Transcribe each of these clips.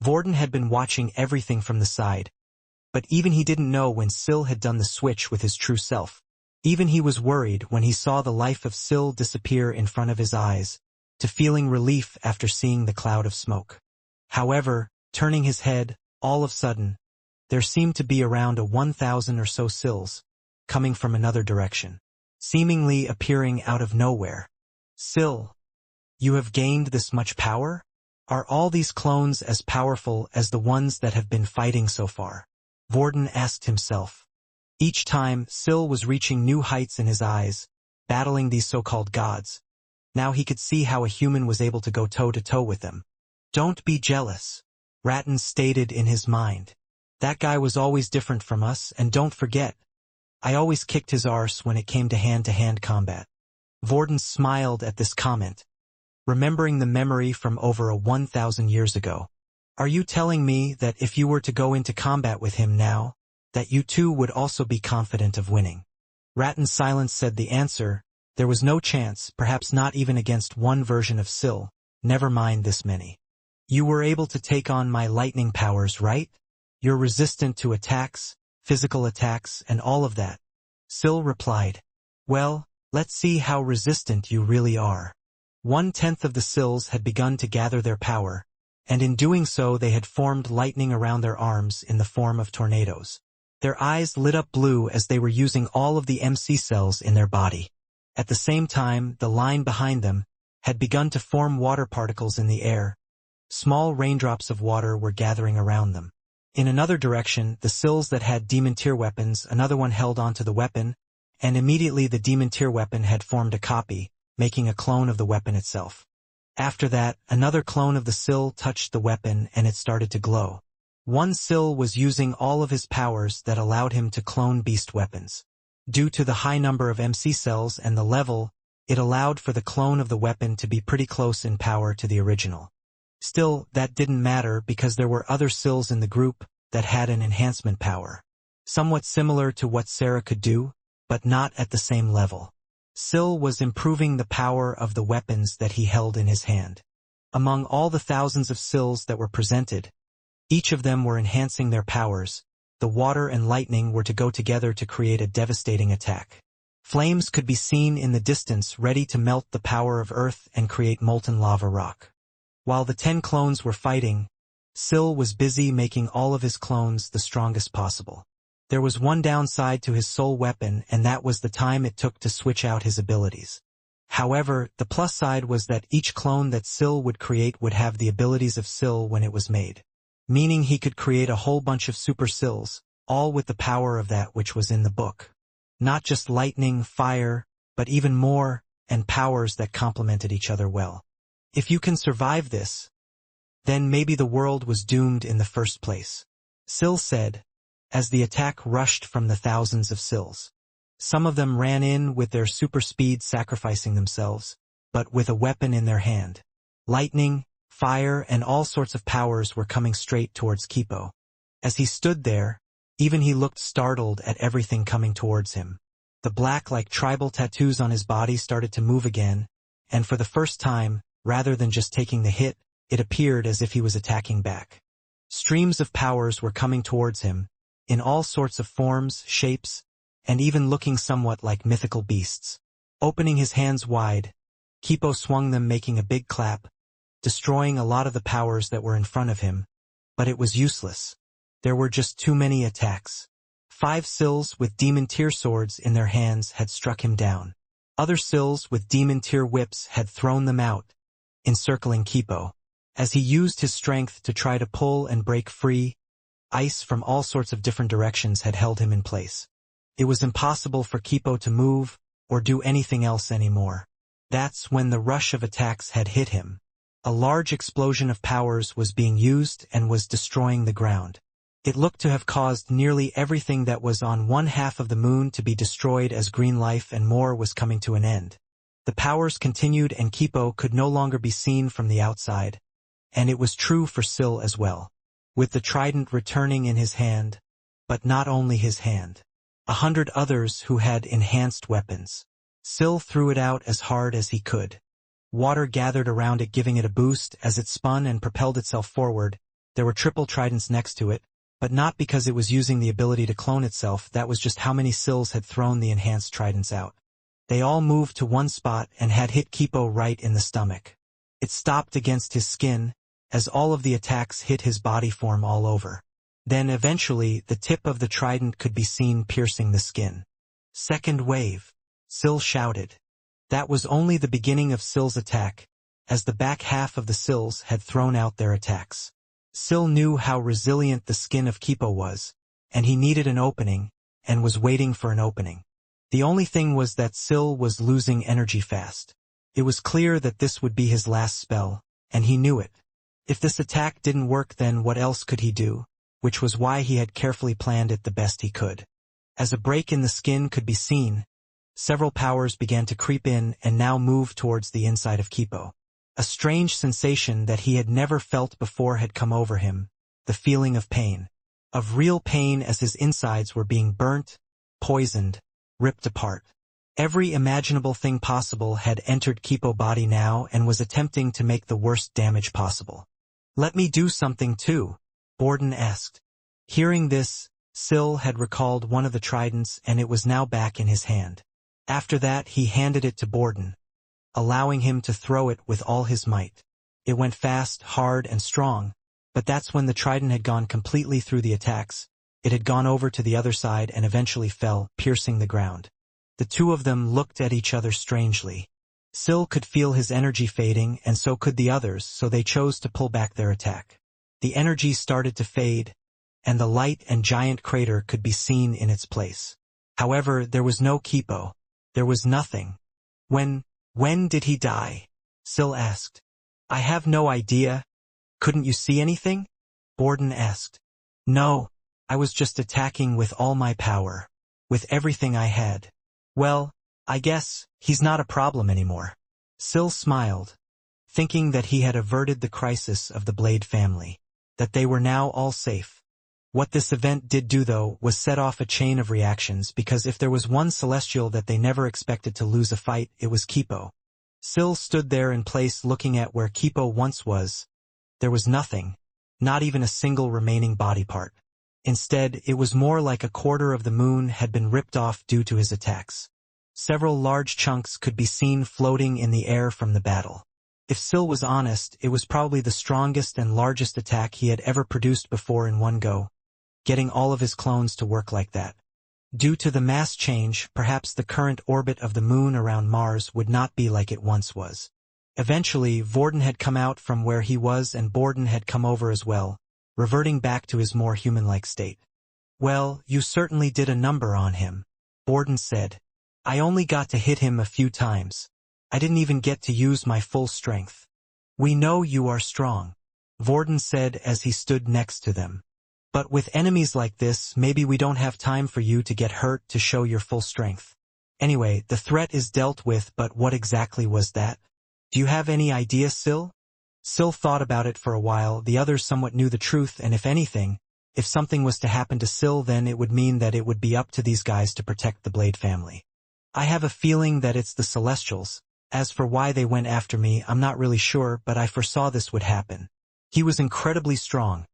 Vorden had been watching everything from the side, but even he didn't know when Syl had done the switch with his true self. Even he was worried when he saw the life of Syl disappear in front of his eyes, to feeling relief after seeing the cloud of smoke. However, turning his head, all of a sudden, there seemed to be around 1,000 or so Syls, coming from another direction, seemingly appearing out of nowhere. Syl, you have gained this much power? Are all these clones as powerful as the ones that have been fighting so far? Vorden asked himself. Each time, Syl was reaching new heights in his eyes, battling these so-called gods. Now he could see how a human was able to go toe-to-toe with them. Don't be jealous, Ratton stated in his mind. That guy was always different from us, and don't forget, I always kicked his arse when it came to hand-to-hand combat. Vorden smiled at this comment, remembering the memory from over 1,000 years ago. Are you telling me that if you were to go into combat with him now, that you too would also be confident of winning? Ratton's silence said the answer. There was no chance, perhaps not even against one version of Syl, never mind this many. You were able to take on my lightning powers, right? You're resistant to attacks, physical attacks, and all of that. Syl replied. Well, let's see how resistant you really are. 1/10 of the Syls had begun to gather their power, and in doing so they had formed lightning around their arms in the form of tornadoes. Their eyes lit up blue as they were using all of the MC cells in their body. At the same time, the line behind them had begun to form water particles in the air. Small raindrops of water were gathering around them. In another direction, the Syls that had demon tier weapons, another one held onto the weapon, and immediately the demon tier weapon had formed a copy, making a clone of the weapon itself. After that, another clone of the Syl touched the weapon and it started to glow. One Syl was using all of his powers that allowed him to clone beast weapons. Due to the high number of MC cells and the level, it allowed for the clone of the weapon to be pretty close in power to the original. Still, that didn't matter because there were other Syls in the group that had an enhancement power. Somewhat similar to what Sarah could do, but not at the same level. Syl was improving the power of the weapons that he held in his hand. Among all the thousands of Syls that were presented, each of them were enhancing their powers. The water and lightning were to go together to create a devastating attack. Flames could be seen in the distance ready to melt the power of Earth and create molten lava rock. While the 10 clones were fighting, Syl was busy making all of his clones the strongest possible. There was one downside to his soul weapon, and that was the time it took to switch out his abilities. However, the plus side was that each clone that Syl would create would have the abilities of Syl when it was made. Meaning he could create a whole bunch of super Syls, all with the power of that which was in the book. Not just lightning, fire, but even more, and powers that complemented each other well. If you can survive this, then maybe the world was doomed in the first place, Syl said, as the attack rushed from the thousands of Syls. Some of them ran in with their super speed sacrificing themselves, but with a weapon in their hand. Lightning, fire, and all sorts of powers were coming straight towards Kipo. As he stood there, even he looked startled at everything coming towards him. The black like tribal tattoos on his body started to move again, and for the first time, rather than just taking the hit, it appeared as if he was attacking back. Streams of powers were coming towards him, in all sorts of forms, shapes, and even looking somewhat like mythical beasts. Opening his hands wide, Kipo swung them making a big clap, destroying a lot of the powers that were in front of him, but it was useless. There were just too many attacks. 5 Syls with demon tier swords in their hands had struck him down. Other Syls with demon tier whips had thrown them out, encircling Kipo. As he used his strength to try to pull and break free, ice from all sorts of different directions had held him in place. It was impossible for Kipo to move or do anything else anymore. That's when the rush of attacks had hit him. A large explosion of powers was being used and was destroying the ground. It looked to have caused nearly everything that was on one half of the moon to be destroyed as green life and more was coming to an end. The powers continued and Kipo could no longer be seen from the outside. And it was true for Syl as well. With the trident returning in his hand, but not only his hand. 100 others who had enhanced weapons. Syl threw it out as hard as he could. Water gathered around it giving it a boost as it spun and propelled itself forward, There were triple tridents next to it, but not because it was using the ability to clone itself. That was just how many Sills had thrown the enhanced tridents out. They all moved to one spot and had hit Kipo right in the stomach. It stopped against his skin, as all of the attacks hit his body form all over. Then eventually, the tip of the trident could be seen piercing the skin. Second wave. Sill shouted. That was only the beginning of Sill's attack, as the back half of the Sills had thrown out their attacks. Sill knew how resilient the skin of Kipo was, and he needed an opening, and was waiting for an opening. The only thing was that Sill was losing energy fast. It was clear that this would be his last spell, and he knew it. If this attack didn't work, then what else could he do? Which was why he had carefully planned it the best he could. As a break in the skin could be seen, several powers began to creep in and now move towards the inside of Kipo. A strange sensation that he had never felt before had come over him, the feeling of pain. Of real pain, as his insides were being burnt, poisoned, ripped apart. Every imaginable thing possible had entered Kipo's body now and was attempting to make the worst damage possible. "Let me do something too," Borden asked. Hearing this, Sill had recalled one of the tridents and it was now back in his hand. After that, he handed it to Borden, allowing him to throw it with all his might. It went fast, hard, and strong, but that's when the trident had gone completely through the attacks. It had gone over to the other side and eventually fell, piercing the ground. The two of them looked at each other strangely. Sill could feel his energy fading, and so could the others, so they chose to pull back their attack. The energy started to fade, and the light and giant crater could be seen in its place. However, there was no Kipo. There was nothing. When did he die? Sill asked. I have no idea. Couldn't you see anything? Borden asked. No, I was just attacking with all my power. With everything I had. Well, I guess he's not a problem anymore. Sill smiled, thinking that he had averted the crisis of the Blade family, that they were now all safe. What this event did do, though, was set off a chain of reactions, because if there was one Celestial that they never expected to lose a fight, it was Kipo. Sill stood there in place looking at where Kipo once was. There was nothing, not even a single remaining body part. Instead, it was more like a quarter of the moon had been ripped off due to his attacks. Several large chunks could be seen floating in the air from the battle. If Sill was honest, it was probably the strongest and largest attack he had ever produced before in one go, getting all of his clones to work like that. Due to the mass change, perhaps the current orbit of the moon around Mars would not be like it once was. Eventually, Borden had come out from where he was and Borden had come over as well, reverting back to his more human-like state. Well, you certainly did a number on him, Borden said. I only got to hit him a few times. I didn't even get to use my full strength. We know you are strong, Borden said as he stood next to them. But with enemies like this, maybe we don't have time for you to get hurt to show your full strength. Anyway, the threat is dealt with, but what exactly was that? Do you have any idea, Sill? Sill thought about it for a while. The others somewhat knew the truth, and if anything, if something was to happen to Sill, then it would mean that it would be up to these guys to protect the Blade family. I have a feeling that it's the Celestials. As for why they went after me, I'm not really sure, but I foresaw this would happen. He was incredibly strong.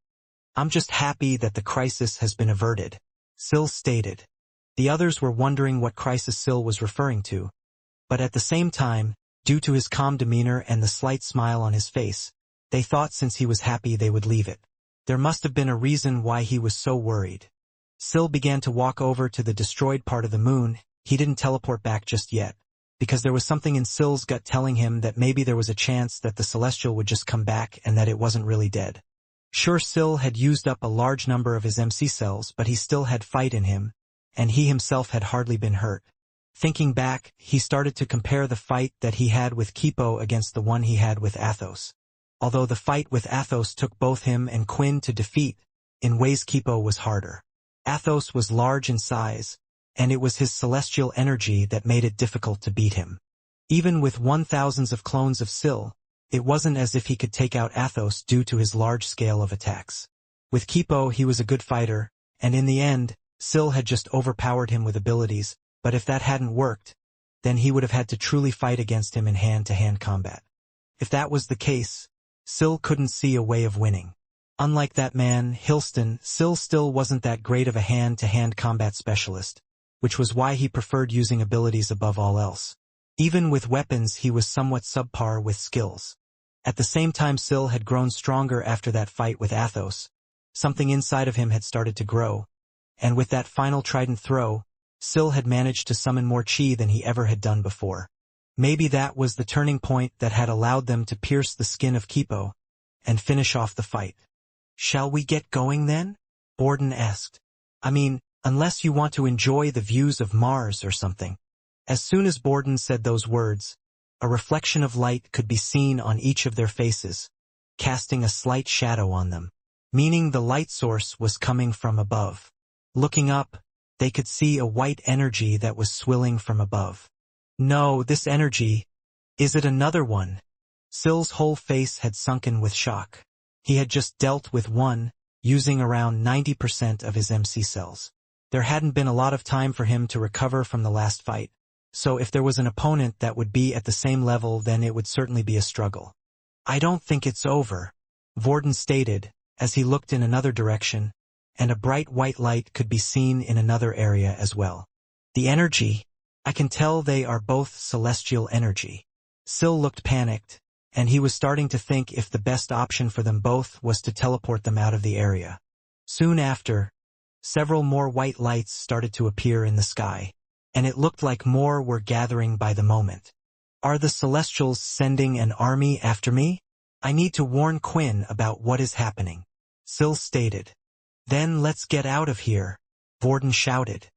I'm just happy that the crisis has been averted, Sill stated. The others were wondering what crisis Sill was referring to, but at the same time, due to his calm demeanor and the slight smile on his face, they thought since he was happy they would leave it. There must have been a reason why he was so worried. Sill began to walk over to the destroyed part of the moon. He didn't teleport back just yet, because there was something in Sill's gut telling him that maybe there was a chance that the Celestial would just come back and that it wasn't really dead. Sure, Sill had used up a large number of his MC cells, but he still had fight in him, and he himself had hardly been hurt. Thinking back, he started to compare the fight that he had with Kipo against the one he had with Athos. Although the fight with Athos took both him and Quinn to defeat, in ways Kipo was harder. Athos was large in size, and it was his celestial energy that made it difficult to beat him. Even with 1,000s of clones of Sill, it wasn't as if he could take out Athos due to his large scale of attacks. With Kipo, he was a good fighter, and in the end, Sill had just overpowered him with abilities, but if that hadn't worked, then he would have had to truly fight against him in hand-to-hand combat. If that was the case, Sill couldn't see a way of winning. Unlike that man, Hilston, Sill still wasn't that great of a hand-to-hand combat specialist, which was why he preferred using abilities above all else. Even with weapons he was somewhat subpar with skills. At the same time Sill had grown stronger after that fight with Athos. Something inside of him had started to grow, and with that final trident throw, Sill had managed to summon more chi than he ever had done before. Maybe that was the turning point that had allowed them to pierce the skin of Kipo and finish off the fight. "Shall we get going then?" Borden asked. "I mean, unless you want to enjoy the views of Mars or something." As soon as Borden said those words, a reflection of light could be seen on each of their faces, casting a slight shadow on them, meaning the light source was coming from above. Looking up, they could see a white energy that was swilling from above. "No, this energy, is it another one?" Sill's whole face had sunken with shock. He had just dealt with one, using around 90% of his MC cells. There hadn't been a lot of time for him to recover from the last fight, so if there was an opponent that would be at the same level then it would certainly be a struggle. "I don't think it's over," Borden stated, as he looked in another direction, and a bright white light could be seen in another area as well. "The energy, I can tell they are both celestial energy." Sill looked panicked, and he was starting to think if the best option for them both was to teleport them out of the area. Soon after, several more white lights started to appear in the sky, and it looked like more were gathering by the moment. "Are the Celestials sending an army after me? I need to warn Quinn about what is happening," Sill stated. "Then let's get out of here," Borden shouted.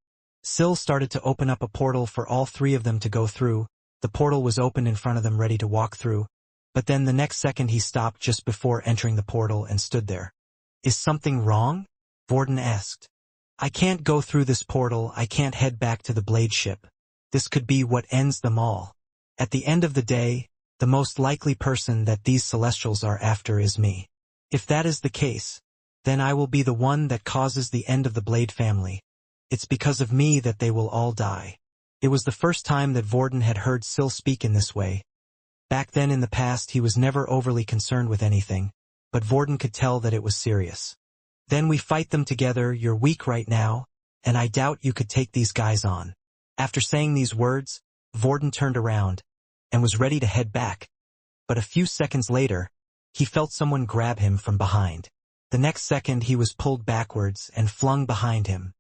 Sill started to open up a portal for all three of them to go through. The portal was open in front of them ready to walk through, but then the next second he stopped just before entering the portal and stood there. "Is something wrong?" Borden asked. "I can't go through this portal, I can't head back to the blade ship. This could be what ends them all. At the end of the day, the most likely person that these Celestials are after is me. If that is the case, then I will be the one that causes the end of the Blade family. It's because of me that they will all die." It was the first time that Borden had heard Sill speak in this way. Back then in the past he was never overly concerned with anything, but Borden could tell that it was serious. "Then we fight them together, you're weak right now, and I doubt you could take these guys on." After saying these words, Borden turned around, and was ready to head back. But a few seconds later, he felt someone grab him from behind. The next second he was pulled backwards and flung behind him.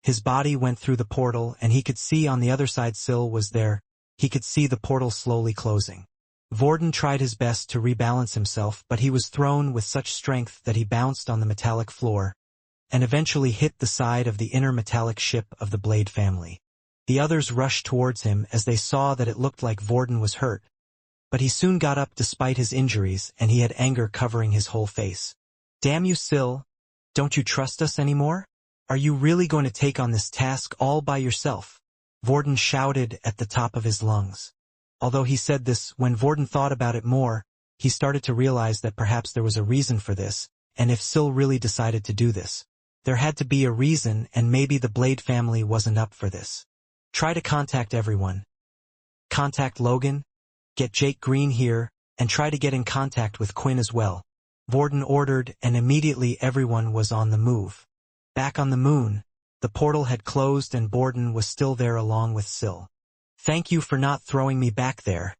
His body went through the portal and he could see on the other side Sill was there. He could see the portal slowly closing. Borden tried his best to rebalance himself, but he was thrown with such strength that he bounced on the metallic floor, and eventually hit the side of the inner metallic ship of the Blade family. The others rushed towards him as they saw that it looked like Borden was hurt, but he soon got up despite his injuries and he had anger covering his whole face. "Damn you, Sill, don't you trust us anymore? Are you really going to take on this task all by yourself?" Borden shouted at the top of his lungs. Although he said this, when Borden thought about it more, he started to realize that perhaps there was a reason for this, and if Sill really decided to do this, there had to be a reason, and maybe the Blade family wasn't up for this. "Try to contact everyone. Contact Logan, get Jake Green here, and try to get in contact with Quinn as well," Borden ordered, and immediately everyone was on the move. Back on the moon, the portal had closed and Borden was still there along with Sill. "Thank you for not throwing me back there.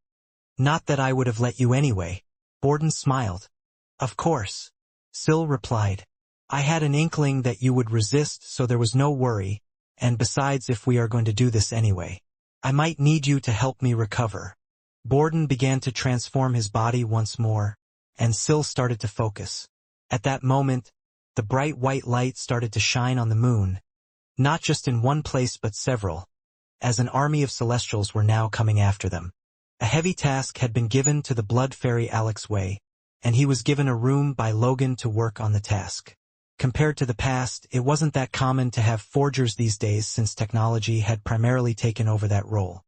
Not that I would have let you anyway." Borden smiled. "Of course," Sill replied. "I had an inkling that you would resist, so there was no worry, and besides, if we are going to do this anyway, I might need you to help me recover." Borden began to transform his body once more, and Sill started to focus. At that moment, the bright white light started to shine on the moon, not just in one place but several, as an army of Celestials were now coming after them. A heavy task had been given to the Blood Fairy Alex Way, and he was given a room by Logan to work on the task. Compared to the past, it wasn't that common to have forgers these days since technology had primarily taken over that role.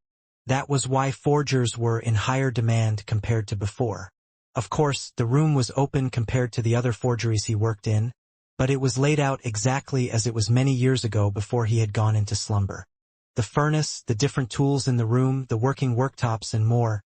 That was why forgers were in higher demand compared to before. Of course, the room was open compared to the other forgeries he worked in, but it was laid out exactly as it was many years ago before he had gone into slumber. The furnace, the different tools in the room, the working worktops and more,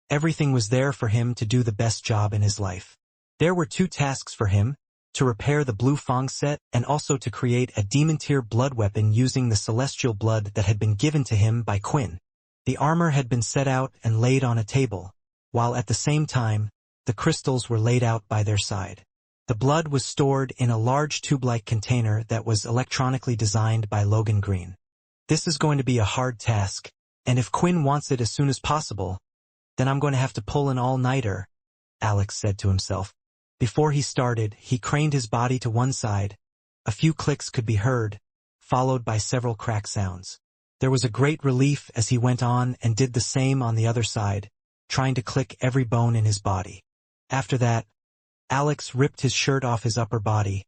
everything was there for him to do the best job in his life. There were 2 tasks for him, to repair the Blue Fang set, and also to create a demon-tier blood weapon using the celestial blood that had been given to him by Quinn. The armor had been set out and laid on a table, while at the same time, the crystals were laid out by their side. The blood was stored in a large tube-like container that was electronically designed by Logan Green. This is going to be a hard task, and if Quinn wants it as soon as possible, then I'm going to have to pull an all-nighter, Alex said to himself. Before he started, he craned his body to one side. A few clicks could be heard, followed by several crack sounds. There was a great relief as he went on and did the same on the other side, trying to click every bone in his body. After that, Alex ripped his shirt off his upper body,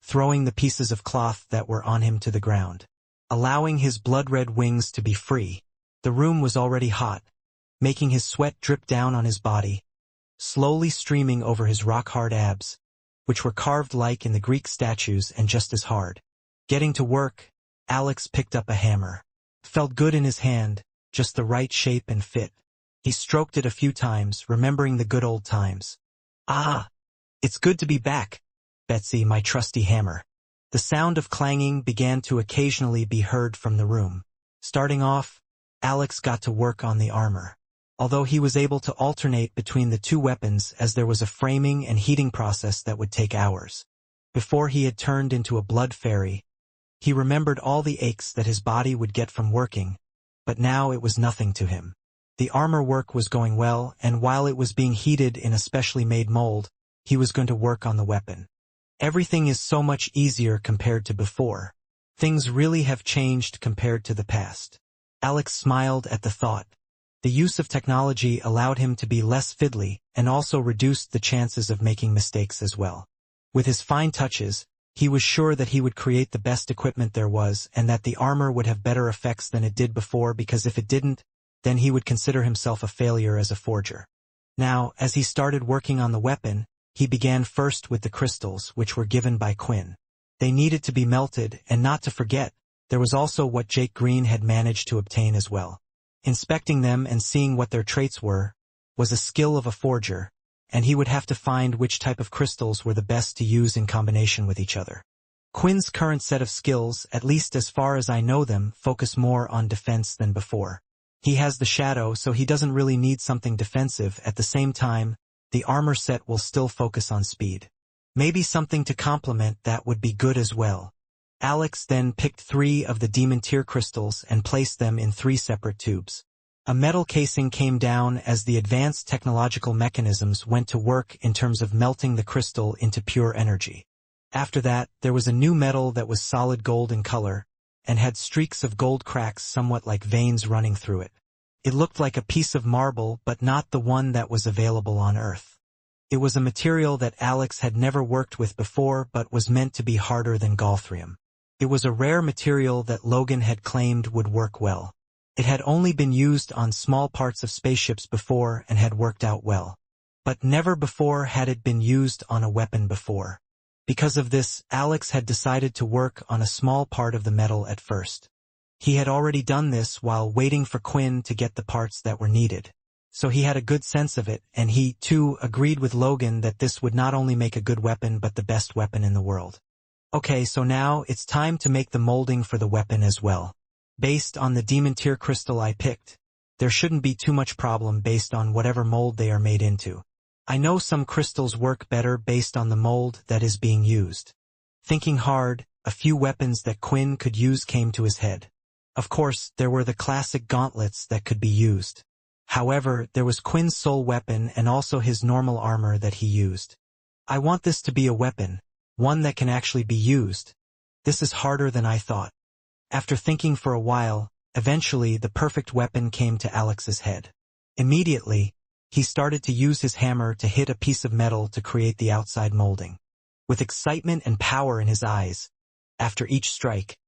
throwing the pieces of cloth that were on him to the ground, allowing his blood-red wings to be free. The room was already hot, making his sweat drip down on his body, slowly streaming over his rock-hard abs, which were carved like in the Greek statues and just as hard. Getting to work, Alex picked up a hammer. Felt good in his hand, just the right shape and fit. He stroked it a few times, remembering the good old times. Ah! It's good to be back, Betsy, my trusty hammer. The sound of clanging began to occasionally be heard from the room. Starting off, Alex got to work on the armor. Although he was able to alternate between the two weapons as there was a framing and heating process that would take hours. Before he had turned into a blood fairy, he remembered all the aches that his body would get from working, but now it was nothing to him. The armor work was going well, and while it was being heated in a specially made mold, he was going to work on the weapon. Everything is so much easier compared to before. Things really have changed compared to the past. Alex smiled at the thought. The use of technology allowed him to be less fiddly and also reduced the chances of making mistakes as well. With his fine touches, he was sure that he would create the best equipment there was and that the armor would have better effects than it did before, because if it didn't, then he would consider himself a failure as a forger. Now, as he started working on the weapon, he began first with the crystals, which were given by Quinn. They needed to be melted, and not to forget, there was also what Jake Green had managed to obtain as well. Inspecting them and seeing what their traits were was a skill of a forger, and he would have to find which type of crystals were the best to use in combination with each other. Quinn's current set of skills, at least as far as I know them, focus more on defense than before. He has the shadow, so he doesn't really need something defensive. At the same time, the armor set will still focus on speed. Maybe something to complement that would be good as well. Alex then picked 3 of the demon tier crystals and placed them in 3 separate tubes. A metal casing came down as the advanced technological mechanisms went to work in terms of melting the crystal into pure energy. After that, there was a new metal that was solid gold in color, and had streaks of gold cracks somewhat like veins running through it. It looked like a piece of marble, but not the one that was available on Earth. It was a material that Alex had never worked with before, but was meant to be harder than Galthrium. It was a rare material that Logan had claimed would work well. It had only been used on small parts of spaceships before and had worked out well. But never before had it been used on a weapon before. Because of this, Alex had decided to work on a small part of the metal at first. He had already done this while waiting for Quinn to get the parts that were needed. So he had a good sense of it, and he, too, agreed with Logan that this would not only make a good weapon but the best weapon in the world. Okay, so now it's time to make the molding for the weapon as well. Based on the demon tier crystal I picked, there shouldn't be too much problem based on whatever mold they are made into. I know some crystals work better based on the mold that is being used. Thinking hard, a few weapons that Quinn could use came to his head. Of course, there were the classic gauntlets that could be used. However, there was Quinn's soul weapon and also his normal armor that he used. I want this to be a weapon, one that can actually be used. This is harder than I thought. After thinking for a while, eventually the perfect weapon came to Alex's head. Immediately, he started to use his hammer to hit a piece of metal to create the outside molding. With excitement and power in his eyes, after each strike,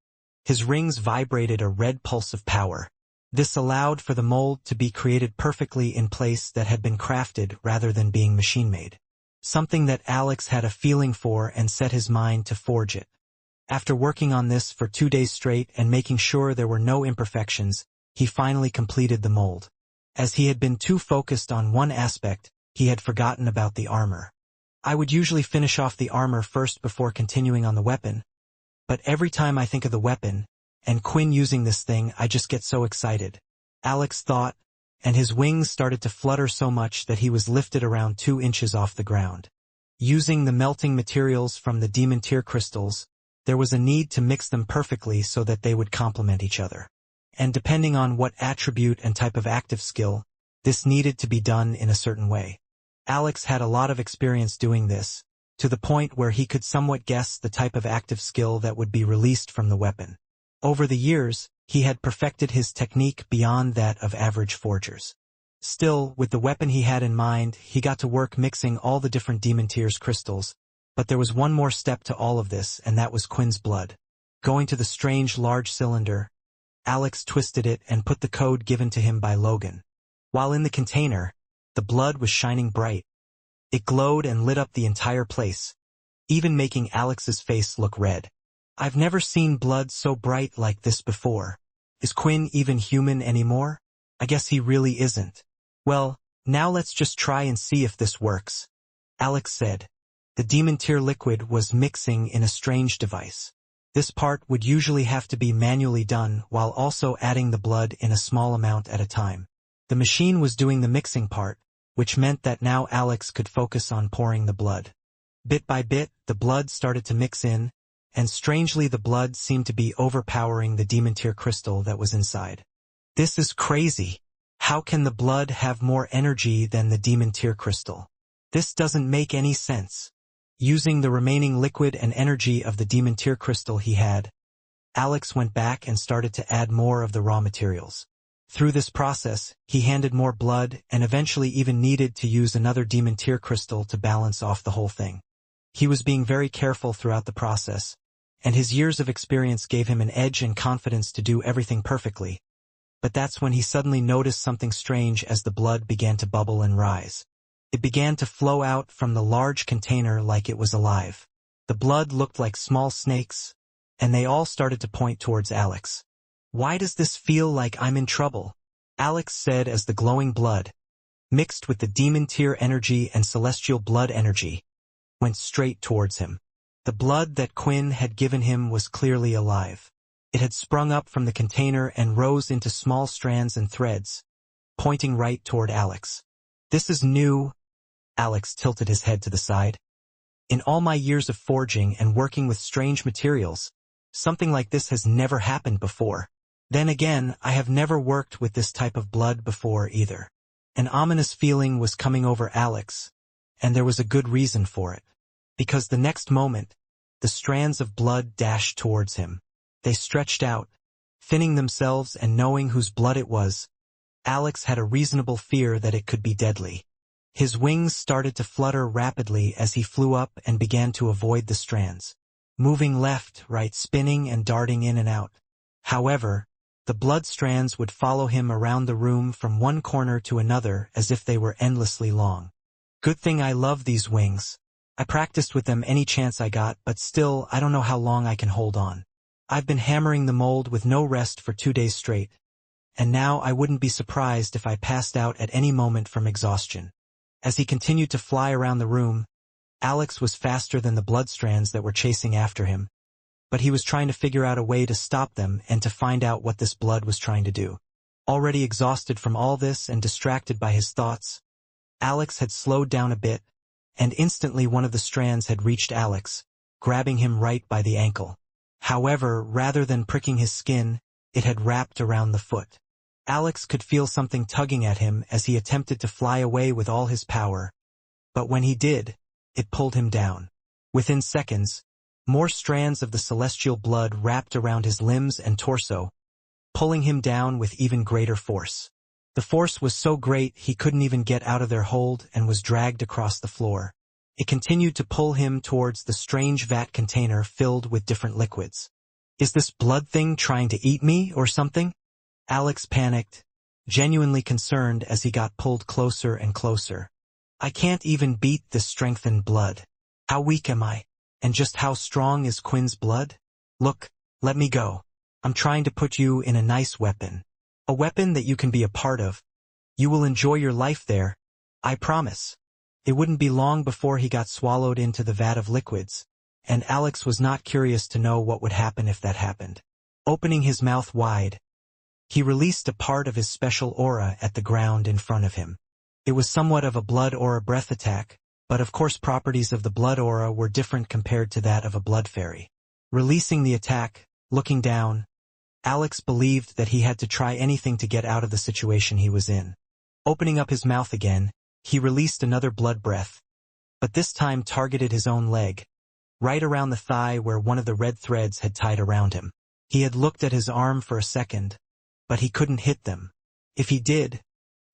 his rings vibrated a red pulse of power. This allowed for the mold to be created perfectly in place that had been crafted rather than being machine-made. Something that Alex had a feeling for and set his mind to forge it. After working on this for 2 days straight and making sure there were no imperfections, he finally completed the mold. As he had been too focused on one aspect, he had forgotten about the armor. I would usually finish off the armor first before continuing on the weapon. But every time I think of the weapon, and Quinn using this thing, I just get so excited. Alex thought, and his wings started to flutter so much that he was lifted around 2 inches off the ground. Using the melting materials from the demon tear crystals, there was a need to mix them perfectly so that they would complement each other. And depending on what attribute and type of active skill, this needed to be done in a certain way. Alex had a lot of experience doing this, to the point where he could somewhat guess the type of active skill that would be released from the weapon. Over the years, he had perfected his technique beyond that of average forgers. Still, with the weapon he had in mind, he got to work mixing all the different demon tears crystals, but there was one more step to all of this, and that was Quinn's blood. Going to the strange large cylinder, Alex twisted it and put the code given to him by Logan. While in the container, the blood was shining bright. It glowed and lit up the entire place, even making Alex's face look red. I've never seen blood so bright like this before. Is Quinn even human anymore? I guess he really isn't. Well, now let's just try and see if this works, Alex said. The demon tear liquid was mixing in a strange device. This part would usually have to be manually done while also adding the blood in a small amount at a time. The machine was doing the mixing part, which meant that now Alex could focus on pouring the blood. Bit by bit, the blood started to mix in, and strangely the blood seemed to be overpowering the demon tear crystal that was inside. This is crazy. How can the blood have more energy than the demon tear crystal? This doesn't make any sense. Using the remaining liquid and energy of the demon tear crystal he had, Alex went back and started to add more of the raw materials. Through this process, he handed more blood and eventually even needed to use another demon tear crystal to balance off the whole thing. He was being very careful throughout the process, and his years of experience gave him an edge and confidence to do everything perfectly. But that's when he suddenly noticed something strange as the blood began to bubble and rise. It began to flow out from the large container like it was alive. The blood looked like small snakes, and they all started to point towards Alex. Why does this feel like I'm in trouble? Alex said as the glowing blood, mixed with the demon tear energy and celestial blood energy, went straight towards him. The blood that Quinn had given him was clearly alive. It had sprung up from the container and rose into small strands and threads, pointing right toward Alex. This is new. Alex tilted his head to the side. In all my years of forging and working with strange materials, something like this has never happened before. Then again, I have never worked with this type of blood before either. An ominous feeling was coming over Alex, and there was a good reason for it. Because the next moment, the strands of blood dashed towards him. They stretched out, thinning themselves, and knowing whose blood it was, Alex had a reasonable fear that it could be deadly. His wings started to flutter rapidly as he flew up and began to avoid the strands, moving left, right, spinning and darting in and out. However, the blood strands would follow him around the room from one corner to another as if they were endlessly long. Good thing I love these wings. I practiced with them any chance I got, but still, I don't know how long I can hold on. I've been hammering the mold with no rest for 2 days straight, and now I wouldn't be surprised if I passed out at any moment from exhaustion. As he continued to fly around the room, Alex was faster than the blood strands that were chasing after him, but he was trying to figure out a way to stop them and to find out what this blood was trying to do. Already exhausted from all this and distracted by his thoughts, Alex had slowed down a bit, and instantly one of the strands had reached Alex, grabbing him right by the ankle. However, rather than pricking his skin, it had wrapped around the foot. Alex could feel something tugging at him as he attempted to fly away with all his power, but when he did, it pulled him down. Within seconds, more strands of the celestial blood wrapped around his limbs and torso, pulling him down with even greater force. The force was so great he couldn't even get out of their hold and was dragged across the floor. It continued to pull him towards the strange vat container filled with different liquids. Is this blood thing trying to eat me or something? Alex panicked, genuinely concerned as he got pulled closer and closer. I can't even beat this strengthened blood. How weak am I? And just how strong is Quinn's blood? Look, let me go. I'm trying to put you in a nice weapon. A weapon that you can be a part of. You will enjoy your life there. I promise. It wouldn't be long before he got swallowed into the vat of liquids, and Alex was not curious to know what would happen if that happened. Opening his mouth wide, he released a part of his special aura at the ground in front of him. It was somewhat of a blood aura breath attack, but of course properties of the blood aura were different compared to that of a blood fairy. Releasing the attack, looking down, Alex believed that he had to try anything to get out of the situation he was in. Opening up his mouth again, he released another blood breath, but this time targeted his own leg, right around the thigh where one of the red threads had tied around him. He had looked at his arm for a second, but he couldn't hit them. If he did,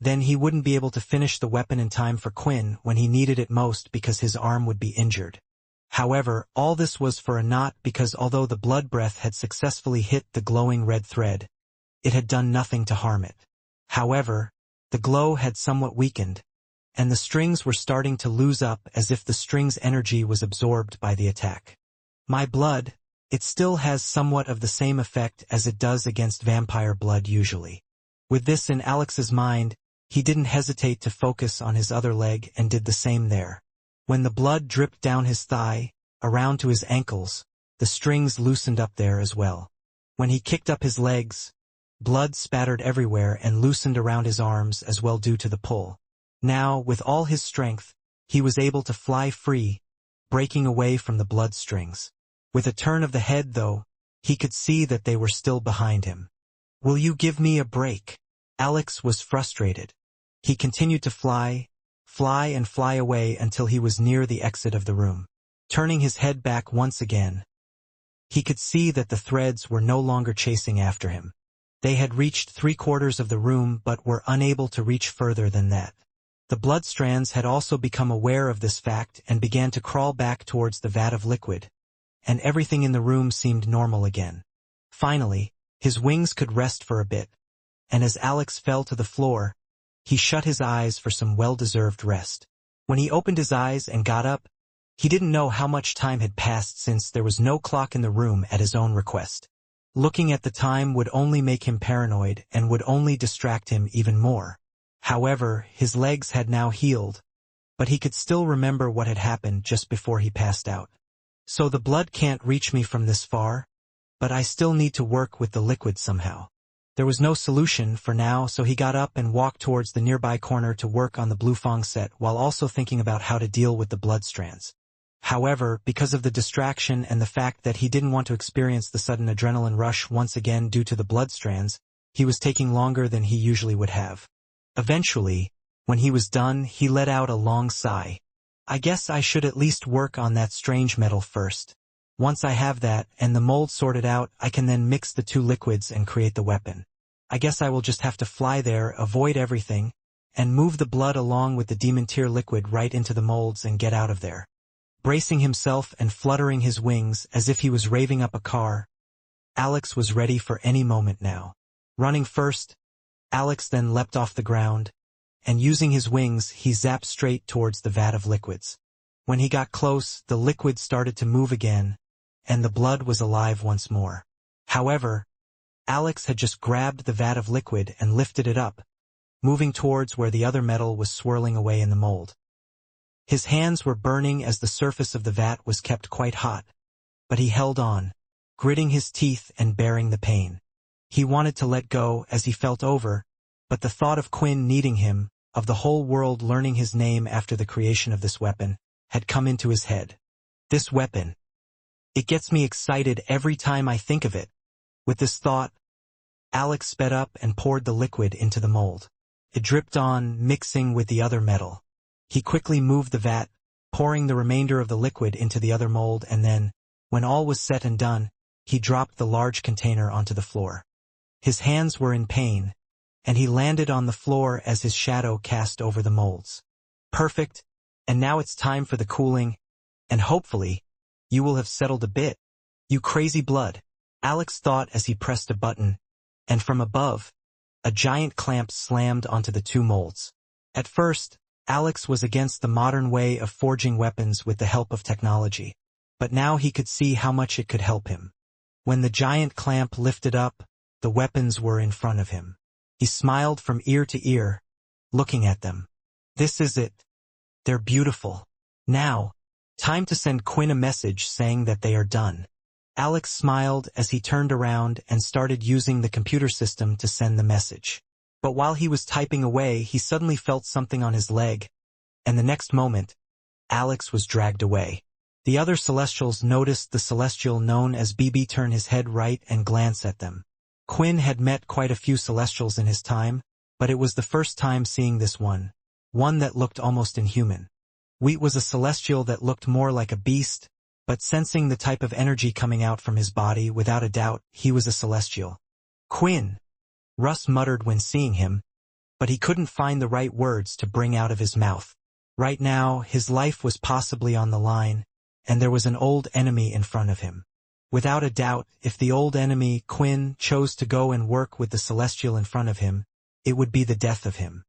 then he wouldn't be able to finish the weapon in time for Quinn when he needed it most because his arm would be injured. However, all this was for a naught because although the blood breath had successfully hit the glowing red thread, it had done nothing to harm it. However, the glow had somewhat weakened, and the strings were starting to lose up as if the string's energy was absorbed by the attack. My blood, it still has somewhat of the same effect as it does against vampire blood usually. With this in Alex's mind, he didn't hesitate to focus on his other leg and did the same there. When the blood dripped down his thigh, around to his ankles, the strings loosened up there as well. When he kicked up his legs, blood spattered everywhere and loosened around his arms as well due to the pull. Now, with all his strength, he was able to fly free, breaking away from the blood strings. With a turn of the head, though, he could see that they were still behind him. "Will you give me a break?" Alex was frustrated. He continued to fly and fly away until he was near the exit of the room. Turning his head back once again, he could see that the threads were no longer chasing after him. They had reached 3/4 of the room but were unable to reach further than that. The blood strands had also become aware of this fact and began to crawl back towards the vat of liquid, and everything in the room seemed normal again. Finally, his wings could rest for a bit, and as Alex fell to the floor, he shut his eyes for some well-deserved rest. When he opened his eyes and got up, he didn't know how much time had passed since there was no clock in the room at his own request. Looking at the time would only make him paranoid and would only distract him even more. However, his legs had now healed, but he could still remember what had happened just before he passed out. "So the blood can't reach me from this far, but I still need to work with the liquid somehow." There was no solution for now, so he got up and walked towards the nearby corner to work on the Blue Fong set while also thinking about how to deal with the blood strands. However, because of the distraction and the fact that he didn't want to experience the sudden adrenaline rush once again due to the blood strands, he was taking longer than he usually would have. Eventually, when he was done, he let out a long sigh. "I guess I should at least work on that strange metal first. Once I have that and the mold sorted out, I can then mix the two liquids and create the weapon. I guess I will just have to fly there, avoid everything, and move the blood along with the demon tier liquid right into the molds and get out of there." Bracing himself and fluttering his wings as if he was raving up a car, Alex was ready for any moment now. Running first, Alex then leapt off the ground, and using his wings he zapped straight towards the vat of liquids. When he got close, the liquid started to move again, and the blood was alive once more. However, Alex had just grabbed the vat of liquid and lifted it up, moving towards where the other metal was swirling away in the mold. His hands were burning as the surface of the vat was kept quite hot, but he held on, gritting his teeth and bearing the pain. He wanted to let go as he felt over, but the thought of Quinn needing him, of the whole world learning his name after the creation of this weapon, had come into his head. This weapon. It gets me excited every time I think of it. With this thought, Alex sped up and poured the liquid into the mold. It dripped on, mixing with the other metal. He quickly moved the vat, pouring the remainder of the liquid into the other mold, and then, when all was said and done, he dropped the large container onto the floor. His hands were in pain, and he landed on the floor as his shadow cast over the molds. "Perfect, and now it's time for the cooling, and hopefully, you will have settled a bit. You crazy blood," Alex thought as he pressed a button, and from above, a giant clamp slammed onto the two molds. At first, Alex was against the modern way of forging weapons with the help of technology, but now he could see how much it could help him. When the giant clamp lifted up, the weapons were in front of him. He smiled from ear to ear, looking at them. "This is it. They're beautiful. Now, time to send Quinn a message saying that they are done. Alex smiled as he turned around and started using the computer system to send the message. But while he was typing away, he suddenly felt something on his leg, and the next moment, Alex was dragged away. The other Celestials noticed the Celestial known as BB turn his head right and glance at them. Quinn had met quite a few Celestials in his time, but it was the first time seeing this one that looked almost inhuman. Wheat was a Celestial that looked more like a beast, but sensing the type of energy coming out from his body, without a doubt, he was a Celestial. Quinn, Russ muttered when seeing him, but he couldn't find the right words to bring out of his mouth. Right now, his life was possibly on the line, and there was an old enemy in front of him. Without a doubt, if the old enemy, Quinn, chose to go and work with the Celestial in front of him, it would be the death of him.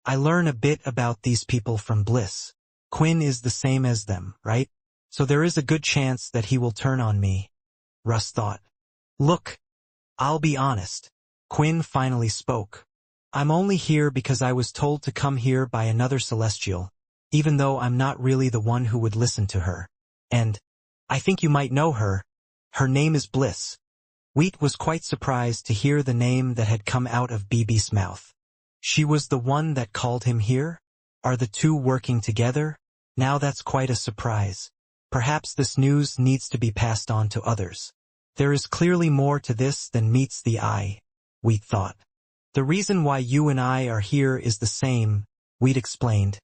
I learn a bit about these people from Bliss. Quinn is the same as them, right? So there is a good chance that he will turn on me, Russ thought. Look, I'll be honest. Quinn finally spoke. I'm only here because I was told to come here by another Celestial, even though I'm not really the one who would listen to her. And I think you might know her. Her name is Bliss. Wheat was quite surprised to hear the name that had come out of BB's mouth. She was the one that called him here? Are the two working together? Now that's quite a surprise. Perhaps this news needs to be passed on to others. There is clearly more to this than meets the eye, Wheat thought. The reason why you and I are here is the same, Wheat explained.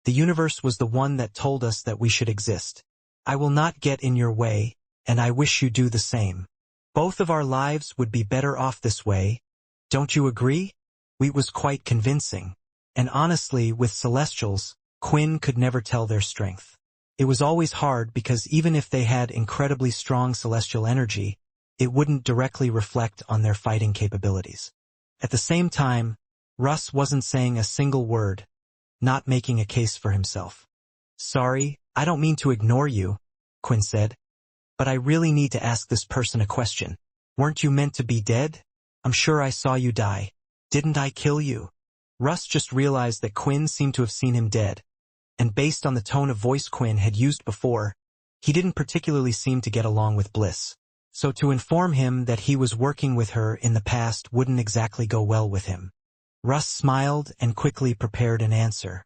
The universe was the one that told us that we should exist. I will not get in your way, and I wish you do the same. Both of our lives would be better off this way. Don't you agree? Wheat was quite convincing. And honestly, with Celestials, Quinn could never tell their strength. It was always hard because even if they had incredibly strong Celestial energy, it wouldn't directly reflect on their fighting capabilities. At the same time, Russ wasn't saying a single word, not making a case for himself. Sorry, I don't mean to ignore you, Quinn said. But I really need to ask this person a question. Weren't you meant to be dead? I'm sure I saw you die. Didn't I kill you? Russ just realized that Quinn seemed to have seen him dead. And based on the tone of voice Quinn had used before, he didn't particularly seem to get along with Bliss. So to inform him that he was working with her in the past wouldn't exactly go well with him. Russ smiled and quickly prepared an answer.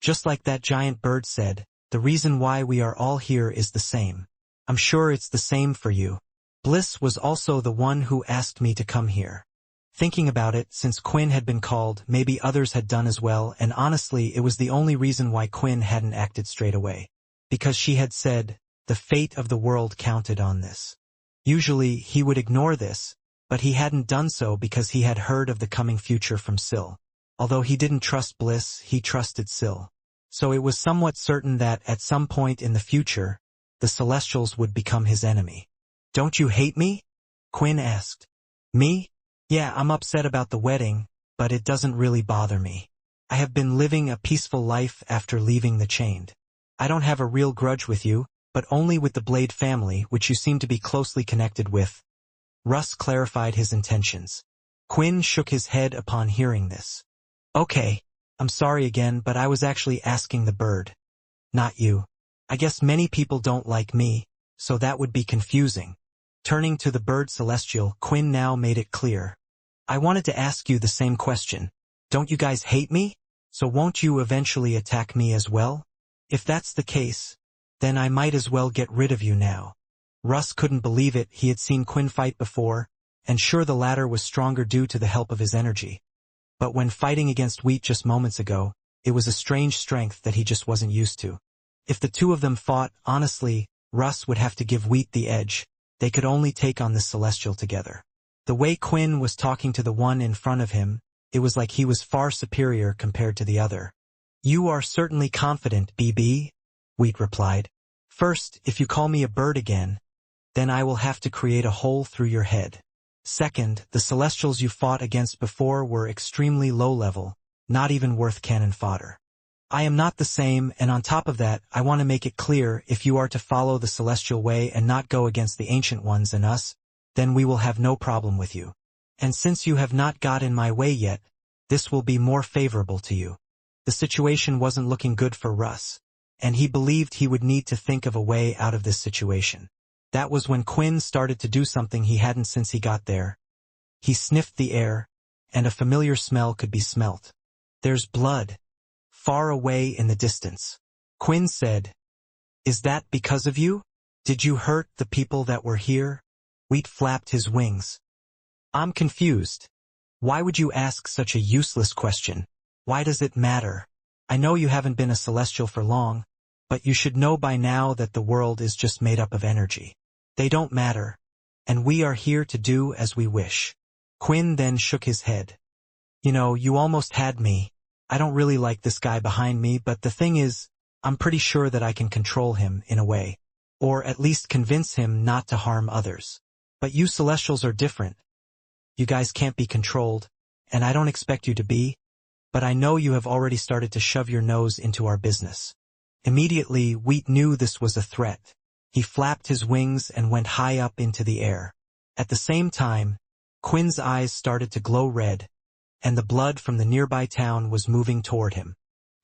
Just like that giant bird said, the reason why we are all here is the same. I'm sure it's the same for you. Bliss was also the one who asked me to come here. Thinking about it, since Quinn had been called, maybe others had done as well, and honestly it was the only reason why Quinn hadn't acted straight away. Because she had said, the fate of the world counted on this. Usually he would ignore this, but he hadn't done so because he had heard of the coming future from Syl. Although he didn't trust Bliss, he trusted Syl. So it was somewhat certain that, at some point in the future, the Celestials would become his enemy. Don't you hate me? Quinn asked. Me? Yeah, I'm upset about the wedding, but it doesn't really bother me. I have been living a peaceful life after leaving the Chained. I don't have a real grudge with you, but only with the Blade family, which you seem to be closely connected with. Russ clarified his intentions. Quinn shook his head upon hearing this. Okay, I'm sorry again, but I was actually asking the bird. Not you. I guess many people don't like me, so that would be confusing. Turning to the bird Celestial, Quinn now made it clear. I wanted to ask you the same question. Don't you guys hate me? So won't you eventually attack me as well? If that's the case, then I might as well get rid of you now. Russ couldn't believe it. He had seen Quinn fight before, and sure, the latter was stronger due to the help of his energy. But when fighting against Wheat just moments ago, it was a strange strength that he just wasn't used to. If the two of them fought, honestly, Russ would have to give Wheat the edge. They could only take on this Celestial together. The way Quinn was talking to the one in front of him, it was like he was far superior compared to the other. You are certainly confident, BB, Wheat replied. First, if you call me a bird again, then I will have to create a hole through your head. Second, the Celestials you fought against before were extremely low level, not even worth cannon fodder. I am not the same, and on top of that, I want to make it clear, if you are to follow the Celestial way and not go against the Ancient Ones and us, then we will have no problem with you. And since you have not got in my way yet, this will be more favorable to you. The situation wasn't looking good for Russ, and he believed he would need to think of a way out of this situation. That was when Quinn started to do something he hadn't since he got there. He sniffed the air, and a familiar smell could be smelt. "There's blood. Far away in the distance." Quinn said, "Is that because of you? Did you hurt the people that were here?" Wheat flapped his wings. "I'm confused. Why would you ask such a useless question? Why does it matter? I know you haven't been a celestial for long, but you should know by now that the world is just made up of energy. They don't matter, and we are here to do as we wish." Quinn then shook his head. "You know, you almost had me. I don't really like this guy behind me, but the thing is, I'm pretty sure that I can control him in a way, or at least convince him not to harm others. But you Celestials are different. You guys can't be controlled, and I don't expect you to be, but I know you have already started to shove your nose into our business." Immediately, Wheat knew this was a threat. He flapped his wings and went high up into the air. At the same time, Quinn's eyes started to glow red, and the blood from the nearby town was moving toward him.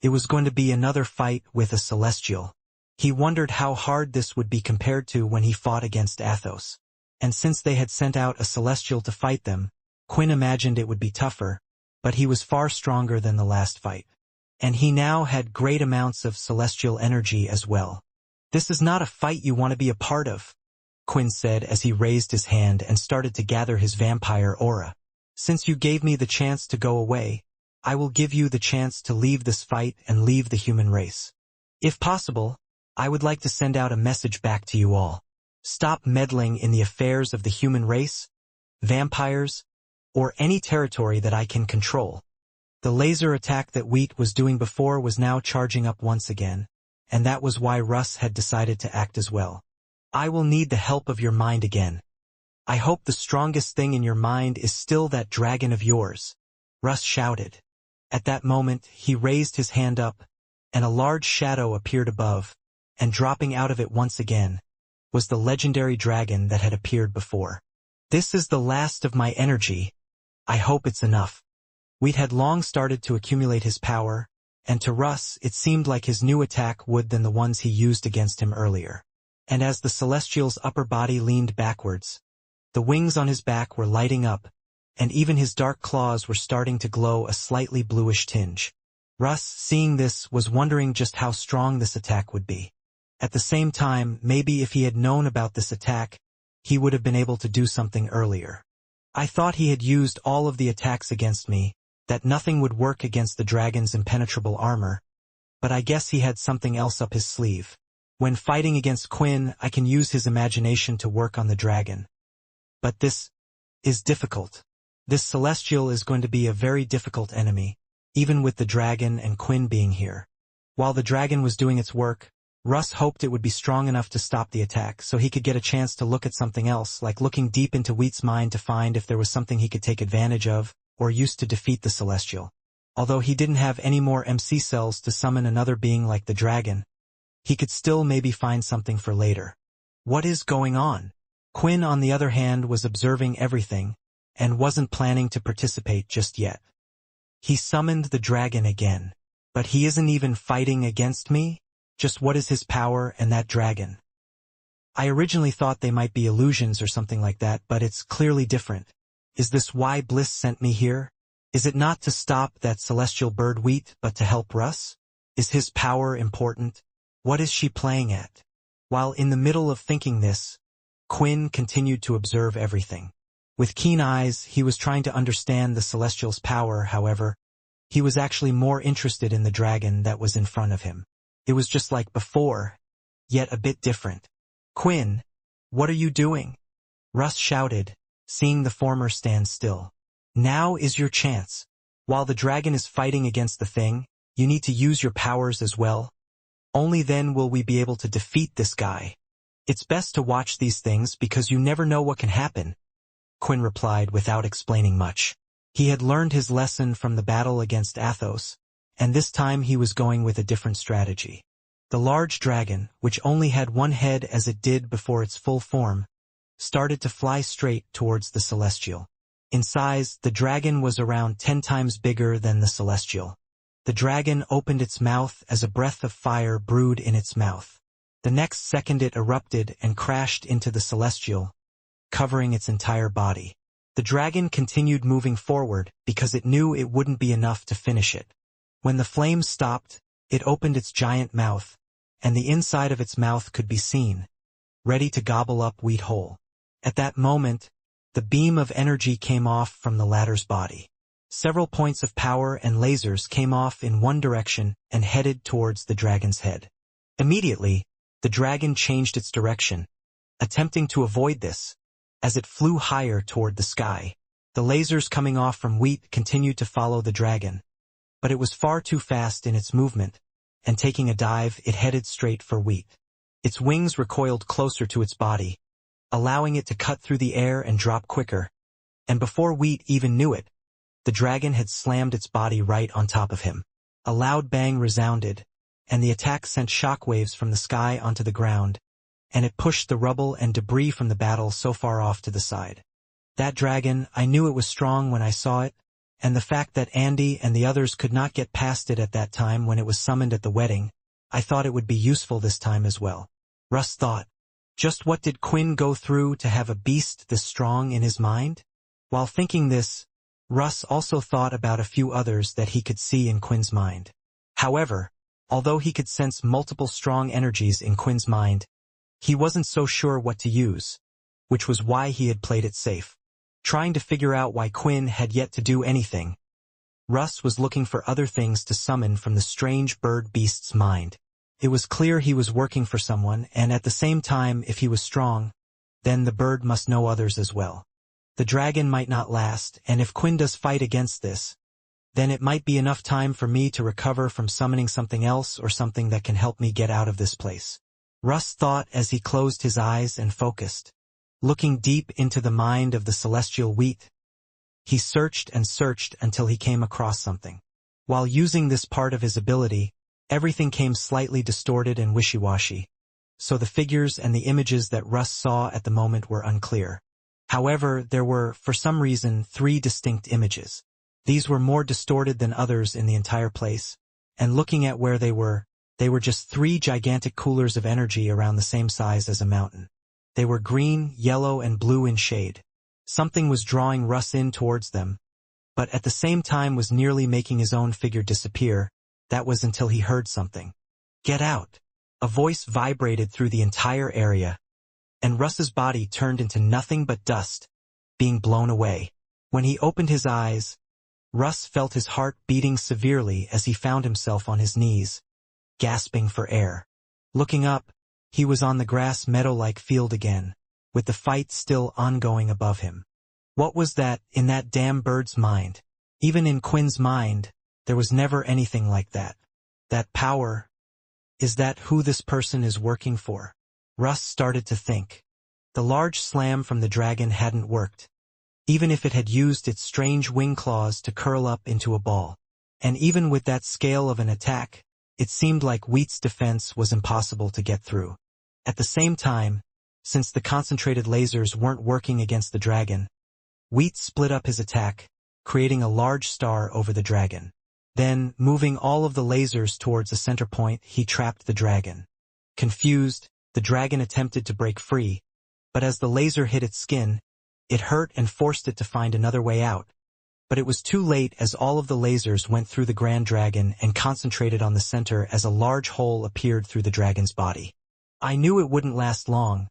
It was going to be another fight with a Celestial. He wondered how hard this would be compared to when he fought against Athos. And since they had sent out a Celestial to fight them, Quinn imagined it would be tougher, but he was far stronger than the last fight. And he now had great amounts of Celestial energy as well. "This is not a fight you want to be a part of," Quinn said as he raised his hand and started to gather his vampire aura. "Since you gave me the chance to go away, I will give you the chance to leave this fight and leave the human race. If possible, I would like to send out a message back to you all. Stop meddling in the affairs of the human race, vampires, or any territory that I can control." The laser attack that Wheat was doing before was now charging up once again, and that was why Russ had decided to act as well. "I will need the help of your mind again. I hope the strongest thing in your mind is still that dragon of yours," Russ shouted. At that moment, he raised his hand up, and a large shadow appeared above, and dropping out of it once again, was the legendary dragon that had appeared before. "This is the last of my energy. I hope it's enough." Wheat had long started to accumulate his power, and to Russ it seemed like his new attack would than the ones he used against him earlier. And as the Celestial's upper body leaned backwards, the wings on his back were lighting up, and even his dark claws were starting to glow a slightly bluish tinge. Russ, seeing this, was wondering just how strong this attack would be. At the same time, maybe if he had known about this attack, he would have been able to do something earlier. "I thought he had used all of the attacks against me, that nothing would work against the dragon's impenetrable armor, but I guess he had something else up his sleeve. When fighting against Quinn, I can use his imagination to work on the dragon. But this is difficult. This Celestial is going to be a very difficult enemy, even with the dragon and Quinn being here." While the dragon was doing its work, Russ hoped it would be strong enough to stop the attack so he could get a chance to look at something else, like looking deep into Wheat's mind to find if there was something he could take advantage of or use to defeat the Celestial. Although he didn't have any more MC cells to summon another being like the dragon, he could still maybe find something for later. What is going on? Quinn, on the other hand, was observing everything and wasn't planning to participate just yet. He summoned the dragon again. "But he isn't even fighting against me? Just what is his power and that dragon? I originally thought they might be illusions or something like that, but it's clearly different. Is this why Bliss sent me here? Is it not to stop that celestial bird Wheat, but to help Russ? Is his power important? What is she playing at?" While in the middle of thinking this, Quinn continued to observe everything. With keen eyes, he was trying to understand the Celestial's power. However, he was actually more interested in the dragon that was in front of him. It was just like before, yet a bit different. "Quinn, what are you doing?" Russ shouted, seeing the former stand still. "Now is your chance. While the dragon is fighting against the thing, you need to use your powers as well. Only then will we be able to defeat this guy. It's best to watch these things because you never know what can happen," Quinn replied without explaining much. He had learned his lesson from the battle against Athos, and this time he was going with a different strategy. The large dragon, which only had one head as it did before its full form, started to fly straight towards the Celestial. In size, the dragon was around 10 times bigger than the Celestial. The dragon opened its mouth as a breath of fire brewed in its mouth. The next second it erupted and crashed into the celestial, covering its entire body. The dragon continued moving forward because it knew it wouldn't be enough to finish it. When the flames stopped, it opened its giant mouth, and the inside of its mouth could be seen, ready to gobble up wheat whole. At that moment, the beam of energy came off from the latter's body. Several points of power and lasers came off in one direction and headed towards the dragon's head. Immediately, the dragon changed its direction, attempting to avoid this, as it flew higher toward the sky. The lasers coming off from wheat continued to follow the dragon, but it was far too fast in its movement, and taking a dive, it headed straight for wheat. Its wings recoiled closer to its body, allowing it to cut through the air and drop quicker, and before wheat even knew it, the dragon had slammed its body right on top of him. A loud bang resounded, and the attack sent shockwaves from the sky onto the ground, and it pushed the rubble and debris from the battle so far off to the side. That dragon, I knew it was strong when I saw it, and the fact that Andy and the others could not get past it at that time when it was summoned at the wedding, I thought it would be useful this time as well. Russ thought, just what did Quinn go through to have a beast this strong in his mind? While thinking this, Russ also thought about a few others that he could see in Quinn's mind. However, although he could sense multiple strong energies in Quinn's mind, he wasn't so sure what to use, which was why he had played it safe. Trying to figure out why Quinn had yet to do anything, Russ was looking for other things to summon from the strange bird beast's mind. It was clear he was working for someone, and at the same time, if he was strong, then the bird must know others as well. The dragon might not last, and if Quinn does fight against this, then it might be enough time for me to recover from summoning something else or something that can help me get out of this place. Russ thought as he closed his eyes and focused, looking deep into the mind of the celestial wheat. He searched and searched until he came across something. While using this part of his ability, everything came slightly distorted and wishy-washy, so the figures and the images that Russ saw at the moment were unclear. However, there were, for some reason, 3 distinct images. These were more distorted than others in the entire place, and looking at where they were just 3 gigantic coolers of energy around the same size as a mountain. They were green, yellow, and blue in shade. Something was drawing Russ in towards them, but at the same time was nearly making his own figure disappear. That was until he heard something. "Get out!" A voice vibrated through the entire area, and Russ's body turned into nothing but dust, being blown away. When he opened his eyes, Russ felt his heart beating severely as he found himself on his knees, gasping for air. Looking up, he was on the grass meadow-like field again, with the fight still ongoing above him. What was that in that damn bird's mind? Even in Quinn's mind, there was never anything like that. That power, is that who this person is working for? Russ started to think. The large slam from the dragon hadn't worked, even if it had used its strange wing claws to curl up into a ball. And even with that scale of an attack, it seemed like Wheat's defense was impossible to get through. At the same time, since the concentrated lasers weren't working against the dragon, Wheat split up his attack, creating a large star over the dragon. Then, moving all of the lasers towards a center point, he trapped the dragon. Confused, the dragon attempted to break free, but as the laser hit its skin, it hurt and forced it to find another way out. But it was too late as all of the lasers went through the grand dragon and concentrated on the center as a large hole appeared through the dragon's body. I knew it wouldn't last long,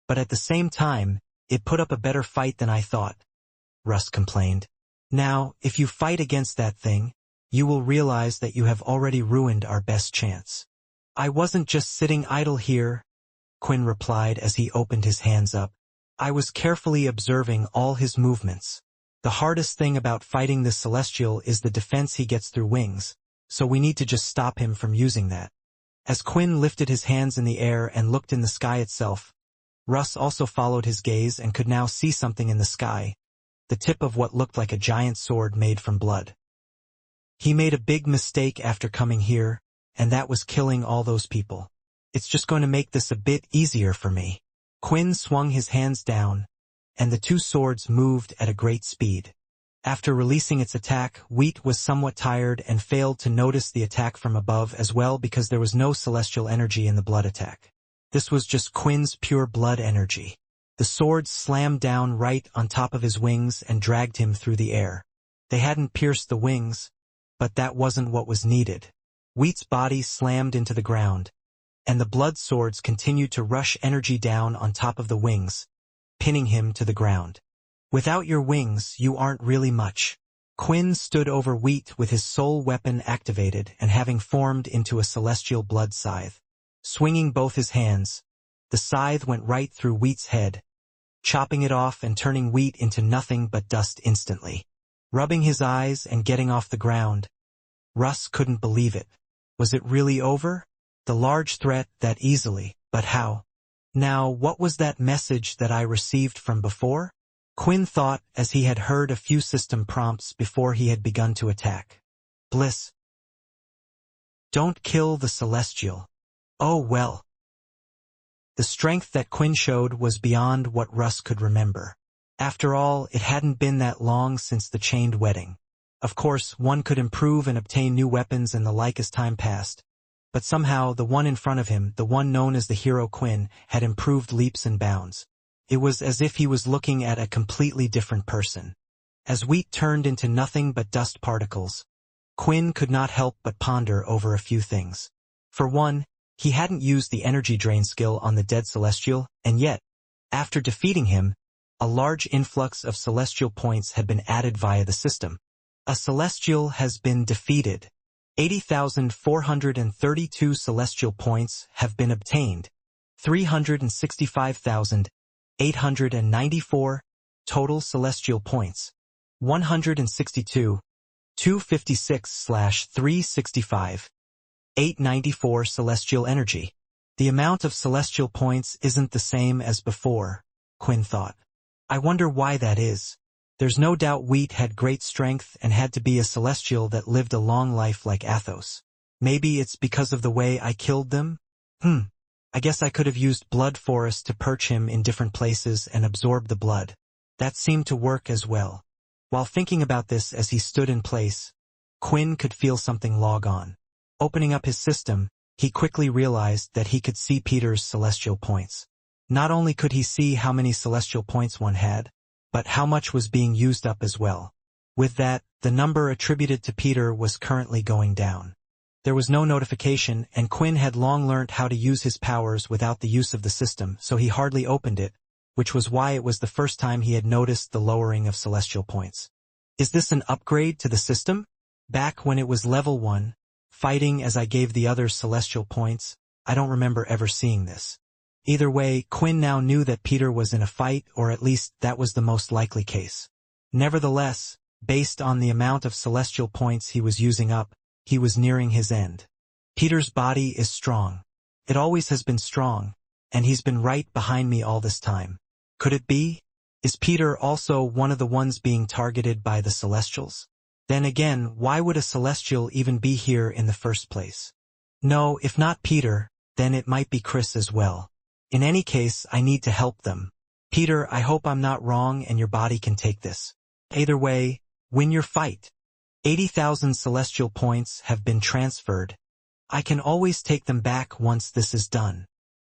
but at the same time, it put up a better fight than I thought, Russ complained. Now, if you fight against that thing, you will realize that you have already ruined our best chance. I wasn't just sitting idle here, Quinn replied as he opened his hands up. I was carefully observing all his movements. The hardest thing about fighting this celestial is the defense he gets through wings, so we need to just stop him from using that. As Quinn lifted his hands in the air and looked in the sky itself, Russ also followed his gaze and could now see something in the sky, the tip of what looked like a giant sword made from blood. He made a big mistake after coming here, and that was killing all those people. It's just going to make this a bit easier for me. Quinn swung his hands down, and the 2 swords moved at a great speed. After releasing its attack, Wheat was somewhat tired and failed to notice the attack from above as well because there was no celestial energy in the blood attack. This was just Quinn's pure blood energy. The sword slammed down right on top of his wings and dragged him through the air. They hadn't pierced the wings, but that wasn't what was needed. Wheat's body slammed into the ground, and the blood swords continued to rush energy down on top of the wings, pinning him to the ground. Without your wings, you aren't really much. Quinn stood over Wheat with his soul weapon activated and having formed into a celestial blood scythe. Swinging both his hands, the scythe went right through Wheat's head, chopping it off and turning Wheat into nothing but dust instantly. Rubbing his eyes and getting off the ground, Russ couldn't believe it. Was it really over? The large threat that easily, but how? Now, what was that message that I received from before? Quinn thought as he had heard a few system prompts before he had begun to attack. Bliss. Don't kill the celestial. Oh well. The strength that Quinn showed was beyond what Russ could remember. After all, it hadn't been that long since the chained wedding. Of course, one could improve and obtain new weapons and the like as time passed. But somehow, the one in front of him, the one known as the hero Quinn, had improved leaps and bounds. It was as if he was looking at a completely different person. As Wheat turned into nothing but dust particles, Quinn could not help but ponder over a few things. For one, he hadn't used the energy drain skill on the dead celestial, and yet, after defeating him, a large influx of celestial points had been added via the system. A celestial has been defeated. 80,432 celestial points have been obtained. 365,894 total celestial points. 162, 256/365. 894 celestial energy. The amount of celestial points isn't the same as before, Quinn thought. I wonder why that is. There's no doubt Wheat had great strength and had to be a celestial that lived a long life like Athos. Maybe it's because of the way I killed them? I guess I could have used blood forest to perch him in different places and absorb the blood. That seemed to work as well. While thinking about this as he stood in place, Quinn could feel something log on. Opening up his system, he quickly realized that he could see Peter's celestial points. Not only could he see how many celestial points one had, but how much was being used up as well. With that, the number attributed to Peter was currently going down. There was no notification, and Quinn had long learnt how to use his powers without the use of the system, so he hardly opened it, which was why it was the first time he had noticed the lowering of celestial points. Is this an upgrade to the system? Back when it was level 1, fighting as I gave the others celestial points, I don't remember ever seeing this. Either way, Quinn now knew that Peter was in a fight, or at least that was the most likely case. Nevertheless, based on the amount of celestial points he was using up, he was nearing his end. Peter's body is strong. It always has been strong, and he's been right behind me all this time. Could it be? Is Peter also one of the ones being targeted by the Celestials? Then again, why would a Celestial even be here in the first place? No, if not Peter, then it might be Chris as well. In any case, I need to help them. Peter, I hope I'm not wrong and your body can take this. Either way, win your fight. 80,000 celestial points have been transferred. I can always take them back once this is done.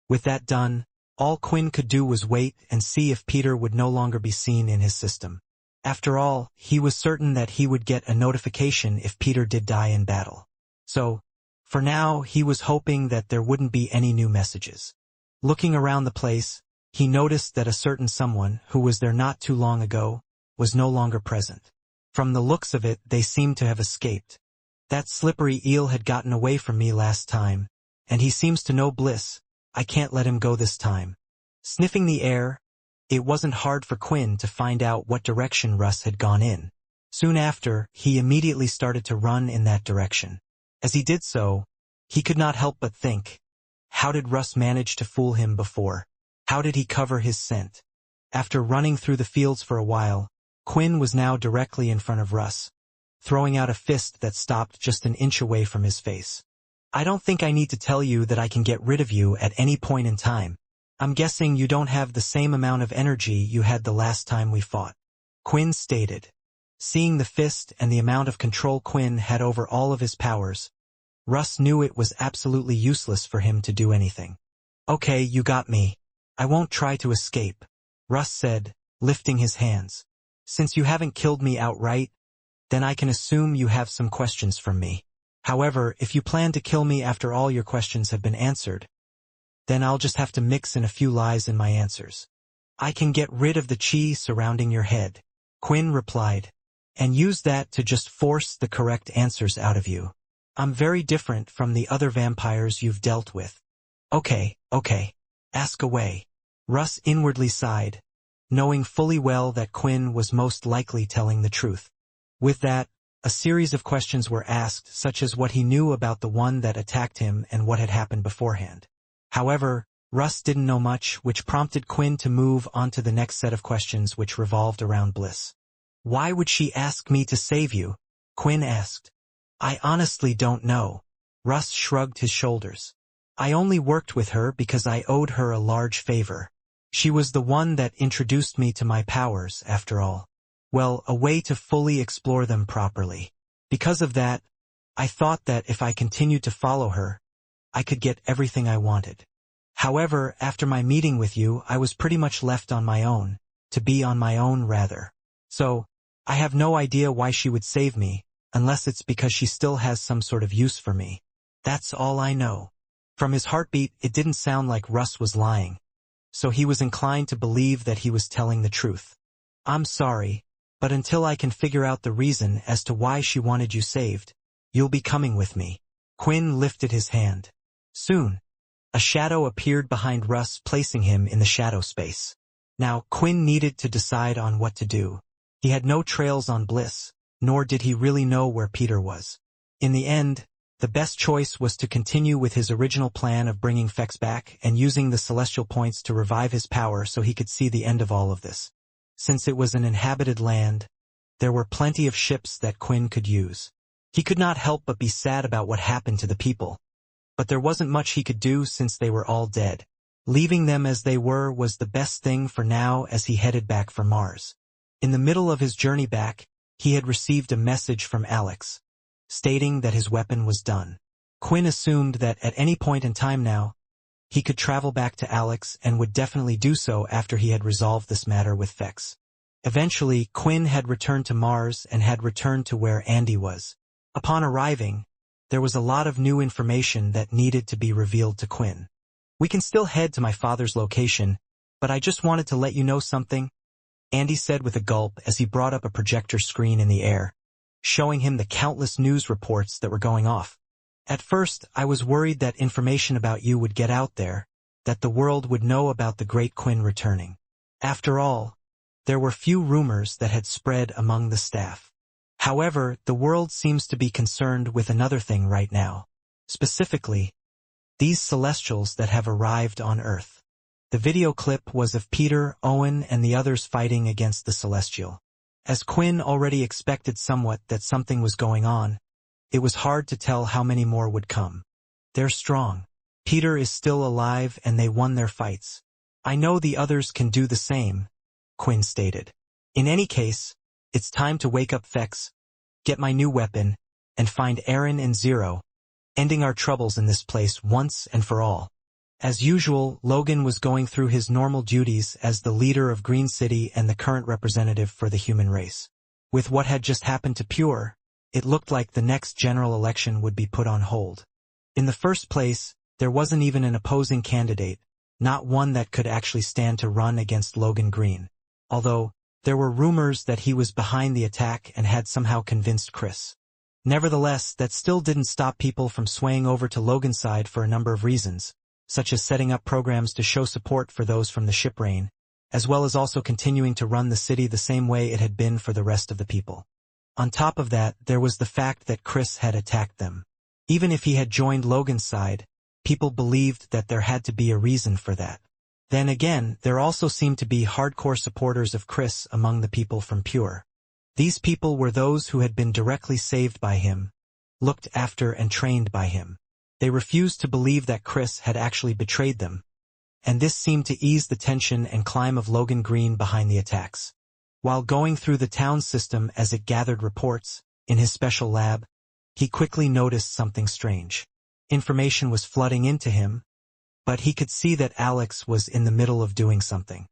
With that done, all Quinn could do was wait and see if Peter would no longer be seen in his system. After all, he was certain that he would get a notification if Peter did die in battle. So, for now, he was hoping that there wouldn't be any new messages. Looking around the place, he noticed that a certain someone, who was there not too long ago, was no longer present. From the looks of it, they seemed to have escaped. That slippery eel had gotten away from me last time, and he seems to know bliss. I can't let him go this time. Sniffing the air, it wasn't hard for Quinn to find out what direction Russ had gone in. Soon after, he immediately started to run in that direction. As he did so, he could not help but think, how did Russ manage to fool him before? How did he cover his scent? After running through the fields for a while, Quinn was now directly in front of Russ, throwing out a fist that stopped just an inch away from his face. I don't think I need to tell you that I can get rid of you at any point in time. I'm guessing you don't have the same amount of energy you had the last time we fought. Quinn stated. Seeing the fist and the amount of control Quinn had over all of his powers, Russ knew it was absolutely useless for him to do anything. "Okay, you got me. I won't try to escape," Russ said, lifting his hands. "Since you haven't killed me outright, then I can assume you have some questions from me. However, if you plan to kill me after all your questions have been answered, then I'll just have to mix in a few lies in my answers. I can get rid of the chi surrounding your head," Quinn replied, "and use that to just force the correct answers out of you. I'm very different from the other vampires you've dealt with." Okay, ask away." Russ inwardly sighed, knowing fully well that Quinn was most likely telling the truth. With that, a series of questions were asked, such as what he knew about the one that attacked him and what had happened beforehand. However, Russ didn't know much, which prompted Quinn to move on to the next set of questions, which revolved around Bliss. "Why would she ask me to save you?" Quinn asked. "I honestly don't know." Russ shrugged his shoulders. "I only worked with her because I owed her a large favor. She was the one that introduced me to my powers, after all. Well, a way to fully explore them properly. Because of that, I thought that if I continued to follow her, I could get everything I wanted. However, after my meeting with you, I was pretty much left on my own, to be on my own rather. So, I have no idea why she would save me, unless it's because she still has some sort of use for me. That's all I know." From his heartbeat, it didn't sound like Russ was lying, so he was inclined to believe that he was telling the truth. "I'm sorry, but until I can figure out the reason as to why she wanted you saved, you'll be coming with me." Quinn lifted his hand. Soon, a shadow appeared behind Russ, placing him in the shadow space. Now, Quinn needed to decide on what to do. He had no trails on Bliss, nor did he really know where Peter was. In the end, the best choice was to continue with his original plan of bringing Fex back and using the celestial points to revive his power so he could see the end of all of this. Since it was an inhabited land, there were plenty of ships that Quinn could use. He could not help but be sad about what happened to the people. But there wasn't much he could do since they were all dead. Leaving them as they were was the best thing for now as he headed back for Mars. In the middle of his journey back, he had received a message from Alex, stating that his weapon was done. Quinn assumed that at any point in time now, he could travel back to Alex and would definitely do so after he had resolved this matter with Fex. Eventually, Quinn had returned to Mars and had returned to where Andy was. Upon arriving, there was a lot of new information that needed to be revealed to Quinn. "We can still head to my father's location, but I just wanted to let you know something," Andy said with a gulp as he brought up a projector screen in the air, showing him the countless news reports that were going off. "At first, I was worried that information about you would get out there, that the world would know about the great Quinn returning. After all, there were few rumors that had spread among the staff. However, the world seems to be concerned with another thing right now. Specifically, these Celestials that have arrived on Earth." The video clip was of Peter, Owen, and the others fighting against the Celestial. As Quinn already expected somewhat that something was going on, it was hard to tell how many more would come. "They're strong. Peter is still alive and they won their fights. I know the others can do the same," Quinn stated. "In any case, it's time to wake up Fex, get my new weapon, and find Aaron and Zero, ending our troubles in this place once and for all." As usual, Logan was going through his normal duties as the leader of Green City and the current representative for the human race. With what had just happened to Pure, it looked like the next general election would be put on hold. In the first place, there wasn't even an opposing candidate, not one that could actually stand to run against Logan Green. Although, there were rumors that he was behind the attack and had somehow convinced Chris. Nevertheless, that still didn't stop people from swaying over to Logan's side for a number of reasons, such as setting up programs to show support for those from the ship reign, as well as also continuing to run the city the same way it had been for the rest of the people. On top of that, there was the fact that Chris had attacked them. Even if he had joined Logan's side, people believed that there had to be a reason for that. Then again, there also seemed to be hardcore supporters of Chris among the people from Pure. These people were those who had been directly saved by him, looked after and trained by him. They refused to believe that Chris had actually betrayed them, and this seemed to ease the tension and climb of Logan Green behind the attacks. While going through the town system as it gathered reports, in his special lab, he quickly noticed something strange. Information was flooding into him, but he could see that Alex was in the middle of doing something.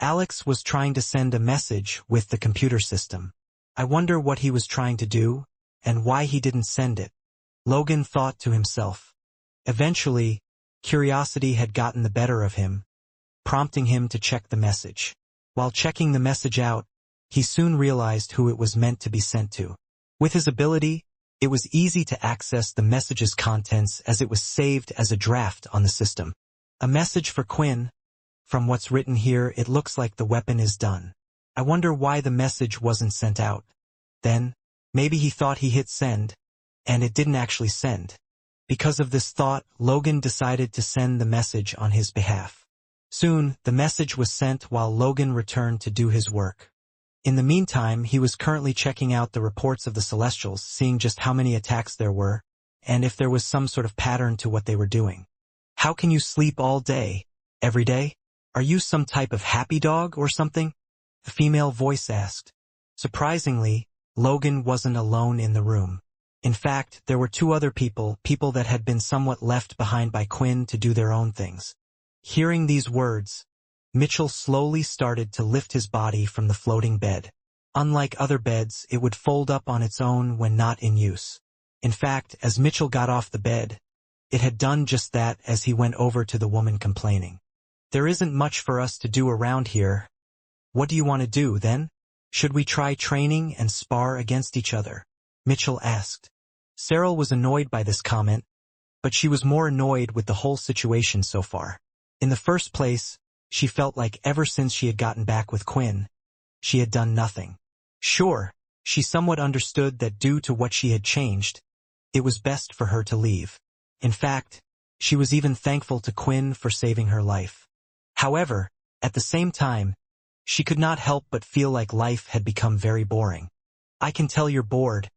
Alex was trying to send a message with the computer system. I wonder what he was trying to do, and why he didn't send it, Logan thought to himself. Eventually, curiosity had gotten the better of him, prompting him to check the message. While checking the message out, he soon realized who it was meant to be sent to. With his ability, it was easy to access the message's contents as it was saved as a draft on the system. A message for Quinn. From what's written here, it looks like the weapon is done. I wonder why the message wasn't sent out. Then, maybe he thought he hit send, and it didn't actually send. Because of this thought, Logan decided to send the message on his behalf. Soon, the message was sent while Logan returned to do his work. In the meantime, he was currently checking out the reports of the Celestials, seeing just how many attacks there were, and if there was some sort of pattern to what they were doing. How can you sleep all day, every day? Are you some type of happy dog or something? A female voice asked. Surprisingly, Logan wasn't alone in the room. In fact, there were two other people that had been somewhat left behind by Quinn to do their own things. Hearing these words, Mitchell slowly started to lift his body from the floating bed. Unlike other beds, it would fold up on its own when not in use. In fact, as Mitchell got off the bed, it had done just that as he went over to the woman complaining. There isn't much for us to do around here. What do you want to do, then? Should we try training and spar against each other? Mitchell asked. Cyril was annoyed by this comment, but she was more annoyed with the whole situation so far. In the first place, she felt like ever since she had gotten back with Quinn, she had done nothing. Sure, she somewhat understood that due to what she had changed, it was best for her to leave. In fact, she was even thankful to Quinn for saving her life. However, at the same time, she could not help but feel like life had become very boring. I can tell you're bored,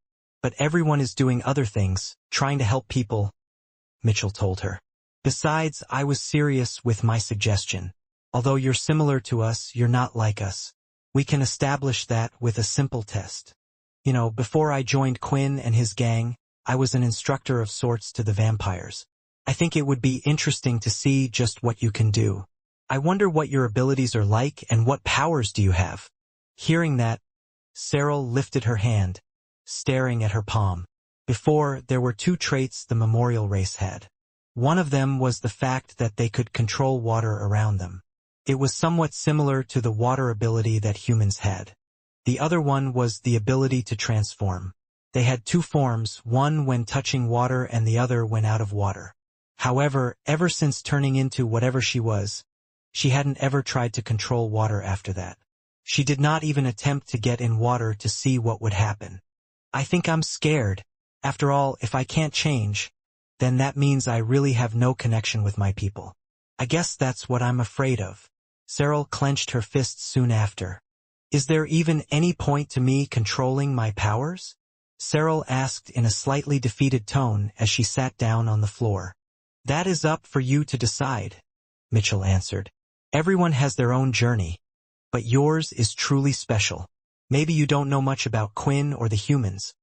but everyone is doing other things, trying to help people, Mitchell told her. Besides, I was serious with my suggestion. Although you're similar to us, you're not like us. We can establish that with a simple test. Before I joined Quinn and his gang, I was an instructor of sorts to the vampires. I think it would be interesting to see just what you can do. I wonder what your abilities are like and what powers do you have. Hearing that, Cyril lifted her hand, staring at her palm. Before, there were two traits the memorial race had. One of them was the fact that they could control water around them. It was somewhat similar to the water ability that humans had. The other one was the ability to transform. They had two forms, one when touching water and the other when out of water. However, ever since turning into whatever she was, she hadn't ever tried to control water after that. She did not even attempt to get in water to see what would happen. I think I'm scared. After all, if I can't change, then that means I really have no connection with my people. I guess that's what I'm afraid of. Cyril clenched her fists soon after. Is there even any point to me controlling my powers? Cyril asked in a slightly defeated tone as she sat down on the floor. That is up for you to decide, Mitchell answered. Everyone has their own journey, but yours is truly special. Maybe you don't know much about Quinn or the humans,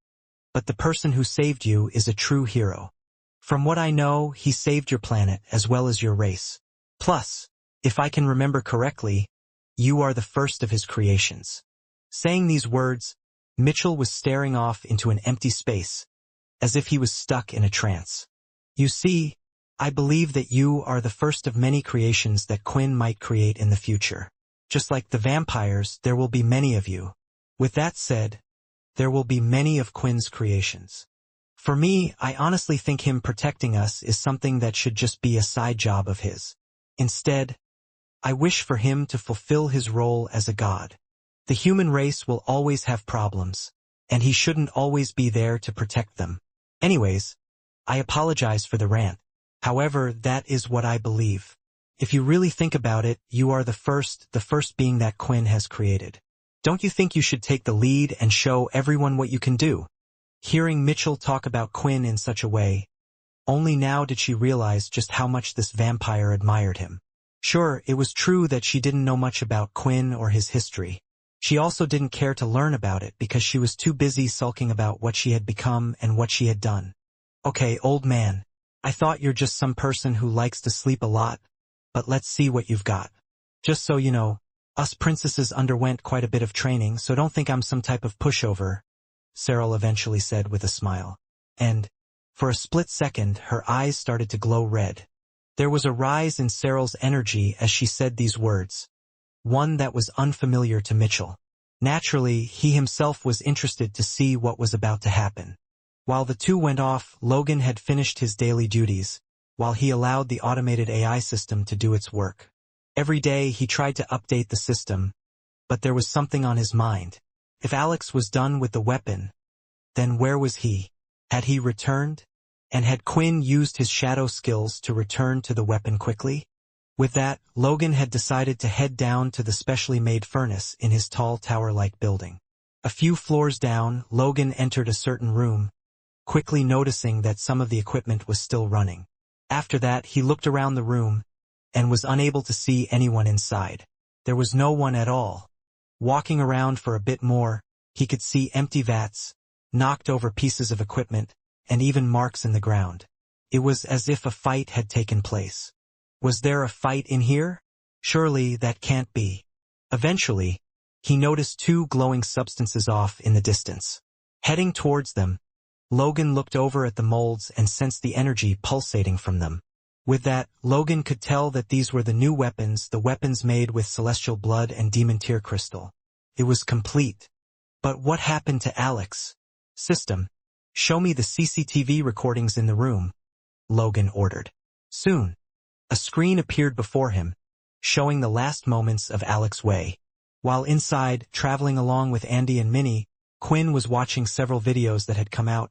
but the person who saved you is a true hero. From what I know, he saved your planet as well as your race. Plus, if I can remember correctly, you are the first of his creations. Saying these words, Mitchell was staring off into an empty space, as if he was stuck in a trance. You see, I believe that you are the first of many creations that Quinn might create in the future. Just like the vampires, there will be many of you. With that said, there will be many of Quinn's creations. For me, I honestly think him protecting us is something that should just be a side job of his. Instead, I wish for him to fulfill his role as a god. The human race will always have problems, and he shouldn't always be there to protect them. Anyways, I apologize for the rant. However, that is what I believe. If you really think about it, you are the first being that Quinn has created. Don't you think you should take the lead and show everyone what you can do? Hearing Mitchell talk about Quinn in such a way, only now did she realize just how much this vampire admired him. Sure, it was true that she didn't know much about Quinn or his history. She also didn't care to learn about it because she was too busy sulking about what she had become and what she had done. Okay, old man. I thought you're just some person who likes to sleep a lot, but let's see what you've got. Just so you know, us princesses underwent quite a bit of training, so don't think I'm some type of pushover, Cyril eventually said with a smile. And, for a split second, her eyes started to glow red. There was a rise in Cyril's energy as she said these words, one that was unfamiliar to Mitchell. Naturally, he himself was interested to see what was about to happen. While the two went off, Logan had finished his daily duties, while he allowed the automated AI system to do its work. Every day he tried to update the system, but there was something on his mind. If Alex was done with the weapon, then where was he? Had he returned? And had Quinn used his shadow skills to return to the weapon quickly? With that, Logan had decided to head down to the specially made furnace in his tall tower-like building. A few floors down, Logan entered a certain room, quickly noticing that some of the equipment was still running. After that, he looked around the room and was unable to see anyone inside. There was no one at all. Walking around for a bit more, he could see empty vats, knocked over pieces of equipment, and even marks in the ground. It was as if a fight had taken place. Was there a fight in here? Surely that can't be. Eventually, he noticed two glowing substances off in the distance. Heading towards them, Logan looked over at the molds and sensed the energy pulsating from them. With that, Logan could tell that these were the new weapons, the weapons made with celestial blood and demon tear crystal. It was complete. But what happened to Alex? System, show me the CCTV recordings in the room, Logan ordered. Soon, a screen appeared before him, showing the last moments of Alex Way. While inside, traveling along with Andy and Minnie, Quinn was watching several videos that had come out,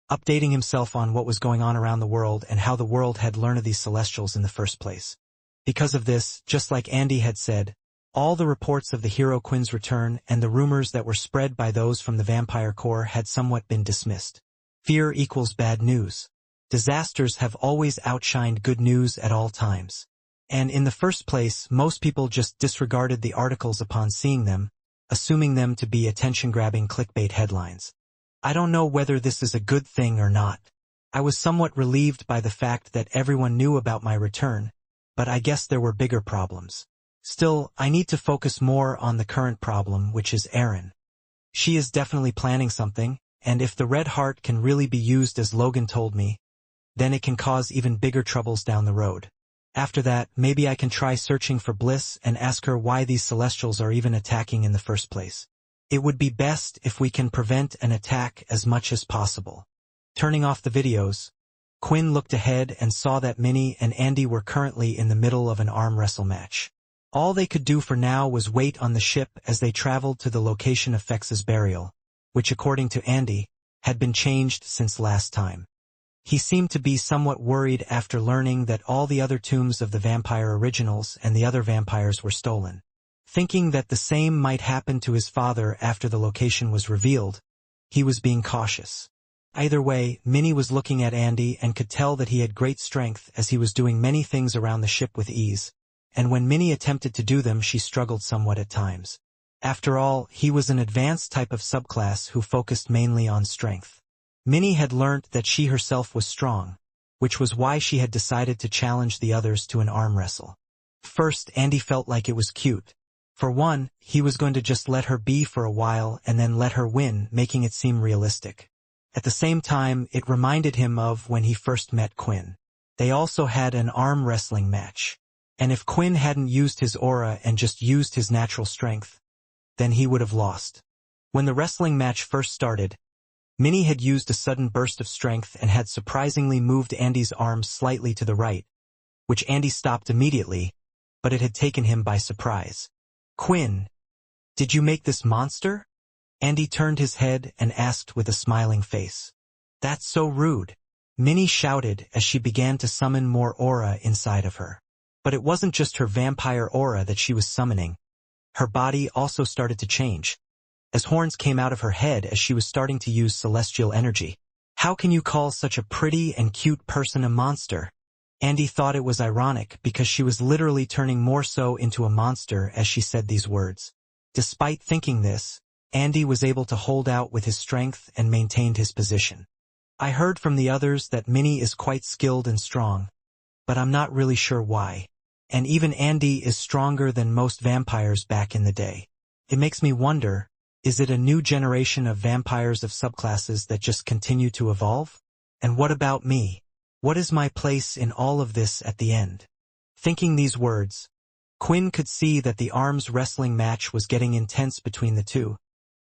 updating himself on what was going on around the world and how the world had learned of these celestials in the first place. Because of this, just like Andy had said, all the reports of the hero Quinn's return and the rumors that were spread by those from the Vampire Corps had somewhat been dismissed. Fear equals bad news. Disasters have always outshined good news at all times. And in the first place, most people just disregarded the articles upon seeing them, assuming them to be attention-grabbing clickbait headlines. I don't know whether this is a good thing or not. I was somewhat relieved by the fact that everyone knew about my return, but I guess there were bigger problems. Still, I need to focus more on the current problem, which is Erin. She is definitely planning something, and if the red heart can really be used as Logan told me, then it can cause even bigger troubles down the road. After that, maybe I can try searching for Bliss and ask her why these celestials are even attacking in the first place. It would be best if we can prevent an attack as much as possible. Turning off the videos, Quinn looked ahead and saw that Minnie and Andy were currently in the middle of an arm wrestle match. All they could do for now was wait on the ship as they traveled to the location of Fex's burial, which according to Andy, had been changed since last time. He seemed to be somewhat worried after learning that all the other tombs of the vampire originals and the other vampires were stolen. Thinking that the same might happen to his father after the location was revealed, he was being cautious. Either way, Minnie was looking at Andy and could tell that he had great strength as he was doing many things around the ship with ease, and when Minnie attempted to do them she struggled somewhat at times. After all, he was an advanced type of subclass who focused mainly on strength. Minnie had learnt that she herself was strong, which was why she had decided to challenge the others to an arm wrestle. First, Andy felt like it was cute. For one, he was going to just let her be for a while and then let her win, making it seem realistic. At the same time, it reminded him of when he first met Quinn. They also had an arm wrestling match. And if Quinn hadn't used his aura and just used his natural strength, then he would have lost. When the wrestling match first started, Minnie had used a sudden burst of strength and had surprisingly moved Andy's arm slightly to the right, which Andy stopped immediately, but it had taken him by surprise. Quinn, did you make this monster? Andy turned his head and asked with a smiling face. That's so rude, Minnie shouted as she began to summon more aura inside of her. But it wasn't just her vampire aura that she was summoning. Her body also started to change, as horns came out of her head as she was starting to use celestial energy. How can you call such a pretty and cute person a monster? Andy thought it was ironic because she was literally turning more so into a monster as she said these words. Despite thinking this, Andy was able to hold out with his strength and maintained his position. I heard from the others that Minnie is quite skilled and strong, but I'm not really sure why. And even Andy is stronger than most vampires back in the day. It makes me wonder, is it a new generation of vampires of subclasses that just continue to evolve? And what about me? What is my place in all of this at the end? Thinking these words, Quinn could see that the arms wrestling match was getting intense between the two,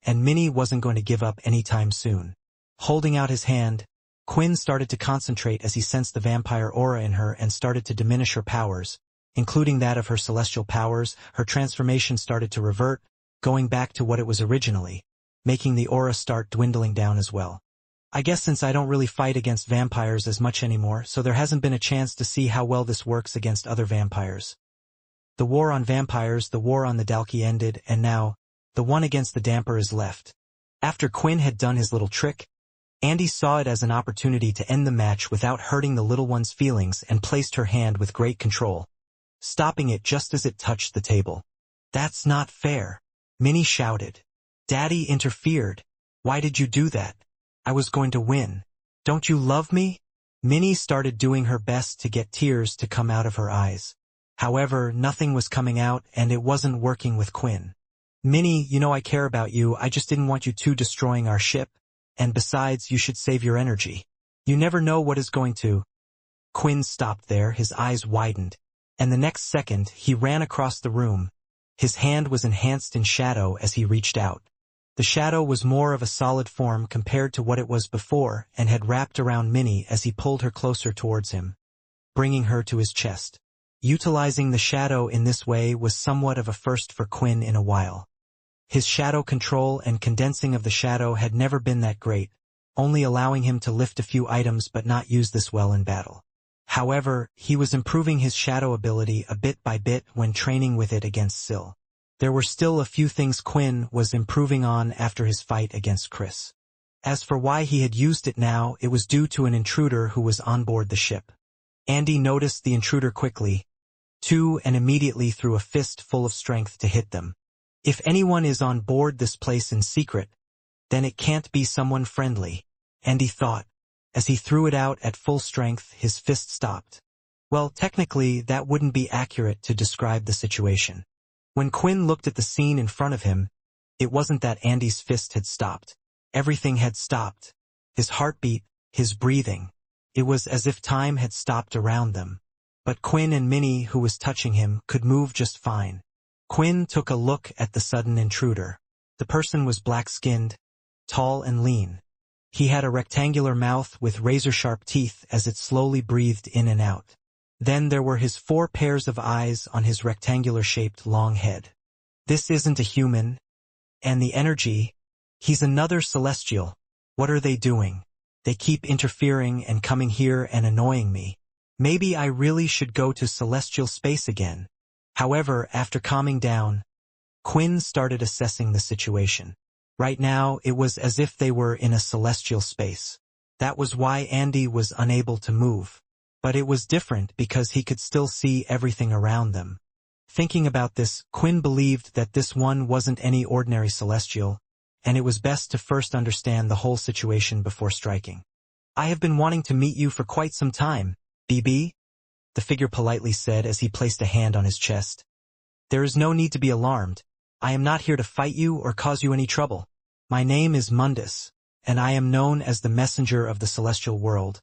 and Minnie wasn't going to give up anytime soon. Holding out his hand, Quinn started to concentrate as he sensed the vampire aura in her and started to diminish her powers, including that of her celestial powers. Her transformation started to revert, going back to what it was originally, making the aura start dwindling down as well. I guess since I don't really fight against vampires as much anymore, so there hasn't been a chance to see how well this works against other vampires. The war on vampires, the war on the Dalki ended, and now, the one against the damper is left. After Quinn had done his little trick, Andy saw it as an opportunity to end the match without hurting the little one's feelings and placed her hand with great control, stopping it just as it touched the table. "That's not fair," Minnie shouted. "Daddy interfered. Why did you do that? I was going to win. Don't you love me?" Minnie started doing her best to get tears to come out of her eyes. However, nothing was coming out and it wasn't working with Quinn. "Minnie, you know I care about you, I just didn't want you two destroying our ship. And besides, you should save your energy. You never know what is going to." Quinn stopped there, his eyes widened, and the next second he ran across the room. His hand was enhanced in shadow as he reached out. The shadow was more of a solid form compared to what it was before and had wrapped around Minnie as he pulled her closer towards him, bringing her to his chest. Utilizing the shadow in this way was somewhat of a first for Quinn in a while. His shadow control and condensing of the shadow had never been that great, only allowing him to lift a few items but not use this well in battle. However, he was improving his shadow ability a bit by bit when training with it against Syl. There were still a few things Quinn was improving on after his fight against Chris. As for why he had used it now, it was due to an intruder who was on board the ship. Andy noticed the intruder quickly, too, and immediately threw a fist full of strength to hit them. If anyone is on board this place in secret, then it can't be someone friendly, Andy thought. As he threw it out at full strength, his fist stopped. Well, technically, that wouldn't be accurate to describe the situation. When Quinn looked at the scene in front of him, it wasn't that Andy's fist had stopped. Everything had stopped. His heartbeat, his breathing. It was as if time had stopped around them. But Quinn and Minnie, who was touching him, could move just fine. Quinn took a look at the sudden intruder. The person was black-skinned, tall and lean. He had a rectangular mouth with razor-sharp teeth as it slowly breathed in and out. Then there were his 4 pairs of eyes on his rectangular-shaped long head. This isn't a human. And the energy, he's another celestial. What are they doing? They keep interfering and coming here and annoying me. Maybe I really should go to celestial space again. However, after calming down, Quinn started assessing the situation. Right now, it was as if they were in a celestial space. That was why Andy was unable to move. But it was different because he could still see everything around them. Thinking about this, Quinn believed that this one wasn't any ordinary celestial, and it was best to first understand the whole situation before striking. "I have been wanting to meet you for quite some time, BB," the figure politely said as he placed a hand on his chest. "There is no need to be alarmed. I am not here to fight you or cause you any trouble. My name is Mundus, and I am known as the messenger of the celestial world,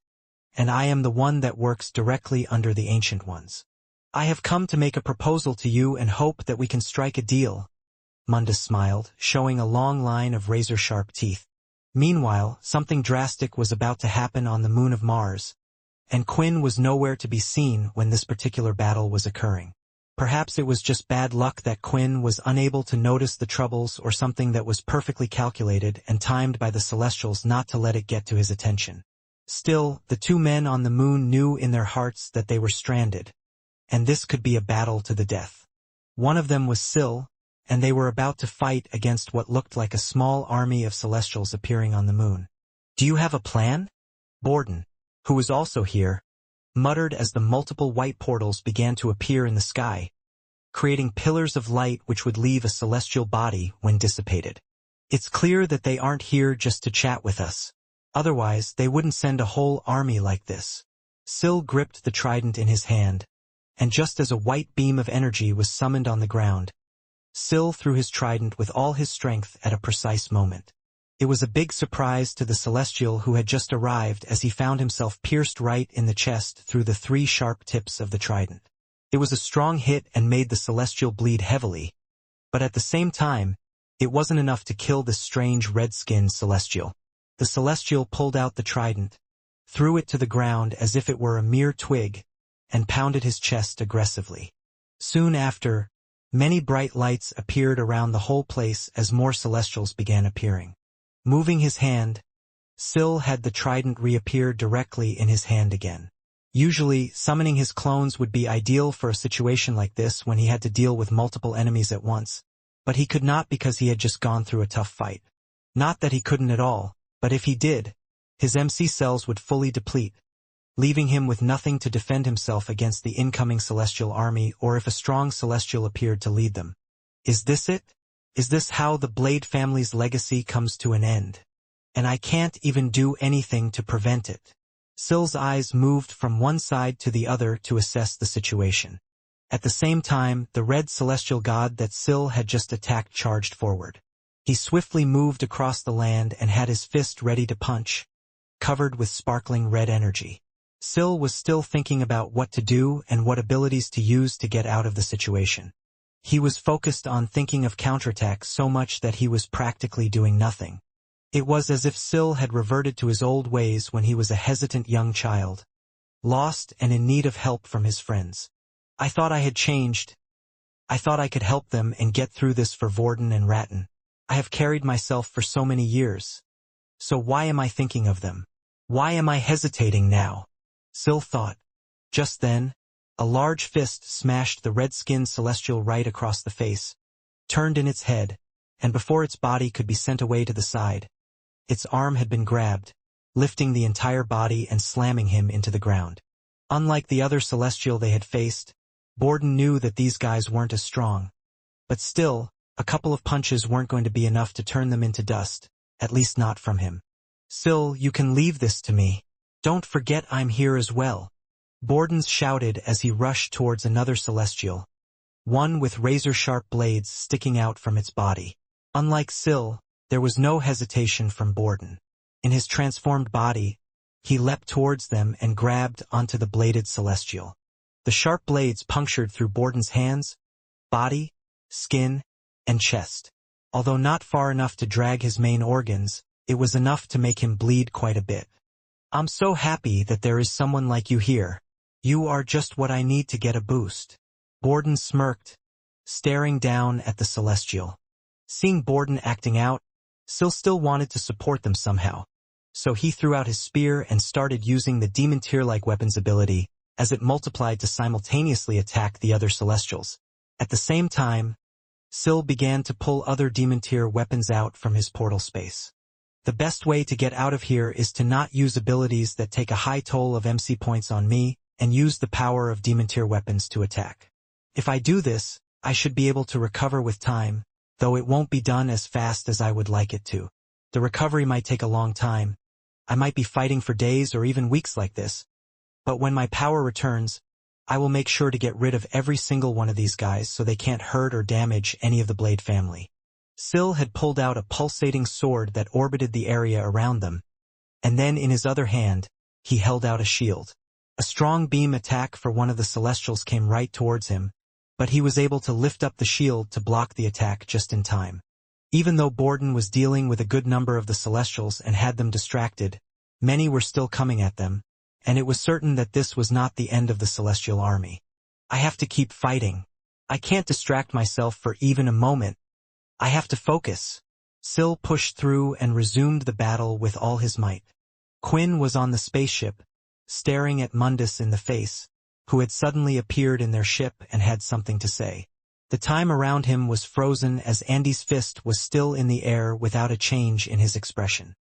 and I am the one that works directly under the Ancient Ones. I have come to make a proposal to you and hope that we can strike a deal." Mundus smiled, showing a long line of razor-sharp teeth. Meanwhile, something drastic was about to happen on the moon of Mars, and Quinn was nowhere to be seen when this particular battle was occurring. Perhaps it was just bad luck that Quinn was unable to notice the troubles or something that was perfectly calculated and timed by the Celestials not to let it get to his attention. Still, the 2 men on the moon knew in their hearts that they were stranded, and this could be a battle to the death. One of them was Syl, and they were about to fight against what looked like a small army of Celestials appearing on the moon. "Do you have a plan?" Borden, who was also here, muttered as the multiple white portals began to appear in the sky. creating pillars of light which would leave a celestial body when dissipated. It's clear that they aren't here just to chat with us. Otherwise, they wouldn't send a whole army like this. Syl gripped the trident in his hand, and just as a white beam of energy was summoned on the ground, Syl threw his trident with all his strength at a precise moment. It was a big surprise to the Celestial who had just arrived as he found himself pierced right in the chest through the 3 sharp tips of the trident. It was a strong hit and made the Celestial bleed heavily, but at the same time, it wasn't enough to kill this strange red-skinned Celestial. The Celestial pulled out the trident, threw it to the ground as if it were a mere twig, and pounded his chest aggressively. Soon after, many bright lights appeared around the whole place as more Celestials began appearing. Moving his hand, Syl had the trident reappear directly in his hand again. Usually, summoning his clones would be ideal for a situation like this when he had to deal with multiple enemies at once, but he could not because he had just gone through a tough fight. Not that he couldn't at all, but if he did, his MC cells would fully deplete, leaving him with nothing to defend himself against the incoming Celestial army or if a strong Celestial appeared to lead them. Is this it? Is this how the Blade family's legacy comes to an end? And I can't even do anything to prevent it. Syl's eyes moved from one side to the other to assess the situation. At the same time, the red celestial god that Syl had just attacked charged forward. He swiftly moved across the land and had his fist ready to punch, covered with sparkling red energy. Syl was still thinking about what to do and what abilities to use to get out of the situation. He was focused on thinking of counterattack so much that he was practically doing nothing. It was as if Syl had reverted to his old ways when he was a hesitant young child, lost and in need of help from his friends. I thought I had changed. I thought I could help them and get through this for Vorden and Ratton. I have carried myself for so many years. So why am I thinking of them? Why am I hesitating now? Syl thought. Just then, a large fist smashed the red-skinned celestial right across the face, turned in its head, and before its body could be sent away to the side, its arm had been grabbed, lifting the entire body and slamming him into the ground. Unlike the other celestial they had faced, Vorden knew that these guys weren't as strong. But still, a couple of punches weren't going to be enough to turn them into dust, at least not from him. Syl, you can leave this to me. Don't forget I'm here as well. Vorden shouted as he rushed towards another celestial, one with razor-sharp blades sticking out from its body. Unlike Syl, there was no hesitation from Vorden. In his transformed body, he leapt towards them and grabbed onto the bladed celestial. The sharp blades punctured through Vorden's hands, body, skin, and chest. Although not far enough to drag his main organs, it was enough to make him bleed quite a bit. I'm so happy that there is someone like you here. You are just what I need to get a boost. Vorden smirked, staring down at the celestial. Seeing Vorden acting out, Syl still wanted to support them somehow. So he threw out his spear and started using the demon tier-like weapons ability, as it multiplied to simultaneously attack the other celestials. At the same time, Syl began to pull other demon tier weapons out from his portal space. The best way to get out of here is to not use abilities that take a high toll of MC points on me, and use the power of demon tier weapons to attack. If I do this, I should be able to recover with time, though it won't be done as fast as I would like it to. The recovery might take a long time. I might be fighting for days or even weeks like this. But when my power returns, I will make sure to get rid of every single one of these guys so they can't hurt or damage any of the Blade family. Syl had pulled out a pulsating sword that orbited the area around them, and then in his other hand, he held out a shield. A strong beam attack for one of the Celestials came right towards him, but he was able to lift up the shield to block the attack just in time. Even though Vorden was dealing with a good number of the Celestials and had them distracted, many were still coming at them, and it was certain that this was not the end of the Celestial army. I have to keep fighting. I can't distract myself for even a moment. I have to focus. Syl pushed through and resumed the battle with all his might. Quinn was on the spaceship, staring at Mundus in the face, who had suddenly appeared in their ship and had something to say. The time around him was frozen as Andy's fist was still in the air without a change in his expression.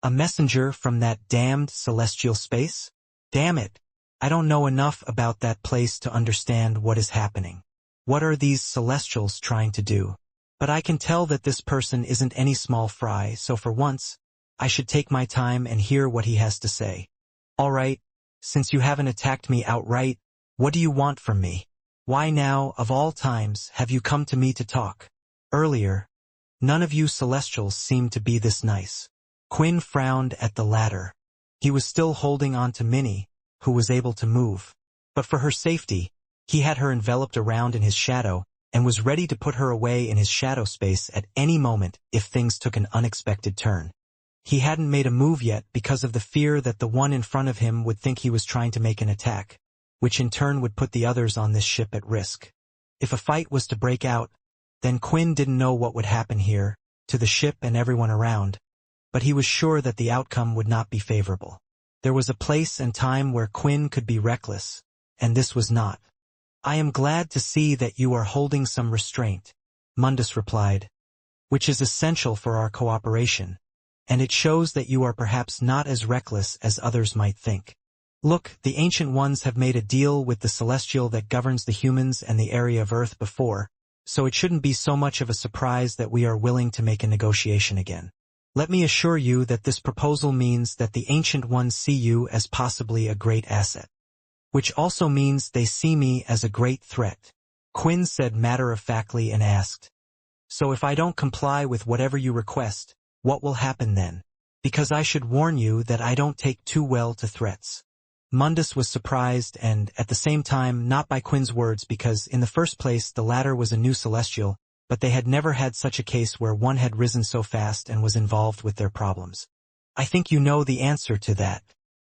A messenger from that damned celestial space? Damn it! I don't know enough about that place to understand what is happening. What are these celestials trying to do? But I can tell that this person isn't any small fry, so for once, I should take my time and hear what he has to say. All right, since you haven't attacked me outright, what do you want from me? Why now, of all times, have you come to me to talk? Earlier, none of you celestials seemed to be this nice. Quinn frowned at the latter. He was still holding on to Minnie, who was able to move. But for her safety, he had her enveloped around in his shadow and was ready to put her away in his shadow space at any moment if things took an unexpected turn. He hadn't made a move yet because of the fear that the one in front of him would think he was trying to make an attack, which in turn would put the others on this ship at risk. If a fight was to break out, then Quinn didn't know what would happen here, to the ship and everyone around, but he was sure that the outcome would not be favorable. There was a place and time where Quinn could be reckless, and this was not. I am glad to see that you are holding some restraint, Mundus replied, which is essential for our cooperation, and it shows that you are perhaps not as reckless as others might think. Look, the Ancient Ones have made a deal with the Celestial that governs the humans and the area of Earth before, so it shouldn't be so much of a surprise that we are willing to make a negotiation again. Let me assure you that this proposal means that the Ancient Ones see you as possibly a great asset. Which also means they see me as a great threat. Quinn said matter-of-factly and asked, so if I don't comply with whatever you request, what will happen then? Because I should warn you that I don't take too well to threats. Mundus was surprised and, at the same time, not by Quinn's words because, in the first place, the latter was a new celestial, but they had never had such a case where one had risen so fast and was involved with their problems. I think you know the answer to that.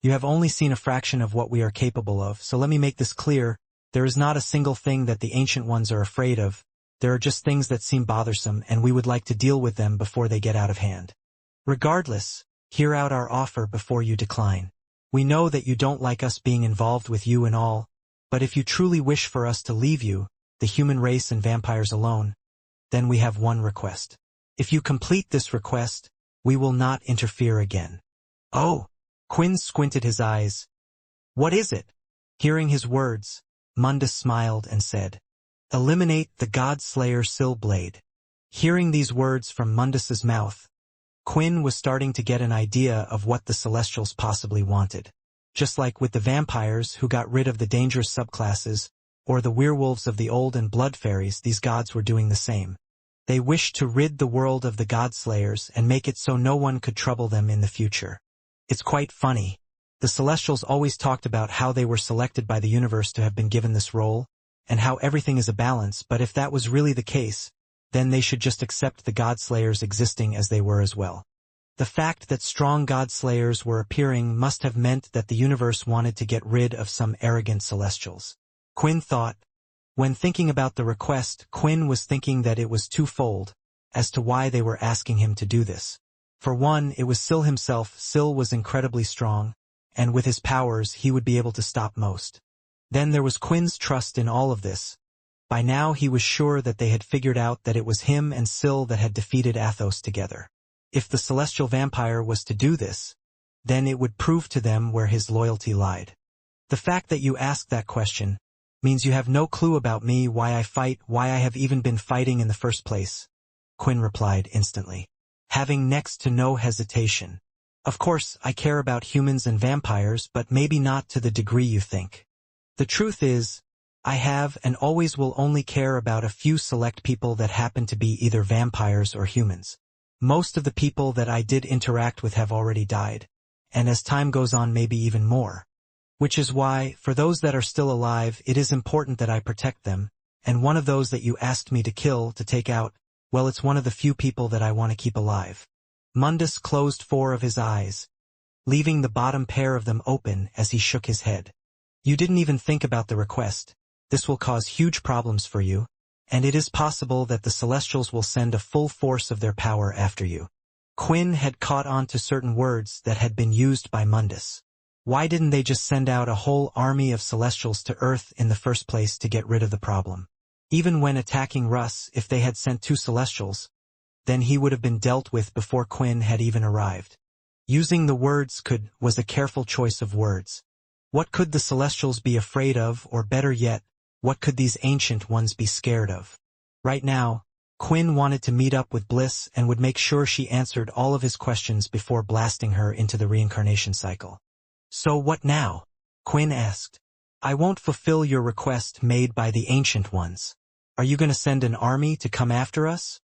You have only seen a fraction of what we are capable of, so let me make this clear. There is not a single thing that the Ancient Ones are afraid of. There are just things that seem bothersome, and we would like to deal with them before they get out of hand. Regardless, hear out our offer before you decline. We know that you don't like us being involved with you and all, but if you truly wish for us to leave you, the human race and vampires alone, then we have one request. If you complete this request, we will not interfere again. Oh! Quinn squinted his eyes. What is it? Hearing his words, Mundus smiled and said, eliminate the God-Slayer Silblade. Hearing these words from Mundus's mouth, Quinn was starting to get an idea of what the Celestials possibly wanted. Just like with the vampires who got rid of the dangerous subclasses, or the werewolves of the old and blood fairies, these gods were doing the same. They wished to rid the world of the God-Slayers and make it so no one could trouble them in the future. It's quite funny. The Celestials always talked about how they were selected by the universe to have been given this role, and how everything is a balance, but if that was really the case, then they should just accept the God-Slayers existing as they were as well. The fact that strong God-Slayers were appearing must have meant that the universe wanted to get rid of some arrogant Celestials. Quinn thought. When thinking about the request, Quinn was thinking that it was twofold, as to why they were asking him to do this. For one, it was Syl himself. Syl was incredibly strong, and with his powers he would be able to stop most. Then there was Quinn's trust in all of this. By now he was sure that they had figured out that it was him and Syl that had defeated Athos together. If the celestial vampire was to do this, then it would prove to them where his loyalty lied. The fact that you asked that question means you have no clue about me, why I fight, why I have even been fighting in the first place, Quinn replied instantly, having next to no hesitation. Of course, I care about humans and vampires, but maybe not to the degree you think. The truth is, I have and always will only care about a few select people that happen to be either vampires or humans. Most of the people that I did interact with have already died, and as time goes on maybe even more. Which is why, for those that are still alive, it is important that I protect them, and one of those that you asked me to kill, to take out, well, it's one of the few people that I want to keep alive. Mundus closed 4 of his eyes, leaving the bottom pair of them open as he shook his head. You didn't even think about the request. This will cause huge problems for you, and it is possible that the Celestials will send a full force of their power after you. Quinn had caught on to certain words that had been used by Mundus. Why didn't they just send out a whole army of Celestials to Earth in the first place to get rid of the problem? Even when attacking Russ, if they had sent 2 Celestials, then he would have been dealt with before Quinn had even arrived. Using the words could was a careful choice of words. What could the Celestials be afraid of, or better yet, What could these ancient ones be scared of? Right now, Quinn wanted to meet up with Bliss and would make sure she answered all of his questions before blasting her into the reincarnation cycle. So what now? Quinn asked. I won't fulfill your request made by the ancient ones. Are you going to send an army to come after us?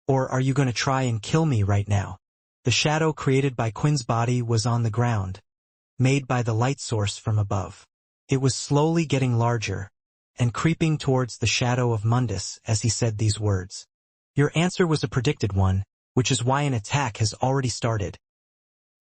Or are you going to try and kill me right now? The shadow created by Quinn's body was on the ground, made by the light source from above. It was slowly getting larger, and creeping towards the shadow of Mundus as he said these words. Your answer was a predicted one, which is why an attack has already started.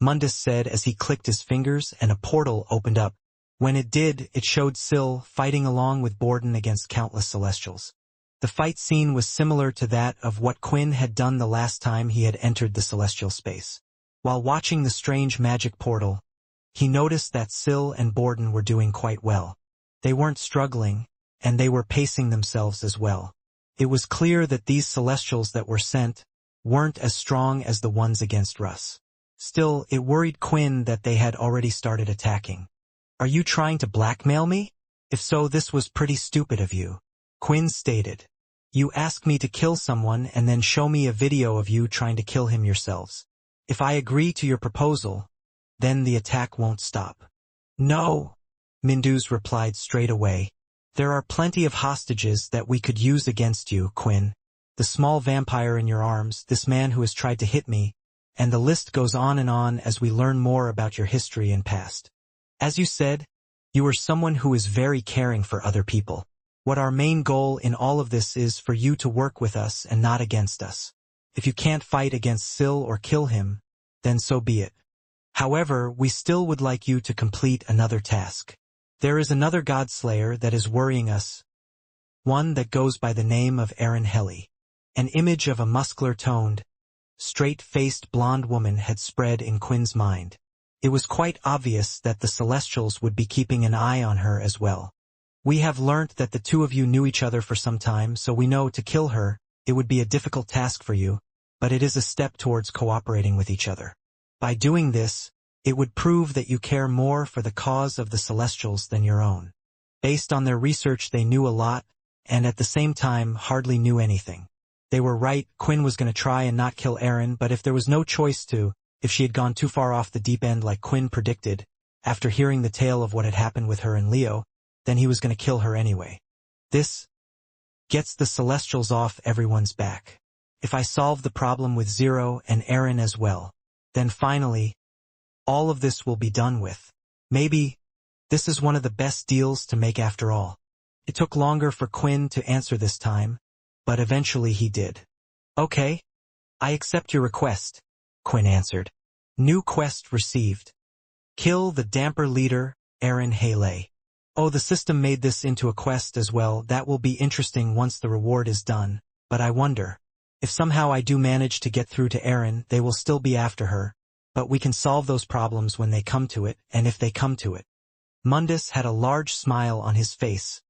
Mundus said as he clicked his fingers and a portal opened up. When it did, it showed Syl fighting along with Borden against countless Celestials. The fight scene was similar to that of what Quinn had done the last time he had entered the celestial space. While watching the strange magic portal, he noticed that Syl and Borden were doing quite well. They weren't struggling, and they were pacing themselves as well. It was clear that these Celestials that were sent weren't as strong as the ones against Russ. Still, it worried Quinn that they had already started attacking. Are you trying to blackmail me? If so, this was pretty stupid of you. Quinn stated. You ask me to kill someone and then show me a video of you trying to kill him yourselves. If I agree to your proposal, then the attack won't stop. No, Mindus replied straight away. There are plenty of hostages that we could use against you, Quinn. The small vampire in your arms, this man who has tried to hit me, and the list goes on as we learn more about your history and past. As you said, you are someone who is very caring for other people. What our main goal in all of this is for you to work with us and not against us. If you can't fight against Syl or kill him, then so be it. However, we still would like you to complete another task. There is another Godslayer that is worrying us, one that goes by the name of Aaron Helly. An image of a muscular-toned, straight-faced blonde woman had spread in Quinn's mind. It was quite obvious that the Celestials would be keeping an eye on her as well. We have learnt that the two of you knew each other for some time, so we know to kill her, it would be a difficult task for you, but it is a step towards cooperating with each other. By doing this, it would prove that you care more for the cause of the Celestials than your own. Based on their research, they knew a lot, and at the same time hardly knew anything. They were right, Quinn was going to try and not kill Aaron, but if there was no choice to, if she had gone too far off the deep end like Quinn predicted, after hearing the tale of what had happened with her and Leo, then he was going to kill her anyway. This gets the Celestials off everyone's back. If I solve the problem with Zero and Aaron as well, then finally, all of this will be done with. Maybe this is one of the best deals to make after all. It took longer for Quinn to answer this time, but eventually he did. Okay, I accept your request, Quinn answered. New quest received. Kill the damper leader, Aaron Haley. Oh, the system made this into a quest as well. That will be interesting once the reward is done, but I wonder. If somehow I do manage to get through to Aaron, they will still be after her, but we can solve those problems when they come to it, and if they come to it. Mundus had a large smile on his face,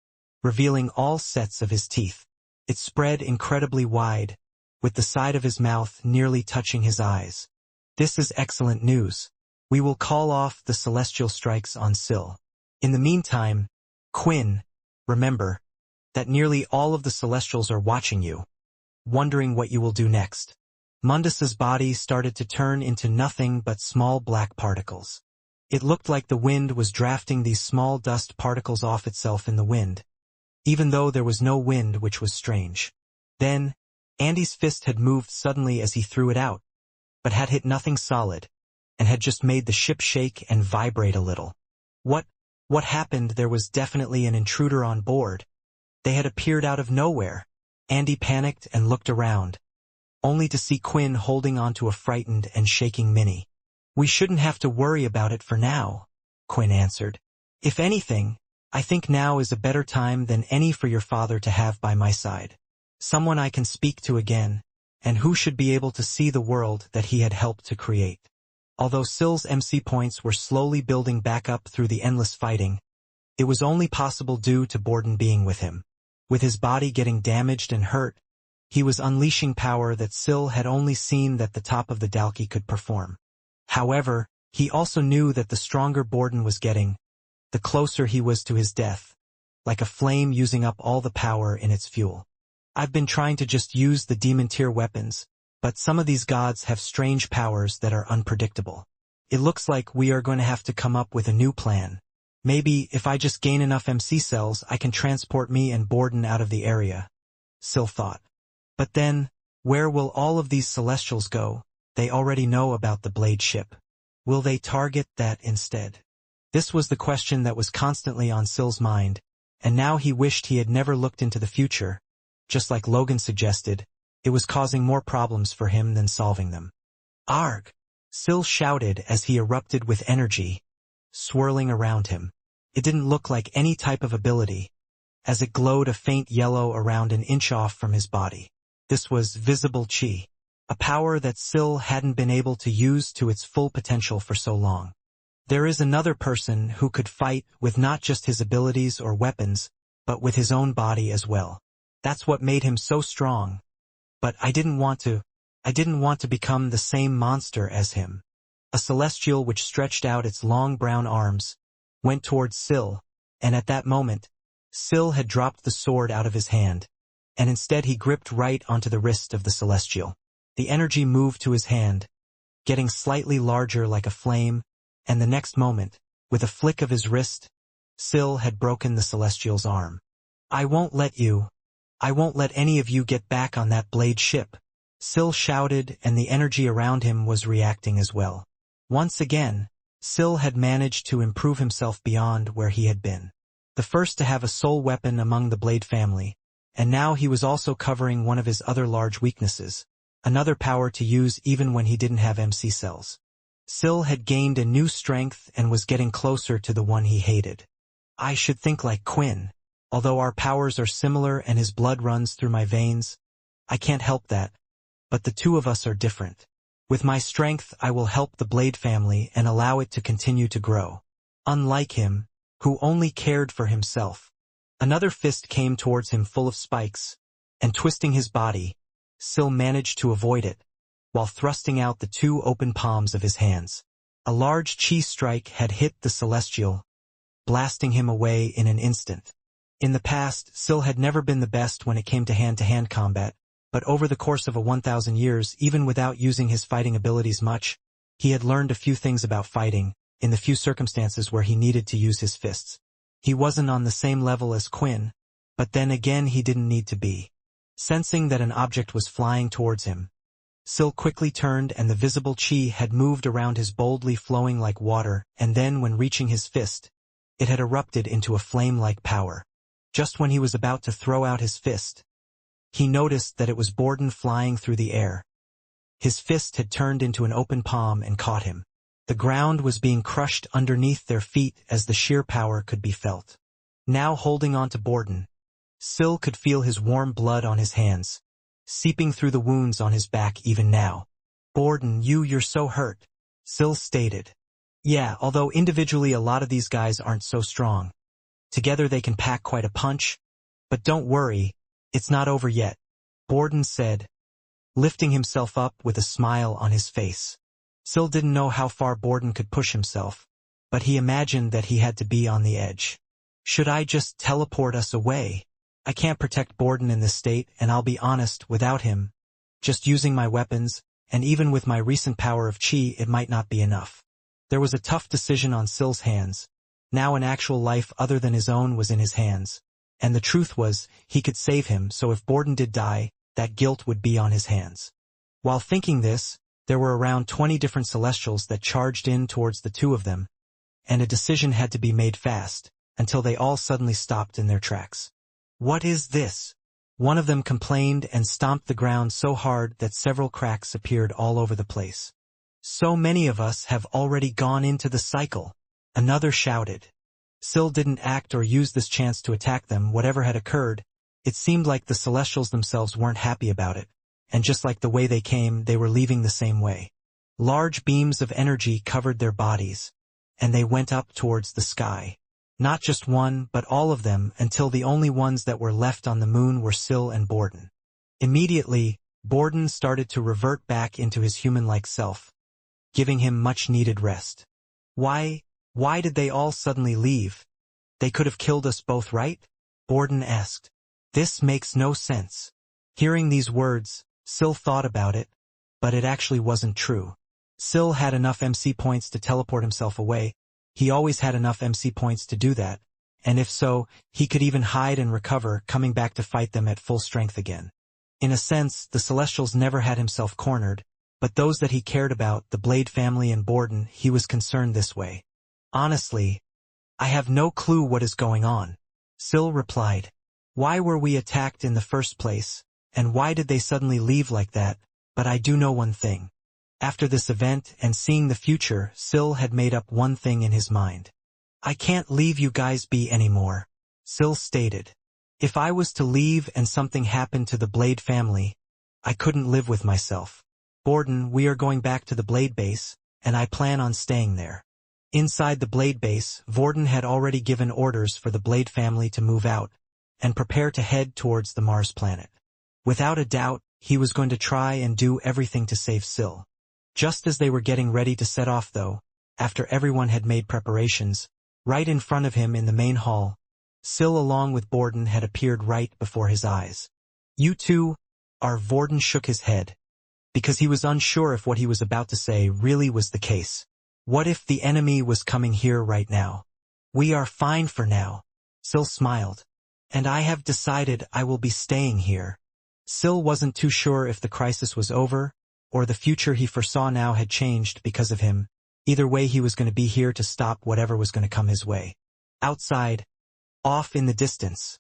revealing all sets of his teeth. It spread incredibly wide, with the side of his mouth nearly touching his eyes. This is excellent news. We will call off the celestial strikes on Syl. In the meantime, Quinn, remember that nearly all of the Celestials are watching you, wondering what you will do next. Mundus's body started to turn into nothing but small black particles. It looked like the wind was drafting these small dust particles off itself in the wind, even though there was no wind, which was strange. Then, Andy's fist had moved suddenly as he threw it out, but had hit nothing solid, and had just made the ship shake and vibrate a little. What happened? There was definitely an intruder on board. They had appeared out of nowhere. Andy panicked and looked around, only to see Quinn holding onto a frightened and shaking Minnie. We shouldn't have to worry about it for now, Quinn answered. If anything, I think now is a better time than any for your father to have by my side. Someone I can speak to again, and who should be able to see the world that he had helped to create. Although Syl's MC points were slowly building back up through the endless fighting, it was only possible due to Borden being with him. With his body getting damaged and hurt, he was unleashing power that Syl had only seen that the top of the Dalki could perform. However, he also knew that the stronger Borden was getting, the closer he was to his death. like a flame using up all the power in its fuel. I've been trying to just use the demon tier weapons, but some of these gods have strange powers that are unpredictable. It looks like we are going to have to come up with a new plan. Maybe if I just gain enough MC cells I can transport me and Borden out of the area, Sil thought. But then, where will all of these celestials go? They already know about the blade ship. Will they target that instead? This was the question that was constantly on Sil's mind, and now he wished he had never looked into the future. Just like Logan suggested, it was causing more problems for him than solving them. Arg! Sil shouted as he erupted with energy, swirling around him. It didn't look like any type of ability, as it glowed a faint yellow around an inch off from his body. This was visible chi, a power that Sil hadn't been able to use to its full potential for so long. There is another person who could fight with not just his abilities or weapons, but with his own body as well. That's what made him so strong. But I didn't want to become the same monster as him. A celestial which stretched out its long brown arms, went towards Sil, and at that moment, Sil had dropped the sword out of his hand, and instead he gripped right onto the wrist of the celestial. The energy moved to his hand, getting slightly larger like a flame, and the next moment, with a flick of his wrist, Sil had broken the celestial's arm. I won't let any of you get back on that blade ship, Sil shouted, and the energy around him was reacting as well. Once again, Sil had managed to improve himself beyond where he had been. The first to have a soul weapon among the blade family, and now he was also covering one of his other large weaknesses, another power to use even when he didn't have MC cells. Sil had gained a new strength and was getting closer to the one he hated. I should think like Quinn. Although our powers are similar and his blood runs through my veins, I can't help that. But the two of us are different. With my strength I will help the blade family and allow it to continue to grow. Unlike him, who only cared for himself. Another fist came towards him full of spikes, and twisting his body, Sil managed to avoid it, while thrusting out the two open palms of his hands. A large chi strike had hit the celestial, blasting him away in an instant. In the past, Sil had never been the best when it came to hand-to-hand combat, but over the course of 1,000 years, even without using his fighting abilities much, he had learned a few things about fighting, in the few circumstances where he needed to use his fists. He wasn't on the same level as Quinn, but then again he didn't need to be. Sensing that an object was flying towards him, Sil quickly turned and the visible chi had moved around his boldly flowing like water, and then when reaching his fist, it had erupted into a flame-like power. Just when he was about to throw out his fist, he noticed that it was Borden flying through the air. His fist had turned into an open palm and caught him. The ground was being crushed underneath their feet as the sheer power could be felt. Now holding on to Borden, Sil could feel his warm blood on his hands, seeping through the wounds on his back even now. Borden, you're so hurt, Sil stated. Yeah, although individually a lot of these guys aren't so strong. Together they can pack quite a punch, but don't worry, it's not over yet, Borden said, lifting himself up with a smile on his face. Sil didn't know how far Borden could push himself, but he imagined that he had to be on the edge. Should I just teleport us away? I can't protect Borden in this state, and I'll be honest, without him, just using my weapons, and even with my recent power of chi, it might not be enough. There was a tough decision on Sil's hands. Now an actual life other than his own was in his hands. And the truth was, he could save him, so if Borden did die, that guilt would be on his hands. While thinking this, there were around 20 different celestials that charged in towards the two of them, and a decision had to be made fast, until they all suddenly stopped in their tracks. What is this? One of them complained and stomped the ground so hard that several cracks appeared all over the place. So many of us have already gone into the cycle, another shouted. Sil didn't act or use this chance to attack them. Whatever had occurred, it seemed like the Celestials themselves weren't happy about it, and just like the way they came, they were leaving the same way. Large beams of energy covered their bodies, and they went up towards the sky. Not just one, but all of them, until the only ones that were left on the moon were Sil and Borden. Immediately, Borden started to revert back into his human-like self, giving him much-needed rest. Why did they all suddenly leave? They could have killed us both, right? Borden asked. This makes no sense. Hearing these words, Sil thought about it, but it actually wasn't true. Sil had enough MC points to teleport himself away. He always had enough MC points to do that, and if so, he could even hide and recover, coming back to fight them at full strength again. In a sense, the Celestials never had himself cornered, but those that he cared about, the Blade family and Borden, he was concerned this way. Honestly, I have no clue what is going on. Sil replied. Why were we attacked in the first place, and why did they suddenly leave like that? But I do know one thing. After this event and seeing the future, Sil had made up one thing in his mind. I can't leave you guys be anymore, Sil stated. If I was to leave and something happened to the Blade family, I couldn't live with myself. Borden, we are going back to the Blade base, and I plan on staying there. Inside the Blade base, Borden had already given orders for the Blade family to move out and prepare to head towards the Mars planet. Without a doubt, he was going to try and do everything to save Sil. Just as they were getting ready to set off though, after everyone had made preparations, right in front of him in the main hall, Sil along with Borden had appeared right before his eyes. You two are. Borden shook his head, because he was unsure if what he was about to say really was the case. What if the enemy was coming here right now? We are fine for now. Sil smiled. And I have decided I will be staying here. Sil wasn't too sure if the crisis was over, or the future he foresaw now had changed because of him. Either way, he was going to be here to stop whatever was going to come his way. Outside, off in the distance,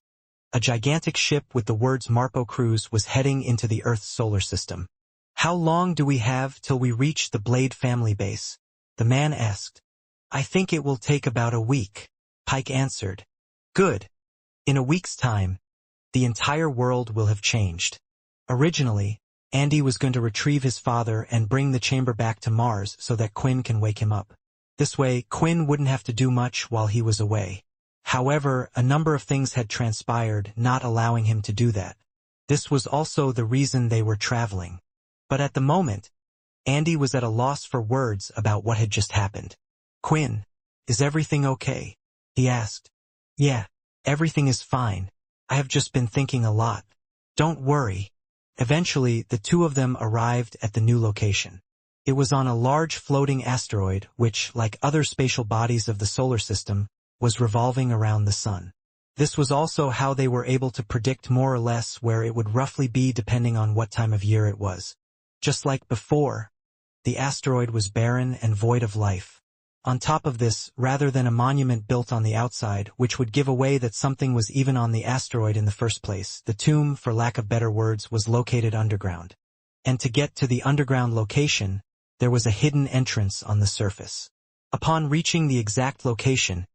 a gigantic ship with the words Marpo Cruise was heading into the Earth's solar system. How long do we have till we reach the Blade family base? The man asked. I think it will take about a week, Pike answered. Good. In a week's time, the entire world will have changed. Originally, Andy was going to retrieve his father and bring the chamber back to Mars so that Quinn can wake him up. This way, Quinn wouldn't have to do much while he was away. However, a number of things had transpired, not allowing him to do that. This was also the reason they were traveling. But at the moment, Andy was at a loss for words about what had just happened. Quinn, is everything okay? He asked. Yeah, everything is fine. I have just been thinking a lot. Don't worry. Eventually, the two of them arrived at the new location. It was on a large floating asteroid which, like other spatial bodies of the solar system, was revolving around the sun. This was also how they were able to predict more or less where it would roughly be depending on what time of year it was. Just like before, the asteroid was barren and void of life. On top of this, rather than a monument built on the outside, which would give away that something was even on the asteroid in the first place, the tomb, for lack of better words, was located underground. And to get to the underground location, there was a hidden entrance on the surface. Upon reaching the exact location,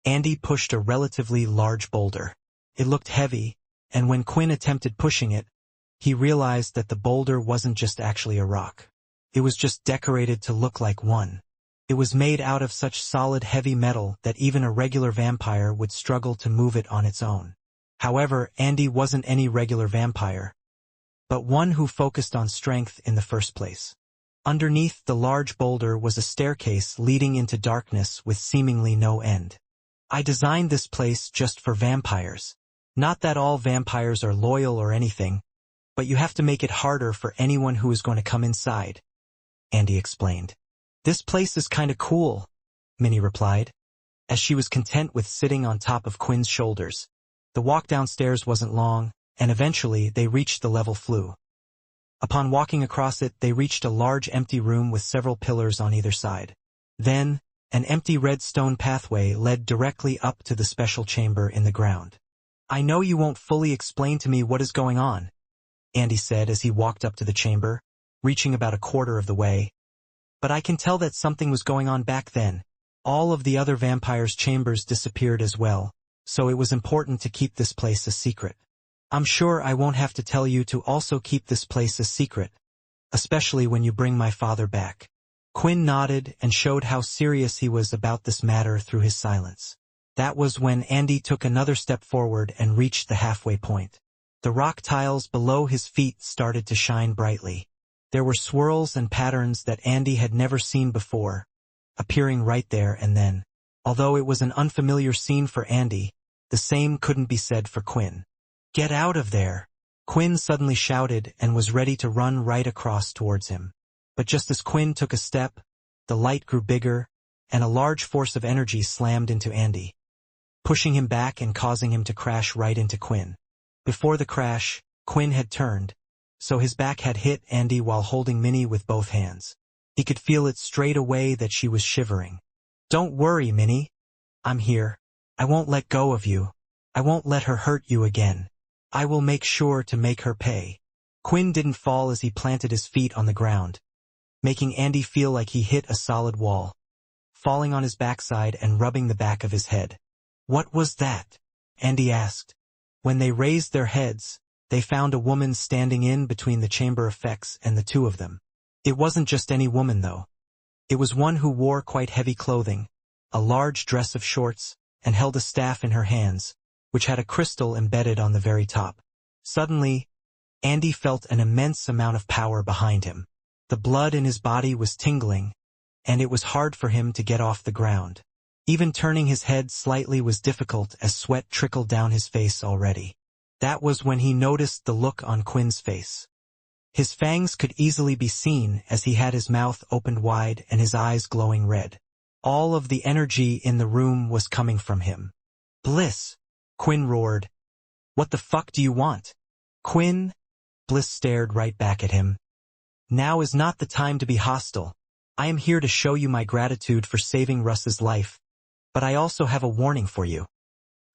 Andy pushed a relatively large boulder. It looked heavy, and when Quinn attempted pushing it, he realized that the boulder wasn't just actually a rock. It was just decorated to look like one. It was made out of such solid heavy metal that even a regular vampire would struggle to move it on its own. However, Andy wasn't any regular vampire, but one who focused on strength in the first place. Underneath the large boulder was a staircase leading into darkness with seemingly no end. I designed this place just for vampires. Not that all vampires are loyal or anything, but you have to make it harder for anyone who is going to come inside, Andy explained. This place is kinda cool, Minnie replied, as she was content with sitting on top of Quinn's shoulders. The walk downstairs wasn't long, and eventually they reached the level flue. Upon walking across it, they reached a large empty room with several pillars on either side. Then, an empty red stone pathway led directly up to the special chamber in the ground. I know you won't fully explain to me what is going on, Andy said as he walked up to the chamber, reaching about a quarter of the way. But I can tell that something was going on back then. All of the other vampires' chambers disappeared as well, so it was important to keep this place a secret. I'm sure I won't have to tell you to also keep this place a secret, especially when you bring my father back. Quinn nodded and showed how serious he was about this matter through his silence. That was when Andy took another step forward and reached the halfway point. The rock tiles below his feet started to shine brightly. There were swirls and patterns that Andy had never seen before, appearing right there and then. Although it was an unfamiliar scene for Andy, The same couldn't be said for Quinn. "Get out of there!" Quinn suddenly shouted and was ready to run right across towards him. But just as Quinn took a step, the light grew bigger, and a large force of energy slammed into Andy, pushing him back and causing him to crash right into Quinn. Before the crash, Quinn had turned, so his back had hit Andy while holding Minnie with both hands. He could feel it straight away that she was shivering. "Don't worry, Minnie. I'm here. I won't let go of you. I won't let her hurt you again. I will make sure to make her pay." Quinn didn't fall as he planted his feet on the ground, making Andy feel like he hit a solid wall, falling on his backside and rubbing the back of his head. "What was that?" Andy asked. When they raised their heads, they found a woman standing in between the chamber effects and the two of them. It wasn't just any woman, though. It was one who wore quite heavy clothing, a large dress of shorts, and held a staff in her hands, which had a crystal embedded on the very top. Suddenly, Andy felt an immense amount of power behind him. The blood in his body was tingling, and it was hard for him to get off the ground. Even turning his head slightly was difficult as sweat trickled down his face already. That was when he noticed the look on Quinn's face. His fangs could easily be seen as he had his mouth opened wide and his eyes glowing red. All of the energy in the room was coming from him. "Bliss!" Quinn roared. "What the fuck do you want?" "Quinn," Bliss stared right back at him. "Now is not the time to be hostile. I am here to show you my gratitude for saving Russ's life, but I also have a warning for you."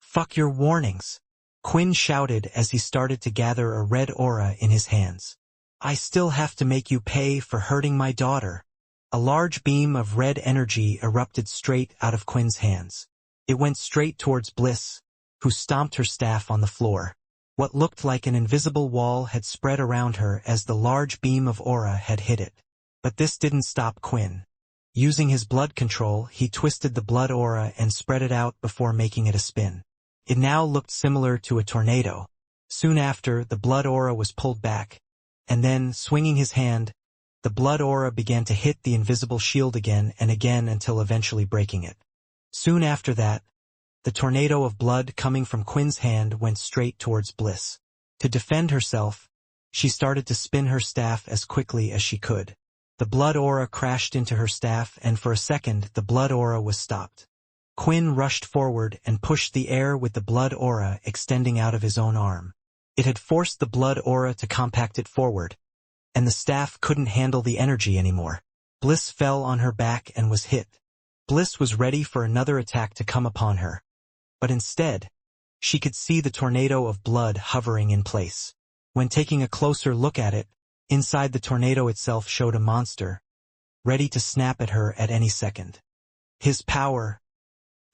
"Fuck your warnings," Quinn shouted as he started to gather a red aura in his hands. "I still have to make you pay for hurting my daughter." A large beam of red energy erupted straight out of Quinn's hands. It went straight towards Bliss, who stomped her staff on the floor. What looked like an invisible wall had spread around her as the large beam of aura had hit it. But this didn't stop Quinn. Using his blood control, he twisted the blood aura and spread it out before making it a spin. It now looked similar to a tornado. Soon after, the blood aura was pulled back, and then, swinging his hand, the blood aura began to hit the invisible shield again and again until eventually breaking it. Soon after that, the tornado of blood coming from Quinn's hand went straight towards Bliss. To defend herself, she started to spin her staff as quickly as she could. The blood aura crashed into her staff, and for a second the blood aura was stopped. Quinn rushed forward and pushed the air with the blood aura extending out of his own arm. It had forced the blood aura to compact it forward, and the staff couldn't handle the energy anymore. Bliss fell on her back and was hit. Bliss was ready for another attack to come upon her, but instead, she could see the tornado of blood hovering in place. When taking a closer look at it, inside the tornado itself showed a monster, ready to snap at her at any second. His power,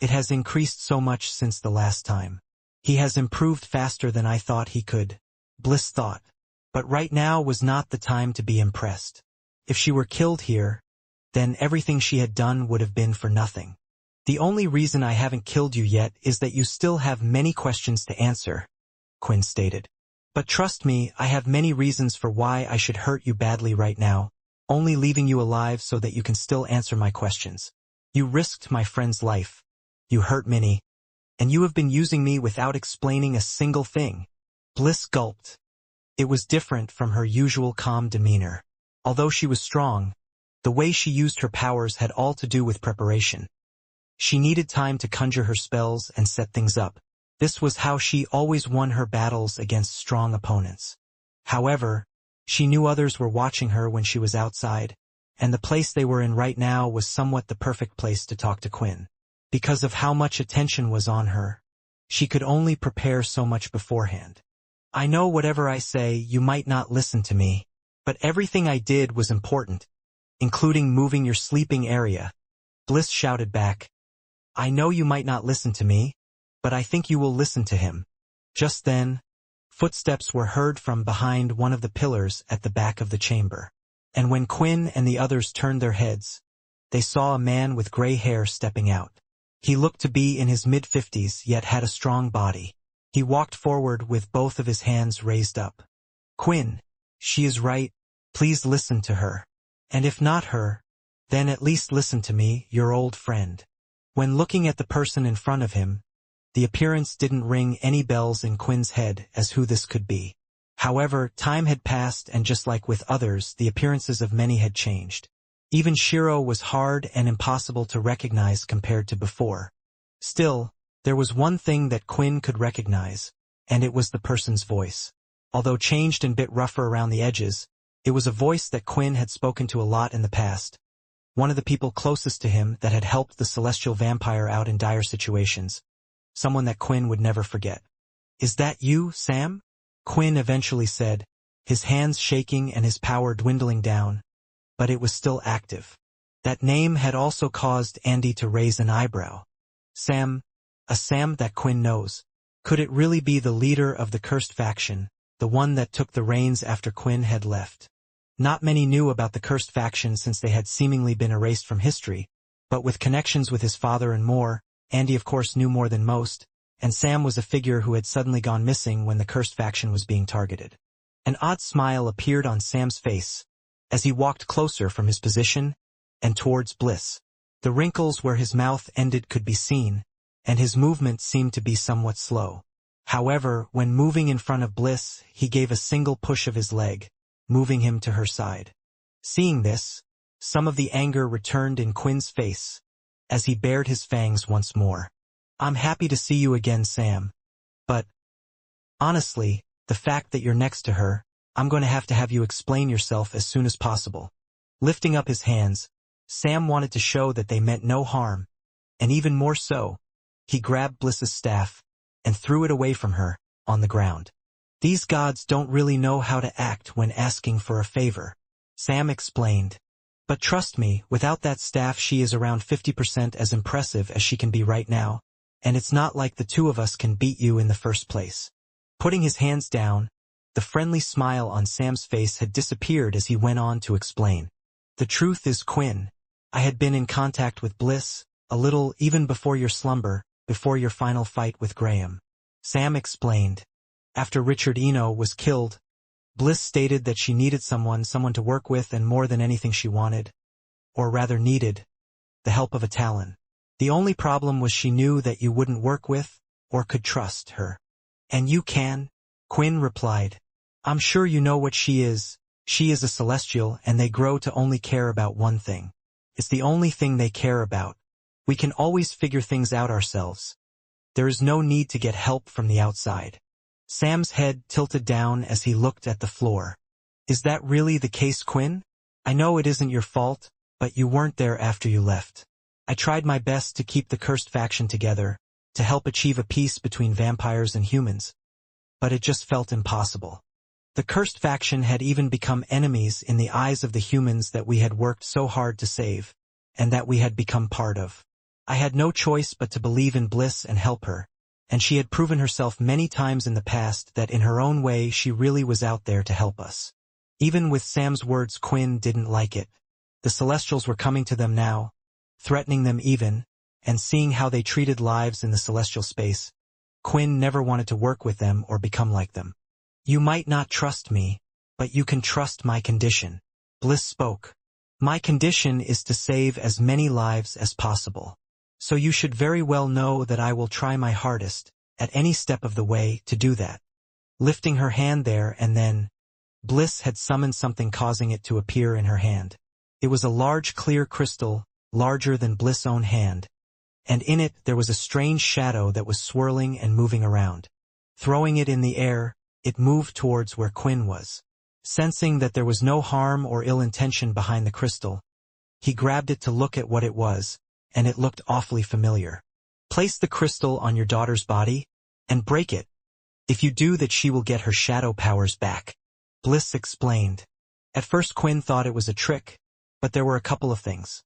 it has increased so much since the last time. He has improved faster than I thought he could, Bliss thought. But right now was not the time to be impressed. If she were killed here, then everything she had done would have been for nothing. "The only reason I haven't killed you yet is that you still have many questions to answer," Quinn stated. "But trust me, I have many reasons for why I should hurt you badly right now, only leaving you alive so that you can still answer my questions. You risked my friend's life. You hurt Minnie. And you have been using me without explaining a single thing." Bliss gulped. It was different from her usual calm demeanor. Although she was strong, the way she used her powers had all to do with preparation. She needed time to conjure her spells and set things up. This was how she always won her battles against strong opponents. However, she knew others were watching her when she was outside, and the place they were in right now was somewhat the perfect place to talk to Quinn. Because of how much attention was on her, she could only prepare so much beforehand. "I know whatever I say, you might not listen to me, but everything I did was important, including moving your sleeping area," Bliss shouted back. "I know you might not listen to me, but I think you will listen to him." Just then, footsteps were heard from behind one of the pillars at the back of the chamber. And when Quinn and the others turned their heads, they saw a man with gray hair stepping out. He looked to be in his mid-50s yet had a strong body. He walked forward with both of his hands raised up. "Quinn, she is right. Please listen to her. And if not her, then at least listen to me, your old friend." When looking at the person in front of him, The appearance didn't ring any bells in Quinn's head as who this could be. However, time had passed and just like with others, the appearances of many had changed. Even Shiro was hard and impossible to recognize compared to before. Still, there was one thing that Quinn could recognize, and it was the person's voice. Although changed and bit rougher around the edges, it was a voice that Quinn had spoken to a lot in the past. One of the people closest to him that had helped the celestial vampire out in dire situations. Someone that Quinn would never forget. "Is that you, Sam?" Quinn eventually said, his hands shaking and his power dwindling down, but it was still active. That name had also caused Andy to raise an eyebrow. Sam, a Sam that Quinn knows. Could it really be the leader of the cursed faction, the one that took the reins after Quinn had left? Not many knew about the cursed faction since they had seemingly been erased from history, but with connections with his father and more, Andy of course knew more than most, and Sam was a figure who had suddenly gone missing when the cursed faction was being targeted. An odd smile appeared on Sam's face as he walked closer from his position and towards Bliss. The wrinkles where his mouth ended could be seen, and his movement seemed to be somewhat slow. However, when moving in front of Bliss, he gave a single push of his leg, moving him to her side. Seeing this, some of the anger returned in Quinn's face as he bared his fangs once more. "I'm happy to see you again, Sam. But honestly, the fact that you're next to her, I'm going to have you explain yourself as soon as possible." Lifting up his hands, Sam wanted to show that they meant no harm, and even more so, he grabbed Bliss's staff and threw it away from her, on the ground. "These gods don't really know how to act when asking for a favor," Sam explained. "But trust me, without that staff she is around 50% as impressive as she can be right now, and it's not like the two of us can beat you in the first place." Putting his hands down, the friendly smile on Sam's face had disappeared as he went on to explain. "The truth is, Quinn, I had been in contact with Bliss, a little even before your slumber, before your final fight with Graham." Sam explained. After Richard Eno was killed, Bliss stated that she needed someone to work with, and more than anything she wanted, or rather needed, the help of a Talon. The only problem was she knew that you wouldn't work with, or could trust her. "And you can," Quinn replied. "I'm sure you know what she is. She is a celestial, and they grow to only care about one thing. It's the only thing they care about. We can always figure things out ourselves. There is no need to get help from the outside." Sam's head tilted down as he looked at the floor. "Is that really the case, Quinn? I know it isn't your fault, but you weren't there after you left. I tried my best to keep the cursed faction together, to help achieve a peace between vampires and humans. But it just felt impossible. The cursed faction had even become enemies in the eyes of the humans that we had worked so hard to save, and that we had become part of. I had no choice but to believe in Bliss and help her, and she had proven herself many times in the past that in her own way she really was out there to help us." Even with Sam's words, Quinn didn't like it. The Celestials were coming to them now, threatening them even, and seeing how they treated lives in the celestial space, Quinn never wanted to work with them or become like them. "You might not trust me, but you can trust my condition," Bliss spoke. "My condition is to save as many lives as possible. So you should very well know that I will try my hardest, at any step of the way, to do that." Lifting her hand there and then, Bliss had summoned something, causing it to appear in her hand. It was a large clear crystal, larger than Bliss' own hand, and in it there was a strange shadow that was swirling and moving around. Throwing it in the air, it moved towards where Quinn was. Sensing that there was no harm or ill intention behind the crystal, he grabbed it to look at what it was, and it looked awfully familiar. "Place the crystal on your daughter's body, and break it. If you do that, she will get her shadow powers back," Bliss explained. At first Quinn thought it was a trick, but there were a couple of things.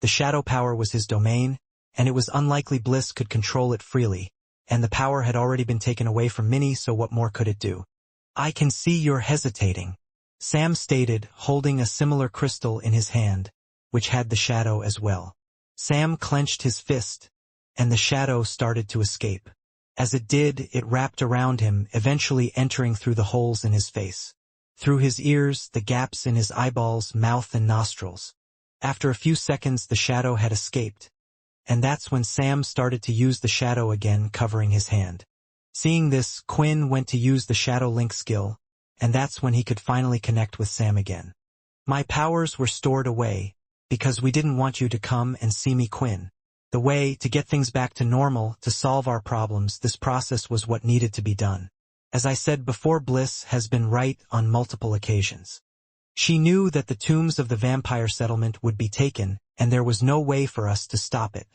The shadow power was his domain, and it was unlikely Bliss could control it freely, and the power had already been taken away from Minnie, so what more could it do? "I can see you're hesitating," Sam stated, holding a similar crystal in his hand, which had the shadow as well. Sam clenched his fist, and the shadow started to escape. As it did, it wrapped around him, eventually entering through the holes in his face, through his ears, the gaps in his eyeballs, mouth and nostrils. After a few seconds the shadow had escaped, and that's when Sam started to use the shadow again, covering his hand. Seeing this, Quinn went to use the shadow link skill, and that's when he could finally connect with Sam again. My powers were stored away, because we didn't want you to come and see me, Quinn. The way to get things back to normal, to solve our problems, this process was what needed to be done. As I said before, Bliss has been right on multiple occasions. She knew that the tombs of the vampire settlement would be taken, and there was no way for us to stop it.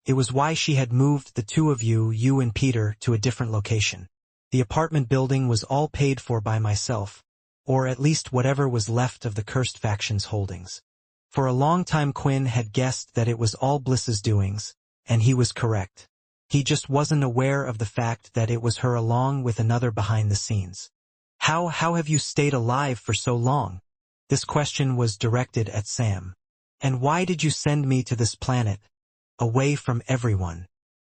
It was why she had moved the two of you and Peter, to a different location. The apartment building was all paid for by myself, or at least whatever was left of the cursed faction's holdings. For a long time Quinn had guessed that it was all Bliss's doings, and he was correct. He just wasn't aware of the fact that it was her along with another behind the scenes. How have you stayed alive for so long? This question was directed at Sam. And why did you send me to this planet, away from everyone?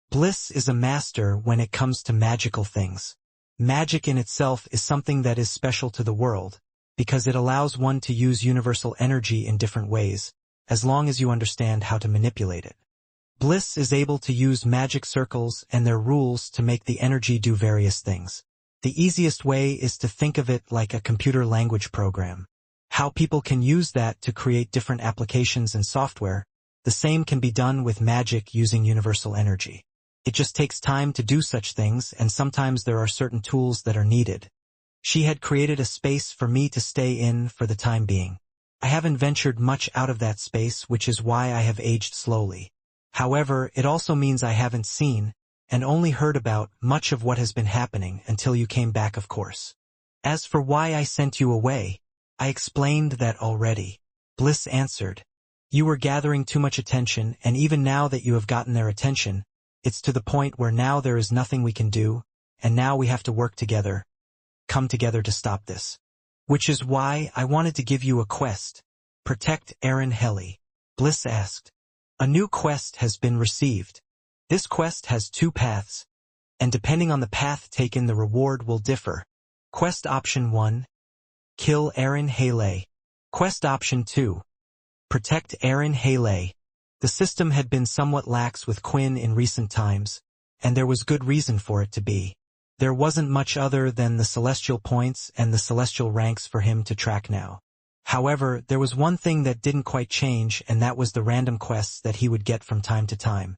Bliss is a master when it comes to magical things. Magic in itself is something that is special to the world, because it allows one to use universal energy in different ways, as long as you understand how to manipulate it. Bliss is able to use magic circles and their rules to make the energy do various things. The easiest way is to think of it like a computer language program. How people can use that to create different applications and software, the same can be done with magic using universal energy. It just takes time to do such things, and sometimes there are certain tools that are needed. She had created a space for me to stay in for the time being. I haven't ventured much out of that space, which is why I have aged slowly. However, it also means I haven't seen, and only heard about, much of what has been happening until you came back, of course. As for why I sent you away, I explained that already. Bliss answered. You were gathering too much attention, and even now that you have gotten their attention, it's to the point where now there is nothing we can do, and now we have to work together. Come together to stop this. Which is why I wanted to give you a quest. Protect Aaron Helly. Bliss asked. A new quest has been received. This quest has 2 paths, and depending on the path taken the reward will differ. Quest option 1. Kill Aaron Haley. Quest option 2. Protect Aaron Haley. The system had been somewhat lax with Quinn in recent times, and there was good reason for it to be. There wasn't much other than the celestial points and the celestial ranks for him to track now. However, there was one thing that didn't quite change, and that was the random quests that he would get from time to time.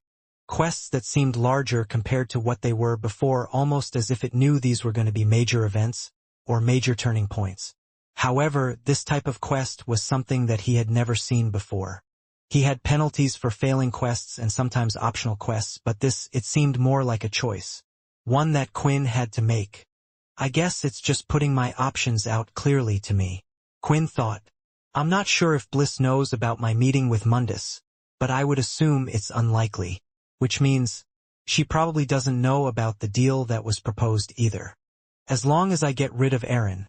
Quests that seemed larger compared to what they were before, almost as if it knew these were going to be major events, or major turning points. However, this type of quest was something that he had never seen before. He had penalties for failing quests and sometimes optional quests, but this, it seemed more like a choice. One that Quinn had to make. I guess it's just putting my options out clearly to me. Quinn thought. I'm not sure if Bliss knows about my meeting with Mundus, but I would assume it's unlikely. Which means, she probably doesn't know about the deal that was proposed either. As long as I get rid of Aaron,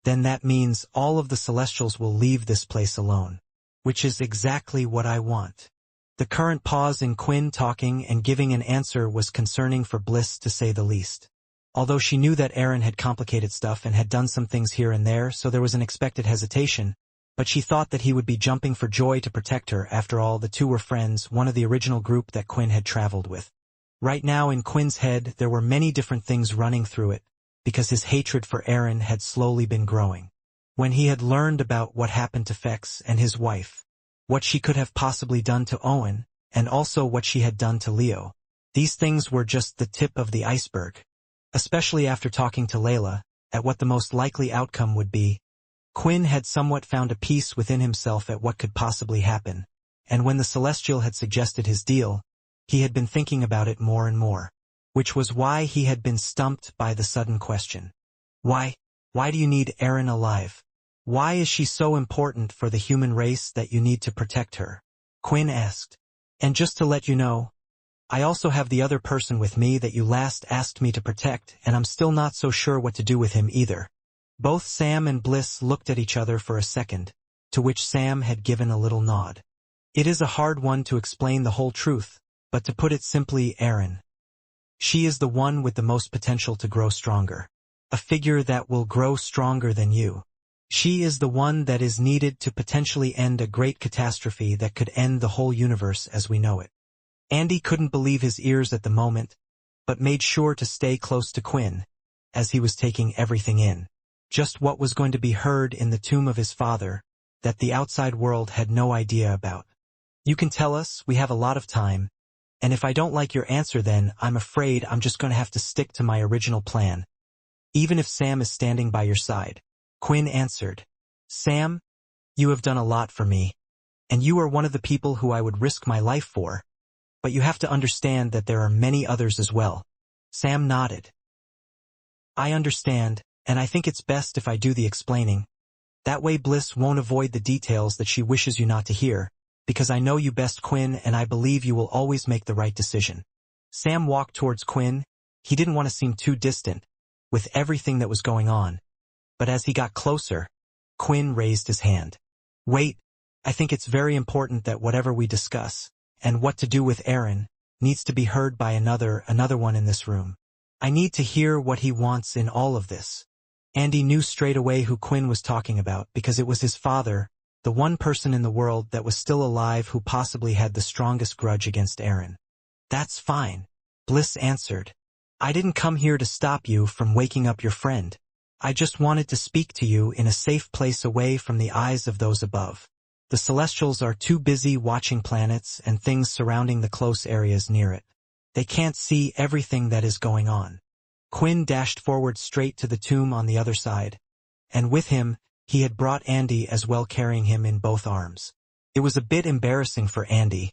then that means all of the Celestials will leave this place alone. Which is exactly what I want. The current pause in Quinn talking and giving an answer was concerning for Bliss, to say the least. Although she knew that Aaron had complicated stuff and had done some things here and there, so there was an expected hesitation, but she thought that he would be jumping for joy to protect her. After all, the two were friends, one of the original group that Quinn had traveled with. Right now in Quinn's head there were many different things running through it, because his hatred for Aaron had slowly been growing. When he had learned about what happened to Fex and his wife, what she could have possibly done to Owen, and also what she had done to Leo, these things were just the tip of the iceberg. Especially after talking to Layla, at what the most likely outcome would be, Quinn had somewhat found a peace within himself at what could possibly happen, and when the Celestial had suggested his deal, he had been thinking about it more and more, which was why he had been stumped by the sudden question. Why do you need Aaron alive? Why is she so important for the human race that you need to protect her? Quinn asked. And just to let you know, I also have the other person with me that you last asked me to protect, and I'm still not so sure what to do with him either. Both Sam and Bliss looked at each other for a second, to which Sam had given a little nod. It is a hard one to explain the whole truth, but to put it simply, Aaron. She is the one with the most potential to grow stronger. A figure that will grow stronger than you. She is the one that is needed to potentially end a great catastrophe that could end the whole universe as we know it. Andy couldn't believe his ears at the moment, but made sure to stay close to Quinn, as he was taking everything in. Just what was going to be heard in the tomb of his father, that the outside world had no idea about. You can tell us, we have a lot of time, and if I don't like your answer then I'm afraid I'm just going to have to stick to my original plan. Even if Sam is standing by your side. Quinn answered. Sam, you have done a lot for me, and you are one of the people who I would risk my life for, but you have to understand that there are many others as well. Sam nodded. I understand, and I think it's best if I do the explaining. That way Bliss won't avoid the details that she wishes you not to hear, because I know you best, Quinn, and I believe you will always make the right decision. Sam walked towards Quinn. He didn't want to seem too distant, with everything that was going on. But as he got closer, Quinn raised his hand. Wait, I think it's very important that whatever we discuss, and what to do with Aaron, needs to be heard by another one in this room. I need to hear what he wants in all of this. Andy knew straight away who Quinn was talking about because it was his father, the one person in the world that was still alive who possibly had the strongest grudge against Aaron. That's fine, Bliss answered. I didn't come here to stop you from waking up your friend. I just wanted to speak to you in a safe place away from the eyes of those above. The Celestials are too busy watching planets and things surrounding the close areas near it. They can't see everything that is going on. Quinn dashed forward straight to the tomb on the other side, and with him, he had brought Andy as well, carrying him in both arms. It was a bit embarrassing for Andy,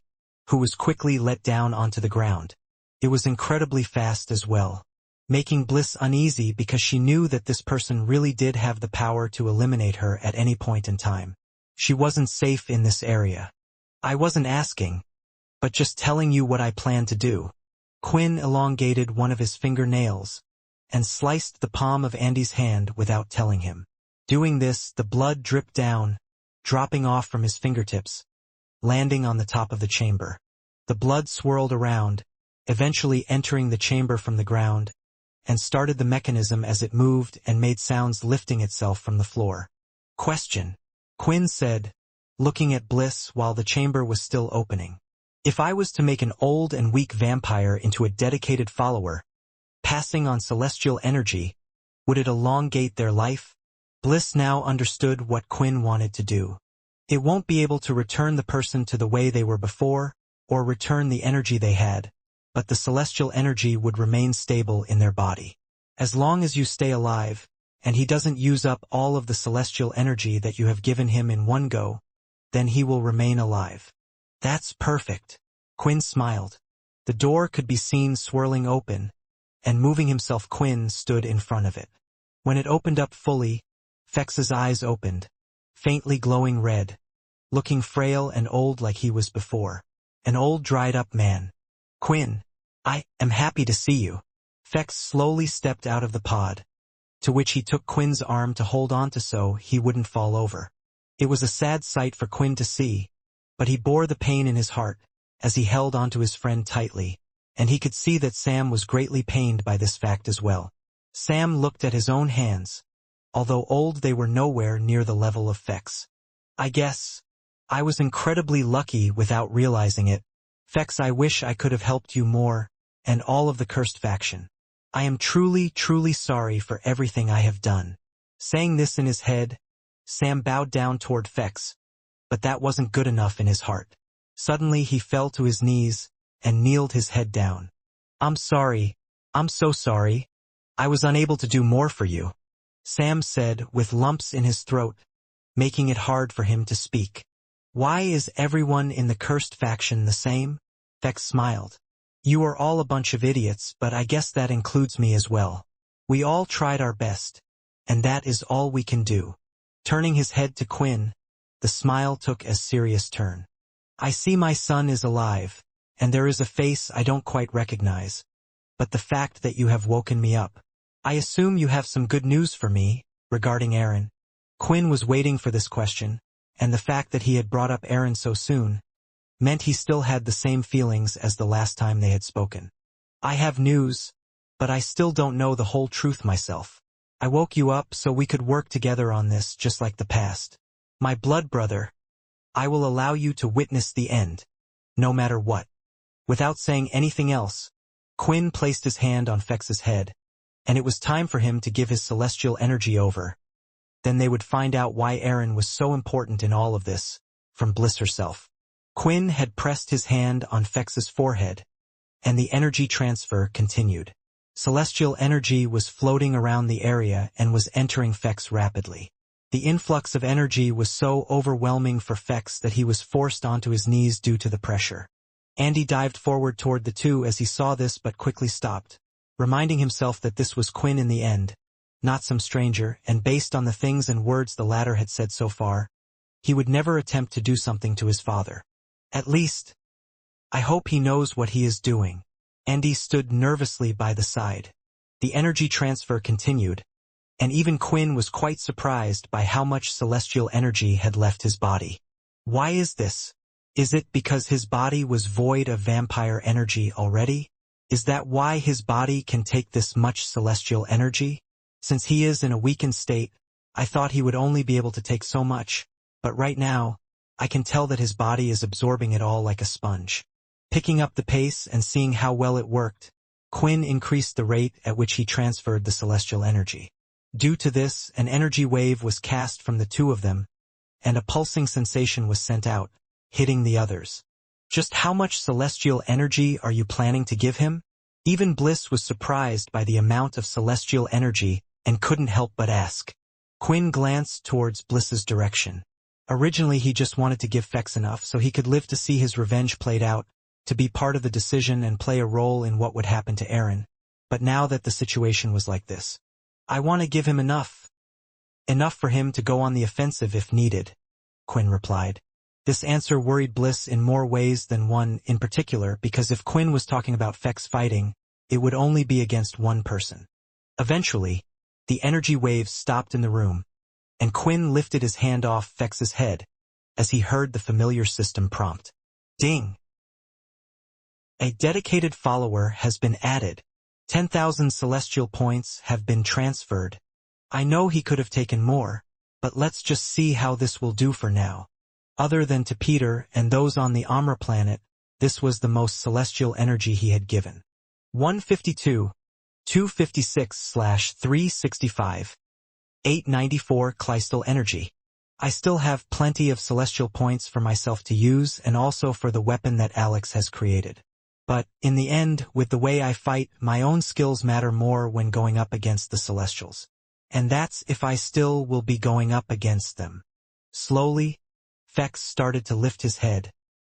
who was quickly let down onto the ground. It was incredibly fast as well, making Bliss uneasy because she knew that this person really did have the power to eliminate her at any point in time. She wasn't safe in this area. I wasn't asking, but just telling you what I plan to do. Quinn elongated one of his fingernails and sliced the palm of Andy's hand without telling him. Doing this, the blood dripped down, dropping off from his fingertips, landing on the top of the chamber. The blood swirled around, eventually entering the chamber from the ground, and started the mechanism as it moved and made sounds, lifting itself from the floor. Question, Quinn said, looking at Bliss while the chamber was still opening. If I was to make an old and weak vampire into a dedicated follower, passing on celestial energy, would it elongate their life? Bliss now understood what Quinn wanted to do. It won't be able to return the person to the way they were before, or return the energy they had, but the celestial energy would remain stable in their body. As long as you stay alive, and he doesn't use up all of the celestial energy that you have given him in one go, then he will remain alive. That's perfect. Quinn smiled. The door could be seen swirling open, and moving himself, Quinn stood in front of it. When it opened up fully, Fex's eyes opened, faintly glowing red, looking frail and old like he was before. An old dried-up man. Quinn, I am happy to see you. Fex slowly stepped out of the pod, to which he took Quinn's arm to hold on to so he wouldn't fall over. It was a sad sight for Quinn to see, but he bore the pain in his heart as he held onto his friend tightly, and he could see that Sam was greatly pained by this fact as well. Sam looked at his own hands. Although old, they were nowhere near the level of Fex. I guess I was incredibly lucky without realizing it. Fex, I wish I could have helped you more, and all of the cursed faction. I am truly sorry for everything I have done. Saying this in his head, Sam bowed down toward Fex, but that wasn't good enough in his heart. Suddenly he fell to his knees and kneeled his head down. I'm sorry. I'm so sorry. I was unable to do more for you, Sam said with lumps in his throat, making it hard for him to speak. Why is everyone in the cursed faction the same? Fex smiled. You are all a bunch of idiots, but I guess that includes me as well. We all tried our best, and that is all we can do. Turning his head to Quinn, the smile took a serious turn. I see my son is alive, and there is a face I don't quite recognize. But the fact that you have woken me up. I assume you have some good news for me, regarding Aaron. Quinn was waiting for this question, and the fact that he had brought up Aaron so soon meant he still had the same feelings as the last time they had spoken. I have news, but I still don't know the whole truth myself. I woke you up so we could work together on this just like the past. My blood brother, I will allow you to witness the end, no matter what. Without saying anything else, Quinn placed his hand on Fex's head, and it was time for him to give his celestial energy over. Then they would find out why Aaron was so important in all of this, from Bliss herself. Quinn had pressed his hand on Fex's forehead, and the energy transfer continued. Celestial energy was floating around the area and was entering Fex rapidly. The influx of energy was so overwhelming for Fex that he was forced onto his knees due to the pressure. Andy dived forward toward the two as he saw this but quickly stopped, reminding himself that this was Quinn in the end, not some stranger, and based on the things and words the latter had said so far, he would never attempt to do something to his father. At least, I hope he knows what he is doing. Andy stood nervously by the side. The energy transfer continued, and even Quinn was quite surprised by how much celestial energy had left his body. Why is this? Is it because his body was void of vampire energy already? Is that why his body can take this much celestial energy? Since he is in a weakened state, I thought he would only be able to take so much, but right now, I can tell that his body is absorbing it all like a sponge. Picking up the pace and seeing how well it worked, Quinn increased the rate at which he transferred the celestial energy. Due to this, an energy wave was cast from the two of them, and a pulsing sensation was sent out, hitting the others. Just how much celestial energy are you planning to give him? Even Bliss was surprised by the amount of celestial energy and couldn't help but ask. Quinn glanced towards Bliss's direction. Originally he just wanted to give Fex enough so he could live to see his revenge played out, to be part of the decision and play a role in what would happen to Aaron. But now that the situation was like this, I want to give him enough. Enough for him to go on the offensive if needed, Quinn replied. This answer worried Bliss in more ways than one in particular because if Quinn was talking about Fex fighting, it would only be against one person. Eventually, the energy waves stopped in the room, and Quinn lifted his hand off Fex's head as he heard the familiar system prompt. Ding! A dedicated follower has been added. 10,000 celestial points have been transferred. I know he could have taken more, but let's just see how this will do for now. Other than to Peter and those on the Amra planet, this was the most celestial energy he had given. 152, 256/365, 894 Clystal energy. I still have plenty of celestial points for myself to use and also for the weapon that Alex has created. But, in the end, with the way I fight, my own skills matter more when going up against the Celestials. And that's if I still will be going up against them. Slowly, Fex started to lift his head,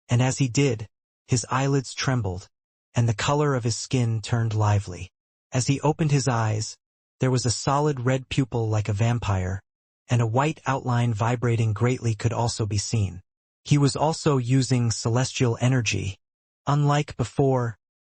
and as he did, his eyelids trembled, and the color of his skin turned lively. As he opened his eyes, there was a solid red pupil like a vampire, and a white outline vibrating greatly could also be seen. He was also using celestial energy. Unlike before,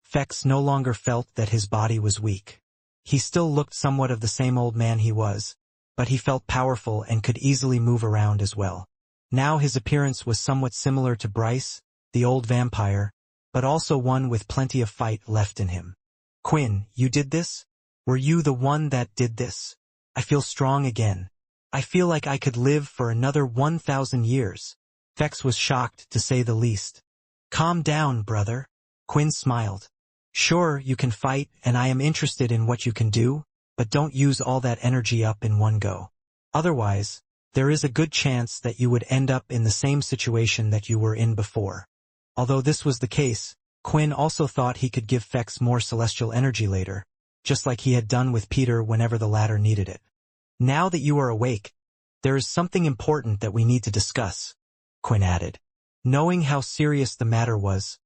Fex no longer felt that his body was weak. He still looked somewhat of the same old man he was, but he felt powerful and could easily move around as well. Now his appearance was somewhat similar to Bryce, the old vampire, but also one with plenty of fight left in him. Quinn, you did this? Were you the one that did this? I feel strong again. I feel like I could live for another 1,000 years. Fex was shocked, to say the least. Calm down, brother. Quinn smiled. Sure, you can fight, and I am interested in what you can do, but don't use all that energy up in one go. Otherwise, there is a good chance that you would end up in the same situation that you were in before. Although this was the case, Quinn also thought he could give Fex more celestial energy later, just like he had done with Peter whenever the latter needed it. Now that you are awake, there is something important that we need to discuss, Quinn added. Knowing how serious the matter was,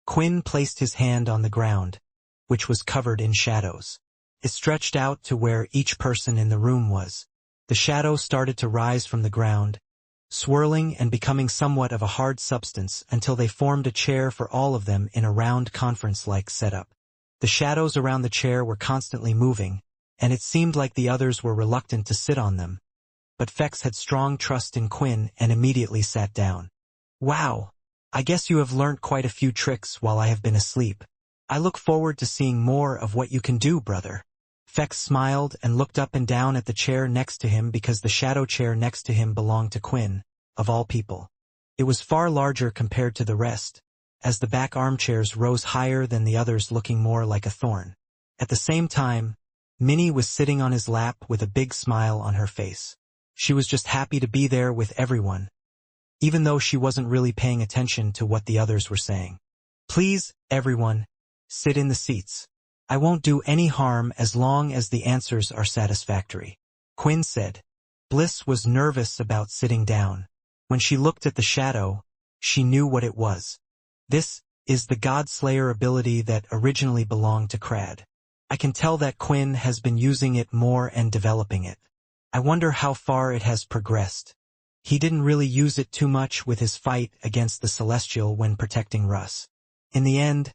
Quinn placed his hand on the ground, which was covered in shadows. It stretched out to where each person in the room was. The shadow started to rise from the ground, swirling and becoming somewhat of a hard substance until they formed a chair for all of them in a round conference-like setup. The shadows around the chair were constantly moving, and it seemed like the others were reluctant to sit on them. But Fex had strong trust in Quinn and immediately sat down. Wow, I guess you have learnt quite a few tricks while I have been asleep. I look forward to seeing more of what you can do, brother. Fex smiled and looked up and down at the chair next to him because the shadow chair next to him belonged to Quinn, of all people. It was far larger compared to the rest, as the back armchairs rose higher than the others, looking more like a thorn. At the same time, Minnie was sitting on his lap with a big smile on her face. She was just happy to be there with everyone, even though she wasn't really paying attention to what the others were saying. "Please, everyone, sit in the seats. I won't do any harm as long as the answers are satisfactory," Quinn said. Bliss was nervous about sitting down. When she looked at the shadow, she knew what it was. This is the God-Slayer ability that originally belonged to Crad. I can tell that Quinn has been using it more and developing it. I wonder how far it has progressed. He didn't really use it too much with his fight against the Celestial when protecting Russ. In the end,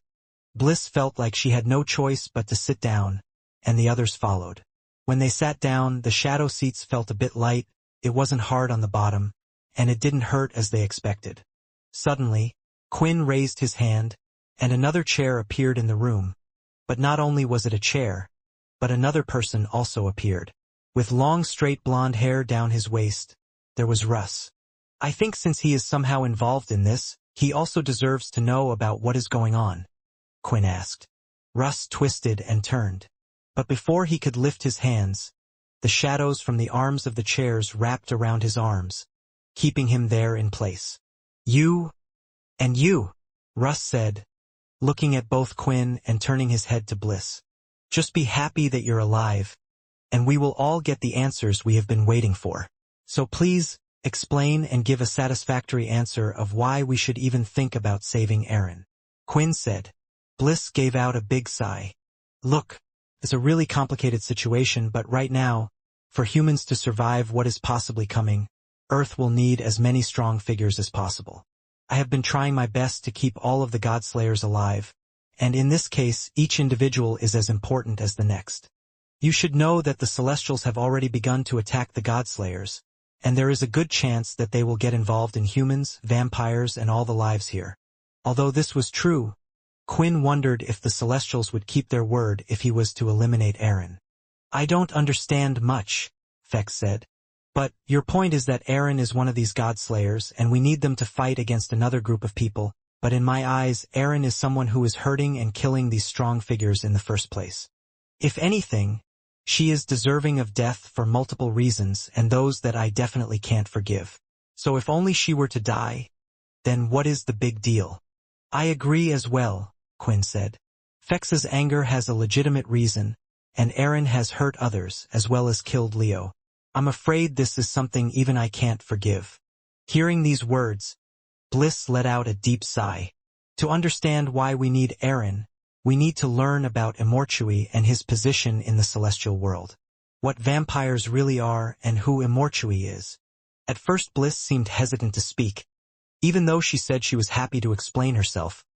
Bliss felt like she had no choice but to sit down, and the others followed. When they sat down, the shadow seats felt a bit light, it wasn't hard on the bottom, and it didn't hurt as they expected. Suddenly, Quinn raised his hand, and another chair appeared in the room. But not only was it a chair, but another person also appeared. With long straight blonde hair down his waist, there was Russ. "I think since he is somehow involved in this, he also deserves to know about what is going on," Quinn asked. Russ twisted and turned. But before he could lift his hands, the shadows from the arms of the chairs wrapped around his arms, keeping him there in place. "You and you," Russ said, looking at both Quinn and turning his head to Bliss. "Just be happy that you're alive, and we will all get the answers we have been waiting for. So please, explain and give a satisfactory answer of why we should even think about saving Aaron," Quinn said. Bliss gave out a big sigh. "Look, it's a really complicated situation, but right now, for humans to survive what is possibly coming, Earth will need as many strong figures as possible. I have been trying my best to keep all of the God-Slayers alive, and in this case, each individual is as important as the next. You should know that the Celestials have already begun to attack the God-Slayers, and there is a good chance that they will get involved in humans, vampires, and all the lives here." Although this was true, Quinn wondered if the Celestials would keep their word if he was to eliminate Aaron. "I don't understand much," Fex said. "But your point is that Aaron is one of these God-Slayers, and we need them to fight against another group of people, but in my eyes, Aaron is someone who is hurting and killing these strong figures in the first place. If anything, she is deserving of death for multiple reasons, and those that I definitely can't forgive. So if only she were to die, then what is the big deal?" "I agree as well," Quinn said. "Fex's anger has a legitimate reason, and Aaron has hurt others as well as killed Leo. I'm afraid this is something even I can't forgive." Hearing these words, Bliss let out a deep sigh. "To understand why we need Aaron, we need to learn about Immortality and his position in the celestial world. What vampires really are and who Immortality is." At first Bliss seemed hesitant to speak. Even though she said she was happy to explain herself,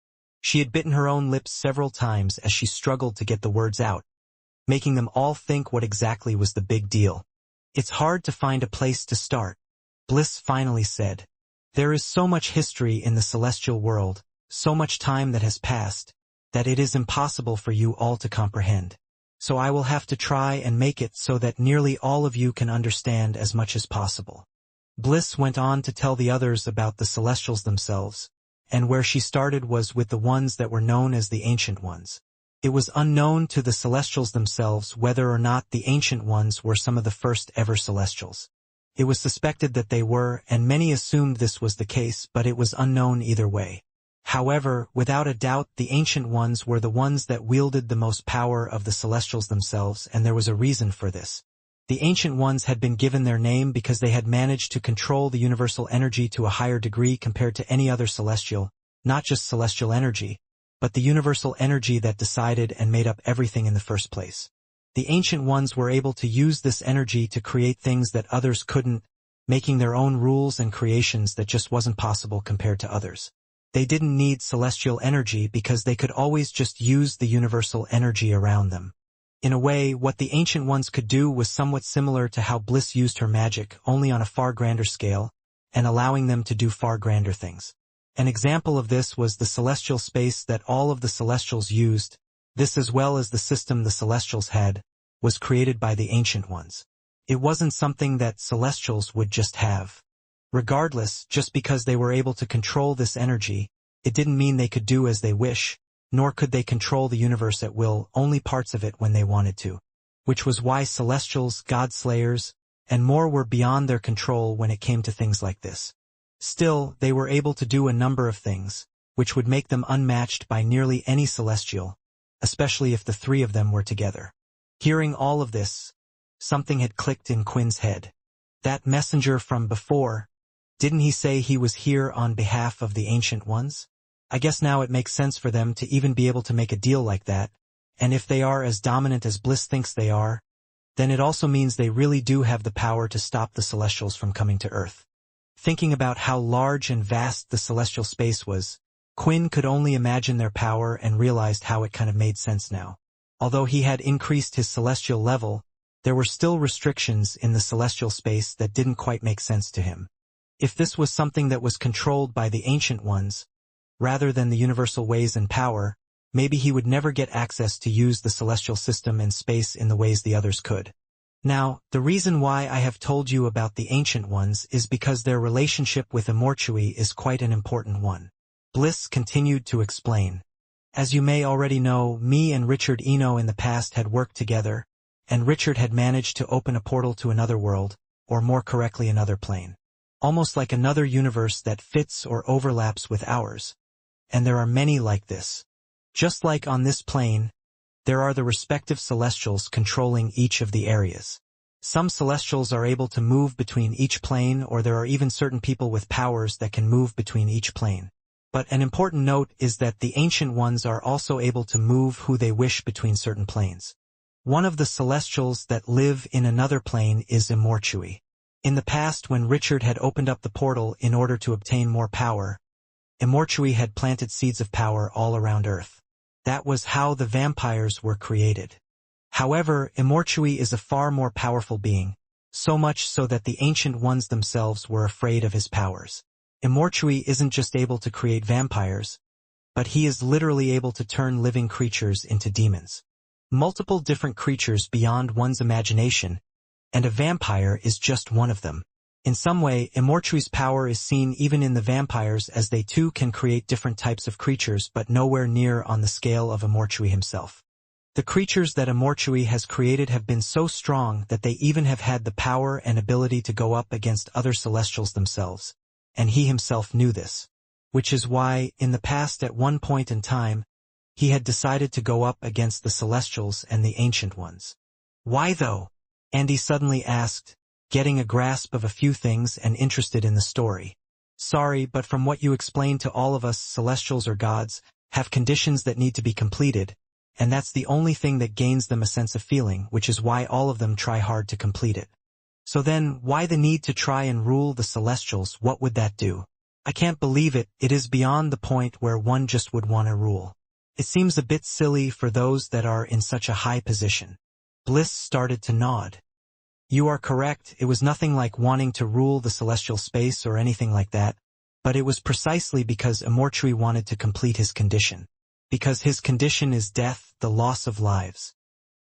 she had bitten her own lips several times as she struggled to get the words out, making them all think what exactly was the big deal. "It's hard to find a place to start," Bliss finally said. "There is so much history in the celestial world, so much time that has passed, that it is impossible for you all to comprehend. So I will have to try and make it so that nearly all of you can understand as much as possible." Bliss went on to tell the others about the Celestials themselves, and where she started was with the ones that were known as the Ancient Ones. It was unknown to the Celestials themselves whether or not the Ancient Ones were some of the first ever Celestials. It was suspected that they were, and many assumed this was the case, but it was unknown either way. However, without a doubt, the Ancient Ones were the ones that wielded the most power of the Celestials themselves, and there was a reason for this. The Ancient Ones had been given their name because they had managed to control the universal energy to a higher degree compared to any other celestial, not just celestial energy, but the universal energy that decided and made up everything in the first place. The Ancient Ones were able to use this energy to create things that others couldn't, making their own rules and creations that just wasn't possible compared to others. They didn't need celestial energy because they could always just use the universal energy around them. In a way, what the Ancient Ones could do was somewhat similar to how Bliss used her magic, only on a far grander scale, and allowing them to do far grander things. An example of this was the celestial space that all of the Celestials used. This, as well as the system the Celestials had, was created by the Ancient Ones. It wasn't something that Celestials would just have. Regardless, just because they were able to control this energy, it didn't mean they could do as they wish, nor could they control the universe at will, only parts of it when they wanted to. Which was why celestials, god-slayers, and more were beyond their control when it came to things like this. Still, they were able to do a number of things, which would make them unmatched by nearly any celestial, especially if the three of them were together. Hearing all of this, something had clicked in Quinn's head. That messenger from before, didn't he say he was here on behalf of the Ancient Ones? I guess now it makes sense for them to even be able to make a deal like that, and if they are as dominant as Bliss thinks they are, then it also means they really do have the power to stop the Celestials from coming to Earth. Thinking about how large and vast the celestial space was, Quinn could only imagine their power and realized how it kind of made sense now. Although he had increased his celestial level, there were still restrictions in the celestial space that didn't quite make sense to him. If this was something that was controlled by the Ancient Ones, rather than the universal ways and power, maybe he would never get access to use the celestial system and space in the ways the others could. Now, the reason why I have told you about the Ancient Ones is because their relationship with Immortality is quite an important one. Bliss continued to explain. As you may already know, me and Richard Eno in the past had worked together, and Richard had managed to open a portal to another world, or more correctly another plane. Almost like another universe that fits or overlaps with ours. And there are many like this. Just like on this plane, there are the respective celestials controlling each of the areas. Some celestials are able to move between each plane, or there are even certain people with powers that can move between each plane. But an important note is that the Ancient Ones are also able to move who they wish between certain planes. One of the celestials that live in another plane is Immortality. In the past, when Richard had opened up the portal in order to obtain more power, Immortality had planted seeds of power all around Earth. That was how the vampires were created. However, Immortality is a far more powerful being, so much so that the Ancient Ones themselves were afraid of his powers. Immortality isn't just able to create vampires, but he is literally able to turn living creatures into demons. Multiple different creatures beyond one's imagination, and a vampire is just one of them. In some way, Immortality's power is seen even in the vampires, as they too can create different types of creatures, but nowhere near on the scale of Immortality himself. The creatures that Immortality has created have been so strong that they even have had the power and ability to go up against other celestials themselves, and he himself knew this. Which is why, in the past at one point in time, he had decided to go up against the Celestials and the Ancient Ones. Why though? Andy suddenly asked, getting a grasp of a few things and interested in the story. Sorry, but from what you explained to all of us, Celestials or gods have conditions that need to be completed, and that's the only thing that gains them a sense of feeling, which is why all of them try hard to complete it. So then, why the need to try and rule the Celestials? What would that do? I can't believe it. It is beyond the point where one just would want to rule. It seems a bit silly for those that are in such a high position. Bliss started to nod. You are correct, it was nothing like wanting to rule the celestial space or anything like that, but it was precisely because Immortality wanted to complete his condition. Because his condition is death, the loss of lives.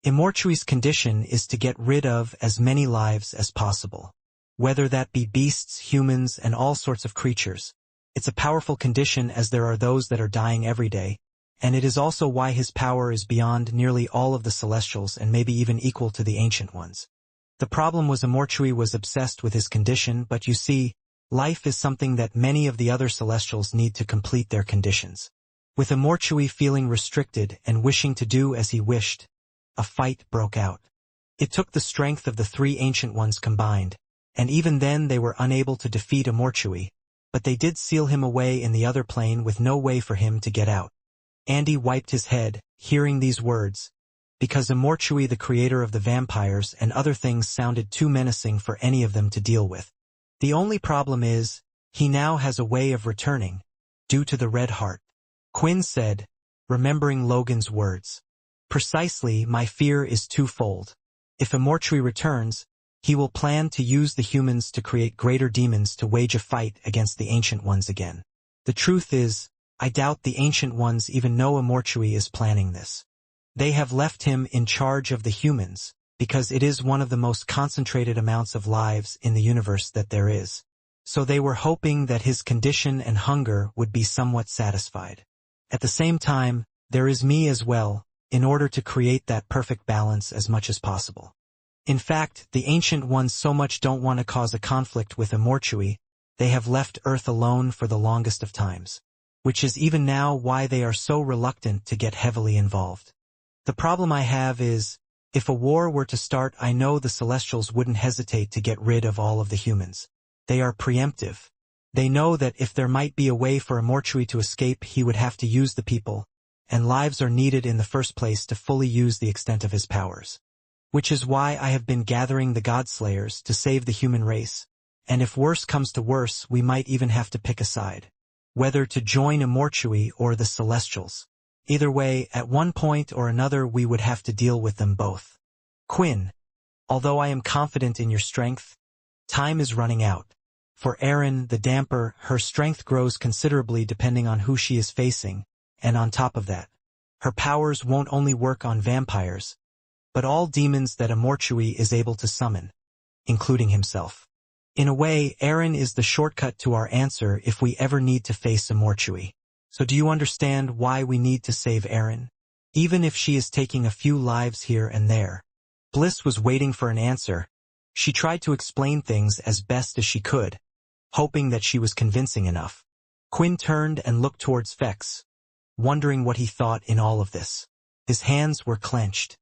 Immortality's condition is to get rid of as many lives as possible. Whether that be beasts, humans, and all sorts of creatures. It's a powerful condition, as there are those that are dying every day, and it is also why his power is beyond nearly all of the Celestials and maybe even equal to the Ancient Ones. The problem was Immortality was obsessed with his condition, but you see, life is something that many of the other Celestials need to complete their conditions. With Immortality feeling restricted and wishing to do as he wished, a fight broke out. It took the strength of the three Ancient Ones combined, and even then they were unable to defeat Immortality, but they did seal him away in the other plane with no way for him to get out. Andy wiped his head, hearing these words, because Immortality, the creator of the vampires and other things, sounded too menacing for any of them to deal with. The only problem is, he now has a way of returning, due to the red heart. Quinn said, remembering Logan's words. Precisely, my fear is twofold. If Immortality returns, he will plan to use the humans to create greater demons to wage a fight against the Ancient Ones again. The truth is, I doubt the Ancient Ones even know Immortality is planning this. They have left him in charge of the humans, because it is one of the most concentrated amounts of lives in the universe that there is. so they were hoping that his condition and hunger would be somewhat satisfied. At the same time, there is me as well, in order to create that perfect balance as much as possible. In fact, the Ancient Ones so much don't want to cause a conflict with Immortality, they have left Earth alone for the longest of times, which is even now why they are so reluctant to get heavily involved. The problem I have is, if a war were to start, I know the Celestials wouldn't hesitate to get rid of all of the humans. They are preemptive. They know that if there might be a way for Immortality to escape, he would have to use the people, and lives are needed in the first place to fully use the extent of his powers. Which is why I have been gathering the Godslayers to save the human race, and if worse comes to worse, we might even have to pick a side. Whether to join Immortality or the Celestials. Either way, at one point or another we would have to deal with them both. Quinn, although I am confident in your strength, time is running out. For Erin, the damper, her strength grows considerably depending on who she is facing, and on top of that, her powers won't only work on vampires, but all demons that Immortality is able to summon, including himself. In a way, Erin is the shortcut to our answer if we ever need to face Immortality. So do you understand why we need to save Erin? Even if she is taking a few lives here and there. Bliss was waiting for an answer. She tried to explain things as best as she could, hoping that she was convincing enough. Quinn turned and looked towards Fex, wondering what he thought in all of this. His hands were clenched.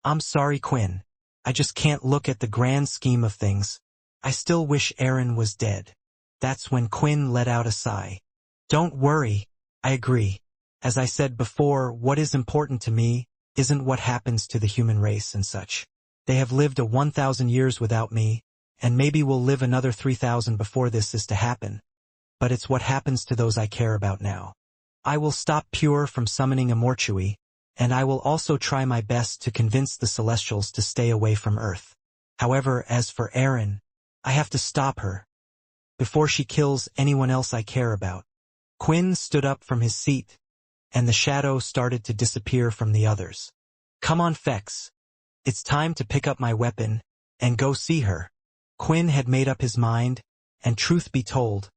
I'm sorry, Quinn. I just can't look at the grand scheme of things. I still wish Erin was dead. That's when Quinn let out a sigh. Don't worry, I agree. As I said before, what is important to me isn't what happens to the human race and such. They have lived 1,000 years without me, and maybe we'll live another 3,000 before this is to happen. But it's what happens to those I care about now. I will stop Pure from summoning Immortality, and I will also try my best to convince the Celestials to stay away from Earth. However, as for Erin, I have to stop her before she kills anyone else I care about. Quinn stood up from his seat, and the shadow started to disappear from the others. Come on, Fex. It's time to pick up my weapon and go see her. Quinn had made up his mind, and truth be told,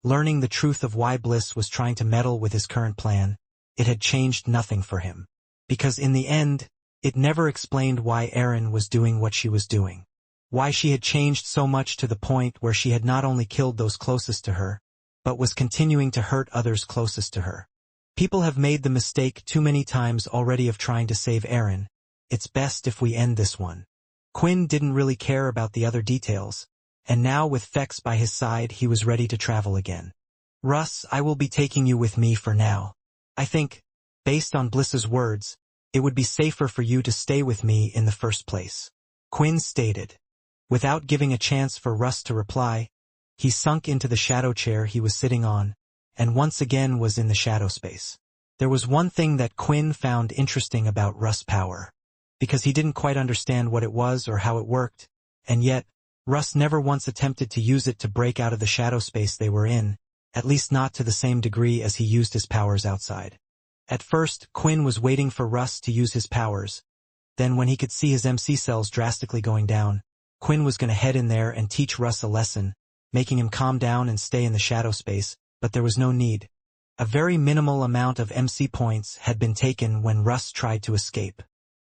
learning the truth of why Bliss was trying to meddle with his current plan, it had changed nothing for him. Because in the end, it never explained why Erin was doing what she was doing. Why she had changed so much to the point where she had not only killed those closest to her, but was continuing to hurt others closest to her. People have made the mistake too many times already of trying to save Erin. It's best if we end this one. Quinn didn't really care about the other details, and now with Fex by his side he was ready to travel again. Russ, I will be taking you with me for now. I think, based on Bliss's words, it would be safer for you to stay with me in the first place. Quinn stated. Without giving a chance for Russ to reply, he sunk into the shadow chair he was sitting on, and once again was in the shadow space. There was one thing that Quinn found interesting about Russ' power, because he didn't quite understand what it was or how it worked, and yet, Russ never once attempted to use it to break out of the shadow space they were in, at least not to the same degree as he used his powers outside. At first, Quinn was waiting for Russ to use his powers. Then when he could see his MC cells drastically going down, Quinn was going to head in there and teach Russ a lesson, making him calm down and stay in the shadow space, but there was no need. A very minimal amount of MC points had been taken when Russ tried to escape.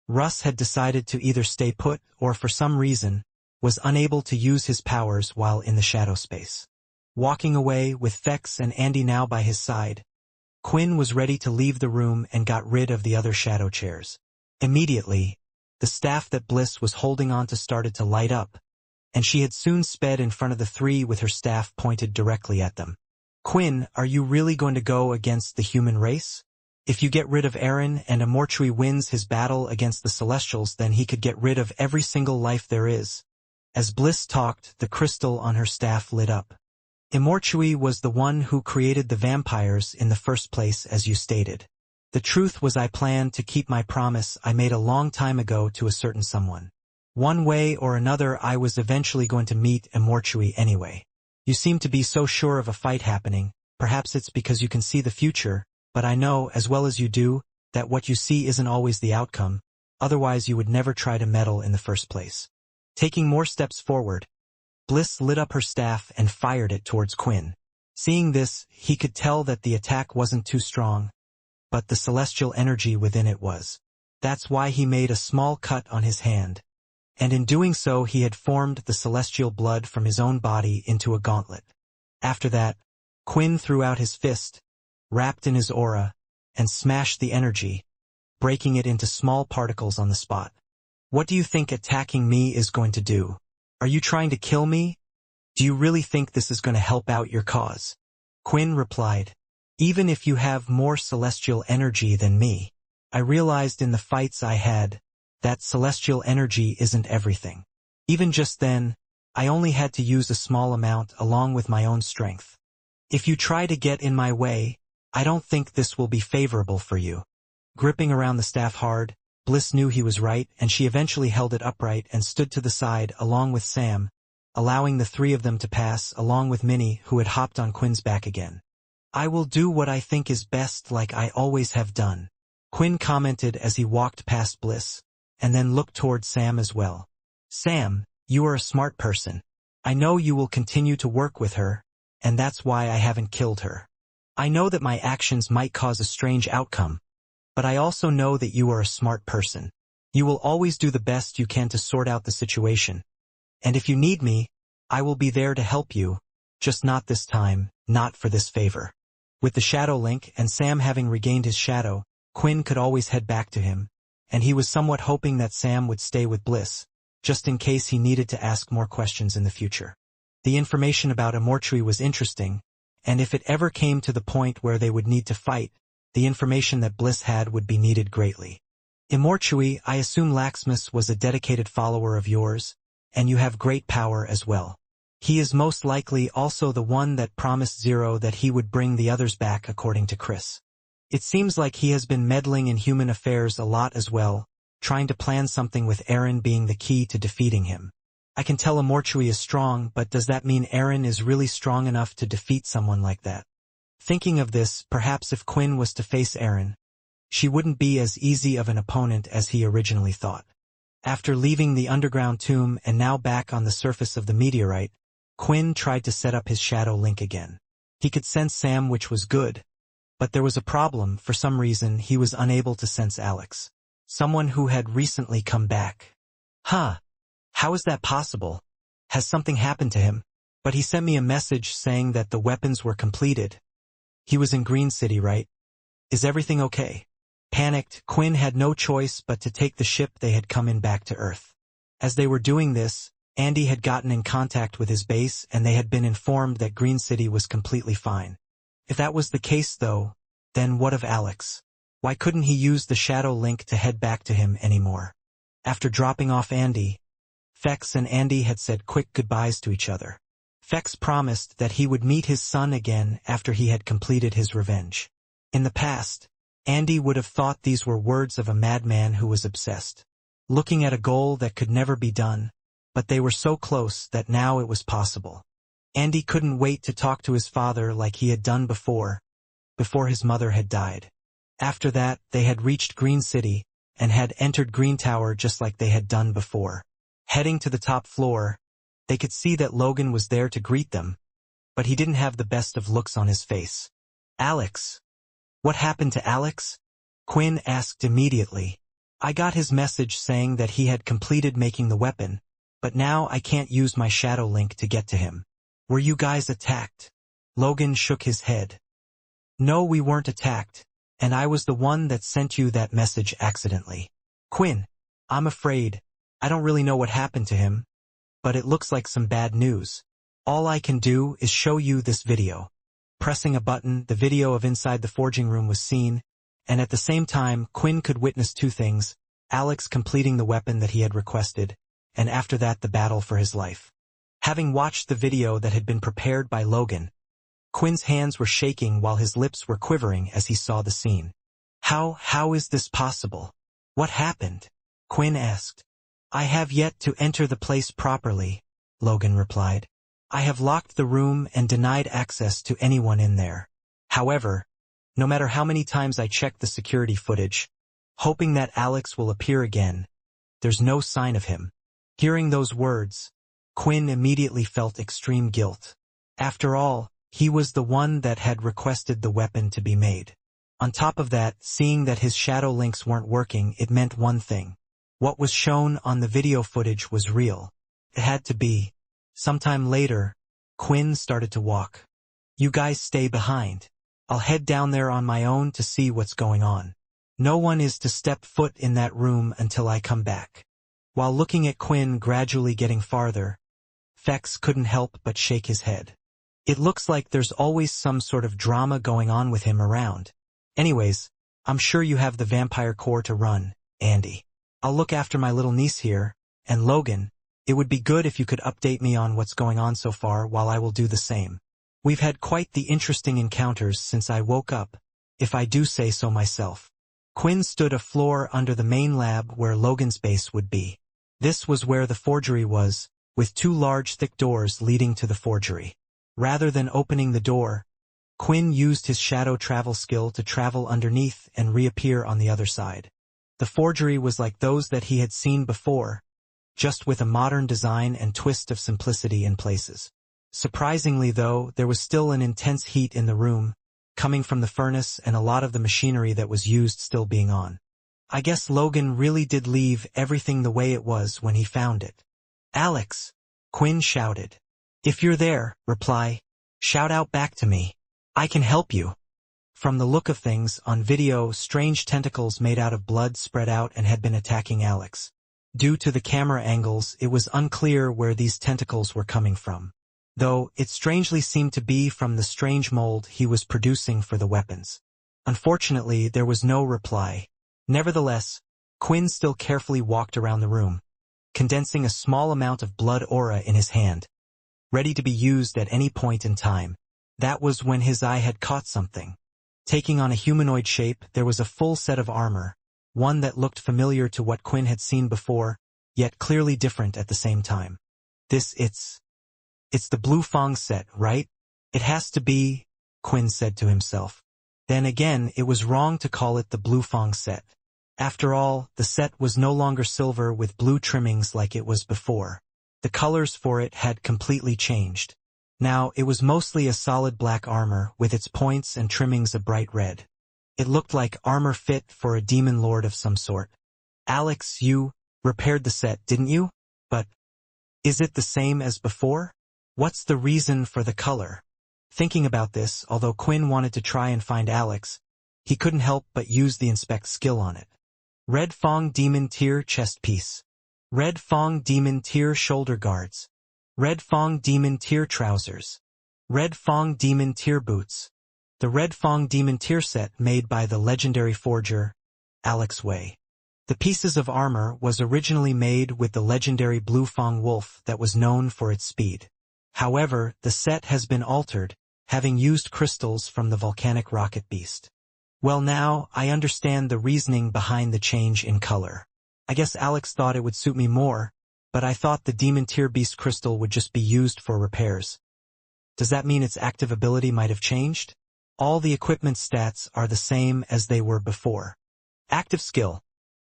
Russ had decided to either stay put or for some reason, was unable to use his powers while in the shadow space. Walking away with Fex and Andy now by his side, Quinn was ready to leave the room and got rid of the other shadow chairs. Immediately, the staff that Bliss was holding on to started to light up, and she had soon sped in front of the three with her staff pointed directly at them. Quinn, are you really going to go against the human race? If you get rid of Erin and Immortality wins his battle against the Celestials, then he could get rid of every single life there is. As Bliss talked, the crystal on her staff lit up. Immortality was the one who created the vampires in the first place, as you stated. The truth was I planned to keep my promise I made a long time ago to a certain someone. One way or another I was eventually going to meet Immortality anyway. You seem to be so sure of a fight happening, perhaps it's because you can see the future, but I know, as well as you do, that what you see isn't always the outcome, otherwise you would never try to meddle in the first place. Taking more steps forward, Bliss lit up her staff and fired it towards Quinn. Seeing this, he could tell that the attack wasn't too strong, but the celestial energy within it was. That's why he made a small cut on his hand. And in doing so he had formed the celestial blood from his own body into a gauntlet. After that, Quinn threw out his fist, wrapped in his aura, and smashed the energy, breaking it into small particles on the spot. What do you think attacking me is going to do? Are you trying to kill me? Do you really think this is going to help out your cause? Quinn replied, even if you have more celestial energy than me, I realized in the fights I had that celestial energy isn't everything. Even just then, I only had to use a small amount along with my own strength. If you try to get in my way, I don't think this will be favorable for you. Gripping around the staff hard, Bliss knew he was right, and she eventually held it upright and stood to the side along with Sam, allowing the three of them to pass along with Minnie, who had hopped on Quinn's back again. I will do what I think is best like I always have done, Quinn commented as he walked past Bliss, and then looked toward Sam as well. Sam, you are a smart person. I know you will continue to work with her, and that's why I haven't killed her. I know that my actions might cause a strange outcome, but I also know that you are a smart person. You will always do the best you can to sort out the situation. And if you need me, I will be there to help you, just not this time, not for this favor. With the shadow link and Sam having regained his shadow, Quinn could always head back to him, and he was somewhat hoping that Sam would stay with Bliss, just in case he needed to ask more questions in the future. The information about Immortality was interesting, and if it ever came to the point where they would need to fight, the information that Bliss had would be needed greatly. Immortality, I assume Laxmus was a dedicated follower of yours, and you have great power as well. He is most likely also the one that promised Zero that he would bring the others back according to Chris. It seems like he has been meddling in human affairs a lot as well, trying to plan something with Aaron being the key to defeating him. I can tell Immortality is strong, but does that mean Aaron is really strong enough to defeat someone like that? Thinking of this, perhaps if Quinn was to face Aaron, she wouldn't be as easy of an opponent as he originally thought. After leaving the underground tomb and now back on the surface of the meteorite, Quinn tried to set up his shadow link again. He could sense Sam, which was good, but there was a problem. For some reason he was unable to sense Alex, someone who had recently come back. How is that possible? Has something happened to him? But he sent me a message saying that the weapons were completed. He was in Green City, right? Is everything okay? Panicked, Quinn had no choice but to take the ship they had come in back to Earth. As they were doing this, Andy had gotten in contact with his base and they had been informed that Green City was completely fine. If that was the case though, then what of Alex? Why couldn't he use the shadow link to head back to him anymore? After dropping off Andy, Fex and Andy had said quick goodbyes to each other. Fex promised that he would meet his son again after he had completed his revenge. In the past, Andy would have thought these were words of a madman who was obsessed, looking at a goal that could never be done, but they were so close that now it was possible. Andy couldn't wait to talk to his father like he had done before his mother had died. After that, they had reached Green City and had entered Green Tower just like they had done before. Heading to the top floor, they could see that Logan was there to greet them, but he didn't have the best of looks on his face. Alex. What happened to Alex? Quinn asked immediately. I got his message saying that he had completed making the weapon, but now I can't use my shadow link to get to him. Were you guys attacked? Logan shook his head. No, we weren't attacked, and I was the one that sent you that message accidentally. Quinn, I'm afraid. I don't really know what happened to him, but it looks like some bad news. All I can do is show you this video. Pressing a button, the video of inside the forging room was seen, and at the same time, Quinn could witness two things: Alex completing the weapon that he had requested, and after that the battle for his life. Having watched the video that had been prepared by Logan, Quinn's hands were shaking while his lips were quivering as he saw the scene. How is this possible? What happened? Quinn asked. I have yet to enter the place properly, Logan replied. I have locked the room and denied access to anyone in there. However, no matter how many times I check the security footage, hoping that Alex will appear again, there's no sign of him. Hearing those words, Quinn immediately felt extreme guilt. After all, he was the one that had requested the weapon to be made. On top of that, seeing that his shadow links weren't working, it meant one thing. What was shown on the video footage was real. It had to be. Sometime later, Quinn started to walk. "You guys stay behind. I'll head down there on my own to see what's going on. No one is to step foot in that room until I come back." While looking at Quinn gradually getting farther, Fex couldn't help but shake his head. It looks like there's always some sort of drama going on with him around. Anyways, I'm sure you have the vampire core to run, Andy. I'll look after my little niece here, and Logan, it would be good if you could update me on what's going on so far while I will do the same. We've had quite the interesting encounters since I woke up, if I do say so myself. Quinn stood a floor under the main lab where Logan's base would be. This was where the forgery was, with two large thick doors leading to the forgery. Rather than opening the door, Quinn used his shadow travel skill to travel underneath and reappear on the other side. The forgery was like those that he had seen before, just with a modern design and twist of simplicity in places. Surprisingly though, there was still an intense heat in the room, coming from the furnace and a lot of the machinery that was used still being on. I guess Logan really did leave everything the way it was when he found it. "Alex!" Quinn shouted. "If you're there, reply. Shout out back to me. I can help you." From the look of things, on video, strange tentacles made out of blood spread out and had been attacking Alex. Due to the camera angles, it was unclear where these tentacles were coming from. Though, it strangely seemed to be from the strange mold he was producing for the weapons. Unfortunately, there was no reply. Nevertheless, Quinn still carefully walked around the room, condensing a small amount of blood aura in his hand, ready to be used at any point in time. That was when his eye had caught something. Taking on a humanoid shape, there was a full set of armor, one that looked familiar to what Quinn had seen before, yet clearly different at the same time. It's the Blue Fong set, right? It has to be, Quinn said to himself. Then again, it was wrong to call it the Blue Fong set. After all, the set was no longer silver with blue trimmings like it was before. The colors for it had completely changed. Now, it was mostly a solid black armor with its points and trimmings a bright red. It looked like armor fit for a demon lord of some sort. "Alex, you repaired the set, didn't you? But is it the same as before? What's the reason for the color?" Thinking about this, although Quinn wanted to try and find Alex, he couldn't help but use the inspect skill on it. Red Fong Demon Tier chest piece. Red Fong Demon Tier shoulder guards. Red Fong Demon Tier trousers. Red Fong Demon Tier boots. The Red Fong Demon Tier set made by the legendary forger, Alex Wei. The pieces of armor was originally made with the legendary Blue Fong wolf that was known for its speed. However, the set has been altered, having used crystals from the volcanic rocket beast. Well, now, I understand the reasoning behind the change in color. I guess Alex thought it would suit me more, but I thought the Demon Tier Beast crystal would just be used for repairs. Does that mean its active ability might have changed? All the equipment stats are the same as they were before. Active skill.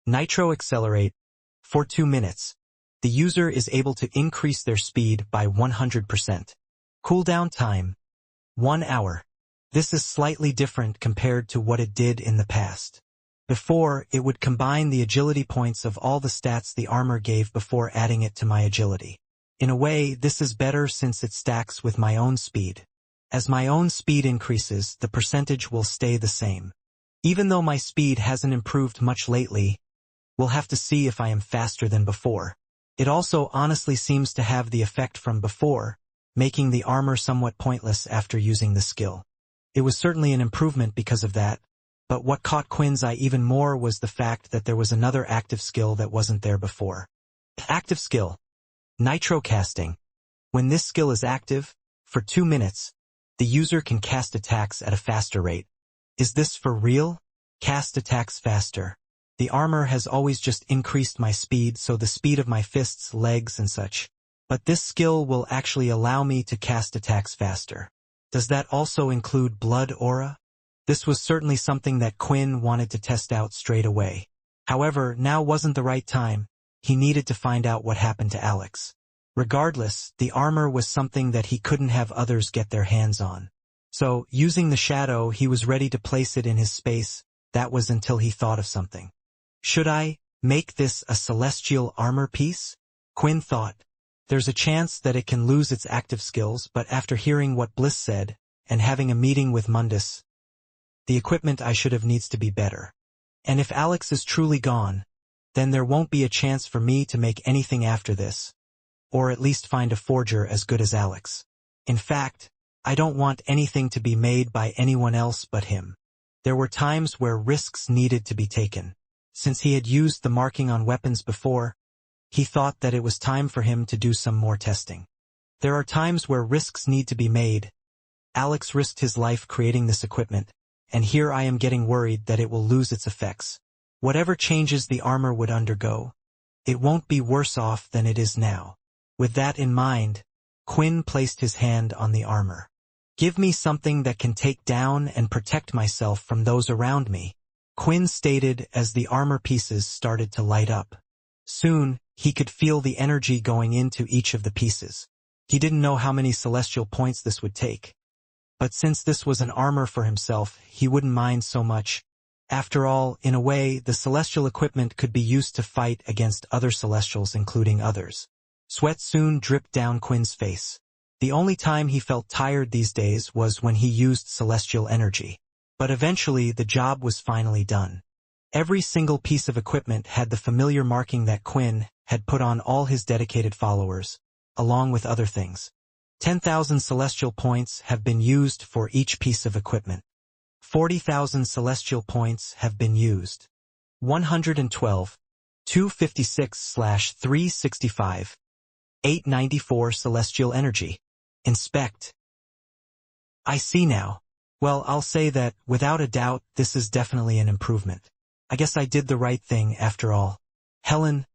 Nitro Accelerate. For 2 minutes, the user is able to increase their speed by 100%. Cooldown time. 1 hour. This is slightly different compared to what it did in the past. Before, it would combine the agility points of all the stats the armor gave before adding it to my agility. In a way, this is better since it stacks with my own speed. As my own speed increases, the percentage will stay the same. Even though my speed hasn't improved much lately, we'll have to see if I am faster than before. It also honestly seems to have the effect from before, making the armor somewhat pointless after using the skill. It was certainly an improvement because of that, but what caught Quinn's eye even more was the fact that there was another active skill that wasn't there before. Active skill. Nitro Casting. When this skill is active, for 2 minutes, the user can cast attacks at a faster rate. Is this for real? Cast attacks faster. The armor has always just increased my speed, so the speed of my fists, legs, and such. But this skill will actually allow me to cast attacks faster. Does that also include blood aura? This was certainly something that Quinn wanted to test out straight away. However, now wasn't the right time. He needed to find out what happened to Alex. Regardless, the armor was something that he couldn't have others get their hands on. So, using the shadow, he was ready to place it in his space. That was until he thought of something. Should I make this a celestial armor piece? Quinn thought. There's a chance that it can lose its active skills, but after hearing what Bliss said, and having a meeting with Mundus, the equipment I should have needs to be better. And if Alex is truly gone, then there won't be a chance for me to make anything after this. Or at least find a forger as good as Alex. In fact, I don't want anything to be made by anyone else but him. There were times where risks needed to be taken. Since he had used the marking on weapons before, he thought that it was time for him to do some more testing. There are times where risks need to be made. Alex risked his life creating this equipment, and here I am getting worried that it will lose its effects. Whatever changes the armor would undergo, it won't be worse off than it is now. With that in mind, Quinn placed his hand on the armor. Give me something that can take down and protect myself from those around me, Quinn stated as the armor pieces started to light up. Soon, he could feel the energy going into each of the pieces. He didn't know how many celestial points this would take. But since this was an armor for himself, he wouldn't mind so much. After all, in a way, the celestial equipment could be used to fight against other celestials, including others. Sweat soon dripped down Quinn's face. The only time he felt tired these days was when he used celestial energy. But eventually the job was finally done. Every single piece of equipment had the familiar marking that Quinn had put on all his dedicated followers, along with other things. 10,000 celestial points have been used for each piece of equipment. 40,000 celestial points have been used. 112, 256/365. 894 celestial energy. Inspect. I see now. Well, I'll say that, without a doubt, this is definitely an improvement. I guess I did the right thing after all. Helen,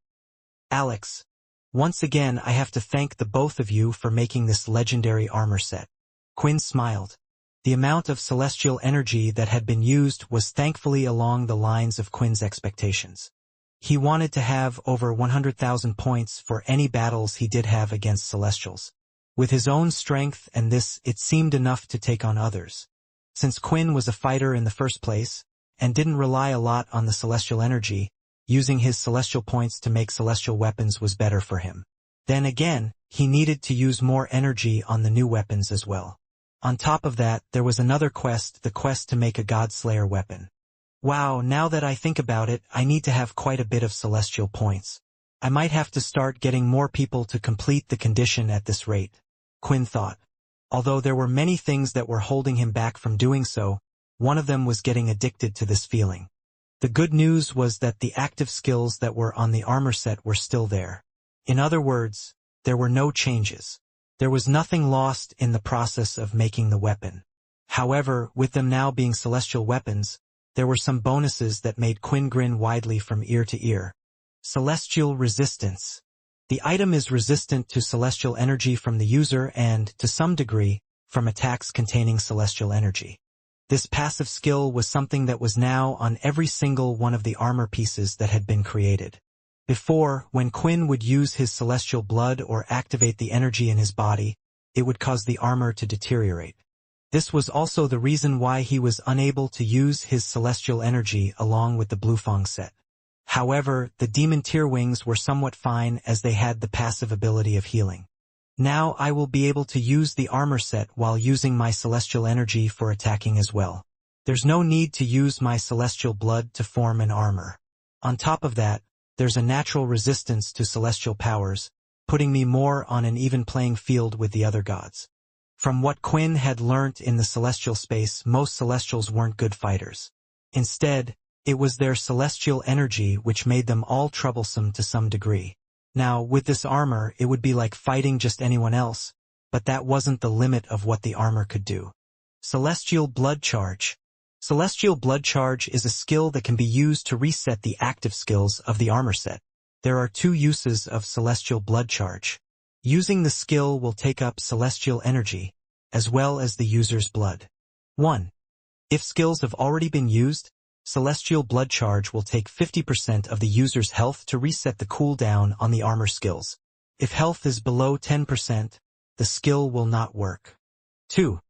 Alex, once again I have to thank the both of you for making this legendary armor set. Quinn smiled. The amount of celestial energy that had been used was thankfully along the lines of Quinn's expectations. He wanted to have over 100,000 points for any battles he did have against Celestials. With his own strength and this, it seemed enough to take on others. Since Quinn was a fighter in the first place, and didn't rely a lot on the celestial energy, using his celestial points to make celestial weapons was better for him. Then again, he needed to use more energy on the new weapons as well. On top of that, there was another quest, the quest to make a God-Slayer weapon. Wow, now that I think about it, I need to have quite a bit of celestial points. I might have to start getting more people to complete the condition at this rate, Quinn thought. Although there were many things that were holding him back from doing so, one of them was getting addicted to this feeling. The good news was that the active skills that were on the armor set were still there. In other words, there were no changes. There was nothing lost in the process of making the weapon. However, with them now being celestial weapons, there were some bonuses that made Quinn grin widely from ear to ear. Celestial resistance. The item is resistant to celestial energy from the user and, to some degree, from attacks containing celestial energy. This passive skill was something that was now on every single one of the armor pieces that had been created. Before, when Quinn would use his celestial blood or activate the energy in his body, it would cause the armor to deteriorate. This was also the reason why he was unable to use his celestial energy along with the Bluefang set. However, the Demon Tier Wings were somewhat fine as they had the passive ability of healing. Now I will be able to use the armor set while using my celestial energy for attacking as well. There's no need to use my celestial blood to form an armor. On top of that, there's a natural resistance to celestial powers, putting me more on an even playing field with the other gods. From what Quinn had learnt in the celestial space, most celestials weren't good fighters. Instead, it was their celestial energy which made them all troublesome to some degree. Now, with this armor, it would be like fighting just anyone else, but that wasn't the limit of what the armor could do. Celestial Blood Charge. Celestial Blood Charge is a skill that can be used to reset the active skills of the armor set. There are two uses of Celestial Blood Charge. Using the skill will take up celestial energy, as well as the user's blood. 1. If skills have already been used, Celestial Blood Charge will take 50% of the user's health to reset the cooldown on the armor skills. If health is below 10%, the skill will not work. 2.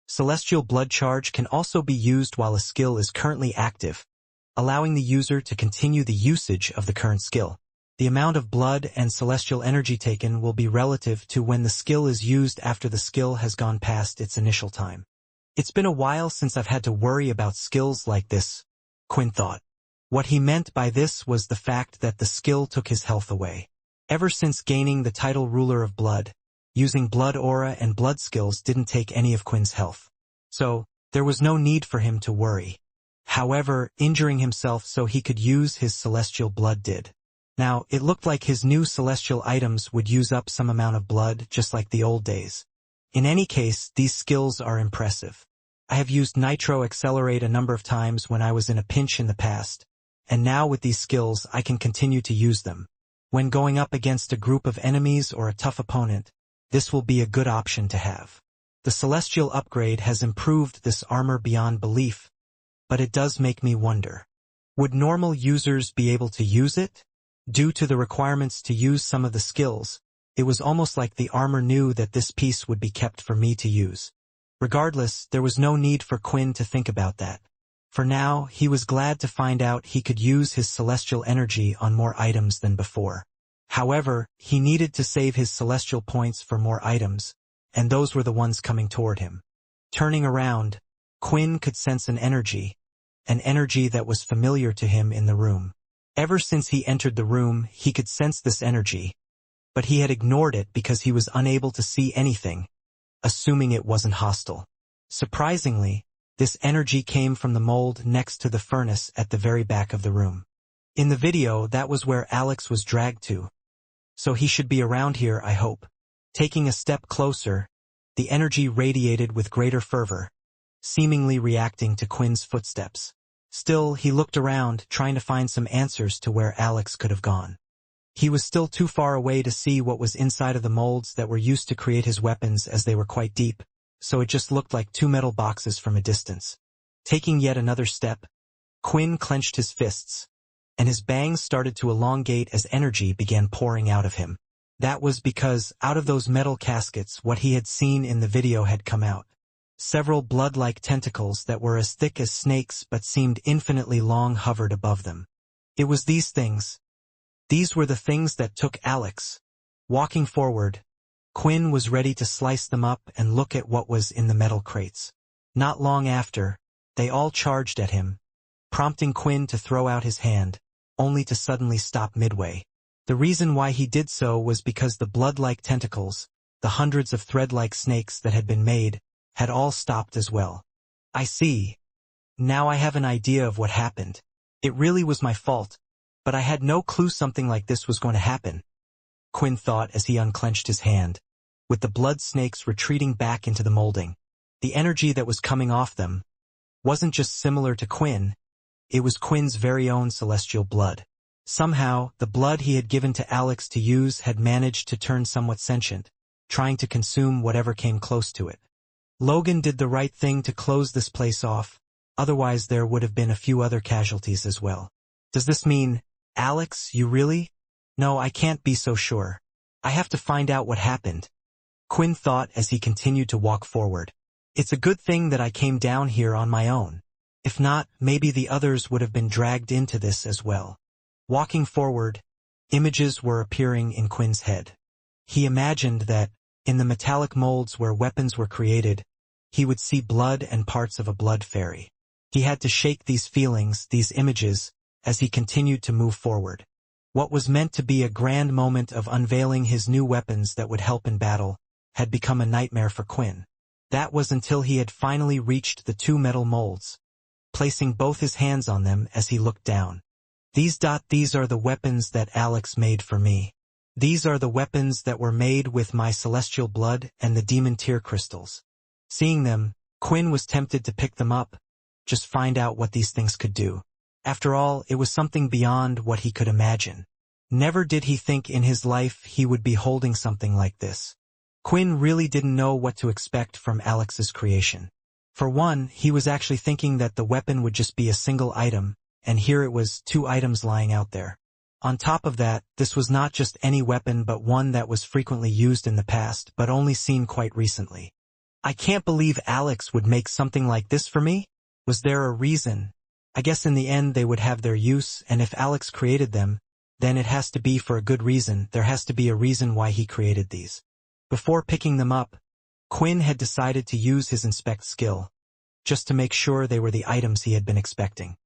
Celestial blood charge can also be used while a skill is currently active, allowing the user to continue the usage of the current skill. The amount of blood and celestial energy taken will be relative to when the skill is used after the skill has gone past its initial time. It's been a while since I've had to worry about skills like this, Quinn thought. What he meant by this was the fact that the skill took his health away. Ever since gaining the title Ruler of Blood, using blood aura and blood skills didn't take any of Quinn's health. So, there was no need for him to worry. However, injuring himself so he could use his celestial blood did. Now, it looked like his new celestial items would use up some amount of blood just like the old days. In any case, these skills are impressive. I have used Nitro Accelerate a number of times when I was in a pinch in the past, and now with these skills I can continue to use them. When going up against a group of enemies or a tough opponent, this will be a good option to have. The Celestial upgrade has improved this armor beyond belief, but it does make me wonder. Would normal users be able to use it? Due to the requirements to use some of the skills, it was almost like the armor knew that this piece would be kept for me to use. Regardless, there was no need for Quinn to think about that. For now, he was glad to find out he could use his celestial energy on more items than before. However, he needed to save his celestial points for more items, and those were the ones coming toward him. Turning around, Quinn could sense an energy that was familiar to him in the room. Ever since he entered the room, he could sense this energy, but he had ignored it because he was unable to see anything, assuming it wasn't hostile. Surprisingly, this energy came from the mold next to the furnace at the very back of the room. In the video, that was where Alex was dragged to. So he should be around here, I hope. Taking a step closer, the energy radiated with greater fervor, seemingly reacting to Quinn's footsteps. Still, he looked around, trying to find some answers to where Alex could have gone. He was still too far away to see what was inside of the molds that were used to create his weapons, as they were quite deep, so it just looked like two metal boxes from a distance. Taking yet another step, Quinn clenched his fists, and his bangs started to elongate as energy began pouring out of him. That was because, out of those metal caskets, what he had seen in the video had come out. Several blood-like tentacles that were as thick as snakes but seemed infinitely long hovered above them. It was these things. These were the things that took Alex. Walking forward, Quinn was ready to slice them up and look at what was in the metal crates. Not long after, they all charged at him, prompting Quinn to throw out his hand, only to suddenly stop midway. The reason why he did so was because the blood-like tentacles, the hundreds of thread-like snakes that had been made, had all stopped as well. I see. Now I have an idea of what happened. It really was my fault, but I had no clue something like this was going to happen, Quinn thought as he unclenched his hand, with the blood snakes retreating back into the molding. The energy that was coming off them wasn't just similar to Quinn, it was Quinn's very own celestial blood. Somehow, the blood he had given to Alex to use had managed to turn somewhat sentient, trying to consume whatever came close to it. Logan did the right thing to close this place off, otherwise there would have been a few other casualties as well. Does this mean, Alex, you really? No, I can't be so sure. I have to find out what happened, Quinn thought as he continued to walk forward. It's a good thing that I came down here on my own. If not, maybe the others would have been dragged into this as well. Walking forward, images were appearing in Quinn's head. He imagined that, in the metallic molds where weapons were created, he would see blood and parts of a blood fairy. He had to shake these feelings, these images, as he continued to move forward. What was meant to be a grand moment of unveiling his new weapons that would help in battle, had become a nightmare for Quinn. That was until he had finally reached the two metal molds, placing both his hands on them as he looked down. These are the weapons that Alex made for me. These are the weapons that were made with my celestial blood and the demon tear crystals. Seeing them, Quinn was tempted to pick them up, just find out what these things could do. After all, it was something beyond what he could imagine. Never did he think in his life he would be holding something like this. Quinn really didn't know what to expect from Alex's creation. For one, he was actually thinking that the weapon would just be a single item, and here it was two items lying out there. On top of that, this was not just any weapon but one that was frequently used in the past but only seen quite recently. I can't believe Alex would make something like this for me? Was there a reason? I guess in the end they would have their use, and if Alex created them, then it has to be for a good reason. There has to be a reason why he created these. Before picking them up, Quinn had decided to use his inspect skill, just to make sure they were the items he had been expecting.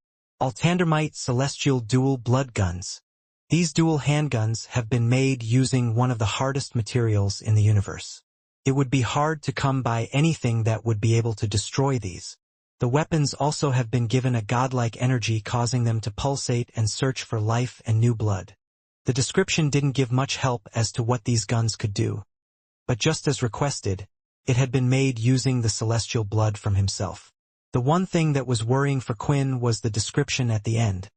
Altandamite Celestial Dual Blood Guns. These dual handguns have been made using one of the hardest materials in the universe. It would be hard to come by anything that would be able to destroy these. The weapons also have been given a godlike energy, causing them to pulsate and search for life and new blood. The description didn't give much help as to what these guns could do, but just as requested, it had been made using the celestial blood from himself. The one thing that was worrying for Quinn was the description at the end.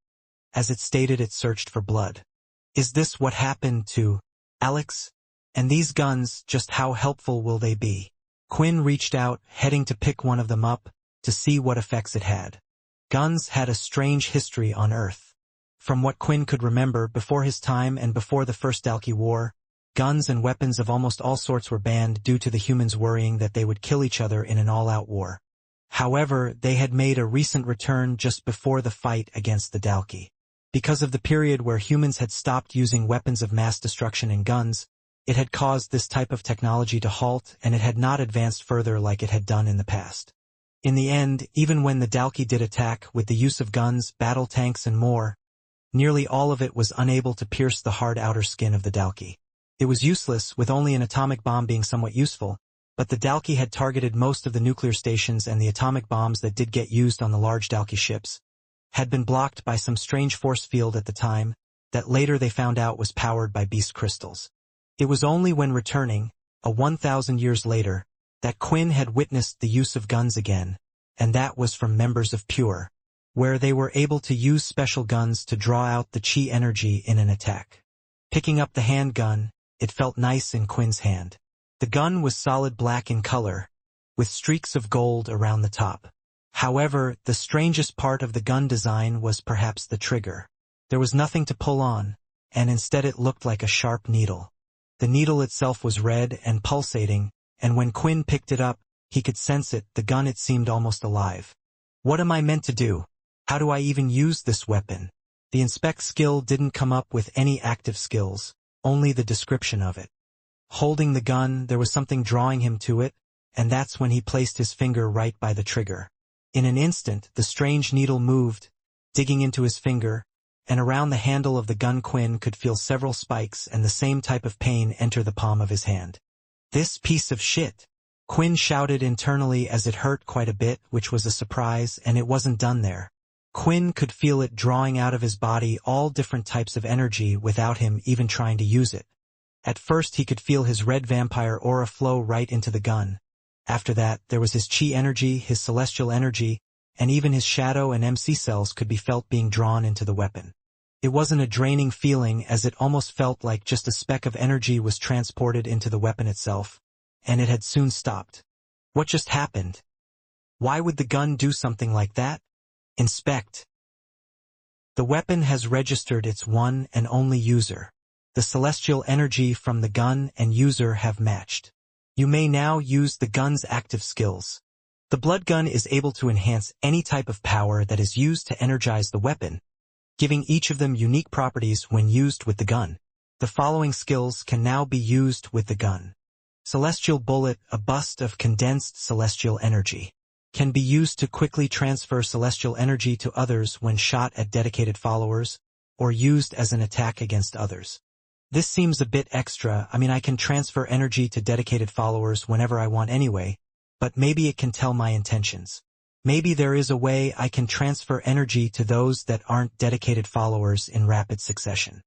As it stated, it searched for blood. Is this what happened to Alex? And these guns, just how helpful will they be? Quinn reached out, heading to pick one of them up, to see what effects it had. Guns had a strange history on Earth. From what Quinn could remember, before his time and before the First Dalki War, guns and weapons of almost all sorts were banned due to the humans worrying that they would kill each other in an all-out war. However, they had made a recent return just before the fight against the Dalki. Because of the period where humans had stopped using weapons of mass destruction and guns, it had caused this type of technology to halt, and it had not advanced further like it had done in the past. In the end, even when the Dalki did attack with the use of guns, battle tanks and more, nearly all of it was unable to pierce the hard outer skin of the Dalki. It was useless, with only an atomic bomb being somewhat useful, but the Dalki had targeted most of the nuclear stations, and the atomic bombs that did get used on the large Dalki ships had been blocked by some strange force field at the time that later they found out was powered by beast crystals. It was only when returning, 1,000 years later, that Quinn had witnessed the use of guns again, and that was from members of Pure, where they were able to use special guns to draw out the chi energy in an attack. Picking up the handgun, it felt nice in Quinn's hand. The gun was solid black in color, with streaks of gold around the top. However, the strangest part of the gun design was perhaps the trigger. There was nothing to pull on, and instead it looked like a sharp needle. The needle itself was red and pulsating, and when Quinn picked it up, he could sense it. The gun, it seemed almost alive. What am I meant to do? How do I even use this weapon? The inspect skill didn't come up with any active skills, only the description of it. Holding the gun, there was something drawing him to it, and that's when he placed his finger right by the trigger. In an instant, the strange needle moved, digging into his finger, and around the handle of the gun Quinn could feel several spikes and the same type of pain enter the palm of his hand. This piece of shit! Quinn shouted internally as it hurt quite a bit, which was a surprise, and it wasn't done there. Quinn could feel it drawing out of his body all different types of energy without him even trying to use it. At first he could feel his red vampire aura flow right into the gun. After that, there was his chi energy, his celestial energy, and even his shadow and MC cells could be felt being drawn into the weapon. It wasn't a draining feeling, as it almost felt like just a speck of energy was transported into the weapon itself, and it had soon stopped. What just happened? Why would the gun do something like that? Inspect. The weapon has registered its one and only user. The celestial energy from the gun and user have matched. You may now use the gun's active skills. The blood gun is able to enhance any type of power that is used to energize the weapon, giving each of them unique properties when used with the gun. The following skills can now be used with the gun. Celestial Bullet, a bust of condensed celestial energy, can be used to quickly transfer celestial energy to others when shot at dedicated followers, or used as an attack against others. This seems a bit extra. I can transfer energy to dedicated followers whenever I want anyway, but maybe it can tell my intentions. Maybe there is a way I can transfer energy to those that aren't dedicated followers in rapid succession.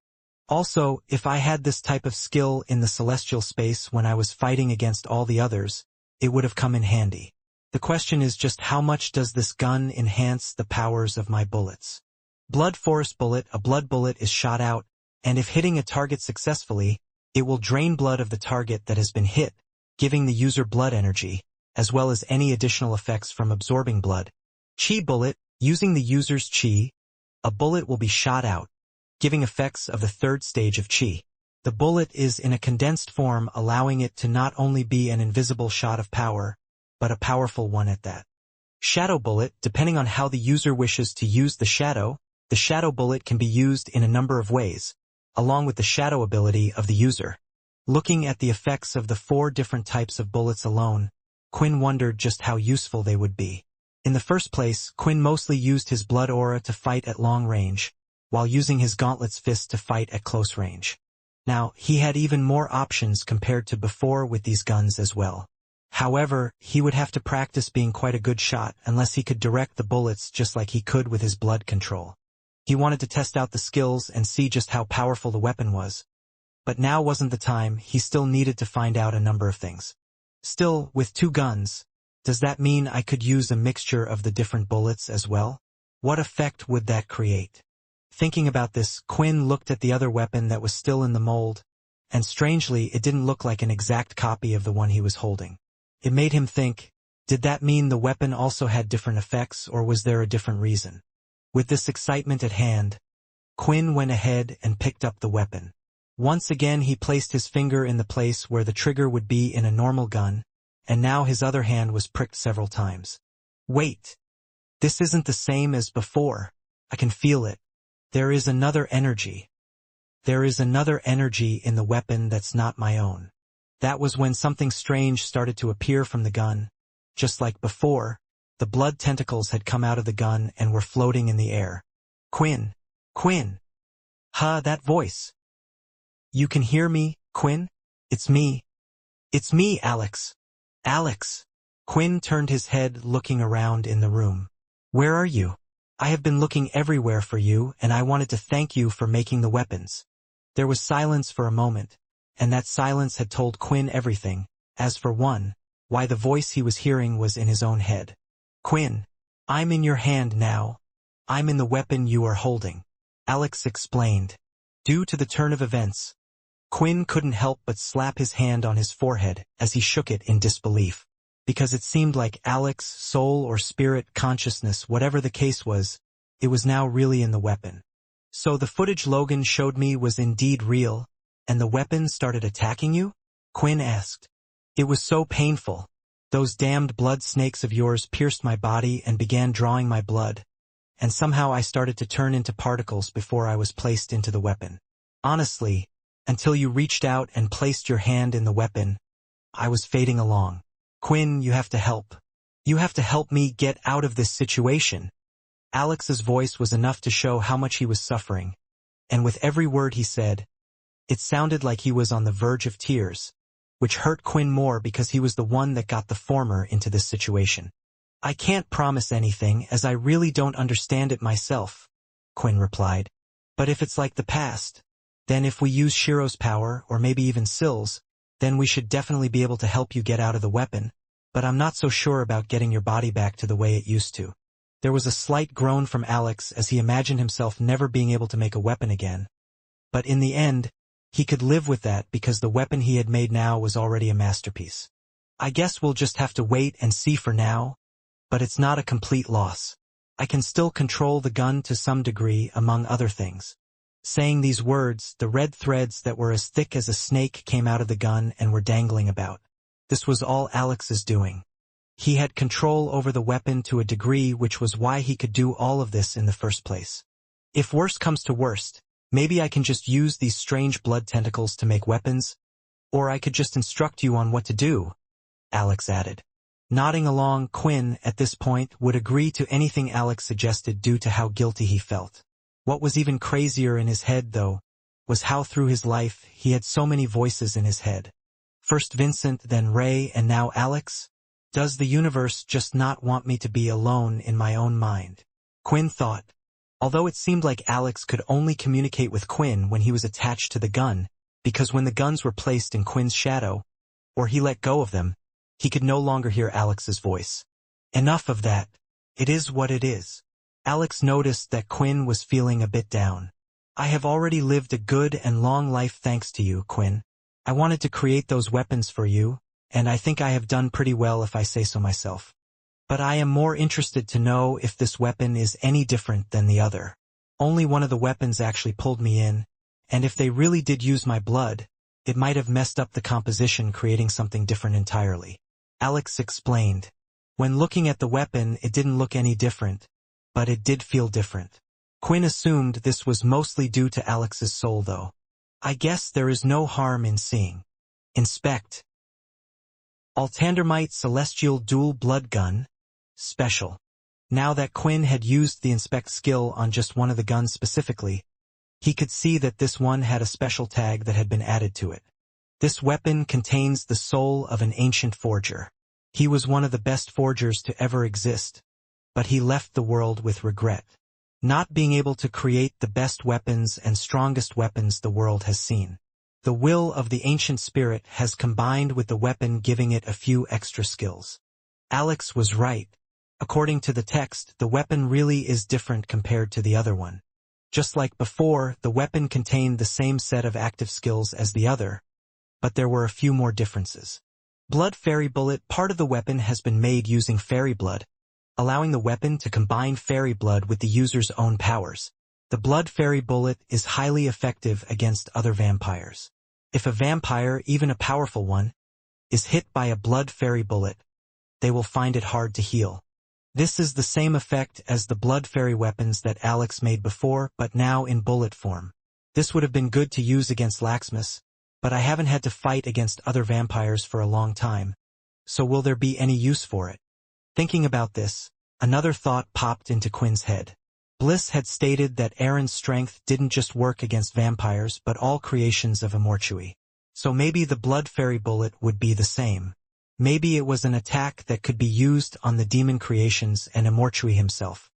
Also, if I had this type of skill in the celestial space when I was fighting against all the others, it would have come in handy. The question is just how much does this gun enhance the powers of my bullets? Blood Force Bullet. A blood bullet is shot out, and if hitting a target successfully, it will drain blood of the target that has been hit, giving the user blood energy, as well as any additional effects from absorbing blood. Chi Bullet. Using the user's chi, a bullet will be shot out, giving effects of the third stage of Qi. The bullet is in a condensed form, allowing it to not only be an invisible shot of power, but a powerful one at that. Shadow bullet, depending on how the user wishes to use the shadow bullet can be used in a number of ways, along with the shadow ability of the user. Looking at the effects of the 4 different types of bullets alone, Quinn wondered just how useful they would be. In the first place, Quinn mostly used his blood aura to fight at long range, while using his gauntlet's fist to fight at close range. Now, he had even more options compared to before with these guns as well. However, he would have to practice being quite a good shot unless he could direct the bullets just like he could with his blood control. He wanted to test out the skills and see just how powerful the weapon was. But now wasn't the time, he still needed to find out a number of things. Still, with 2 guns, does that mean I could use a mixture of the different bullets as well? What effect would that create? Thinking about this, Quinn looked at the other weapon that was still in the mold, and strangely, it didn't look like an exact copy of the one he was holding. It made him think, did that mean the weapon also had different effects, or was there a different reason? With this excitement at hand, Quinn went ahead and picked up the weapon. Once again he placed his finger in the place where the trigger would be in a normal gun, and now his other hand was pricked several times. Wait! This isn't the same as before. I can feel it. There is another energy. There is another energy in the weapon that's not my own. That was when something strange started to appear from the gun. Just like before, the blood tentacles had come out of the gun and were floating in the air. Quinn! Quinn! That voice! You can hear me, Quinn? It's me. It's me, Alex. Alex! Quinn turned his head, looking around in the room. Where are you? I have been looking everywhere for you, and I wanted to thank you for making the weapons. There was silence for a moment, and that silence had told Quinn everything. As for one, why the voice he was hearing was in his own head. Quinn, I'm in your hand now. I'm in the weapon you are holding. Alex explained. Due to the turn of events, Quinn couldn't help but slap his hand on his forehead as he shook it in disbelief, because it seemed like Alex's soul or spirit consciousness, whatever the case was, it was now really in the weapon. So the footage Logan showed me was indeed real, and the weapon started attacking you? Quinn asked. It was so painful. Those damned blood snakes of yours pierced my body and began drawing my blood, and somehow I started to turn into particles before I was placed into the weapon. Honestly, until you reached out and placed your hand in the weapon, I was fading along. Quinn, you have to help. You have to help me get out of this situation. Alex's voice was enough to show how much he was suffering, and with every word he said, it sounded like he was on the verge of tears, which hurt Quinn more because he was the one that got the former into this situation. I can't promise anything as I really don't understand it myself, Quinn replied. But if it's like the past, then if we use Shiro's power, or maybe even Sill's, then we should definitely be able to help you get out of the weapon, but I'm not so sure about getting your body back to the way it used to. There was a slight groan from Alex as he imagined himself never being able to make a weapon again. But in the end, he could live with that because the weapon he had made now was already a masterpiece. I guess we'll just have to wait and see for now, but it's not a complete loss. I can still control the gun to some degree, among other things. Saying these words, the red threads that were as thick as a snake came out of the gun and were dangling about. This was all Alex's doing. He had control over the weapon to a degree, which was why he could do all of this in the first place. If worst comes to worst, maybe I can just use these strange blood tentacles to make weapons, or I could just instruct you on what to do, Alex added. Nodding along, Quinn, at this point, would agree to anything Alex suggested due to how guilty he felt. What was even crazier in his head, though, was how through his life he had so many voices in his head. First Vincent, then Ray, and now Alex? Does the universe just not want me to be alone in my own mind? Quinn thought. Although it seemed like Alex could only communicate with Quinn when he was attached to the gun, because when the guns were placed in Quinn's shadow, or he let go of them, he could no longer hear Alex's voice. Enough of that. It is what it is. Alex noticed that Quinn was feeling a bit down. I have already lived a good and long life thanks to you, Quinn. I wanted to create those weapons for you, and I think I have done pretty well if I say so myself. But I am more interested to know if this weapon is any different than the other. Only one of the weapons actually pulled me in, and if they really did use my blood, it might have messed up the composition, creating something different entirely. Alex explained. When looking at the weapon, it didn't look any different, but it did feel different. Quinn assumed this was mostly due to Alex's soul though. I guess there is no harm in seeing. Inspect. Altandermite Celestial Dual Blood Gun. Special. Now that Quinn had used the inspect skill on just one of the guns specifically, he could see that this one had a special tag that had been added to it. This weapon contains the soul of an ancient forger. He was one of the best forgers to ever exist, but he left the world with regret, not being able to create the best weapons and strongest weapons the world has seen. The will of the ancient spirit has combined with the weapon, giving it a few extra skills. Alex was right. According to the text, the weapon really is different compared to the other one. Just like before, the weapon contained the same set of active skills as the other, but there were a few more differences. Blood Fairy Bullet. Part of the weapon has been made using fairy blood, allowing the weapon to combine fairy blood with the user's own powers. The Blood Fairy Bullet is highly effective against other vampires. If a vampire, even a powerful one, is hit by a Blood Fairy Bullet, they will find it hard to heal. This is the same effect as the Blood Fairy weapons that Alex made before, but now in bullet form. This would have been good to use against Laxmus, but I haven't had to fight against other vampires for a long time, so will there be any use for it? Thinking about this, another thought popped into Quinn's head. Bliss had stated that Aaron's strength didn't just work against vampires but all creations of Immortality. So maybe the Blood Fairy Bullet would be the same. Maybe it was an attack that could be used on the demon creations and Immortality himself.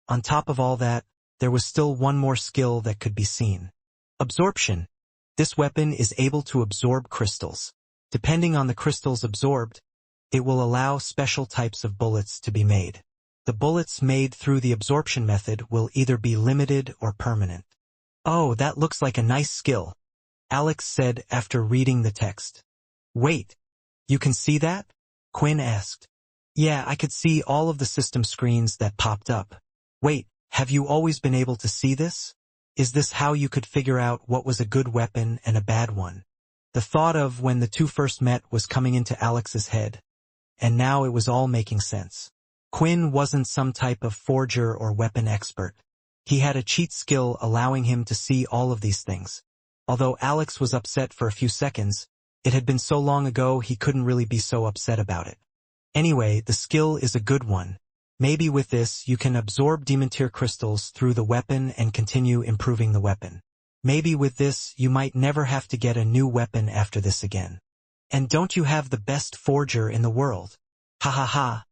On top of all that, there was still one more skill that could be seen. Absorption. This weapon is able to absorb crystals. Depending on the crystals absorbed, it will allow special types of bullets to be made. The bullets made through the absorption method will either be limited or permanent. Oh, that looks like a nice skill, Alex said after reading the text. Wait, you can see that? Quinn asked. Yeah, I could see all of the system screens that popped up. Wait, have you always been able to see this? Is this how you could figure out what was a good weapon and a bad one? The thought of when the two first met was coming into Alex's head, and now it was all making sense. Quinn wasn't some type of forger or weapon expert. He had a cheat skill allowing him to see all of these things. Although Alex was upset for a few seconds, it had been so long ago he couldn't really be so upset about it. Anyway, the skill is a good one. Maybe with this you can absorb demon tier crystals through the weapon and continue improving the weapon. Maybe with this you might never have to get a new weapon after this again. And don't you have the best forger in the world? Ha ha ha.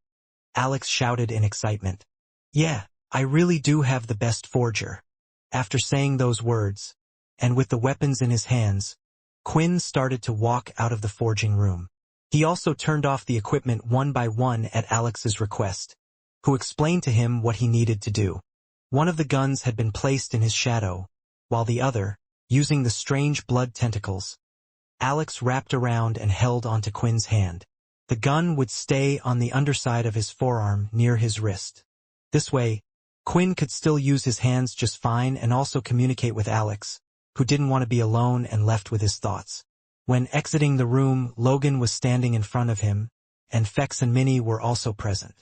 Alex shouted in excitement. Yeah, I really do have the best forger. After saying those words, and with the weapons in his hands, Quinn started to walk out of the forging room. He also turned off the equipment one by one at Alex's request, who explained to him what he needed to do. One of the guns had been placed in his shadow, while the other, using the strange blood tentacles, Alex wrapped around and held onto Quinn's hand. The gun would stay on the underside of his forearm near his wrist. This way, Quinn could still use his hands just fine and also communicate with Alex, who didn't want to be alone and left with his thoughts. When exiting the room, Logan was standing in front of him, and Fex and Minnie were also present.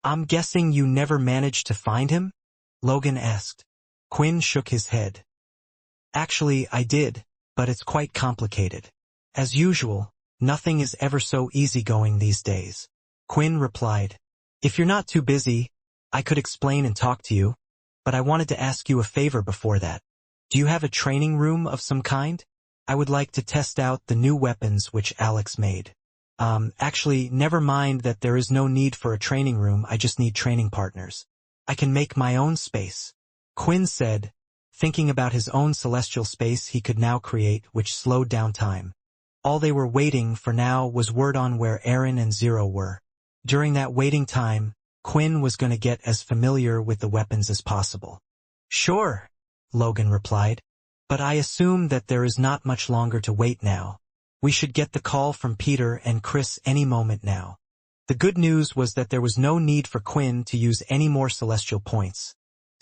I'm guessing you never managed to find him? Logan asked. Quinn shook his head. Actually, I did, but it's quite complicated. As usual, nothing is ever so easygoing these days. Quinn replied. If you're not too busy, I could explain and talk to you, but I wanted to ask you a favor before that. Do you have a training room of some kind? I would like to test out the new weapons which Alex made. Actually, never mind that there is no need for a training room, I just need training partners. I can make my own space. Quinn said, thinking about his own celestial space he could now create, which slowed down time. All they were waiting for now was word on where Aaron and Zero were. During that waiting time, Quinn was going to get as familiar with the weapons as possible. Sure, Logan replied. But I assume that there is not much longer to wait now. We should get the call from Peter and Chris any moment now. The good news was that there was no need for Quinn to use any more celestial points.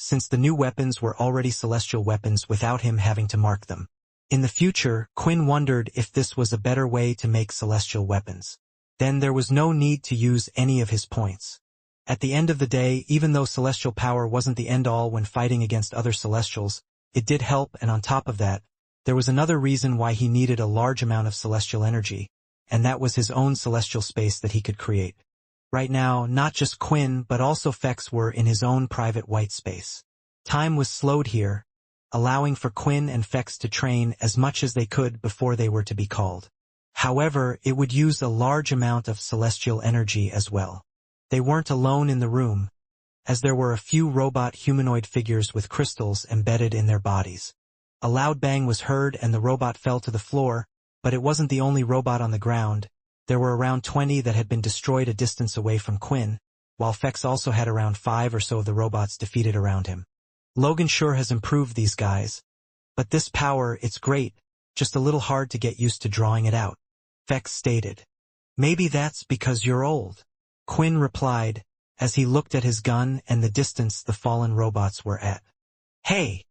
since the new weapons were already celestial weapons without him having to mark them. In the future, Quinn wondered if this was a better way to make celestial weapons. Then there was no need to use any of his points. At the end of the day, even though celestial power wasn't the end-all when fighting against other celestials, it did help, and on top of that, there was another reason why he needed a large amount of celestial energy, and that was his own celestial space that he could create. Right now, not just Quinn but also Fex were in his own private white space. Time was slowed here, allowing for Quinn and Fex to train as much as they could before they were to be called. However, it would use a large amount of celestial energy as well. They weren't alone in the room, as there were a few robot humanoid figures with crystals embedded in their bodies. A loud bang was heard and the robot fell to the floor, but it wasn't the only robot on the ground. There were around 20 that had been destroyed a distance away from Quinn, while Fex also had around 5 or so of the robots defeated around him. Logan sure has improved these guys. But this power, it's great, just a little hard to get used to drawing it out. Fex stated. Maybe that's because you're old. Quinn replied, as he looked at his gun and the distance the fallen robots were at. Hey!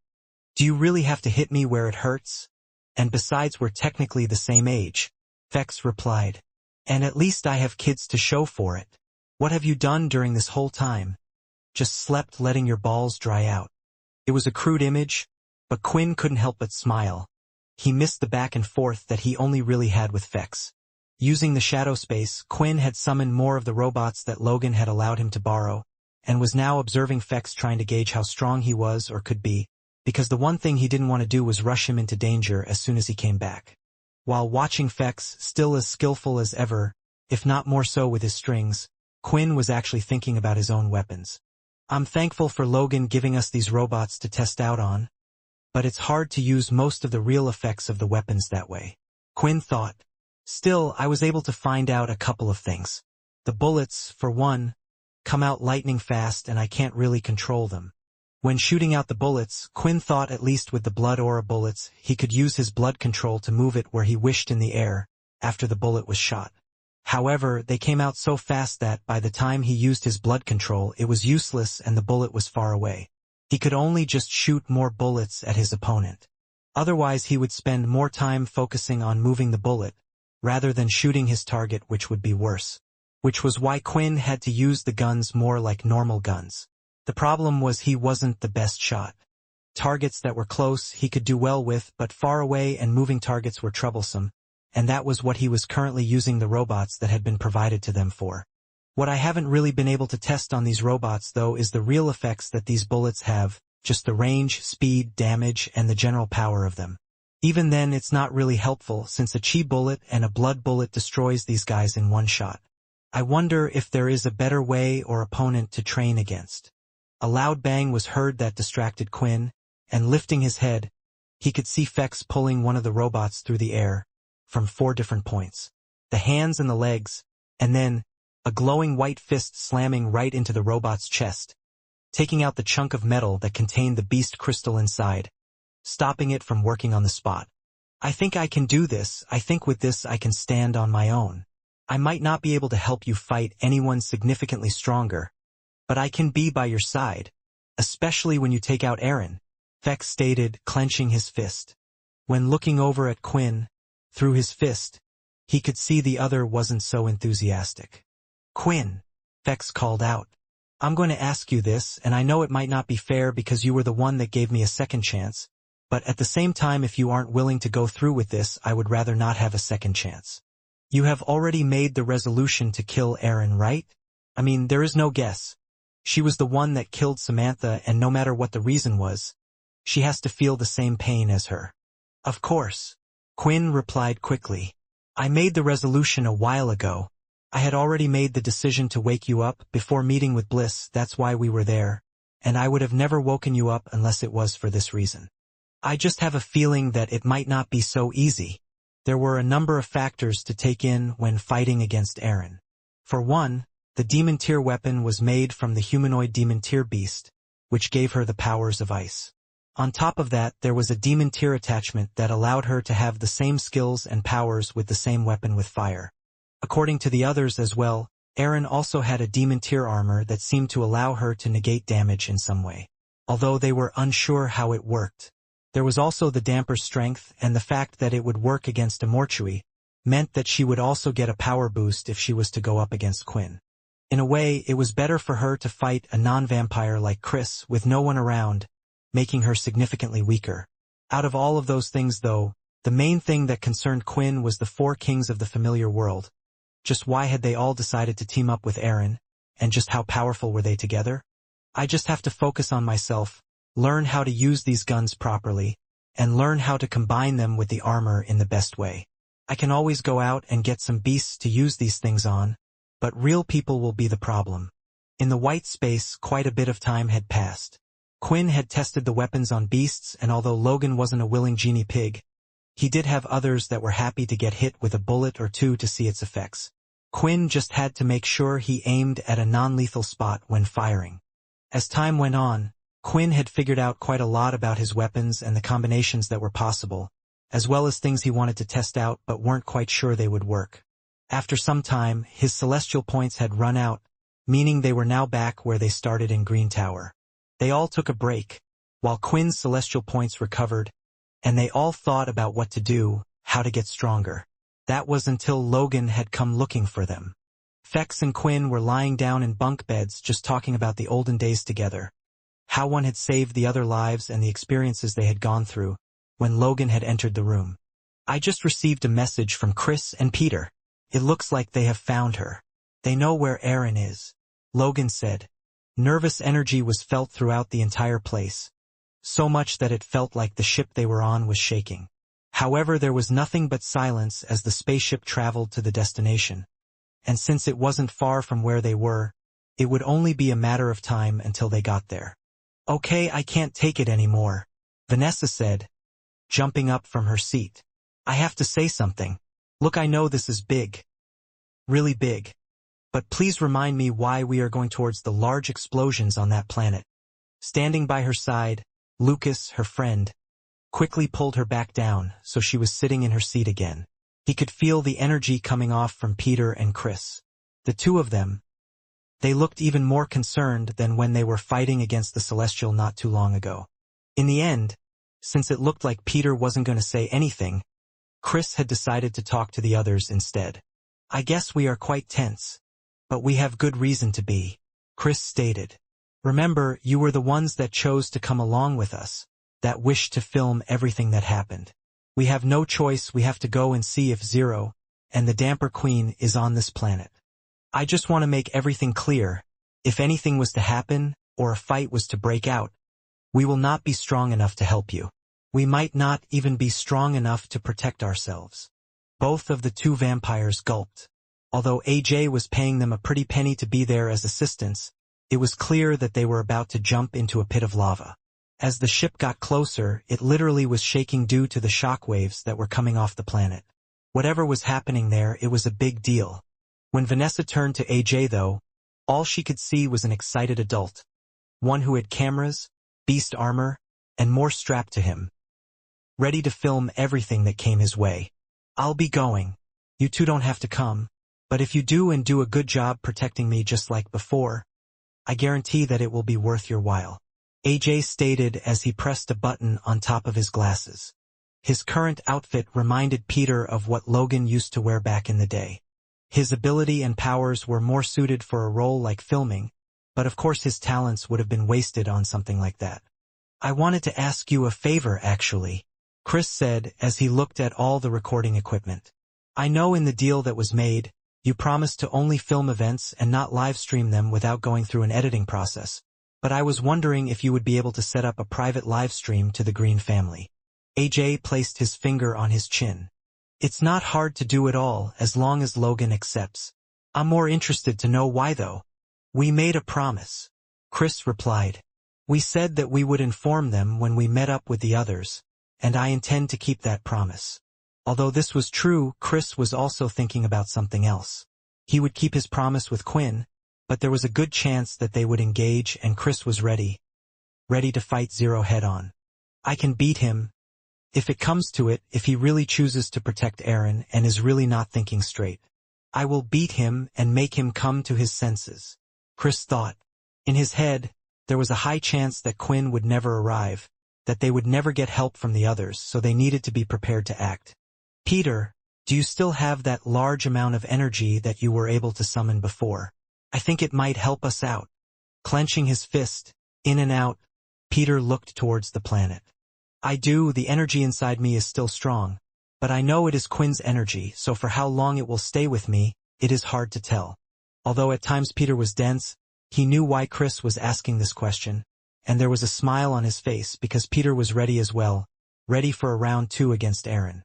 Do you really have to hit me where it hurts? And besides, we're technically the same age. Fex replied. And at least I have kids to show for it. What have you done during this whole time? Just slept letting your balls dry out. It was a crude image, but Quinn couldn't help but smile. He missed the back and forth that he only really had with Fex. Using the shadow space, Quinn had summoned more of the robots that Logan had allowed him to borrow, and was now observing Fex trying to gauge how strong he was or could be, because the one thing he didn't want to do was rush him into danger as soon as he came back. While watching Fex, still as skillful as ever, if not more so with his strings, Quinn was actually thinking about his own weapons. I'm thankful for Logan giving us these robots to test out on, but it's hard to use most of the real effects of the weapons that way. Quinn thought. Still, I was able to find out a couple of things. The bullets, for one, come out lightning fast and I can't really control them. When shooting out the bullets, Quinn thought at least with the blood aura bullets, he could use his blood control to move it where he wished in the air, after the bullet was shot. However, they came out so fast that by the time he used his blood control, it was useless and the bullet was far away. He could only just shoot more bullets at his opponent. Otherwise, he would spend more time focusing on moving the bullet, rather than shooting his target, which would be worse. Which was why Quinn had to use the guns more like normal guns. The problem was he wasn't the best shot. Targets that were close he could do well with, but far away and moving targets were troublesome, and that was what he was currently using the robots that had been provided to them for. What I haven't really been able to test on these robots though is the real effects that these bullets have, just the range, speed, damage, and the general power of them. Even then it's not really helpful since a chi bullet and a blood bullet destroys these guys in one shot. I wonder if there is a better way or opponent to train against. A loud bang was heard that distracted Quinn, and lifting his head, he could see Fex pulling one of the robots through the air, from 4 different points. The hands and the legs, and then, a glowing white fist slamming right into the robot's chest, taking out the chunk of metal that contained the beast crystal inside, stopping it from working on the spot. I think I can do this. I think with this I can stand on my own. I might not be able to help you fight anyone significantly stronger, but I can be by your side, especially when you take out Aaron, Fex stated, clenching his fist. When looking over at Quinn, through his fist, he could see the other wasn't so enthusiastic. Quinn, Fex called out. I'm going to ask you this, and I know it might not be fair because you were the one that gave me a second chance, but at the same time if you aren't willing to go through with this, I would rather not have a second chance. You have already made the resolution to kill Aaron, right? I mean, there is no guess. She was the one that killed Samantha, and no matter what the reason was, she has to feel the same pain as her. Of course. Quinn replied quickly. I made the resolution a while ago. I had already made the decision to wake you up before meeting with Bliss, that's why we were there, and I would have never woken you up unless it was for this reason. I just have a feeling that it might not be so easy. There were a number of factors to take in when fighting against Aaron. For one, the demon tier weapon was made from the humanoid demon tier beast, which gave her the powers of ice. On top of that, there was a demon tier attachment that allowed her to have the same skills and powers with the same weapon with fire. According to the others as well, Aaron also had a demon tier armor that seemed to allow her to negate damage in some way. although they were unsure how it worked. There was also the damper strength, and the fact that it would work against Immortality meant that she would also get a power boost if she was to go up against Quinn. In a way, it was better for her to fight a non-vampire like Chris with no one around, making her significantly weaker. Out of all of those things though, the main thing that concerned Quinn was the four kings of the familiar world. Just why had they all decided to team up with Aaron, and just how powerful were they together? I just have to focus on myself, learn how to use these guns properly, and learn how to combine them with the armor in the best way. I can always go out and get some beasts to use these things on, but real people will be the problem. In the white space, quite a bit of time had passed. Quinn had tested the weapons on beasts, and although Logan wasn't a willing guinea pig, he did have others that were happy to get hit with a bullet or two to see its effects. Quinn just had to make sure he aimed at a non-lethal spot when firing. As time went on, Quinn had figured out quite a lot about his weapons and the combinations that were possible, as well as things he wanted to test out but weren't quite sure they would work. After some time, his celestial points had run out, meaning they were now back where they started in Green Tower. They all took a break, while Quinn's celestial points recovered, and they all thought about what to do, how to get stronger. That was until Logan had come looking for them. Fex and Quinn were lying down in bunk beds just talking about the olden days together, how one had saved the other lives and the experiences they had gone through, when Logan had entered the room. I just received a message from Chris and Peter. It looks like they have found her. They know where Aaron is, Logan said. Nervous energy was felt throughout the entire place, so much that it felt like the ship they were on was shaking. However, there was nothing but silence as the spaceship traveled to the destination, and since it wasn't far from where they were, it would only be a matter of time until they got there. Okay, I can't take it anymore, Vanessa said, jumping up from her seat. I have to say something. Look, I know this is big. Really big. But please remind me why we are going towards the large explosions on that planet. Standing by her side, Lucas, her friend, quickly pulled her back down so she was sitting in her seat again. He could feel the energy coming off from Peter and Chris. The two of them. They looked even more concerned than when they were fighting against the Celestial not too long ago. In the end, since it looked like Peter wasn't going to say anything, Chris had decided to talk to the others instead. I guess we are quite tense, but we have good reason to be, Chris stated. Remember, you were the ones that chose to come along with us, that wished to film everything that happened. We have no choice, we have to go and see if Zero and the Damper Queen is on this planet. I just want to make everything clear. If anything was to happen, or a fight was to break out, we will not be strong enough to help you. We might not even be strong enough to protect ourselves. Both of the two vampires gulped. Although AJ was paying them a pretty penny to be there as assistants, it was clear that they were about to jump into a pit of lava. As the ship got closer, it literally was shaking due to the shockwaves that were coming off the planet. Whatever was happening there, it was a big deal. When Vanessa turned to AJ though, all she could see was an excited adult. One who had cameras, beast armor, and more strapped to him. Ready to film everything that came his way. I'll be going. You two don't have to come. But if you do and do a good job protecting me just like before, I guarantee that it will be worth your while. AJ stated as he pressed a button on top of his glasses. His current outfit reminded Peter of what Logan used to wear back in the day. His ability and powers were more suited for a role like filming, but of course his talents would have been wasted on something like that. I wanted to ask you a favor actually, Chris said as he looked at all the recording equipment. I know in the deal that was made, you promised to only film events and not live stream them without going through an editing process, but I was wondering if you would be able to set up a private live stream to the Green family. AJ placed his finger on his chin. It's not hard to do at all as long as Logan accepts. I'm more interested to know why though. We made a promise, Chris replied. We said that we would inform them when we met up with the others, and I intend to keep that promise. Although this was true, Chris was also thinking about something else. He would keep his promise with Quinn, but there was a good chance that they would engage and Chris was ready to fight Zero head-on. I can beat him. If it comes to it, if he really chooses to protect Aaron and is really not thinking straight. I will beat him and make him come to his senses, Chris thought. In his head, There was a high chance that Quinn would never arrive, that they would never get help from the others, so they needed to be prepared to act. Peter, do you still have that large amount of energy that you were able to summon before? I think it might help us out. Clenching his fist, in and out, Peter looked towards the planet. I do, the energy inside me is still strong, but I know it is Quinn's energy, so for how long it will stay with me, it is hard to tell. Although at times Peter was dense, he knew why Chris was asking this question, and there was a smile on his face because Peter was ready as well, ready for a round 2 against Aaron.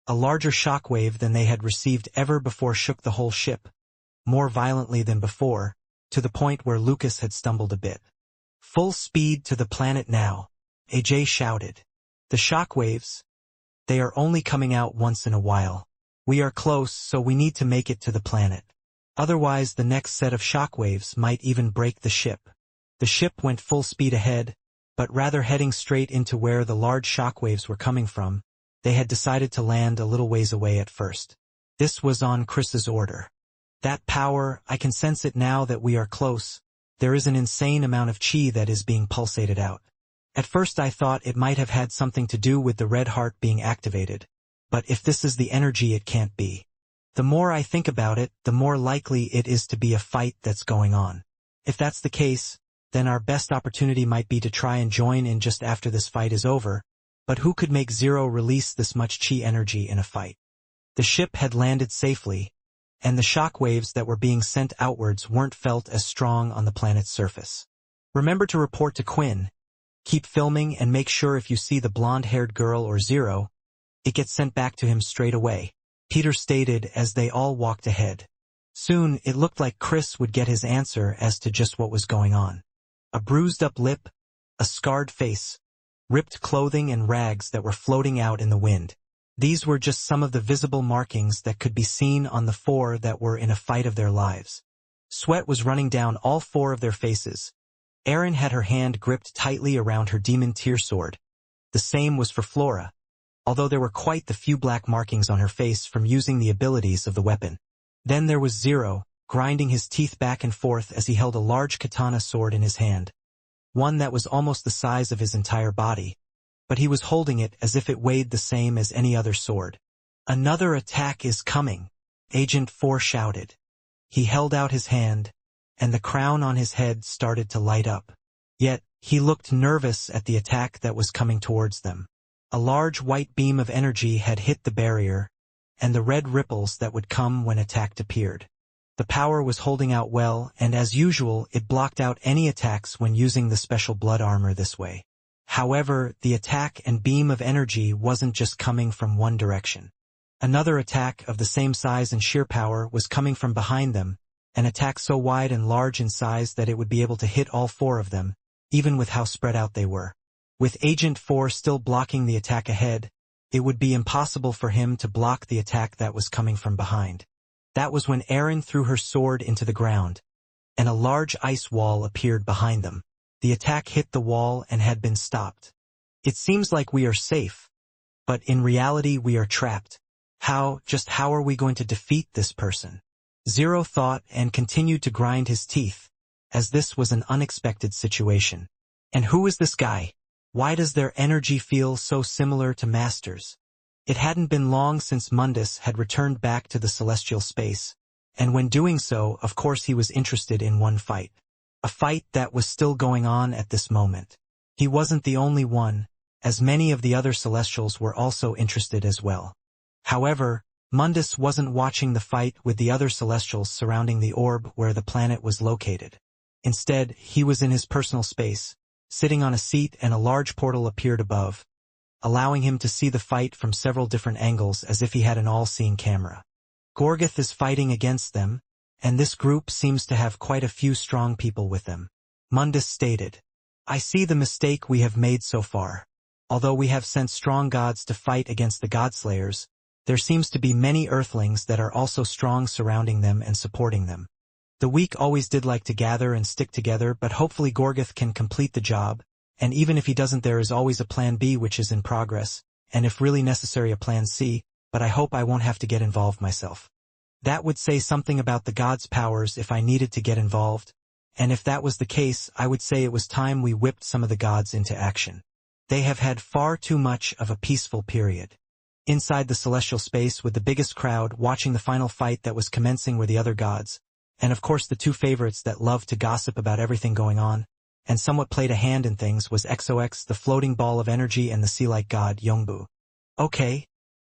A larger shockwave than they had received ever before shook the whole ship, more violently than before, to the point where Lucas had stumbled a bit. Full speed to the planet now, AJ shouted. The shockwaves? They are only coming out once in a while. We are close, so we need to make it to the planet. Otherwise the next set of shockwaves might even break the ship. The ship went full speed ahead, but rather heading straight into where the large shockwaves were coming from, they had decided to land a little ways away at first. This was on Chris's order. That power, I can sense it now that we are close. There is an insane amount of chi that is being pulsated out. At first I thought it might have had something to do with the red heart being activated, but if this is the energy it can't be. The more I think about it, the more likely it is to be a fight that's going on. If that's the case, then our best opportunity might be to try and join in just after this fight is over, but who could make Zero release this much chi energy in a fight? The ship had landed safely, and the shock waves that were being sent outwards weren't felt as strong on the planet's surface. Remember to report to Quinn. Keep filming and make sure if you see the blonde-haired girl or Zero, it gets sent back to him straight away, Peter stated as they all walked ahead. Soon, it looked like Chris would get his answer as to just what was going on. A bruised-up lip, a scarred face, ripped clothing and rags that were floating out in the wind. These were just some of the visible markings that could be seen on the 4 that were in a fight of their lives. Sweat was running down all 4 of their faces. Erin had her hand gripped tightly around her demon tear sword. The same was for Flora, although there were quite the few black markings on her face from using the abilities of the weapon. Then there was Zero, grinding his teeth back and forth as he held a large katana sword in his hand, one that was almost the size of his entire body, but he was holding it as if it weighed the same as any other sword. Another attack is coming, Agent 4 shouted. He held out his hand, and the crown on his head started to light up. Yet, he looked nervous at the attack that was coming towards them. A large white beam of energy had hit the barrier, and the red ripples that would come when attacked appeared. The power was holding out well, and as usual, it blocked out any attacks when using the special blood armor this way. However, the attack and beam of energy wasn't just coming from one direction. Another attack of the same size and sheer power was coming from behind them, an attack so wide and large in size that it would be able to hit all 4 of them, even with how spread out they were. With Agent 4 still blocking the attack ahead, it would be impossible for him to block the attack that was coming from behind. That was when Erin threw her sword into the ground, and a large ice wall appeared behind them. The attack hit the wall and had been stopped. It seems like we are safe, but in reality we are trapped. How are we going to defeat this person? Zero thought and continued to grind his teeth, as this was an unexpected situation. And who is this guy? Why does their energy feel so similar to Master's? It hadn't been long since Mundus had returned back to the celestial space, and when doing so, of course he was interested in one fight. A fight that was still going on at this moment. He wasn't the only one, as many of the other Celestials were also interested as well. However, Mundus wasn't watching the fight with the other Celestials surrounding the orb where the planet was located. Instead, he was in his personal space, sitting on a seat, and a large portal appeared above, allowing him to see the fight from several different angles as if he had an all-seeing camera. Gorgoth is fighting against them, and this group seems to have quite a few strong people with them. Mundus stated, I see the mistake we have made so far. Although we have sent strong gods to fight against the Godslayers, there seems to be many Earthlings that are also strong surrounding them and supporting them. The weak always did like to gather and stick together, but hopefully Gorgoth can complete the job, and even if he doesn't, there is always a plan B which is in progress, and if really necessary a plan C, but I hope I won't have to get involved myself. That would say something about the gods' powers if I needed to get involved, And if that was the case, I would say it was time we whipped some of the gods into action. They have had far too much of a peaceful period. Inside the celestial space, with the biggest crowd watching the final fight that was commencing, were the other gods, and of course the two favorites that loved to gossip about everything going on, and somewhat played a hand in things, was XOX, the floating ball of energy, and the sea-like god, Yongbu. Okay,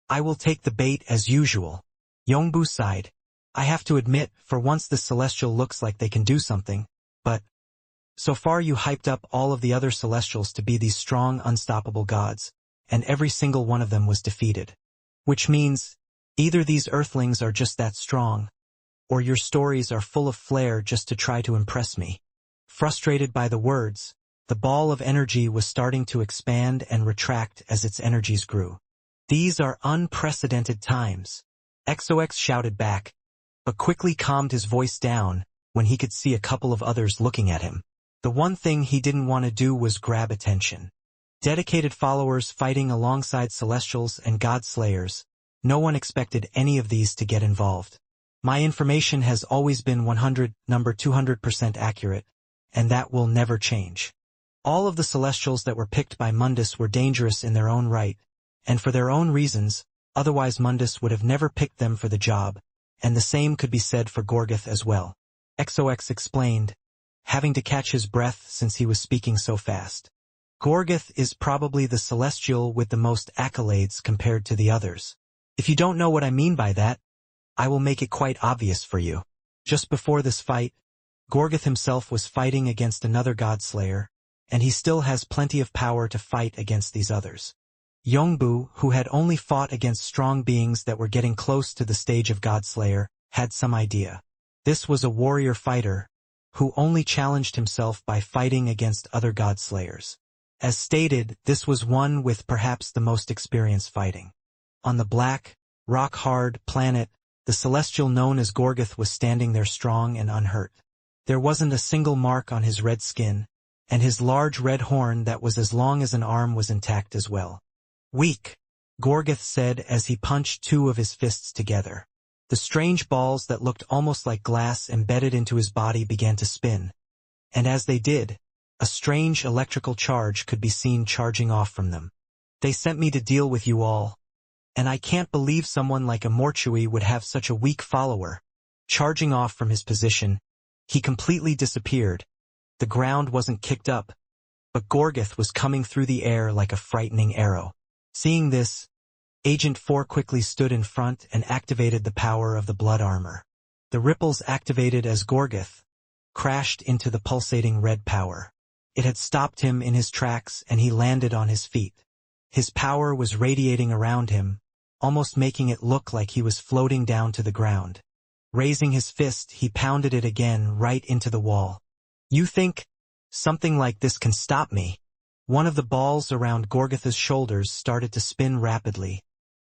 I will take the bait as usual. Yongbu sighed. I have to admit, for once this celestial looks like they can do something, but so far you hyped up all of the other celestials to be these strong, unstoppable gods, and every single one of them was defeated. Which means, either these earthlings are just that strong, or your stories are full of flair just to try to impress me. Frustrated by the words, the ball of energy was starting to expand and retract as its energies grew. These are unprecedented times, XOX shouted back, but quickly calmed his voice down when he could see a couple of others looking at him. The one thing he didn't want to do was grab attention. Dedicated followers fighting alongside celestials and god slayers. No one expected any of these to get involved. My information has always been 200% accurate, and that will never change. All of the celestials that were picked by Mundus were dangerous in their own right, and for their own reasons, otherwise Mundus would have never picked them for the job, and the same could be said for Gorgoth as well. XOX explained, having to catch his breath since he was speaking so fast. Gorgoth is probably the celestial with the most accolades compared to the others. If you don't know what I mean by that, I will make it quite obvious for you. Just before this fight, Gorgoth himself was fighting against another god slayer, and he still has plenty of power to fight against these others. Yongbu, who had only fought against strong beings that were getting close to the stage of god slayer, had some idea. This was a warrior fighter, who only challenged himself by fighting against other god slayers. As stated, this was one with perhaps the most experience fighting. On the black, rock-hard planet, the celestial known as Gorgoth was standing there strong and unhurt. There wasn't a single mark on his red skin, and his large red horn that was as long as an arm was intact as well. Weak, Gorgoth said as he punched two of his fists together. The strange balls that looked almost like glass embedded into his body began to spin, and as they did, a strange electrical charge could be seen charging off from them. They sent me to deal with you all, and I can't believe someone like Immortality would have such a weak follower. Charging off from his position, he completely disappeared. The ground wasn't kicked up, but Gorgoth was coming through the air like a frightening arrow. Seeing this, Agent 4 quickly stood in front and activated the power of the blood armor. The ripples activated as Gorgoth crashed into the pulsating red power. It had stopped him in his tracks and he landed on his feet. His power was radiating around him, almost making it look like he was floating down to the ground. Raising his fist, he pounded it again right into the wall. You think something like this can stop me? One of the balls around Gorgoth's shoulders started to spin rapidly,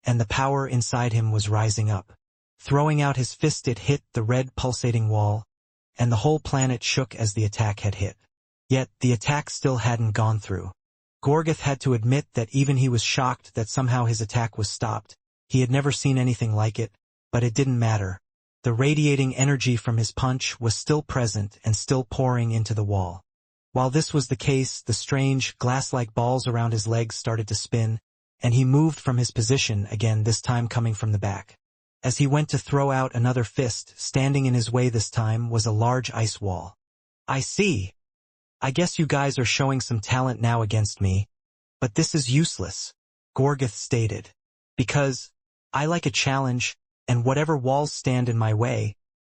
and the power inside him was rising up. Throwing out his fist, it hit the red pulsating wall, and the whole planet shook as the attack had hit. Yet, the attack still hadn't gone through. Gorgoth had to admit that even he was shocked that somehow his attack was stopped. He had never seen anything like it, but it didn't matter. The radiating energy from his punch was still present and still pouring into the wall. While this was the case, the strange, glass-like balls around his legs started to spin, and he moved from his position again, this time coming from the back. As he went to throw out another fist, standing in his way this time was a large ice wall. I see. I guess you guys are showing some talent now against me, but this is useless, Gorgoth stated. Because I like a challenge, and whatever walls stand in my way,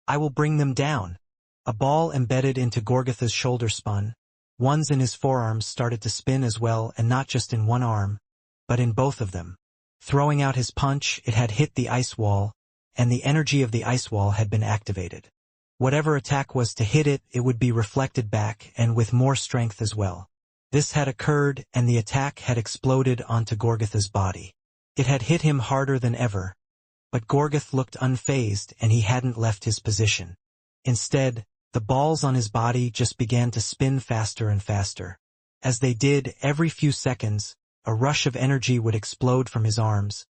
I will bring them down. A ball embedded into Gorgoth's shoulder spun. Ones in his forearms started to spin as well, and not just in one arm, but in both of them. Throwing out his punch, it had hit the ice wall, and the energy of the ice wall had been activated. Whatever attack was to hit it, it would be reflected back, and with more strength as well. This had occurred, and the attack had exploded onto Gorgoth's body. It had hit him harder than ever, but Gorgoth looked unfazed and he hadn't left his position. Instead, the balls on his body just began to spin faster and faster. As they did, every few seconds, a rush of energy would explode from his arms,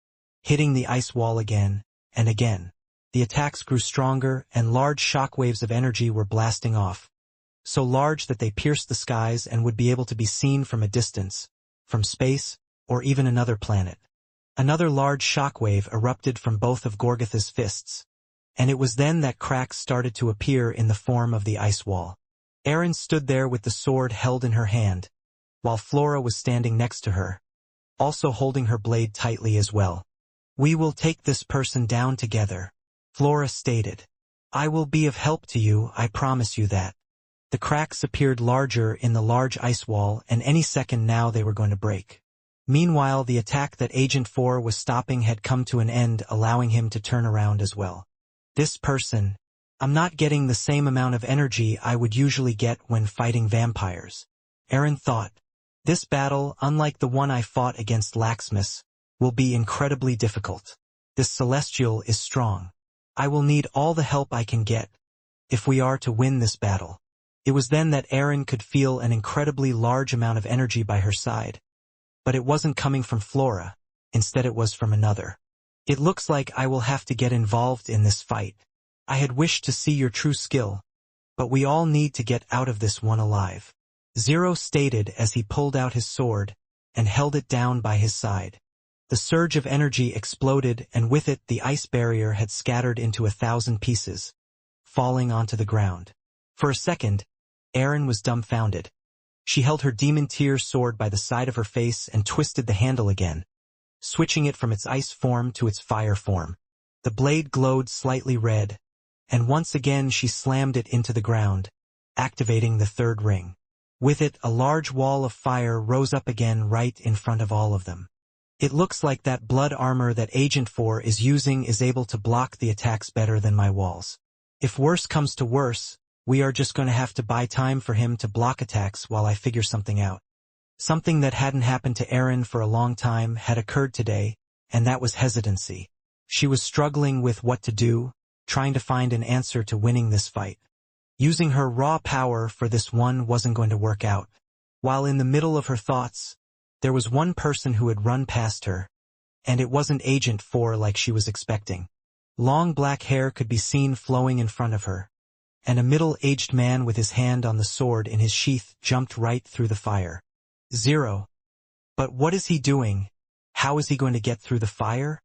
hitting the ice wall again and again. The attacks grew stronger and large shockwaves of energy were blasting off. so large that they pierced the skies and would be able to be seen from a distance, from space, or even another planet. Another large shockwave erupted from both of Gorgotha's fists, and it was then that cracks started to appear in the form of the ice wall. Erin stood there with the sword held in her hand, while Flora was standing next to her, also holding her blade tightly as well. "We will take this person down together," Flora stated. "I will be of help to you, I promise you that." The cracks appeared larger in the large ice wall, and any second now they were going to break. Meanwhile, the attack that Agent 4 was stopping had come to an end, allowing him to turn around as well. "This person, I'm not getting the same amount of energy I would usually get when fighting vampires," Erin thought. "This battle, unlike the one I fought against Laxmus, will be incredibly difficult. This celestial is strong. I will need all the help I can get if we are to win this battle." It was then that Erin could feel an incredibly large amount of energy by her side. But it wasn't coming from Flora, instead it was from another. "It looks like I will have to get involved in this fight. I had wished to see your true skill, but we all need to get out of this one alive," Zero stated as he pulled out his sword and held it down by his side. The surge of energy exploded, and with it the ice barrier had scattered into 1,000 pieces, falling onto the ground. For a second, Erin was dumbfounded. She held her demon tear sword by the side of her face and twisted the handle again, switching it from its ice form to its fire form. The blade glowed slightly red, and once again she slammed it into the ground, activating the third ring. With it, a large wall of fire rose up again right in front of all of them. "It looks like that blood armor that Agent 4 is using is able to block the attacks better than my walls. If worse comes to worse, we are just going to have to buy time for him to block attacks while I figure something out." Something that hadn't happened to Erin for a long time had occurred today, and that was hesitancy. She was struggling with what to do, trying to find an answer to winning this fight. Using her raw power for this one wasn't going to work out. While in the middle of her thoughts, there was one person who had run past her, and it wasn't Agent 4 like she was expecting. Long black hair could be seen flowing in front of her, and a middle-aged man with his hand on the sword in his sheath jumped right through the fire. "Zero. But what is he doing? How is he going to get through the fire?"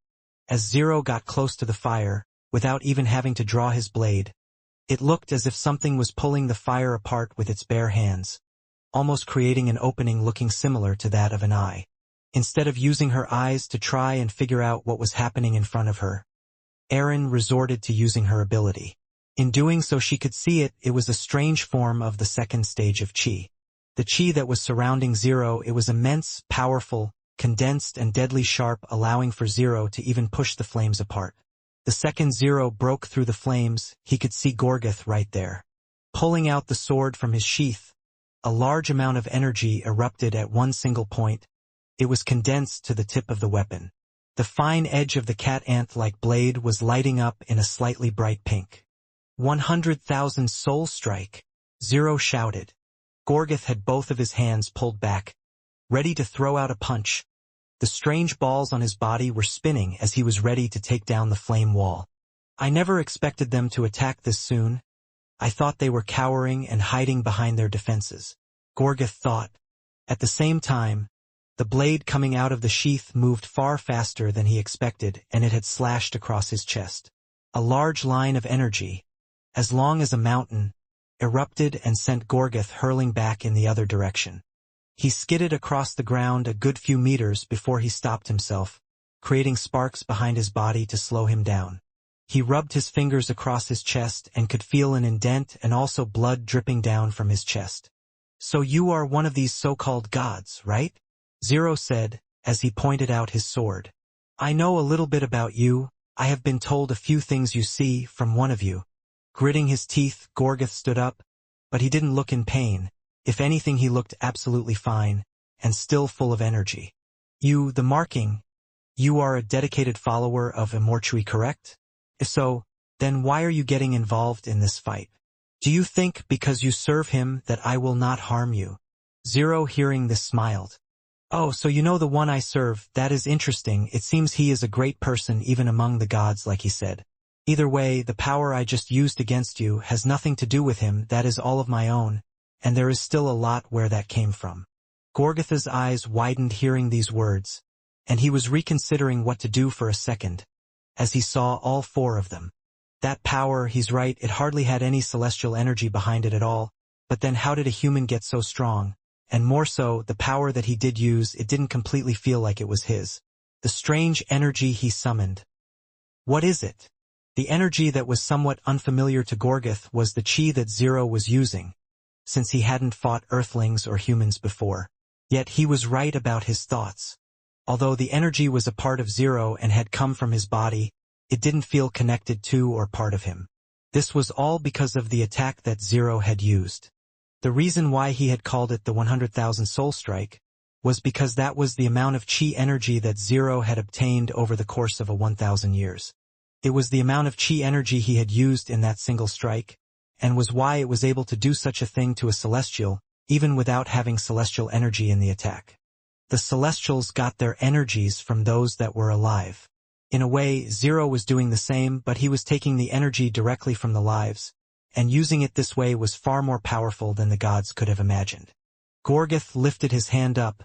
As Zero got close to the fire, without even having to draw his blade, it looked as if something was pulling the fire apart with its bare hands, almost creating an opening looking similar to that of an eye. Instead of using her eyes to try and figure out what was happening in front of her, Erin resorted to using her ability. In doing so she could see it was a strange form of the second stage of Chi. The Chi that was surrounding Zero, it was immense, powerful, condensed and deadly sharp, allowing for Zero to even push the flames apart. The second Zero broke through the flames, he could see Gorgoth right there. Pulling out the sword from his sheath, a large amount of energy erupted at one single point. It was condensed to the tip of the weapon. The fine edge of the cat-ant-like blade was lighting up in a slightly bright pink. 100,000 soul strike, Zero shouted. Gorgoth had both of his hands pulled back, ready to throw out a punch. The strange balls on his body were spinning as he was ready to take down the flame wall. "I never expected them to attack this soon. I thought they were cowering and hiding behind their defenses," Gorgoth thought. At the same time, the blade coming out of the sheath moved far faster than he expected, and it had slashed across his chest. A large line of energy, as long as a mountain, erupted and sent Gorgoth hurling back in the other direction. He skidded across the ground a good few meters before he stopped himself, creating sparks behind his body to slow him down. He rubbed his fingers across his chest and could feel an indent and also blood dripping down from his chest. "So you are one of these so-called gods, right?" Zero said, as he pointed out his sword. "I know a little bit about you. I have been told a few things you see from one of you." Gritting his teeth, Gorgoth stood up, but he didn't look in pain. If anything, he looked absolutely fine, and still full of energy. "You, the marking, you are a dedicated follower of Immortality, correct? If so, then why are you getting involved in this fight? Do you think because you serve him that I will not harm you?" Zero, hearing this, smiled. "Oh, so you know the one I serve, that is interesting. It seems he is a great person even among the gods, like he said. Either way, the power I just used against you has nothing to do with him, that is all of my own. and there is still a lot where that came from. Gorgatha's eyes widened hearing these words, and he was reconsidering what to do for a second, as he saw all four of them. That power, he's right, it hardly had any celestial energy behind it at all, but then how did a human get so strong? And more so, the power that he did use, it didn't completely feel like it was his. The strange energy he summoned. What is it? The energy that was somewhat unfamiliar to Gorgath was the chi that Zero was using, since he hadn't fought Earthlings or humans before. Yet he was right about his thoughts. Although the energy was a part of Zero and had come from his body, it didn't feel connected to or part of him. This was all because of the attack that Zero had used. The reason why he had called it the 100,000 Soul Strike was because that was the amount of chi energy that Zero had obtained over the course of 1,000 years. It was the amount of chi energy he had used in that single strike, and was why it was able to do such a thing to a celestial, even without having celestial energy in the attack. The celestials got their energies from those that were alive. In a way, Zero was doing the same, but he was taking the energy directly from the lives, and using it this way was far more powerful than the gods could have imagined. Gorgath lifted his hand up.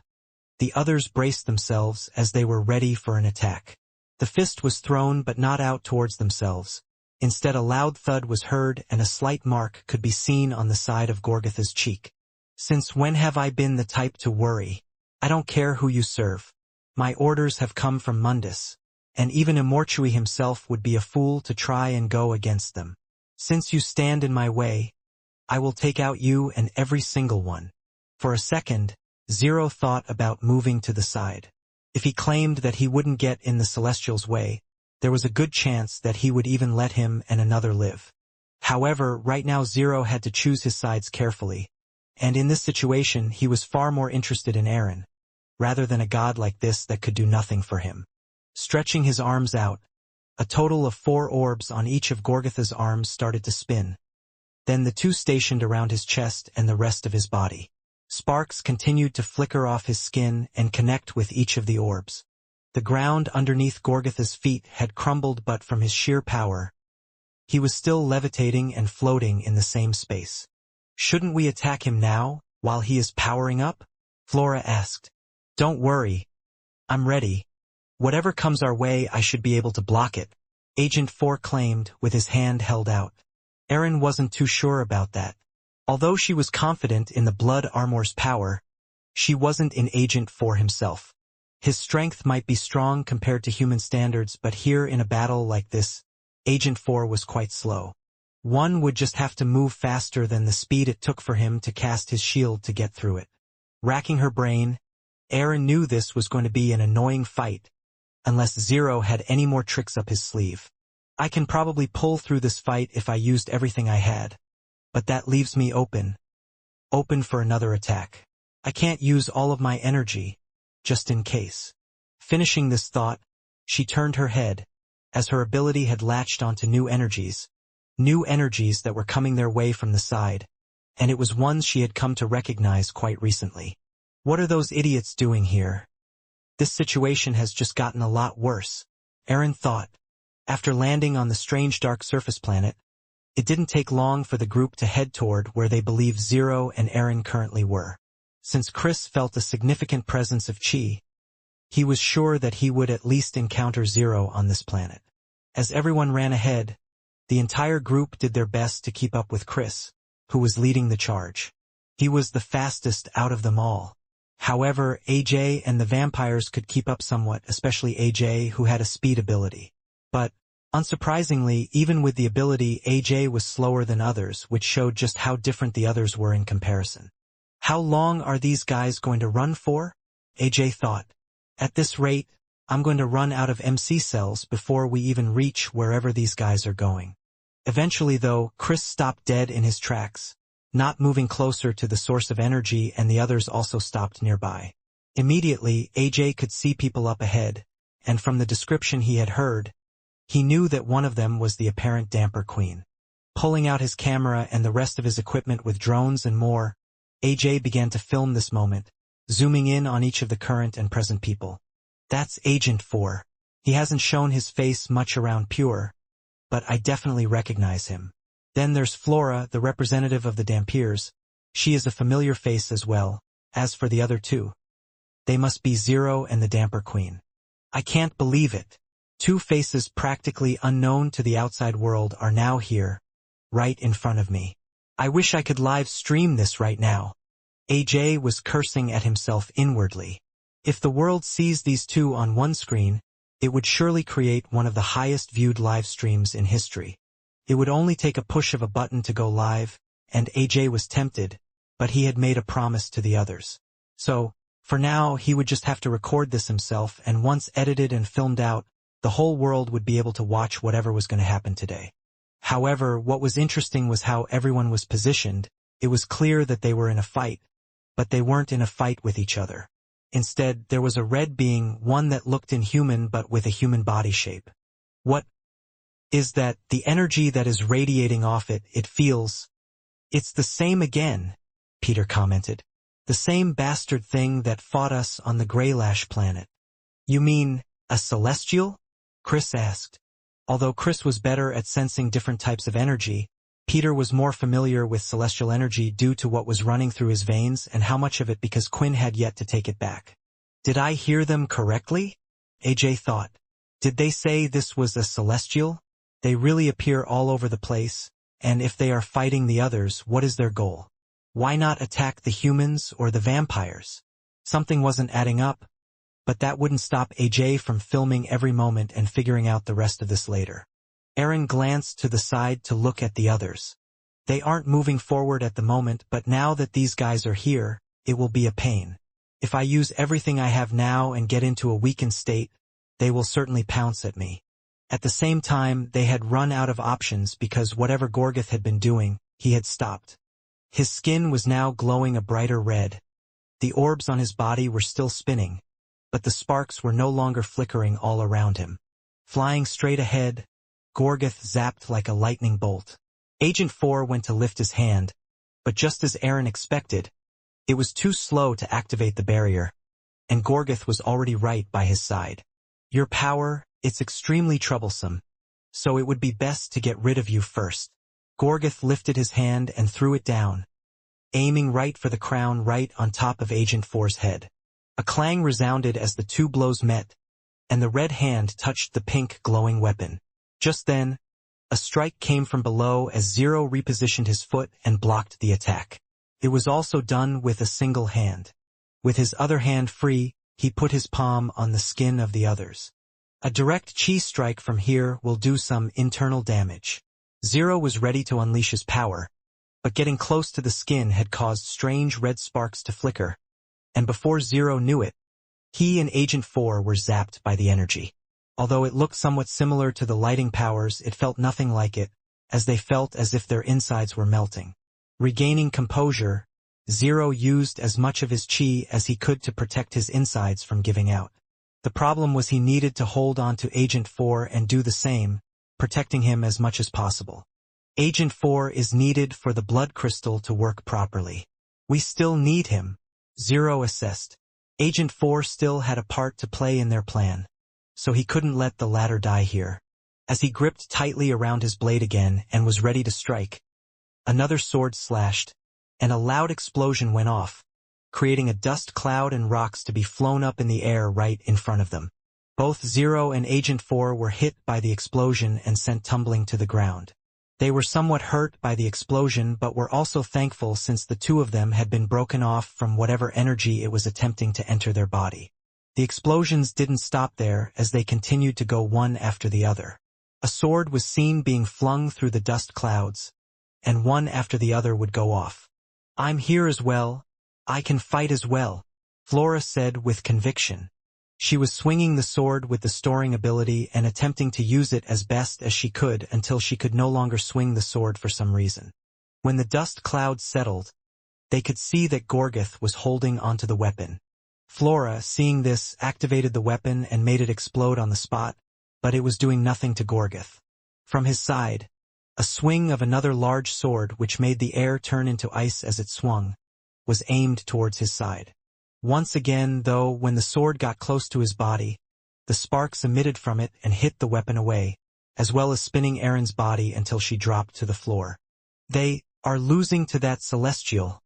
The others braced themselves as they were ready for an attack. The fist was thrown but not out towards themselves. Instead, a loud thud was heard and a slight mark could be seen on the side of Gorgatha's cheek. Since when have I been the type to worry? I don't care who you serve. My orders have come from Mundus, and even Immortality himself would be a fool to try and go against them. Since you stand in my way, I will take out you and every single one. For a second, Zero thought about moving to the side. If he claimed that he wouldn't get in the Celestial's way, there was a good chance that he would even let him and another live. However, right now Zero had to choose his sides carefully, and in this situation he was far more interested in Aaron, rather than a god like this that could do nothing for him. Stretching his arms out, a total of 4 orbs on each of Gorgatha's arms started to spin. Then the 2 stationed around his chest and the rest of his body. Sparks continued to flicker off his skin and connect with each of the orbs. The ground underneath Gorgatha's feet had crumbled, but from his sheer power, he was still levitating and floating in the same space. Shouldn't we attack him now, while he is powering up? Flora asked. Don't worry. I'm ready. Whatever comes our way, I should be able to block it, Agent 4 claimed with his hand held out. Aaron wasn't too sure about that. Although she was confident in the Blood Armor's power, she wasn't in Agent 4 himself. His strength might be strong compared to human standards, but here in a battle like this, Agent 4 was quite slow. One would just have to move faster than the speed it took for him to cast his shield to get through it. Racking her brain, Aaron knew this was going to be an annoying fight, unless Zero had any more tricks up his sleeve. I can probably pull through this fight if I used everything I had, but that leaves me open for another attack. I can't use all of my energy, just in case. Finishing this thought, she turned her head, as her ability had latched onto new energies that were coming their way from the side, and it was ones she had come to recognize quite recently. What are those idiots doing here? This situation has just gotten a lot worse, Aaron thought. After landing on the strange dark surface planet, it didn't take long for the group to head toward where they believed Zero and Aaron currently were. Since Chris felt a significant presence of chi, he was sure that he would at least encounter Zero on this planet. As everyone ran ahead, the entire group did their best to keep up with Chris, who was leading the charge. He was the fastest out of them all. However, AJ and the vampires could keep up somewhat, especially AJ, who had a speed ability. But, unsurprisingly, even with the ability, AJ was slower than others, which showed just how different the others were in comparison. How long are these guys going to run for? AJ thought. At this rate, I'm going to run out of MC cells before we even reach wherever these guys are going. Eventually, though, Chris stopped dead in his tracks, not moving closer to the source of energy, and the others also stopped nearby. Immediately, AJ could see people up ahead, and from the description he had heard, he knew that one of them was the apparent Damper Queen. Pulling out his camera and the rest of his equipment with drones and more, AJ began to film this moment, zooming in on each of the current and present people. That's Agent 4. He hasn't shown his face much around Pure, but I definitely recognize him. Then there's Flora, the representative of the Dampiers. She is a familiar face as well. As for the other two, they must be Zero and the Damper Queen. I can't believe it. Two faces practically unknown to the outside world are now here, right in front of me. I wish I could live stream this right now. AJ was cursing at himself inwardly. If the world sees these two on one screen, it would surely create one of the highest viewed live streams in history. It would only take a push of a button to go live, and AJ was tempted, but he had made a promise to the others. So, for now, he would just have to record this himself, and once edited and filmed out, the whole world would be able to watch whatever was going to happen today. However, what was interesting was how everyone was positioned. It was clear that they were in a fight, but they weren't in a fight with each other. Instead, there was a red being, one that looked inhuman but with a human body shape. What is that? The energy that is radiating off it, it feels. It's the same again, Peter commented. The same bastard thing that fought us on the Greylash planet. You mean, a celestial? Chris asked. Although Chris was better at sensing different types of energy, Peter was more familiar with celestial energy due to what was running through his veins and how much of it because Quinn had yet to take it back. Did I hear them correctly? AJ thought. Did they say this was a celestial? They really appear all over the place, and if they are fighting the others, what is their goal? Why not attack the humans or the vampires? Something wasn't adding up, but that wouldn't stop AJ from filming every moment and figuring out the rest of this later. Aaron glanced to the side to look at the others. They aren't moving forward at the moment, but now that these guys are here, it will be a pain. If I use everything I have now and get into a weakened state, they will certainly pounce at me. At the same time, they had run out of options because whatever Gorgoth had been doing, he had stopped. His skin was now glowing a brighter red. The orbs on his body were still spinning, but the sparks were no longer flickering all around him. Flying straight ahead, Gorgoth zapped like a lightning bolt. Agent 4 went to lift his hand, but just as Aaron expected, it was too slow to activate the barrier, and Gorgoth was already right by his side. Your power, it's extremely troublesome, so it would be best to get rid of you first. Gorgoth lifted his hand and threw it down, aiming right for the crown right on top of Agent 4's head. A clang resounded as the two blows met, and the red hand touched the pink glowing weapon. Just then, a strike came from below as Zero repositioned his foot and blocked the attack. It was also done with a single hand. With his other hand free, he put his palm on the skin of the others. A direct chi strike from here will do some internal damage. Zero was ready to unleash his power, but getting close to the skin had caused strange red sparks to flicker, and before Zero knew it, he and Agent 4 were zapped by the energy. Although it looked somewhat similar to the lighting powers, it felt nothing like it, as they felt as if their insides were melting. Regaining composure, Zero used as much of his chi as he could to protect his insides from giving out. The problem was he needed to hold on to Agent 4 and do the same, protecting him as much as possible. Agent 4 is needed for the blood crystal to work properly. We still need him, Zero assessed. Agent 4 still had a part to play in their plan, so he couldn't let the latter die here. As he gripped tightly around his blade again and was ready to strike, another sword slashed, and a loud explosion went off, creating a dust cloud and rocks to be flown up in the air right in front of them. Both Zero and Agent 4 were hit by the explosion and sent tumbling to the ground. They were somewhat hurt by the explosion but were also thankful since the two of them had been broken off from whatever energy it was attempting to enter their body. The explosions didn't stop there as they continued to go one after the other. A sword was seen being flung through the dust clouds, and one after the other would go off. I'm here as well. I can fight as well, Flora said with conviction. She was swinging the sword with the storing ability and attempting to use it as best as she could until she could no longer swing the sword for some reason. When the dust clouds settled, they could see that Gorgoth was holding onto the weapon. Flora, seeing this, activated the weapon and made it explode on the spot, but it was doing nothing to Gorgoth. From his side, a swing of another large sword, which made the air turn into ice as it swung, was aimed towards his side. Once again, though, when the sword got close to his body, the sparks emitted from it and hit the weapon away, as well as spinning Aaron's body until she dropped to the floor. They are losing to that celestial,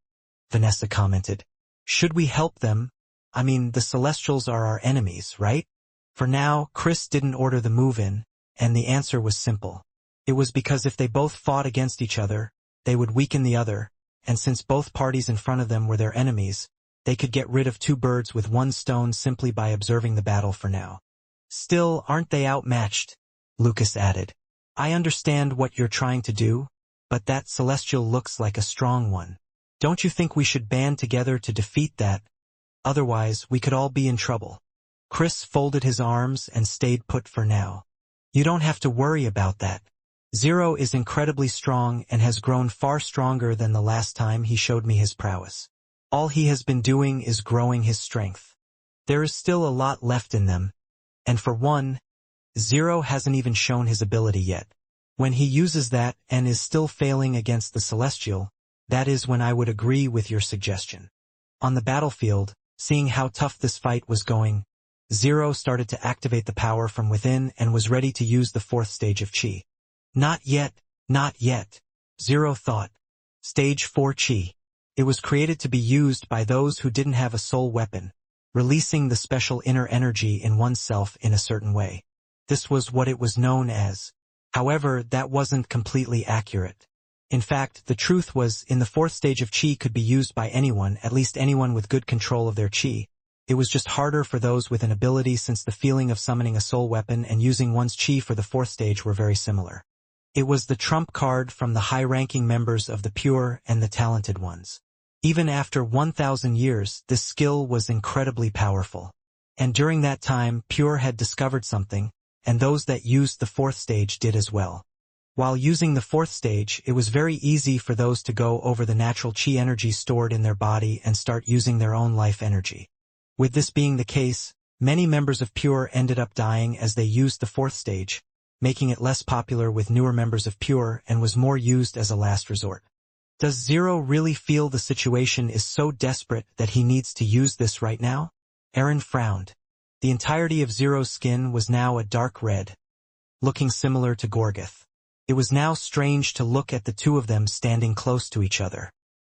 Vanessa commented. Should we help them? I mean, the Celestials are our enemies, right? For now, Chris didn't order the move-in, and the answer was simple. It was because if they both fought against each other, they would weaken the other, and since both parties in front of them were their enemies, they could get rid of two birds with one stone simply by observing the battle for now. Still, aren't they outmatched? Lucas added. I understand what you're trying to do, but that Celestial looks like a strong one. Don't you think we should band together to defeat that? Otherwise, we could all be in trouble. Chris folded his arms and stayed put for now. You don't have to worry about that. Zero is incredibly strong and has grown far stronger than the last time he showed me his prowess. All he has been doing is growing his strength. There is still a lot left in them, and for one, Zero hasn't even shown his ability yet. When he uses that and is still failing against the Celestial, that is when I would agree with your suggestion. On the battlefield, seeing how tough this fight was going, Zero started to activate the power from within and was ready to use the fourth stage of Chi. Not yet, not yet, Zero thought. Stage 4 Chi. It was created to be used by those who didn't have a soul weapon, releasing the special inner energy in oneself in a certain way. This was what it was known as. However, that wasn't completely accurate. In fact, the truth was, in the fourth stage of Chi could be used by anyone, at least anyone with good control of their Chi. It was just harder for those with an ability since the feeling of summoning a soul weapon and using one's Chi for the fourth stage were very similar. It was the trump card from the high-ranking members of the pure and the talented ones. Even after 1,000 years, this skill was incredibly powerful. And during that time, Pure had discovered something, and those that used the fourth stage did as well. While using the fourth stage, it was very easy for those to go over the natural Chi energy stored in their body and start using their own life energy. With this being the case, many members of Pure ended up dying as they used the fourth stage, making it less popular with newer members of Pure and was more used as a last resort. Does Zero really feel the situation is so desperate that he needs to use this right now? Aaron frowned. The entirety of Zero's skin was now a dark red, looking similar to Gorgoth. It was now strange to look at the two of them standing close to each other.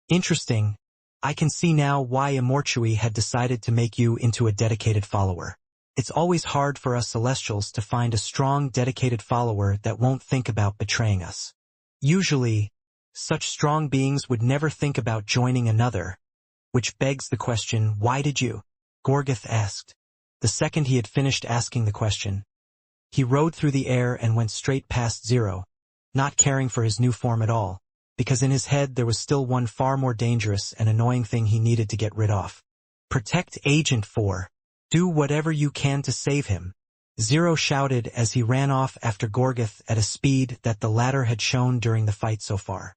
Interesting. I can see now why Immortality had decided to make you into a dedicated follower. It's always hard for us Celestials to find a strong, dedicated follower that won't think about betraying us. Usually, such strong beings would never think about joining another, which begs the question, why did you? Gorgoth asked. The second he had finished asking the question, he rode through the air and went straight past Zero, not caring for his new form at all, because in his head there was still one far more dangerous and annoying thing he needed to get rid of. Protect Agent 4. Do whatever you can to save him. Zero shouted as he ran off after Gorgoth at a speed that the latter had shown during the fight so far.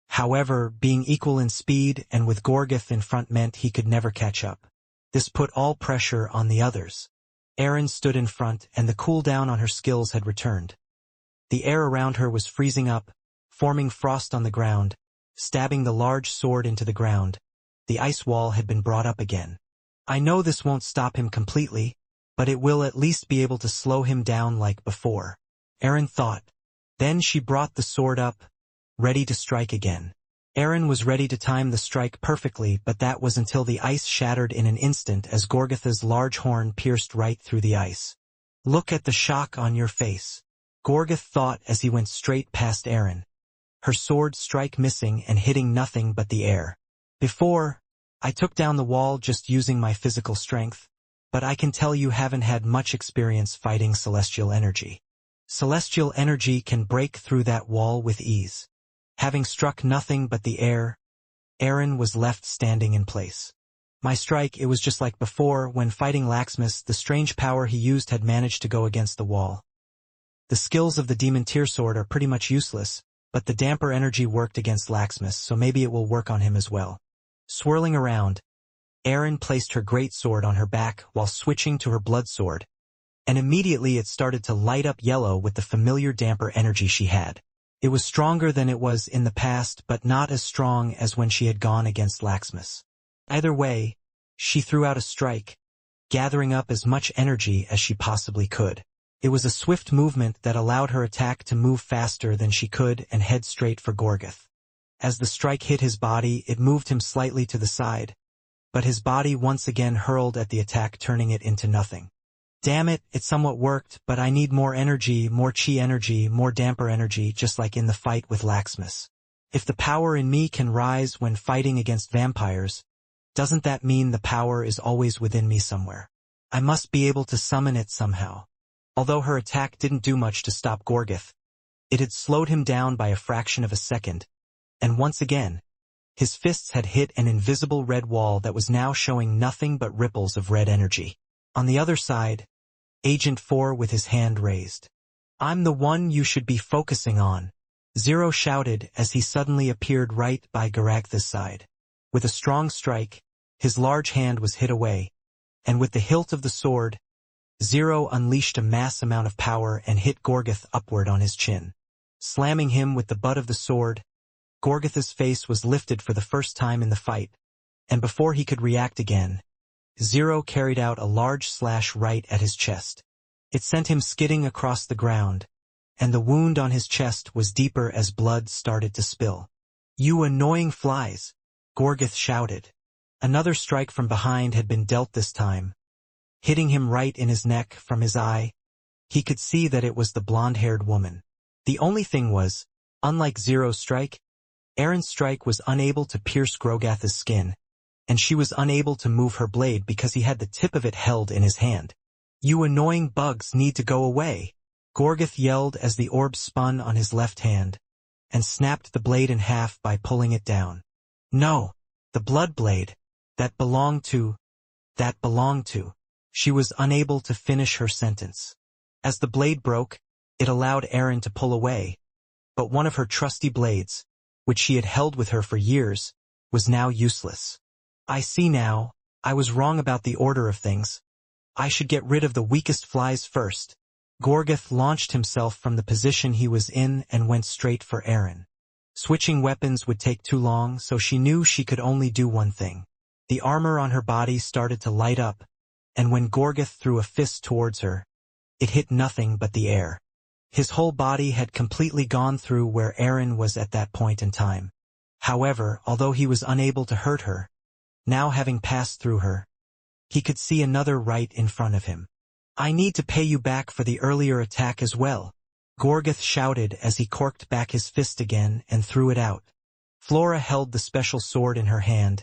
However, being equal in speed and with Gorgoth in front meant he could never catch up. This put all pressure on the others. Erin stood in front and the cooldown on her skills had returned. The air around her was freezing up, forming frost on the ground, stabbing the large sword into the ground. The ice wall had been brought up again. I know this won't stop him completely, but it will at least be able to slow him down like before, Erin thought. Then she brought the sword up, ready to strike again. Erin was ready to time the strike perfectly, but that was until the ice shattered in an instant as Gorgotha's large horn pierced right through the ice. Look at the shock on your face, Gorgoth thought as he went straight past Erin. Her sword strike missing and hitting nothing but the air. Before, I took down the wall just using my physical strength, but I can tell you haven't had much experience fighting celestial energy. Celestial energy can break through that wall with ease. Having struck nothing but the air, Erin was left standing in place. My strike, it was just like before, when fighting Laxmus, the strange power he used had managed to go against the wall. The skills of the Demon Tear Sword are pretty much useless, but the damper energy worked against Laxmus, so maybe it will work on him as well. Swirling around, Erin placed her great sword on her back while switching to her blood sword, and immediately it started to light up yellow with the familiar damper energy she had. It was stronger than it was in the past, but not as strong as when she had gone against Laxmus. Either way, she threw out a strike, gathering up as much energy as she possibly could. It was a swift movement that allowed her attack to move faster than she could and head straight for Gorgoth. As the strike hit his body, it moved him slightly to the side, but his body once again hurled at the attack, turning it into nothing. Damn it, it somewhat worked, but I need more energy, more chi energy, more damper energy, just like in the fight with Laxmus. If the power in me can rise when fighting against vampires, doesn't that mean the power is always within me somewhere? I must be able to summon it somehow. Although her attack didn't do much to stop Gorgith, it had slowed him down by a fraction of a second, and once again, his fists had hit an invisible red wall that was now showing nothing but ripples of red energy. On the other side, Agent 4 with his hand raised. I'm the one you should be focusing on, Zero shouted as he suddenly appeared right by Garaktha's side. With a strong strike, his large hand was hit away, and with the hilt of the sword, Zero unleashed a mass amount of power and hit Gorgith upward on his chin. Slamming him with the butt of the sword, Gorgith's face was lifted for the first time in the fight, and before he could react again, Zero carried out a large slash right at his chest. It sent him skidding across the ground, and the wound on his chest was deeper as blood started to spill. "You annoying flies!" Gorgith shouted. Another strike from behind had been dealt this time, hitting him right in his neck from his eye. He could see that it was the blonde-haired woman. The only thing was, unlike Zero's strike, Erin's strike was unable to pierce Gorgith's skin, and she was unable to move her blade because he had the tip of it held in his hand. "You annoying bugs need to go away," Gorgith yelled as the orb spun on his left hand, and snapped the blade in half by pulling it down. "No, the blood blade. That belonged to. She was unable to finish her sentence. As the blade broke, it allowed Erin to pull away, but one of her trusty blades, which she had held with her for years, was now useless. "I see now, I was wrong about the order of things. I should get rid of the weakest flies first." Gorgith launched himself from the position he was in and went straight for Erin. Switching weapons would take too long, so she knew she could only do one thing. The armor on her body started to light up, and when Gorgith threw a fist towards her, it hit nothing but the air. His whole body had completely gone through where Erin was at that point in time. However, although he was unable to hurt her, now having passed through her, he could see another right in front of him. "I need to pay you back for the earlier attack as well," Gorgith shouted as he corked back his fist again and threw it out. Flora held the special sword in her hand,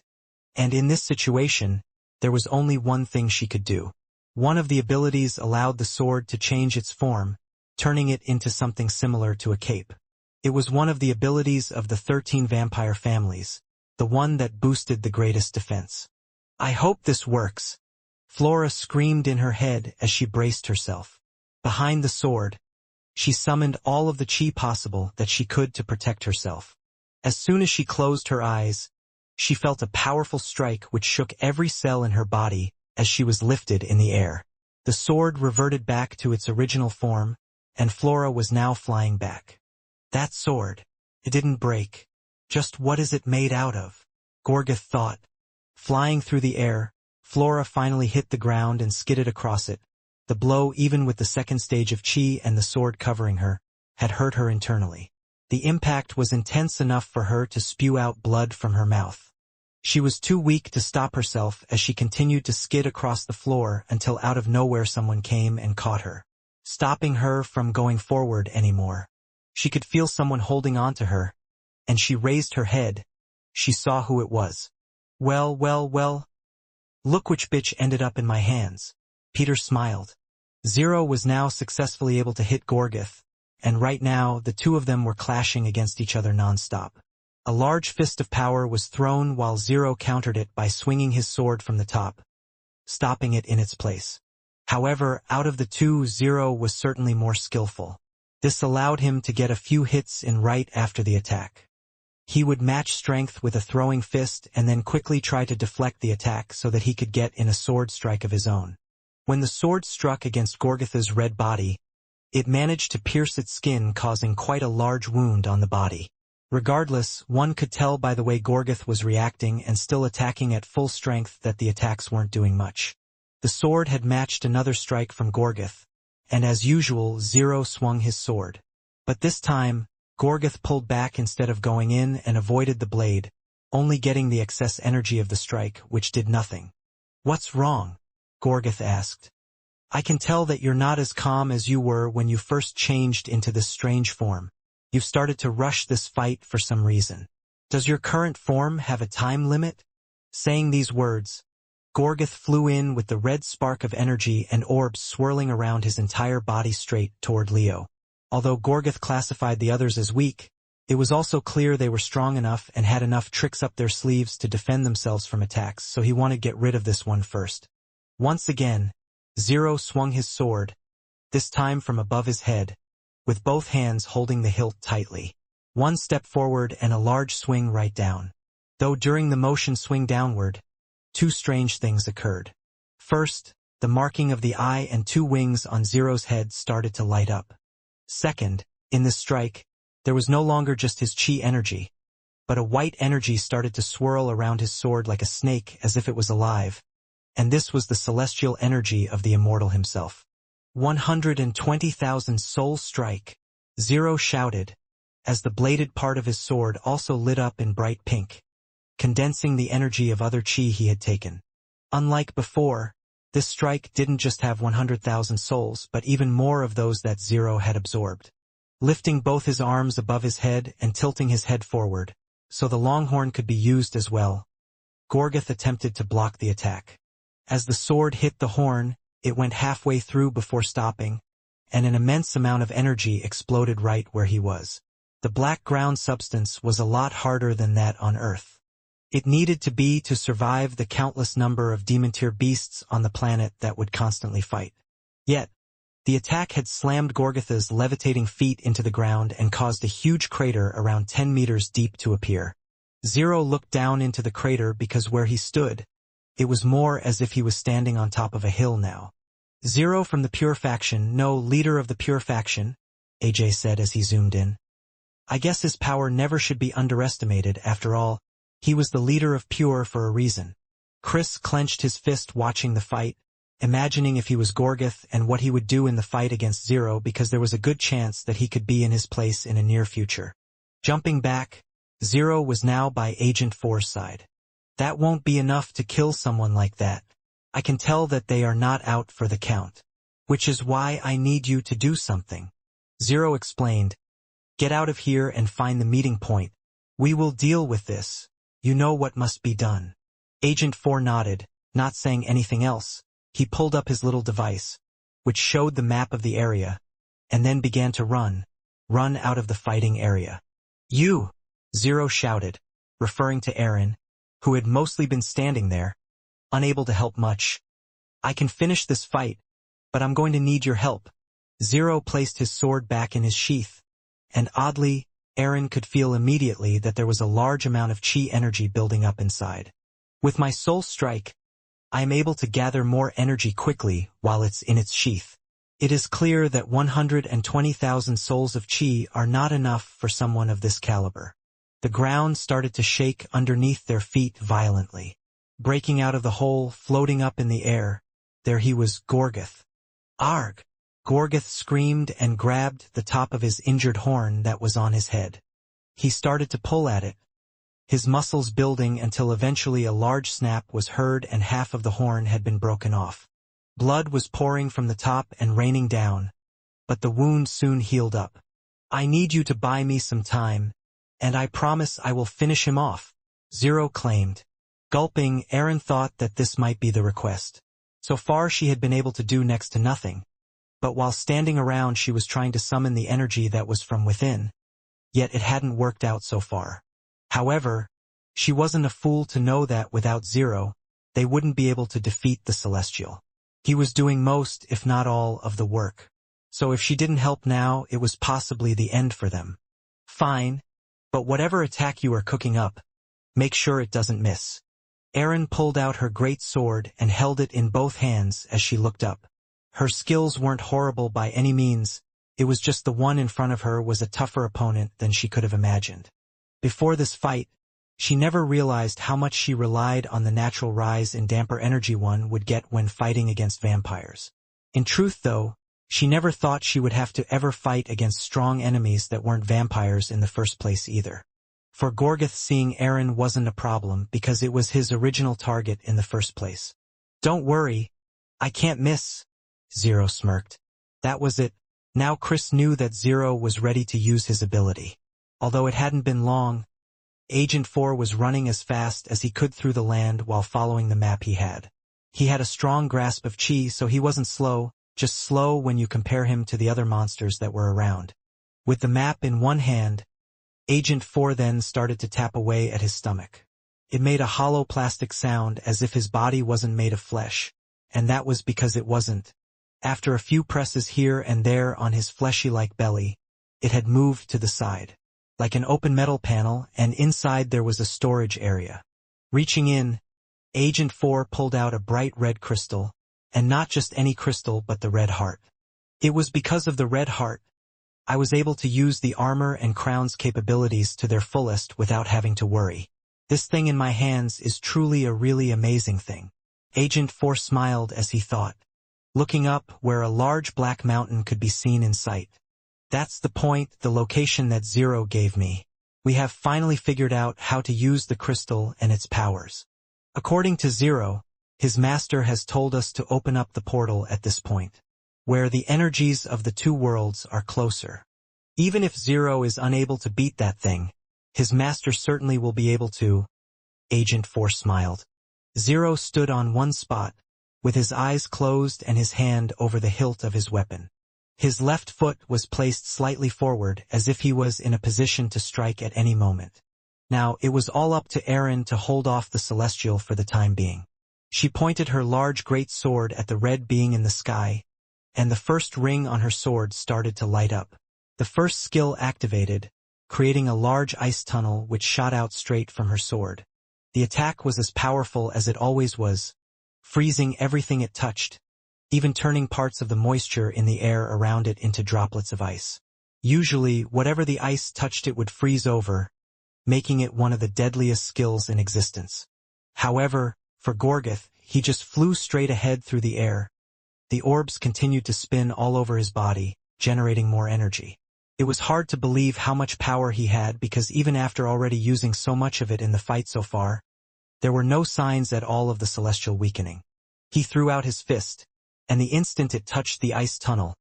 and in this situation, there was only one thing she could do. One of the abilities allowed the sword to change its form, turning it into something similar to a cape. It was one of the abilities of the 13 vampire families, the one that boosted the greatest defense. "I hope this works," Flora screamed in her head as she braced herself. Behind the sword, she summoned all of the chi possible that she could to protect herself. As soon as she closed her eyes, she felt a powerful strike which shook every cell in her body as she was lifted in the air. The sword reverted back to its original form, and Flora was now flying back. "That sword, it didn't break. Just what is it made out of?" Gorgith thought. Flying through the air, Flora finally hit the ground and skidded across it. The blow, even with the second stage of chi and the sword covering her, had hurt her internally. The impact was intense enough for her to spew out blood from her mouth. She was too weak to stop herself as she continued to skid across the floor until out of nowhere someone came and caught her, stopping her from going forward anymore. She could feel someone holding on to her, and she raised her head. She saw who it was. Well. Look which bitch ended up in my hands." Peter smiled. Zero was now successfully able to hit Gorgith, and right now the two of them were clashing against each other non-stop. A large fist of power was thrown while Zero countered it by swinging his sword from the top, stopping it in its place. However, out of the two, Zero was certainly more skillful. This allowed him to get a few hits in right after the attack. He would match strength with a throwing fist and then quickly try to deflect the attack so that he could get in a sword strike of his own. When the sword struck against Gorgith's red body, it managed to pierce its skin, causing quite a large wound on the body. Regardless, one could tell by the way Gorgith was reacting and still attacking at full strength that the attacks weren't doing much. The sword had matched another strike from Gorgith, and as usual, Zero swung his sword. But this time, Gorgoth pulled back instead of going in and avoided the blade, only getting the excess energy of the strike, which did nothing. "What's wrong?" Gorgoth asked. "I can tell that you're not as calm as you were when you first changed into this strange form. You've started to rush this fight for some reason. Does your current form have a time limit?" Saying these words, Gorgoth flew in with the red spark of energy and orbs swirling around his entire body straight toward Leo. Although Gorgoth classified the others as weak, it was also clear they were strong enough and had enough tricks up their sleeves to defend themselves from attacks, so he wanted to get rid of this one first. Once again, Zero swung his sword, this time from above his head, with both hands holding the hilt tightly. One step forward and a large swing right down. Though during the motion swing downward, two strange things occurred. First, the marking of the eye and two wings on Zero's head started to light up. Second, in this strike, there was no longer just his chi energy, but a white energy started to swirl around his sword like a snake as if it was alive, and this was the celestial energy of the immortal himself. 120,000 soul strike, Zero shouted, as the bladed part of his sword also lit up in bright pink, condensing the energy of other chi he had taken. Unlike before, this strike didn't just have 100,000 souls but even more of those that Zero had absorbed. Lifting both his arms above his head and tilting his head forward, so the longhorn could be used as well, Gorgoth attempted to block the attack. As the sword hit the horn, it went halfway through before stopping, and an immense amount of energy exploded right where he was. The black ground substance was a lot harder than that on Earth. It needed to be to survive the countless number of demon-tier beasts on the planet that would constantly fight. Yet, the attack had slammed Gorgoth's levitating feet into the ground and caused a huge crater around 10 meters deep to appear. Zero looked down into the crater because where he stood, it was more as if he was standing on top of a hill now. "Zero from the Pure Faction, no, leader of the Pure Faction," AJ said as he zoomed in. "I guess his power never should be underestimated. After all, he was the leader of Pure for a reason." Chris clenched his fist watching the fight, imagining if he was Gorgoth and what he would do in the fight against Zero because there was a good chance that he could be in his place in a near future. Jumping back, Zero was now by Agent 4's side. "That won't be enough to kill someone like that. I can tell that they are not out for the count. Which is why I need you to do something," Zero explained. "Get out of here and find the meeting point. We will deal with this. You know what must be done." Agent 4 nodded, not saying anything else. He pulled up his little device, which showed the map of the area, and then began to run out of the fighting area. "You!" Zero shouted, referring to Aaron, who had mostly been standing there, unable to help much. "I can finish this fight, but I'm going to need your help." Zero placed his sword back in his sheath, and oddly, Aaron could feel immediately that there was a large amount of chi energy building up inside. "With my soul strike, I am able to gather more energy quickly while it's in its sheath. It is clear that 120,000 souls of chi are not enough for someone of this caliber." The ground started to shake underneath their feet violently. Breaking out of the hole, floating up in the air, there he was, Gorgoth. "Arg!" Gorgoth screamed and grabbed the top of his injured horn that was on his head. He started to pull at it, his muscles building until eventually a large snap was heard and half of the horn had been broken off. Blood was pouring from the top and raining down, but the wound soon healed up. "I need you to buy me some time, and I promise I will finish him off," Zero claimed. Gulping, Aaron thought that this might be the request. So far she had been able to do next to nothing, but while standing around she was trying to summon the energy that was from within, yet it hadn't worked out so far. However, she wasn't a fool to know that without Zero, they wouldn't be able to defeat the Celestial. He was doing most, if not all, of the work. So if she didn't help now, it was possibly the end for them. "Fine, but whatever attack you are cooking up, make sure it doesn't miss." Aaron pulled out her great sword and held it in both hands as she looked up. Her skills weren't horrible by any means, it was just the one in front of her was a tougher opponent than she could have imagined. Before this fight, she never realized how much she relied on the natural rise in damper energy one would get when fighting against vampires. In truth though, She never thought she would have to ever fight against strong enemies that weren't vampires in the first place either. For Gorgeth, seeing Aaron wasn't a problem because it was his original target in the first place. "Don't worry, I can't miss," Zero smirked. That was it. Now Chris knew that Zero was ready to use his ability. Although it hadn't been long, Agent 4 was running as fast as he could through the land while following the map he had. He had a strong grasp of chi, so he wasn't slow, just slow when you compare him to the other monsters that were around. With the map in one hand, Agent 4 then started to tap away at his stomach. It made a hollow plastic sound as if his body wasn't made of flesh, and that was because it wasn't. After a few presses here and there on his fleshy-like belly, it had moved to the side, like an open metal panel, and inside there was a storage area. Reaching in, Agent 4 pulled out a bright red crystal, and not just any crystal but the red heart. It was because of the red heart I was able to use the armor and crown's capabilities to their fullest without having to worry. This thing in my hands is truly a really amazing thing. Agent 4 smiled as he thought, looking up where a large black mountain could be seen in sight. That's the point, the location that Zero gave me. We have finally figured out how to use the crystal and its powers. According to Zero, his master has told us to open up the portal at this point, where the energies of the two worlds are closer. Even if Zero is unable to beat that thing, his master certainly will be able to. Agent 4 smiled. Zero stood on one spot, with his eyes closed and his hand over the hilt of his weapon. His left foot was placed slightly forward as if he was in a position to strike at any moment. Now, it was all up to Erin to hold off the Celestial for the time being. She pointed her large great sword at the red being in the sky, and the first ring on her sword started to light up. The first skill activated, creating a large ice tunnel which shot out straight from her sword. The attack was as powerful as it always was, freezing everything it touched, even turning parts of the moisture in the air around it into droplets of ice. Usually, whatever the ice touched it would freeze over, making it one of the deadliest skills in existence. However, for Gorgeth, he just flew straight ahead through the air. The orbs continued to spin all over his body, generating more energy. It was hard to believe how much power he had because even after already using so much of it in the fight so far, there were no signs at all of the celestial weakening. He threw out his fist, and the instant it touched the ice tunnel,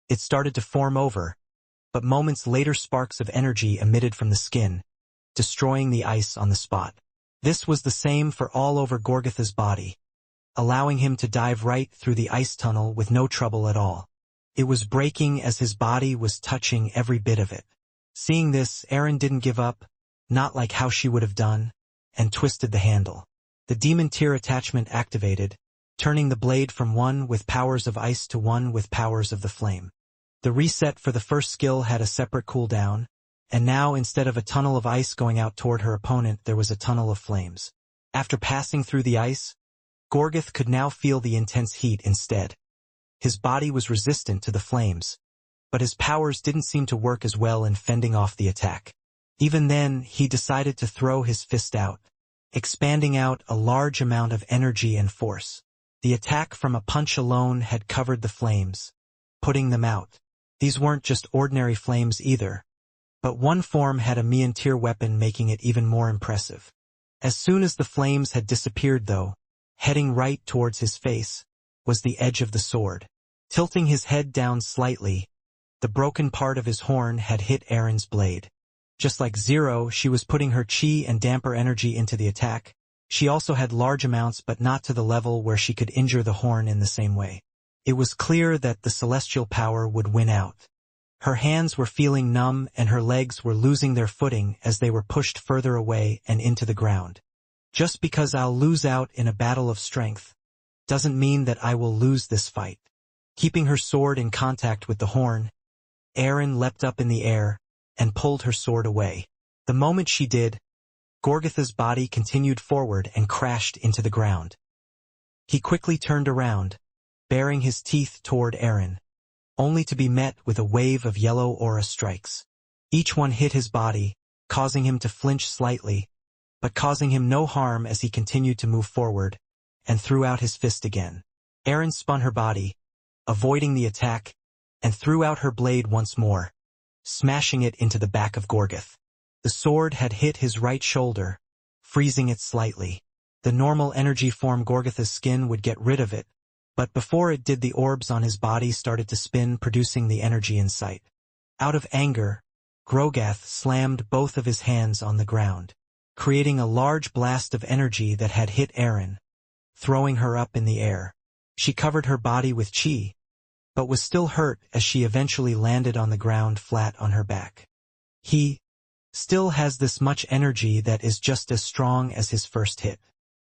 it started to form over, but moments later sparks of energy emitted from the skin, destroying the ice on the spot. This was the same for all over Gorgeth's body, allowing him to dive right through the ice tunnel with no trouble at all. It was breaking as his body was touching every bit of it. Seeing this, Erin didn't give up, not like how she would have done, and twisted the handle. The demon tier attachment activated, turning the blade from one with powers of ice to one with powers of the flame. The reset for the first skill had a separate cooldown, and now instead of a tunnel of ice going out toward her opponent, there was a tunnel of flames. After passing through the ice, Gorgeth could now feel the intense heat instead. His body was resistant to the flames, but his powers didn't seem to work as well in fending off the attack. Even then, he decided to throw his fist out, expanding out a large amount of energy and force. The attack from a punch alone had covered the flames, putting them out. These weren't just ordinary flames either, but one form had a Mian tier weapon, making it even more impressive. As soon as the flames had disappeared though, heading right towards his face, was the edge of the sword. Tilting his head down slightly, the broken part of his horn had hit Erin's blade. Just like Zero, she was putting her chi and damper energy into the attack. She also had large amounts but not to the level where she could injure the horn in the same way. It was clear that the celestial power would win out. Her hands were feeling numb and her legs were losing their footing as they were pushed further away and into the ground. Just because I'll lose out in a battle of strength doesn't mean that I will lose this fight. Keeping her sword in contact with the horn, Erin leapt up in the air and pulled her sword away. The moment she did, Gorgeth's body continued forward and crashed into the ground. He quickly turned around, baring his teeth toward Erin, only to be met with a wave of yellow aura strikes. Each one hit his body, causing him to flinch slightly, but causing him no harm as he continued to move forward, and threw out his fist again. Erin spun her body, avoiding the attack, and threw out her blade once more, smashing it into the back of Gorgoth. The sword had hit his right shoulder, freezing it slightly. The normal energy form Gorgoth's skin would get rid of it, but before it did, the orbs on his body started to spin, producing the energy in sight. Out of anger, Gorgoth slammed both of his hands on the ground, creating a large blast of energy that had hit Erin, throwing her up in the air. She covered her body with chi, but was still hurt as she eventually landed on the ground flat on her back. He still has this much energy that is just as strong as his first hit.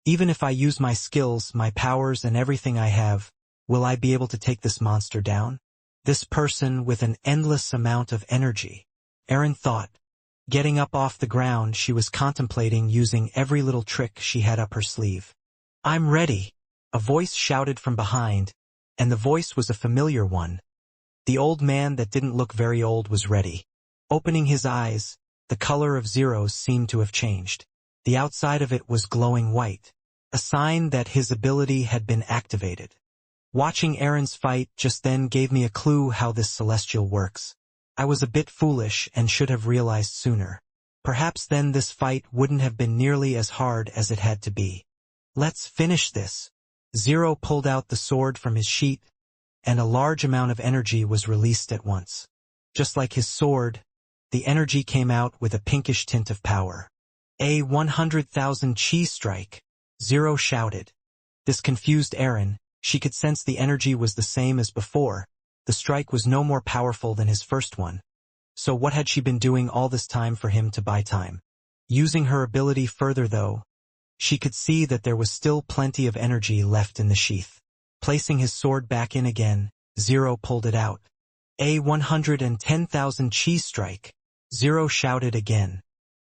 Even if I use my skills, my powers, and everything I have, will I be able to take this monster down? This person with an endless amount of energy. Erin thought. Getting up off the ground, she was contemplating using every little trick she had up her sleeve. "I'm ready," a voice shouted from behind, and the voice was a familiar one. The old man that didn't look very old was ready. Opening his eyes, the color of Zero's seemed to have changed. The outside of it was glowing white, a sign that his ability had been activated. Watching Erin's fight just then gave me a clue how this celestial works. I was a bit foolish and should have realized sooner. Perhaps then this fight wouldn't have been nearly as hard as it had to be. "Let's finish this." Zero pulled out the sword from his sheath, and a large amount of energy was released at once. Just like his sword, the energy came out with a pinkish tint of power. "A 100,000 chi strike," Zero shouted. This confused Erin. She could sense the energy was the same as before. The strike was no more powerful than his first one. So what had she been doing all this time for him to buy time? Using her ability further though, she could see that there was still plenty of energy left in the sheath. Placing his sword back in again, Zero pulled it out. "A 110,000 chi strike," Zero shouted again.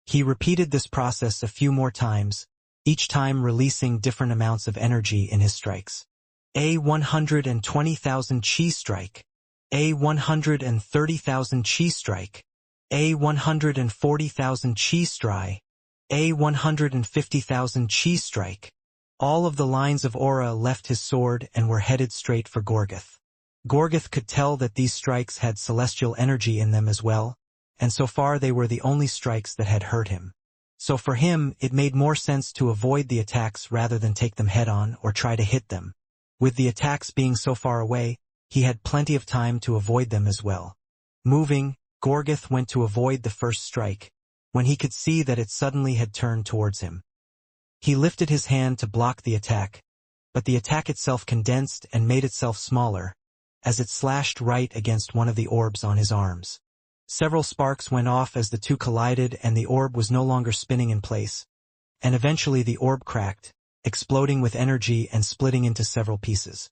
He repeated this process a few more times, each time releasing different amounts of energy in his strikes. "A 120,000 chi strike. A 130,000 chi strike. A 140,000 chi strike. A 150,000 chi strike." All of the lines of aura left his sword and were headed straight for Gorgoth. Gorgoth could tell that these strikes had celestial energy in them as well, and so far they were the only strikes that had hurt him. So for him, it made more sense to avoid the attacks rather than take them head-on or try to hit them. With the attacks being so far away, he had plenty of time to avoid them as well. Moving, Gorgoth went to avoid the first strike, when he could see that it suddenly had turned towards him. He lifted his hand to block the attack, but the attack itself condensed and made itself smaller, as it slashed right against one of the orbs on his arms. Several sparks went off as the two collided and the orb was no longer spinning in place, and eventually the orb cracked, exploding with energy and splitting into several pieces.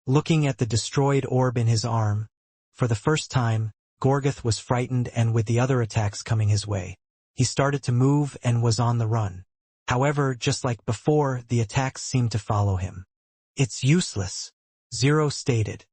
Looking at the destroyed orb in his arm, for the first time, Gorgoth was frightened, and with the other attacks coming his way, he started to move and was on the run. However, just like before, the attacks seemed to follow him. "It's useless," Zero stated.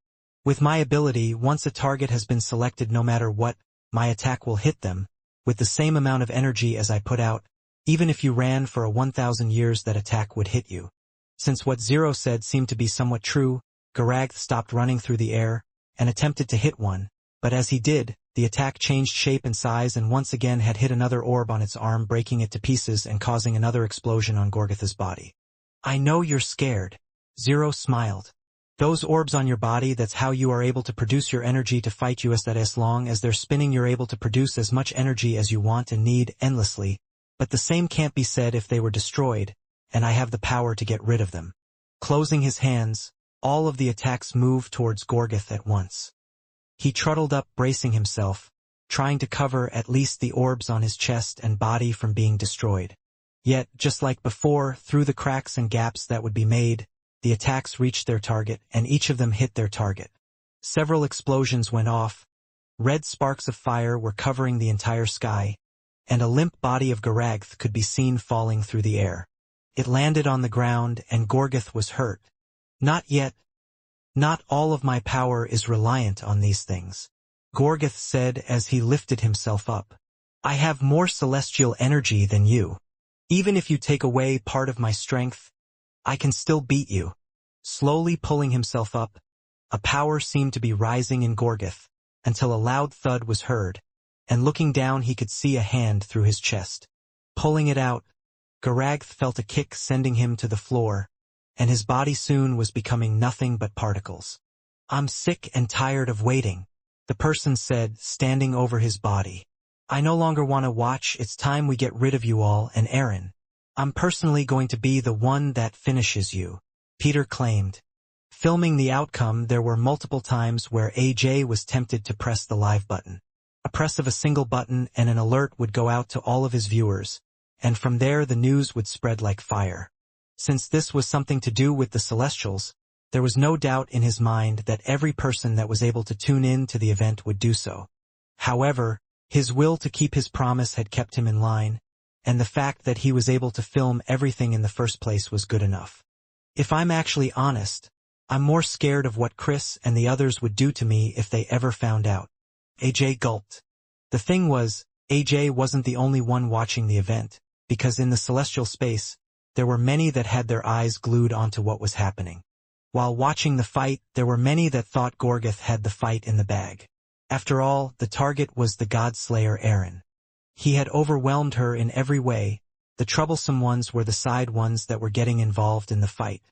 "With my ability, once a target has been selected, no matter what, my attack will hit them, with the same amount of energy as I put out. Even if you ran for a 1,000 years, that attack would hit you." Since what Zero said seemed to be somewhat true, Gorgoth stopped running through the air and attempted to hit one, but as he did, the attack changed shape and size and once again had hit another orb on its arm, breaking it to pieces and causing another explosion on Gorgoth's body. "I know you're scared," Zero smiled. "Those orbs on your body, that's how you are able to produce your energy to fight you, as long as they're spinning you're able to produce as much energy as you want and need endlessly. But the same can't be said if they were destroyed, and I have the power to get rid of them." Closing his hands, all of the attacks moved towards Gorgoth at once. He trundled up, bracing himself, trying to cover at least the orbs on his chest and body from being destroyed. Yet, just like before, through the cracks and gaps that would be made, the attacks reached their target, and each of them hit their target. Several explosions went off, red sparks of fire were covering the entire sky, and a limp body of Gorgoth could be seen falling through the air. It landed on the ground, and Gorgoth was hurt. "Not yet. Not all of my power is reliant on these things," Gorgoth said as he lifted himself up. "I have more celestial energy than you. Even if you take away part of my strength, I can still beat you." Slowly pulling himself up, A power seemed to be rising in Gorgeth, until a loud thud was heard, and looking down he could see a hand through his chest. Pulling it out, Garagth felt a kick sending him to the floor, and his body soon was becoming nothing but particles. "I'm sick and tired of waiting," the person said, standing over his body. "I no longer want to watch. It's time we get rid of you all and Aaron. I'm personally going to be the one that finishes you," Peter claimed. Filming the outcome, there were multiple times where AJ was tempted to press the live button. A press of a single button and an alert would go out to all of his viewers, and from there the news would spread like fire. Since this was something to do with the Celestials, there was no doubt in his mind that every person that was able to tune in to the event would do so. However, his will to keep his promise had kept him in line, and the fact that he was able to film everything in the first place was good enough. "If I'm actually honest, I'm more scared of what Chris and the others would do to me if they ever found out." AJ gulped. The thing was, AJ wasn't the only one watching the event, because in the celestial space, there were many that had their eyes glued onto what was happening. While watching the fight, there were many that thought Gorgeth had the fight in the bag. After all, the target was the God-Slayer Aaron. He had overwhelmed her in every way. The troublesome ones were the side ones that were getting involved in the fight.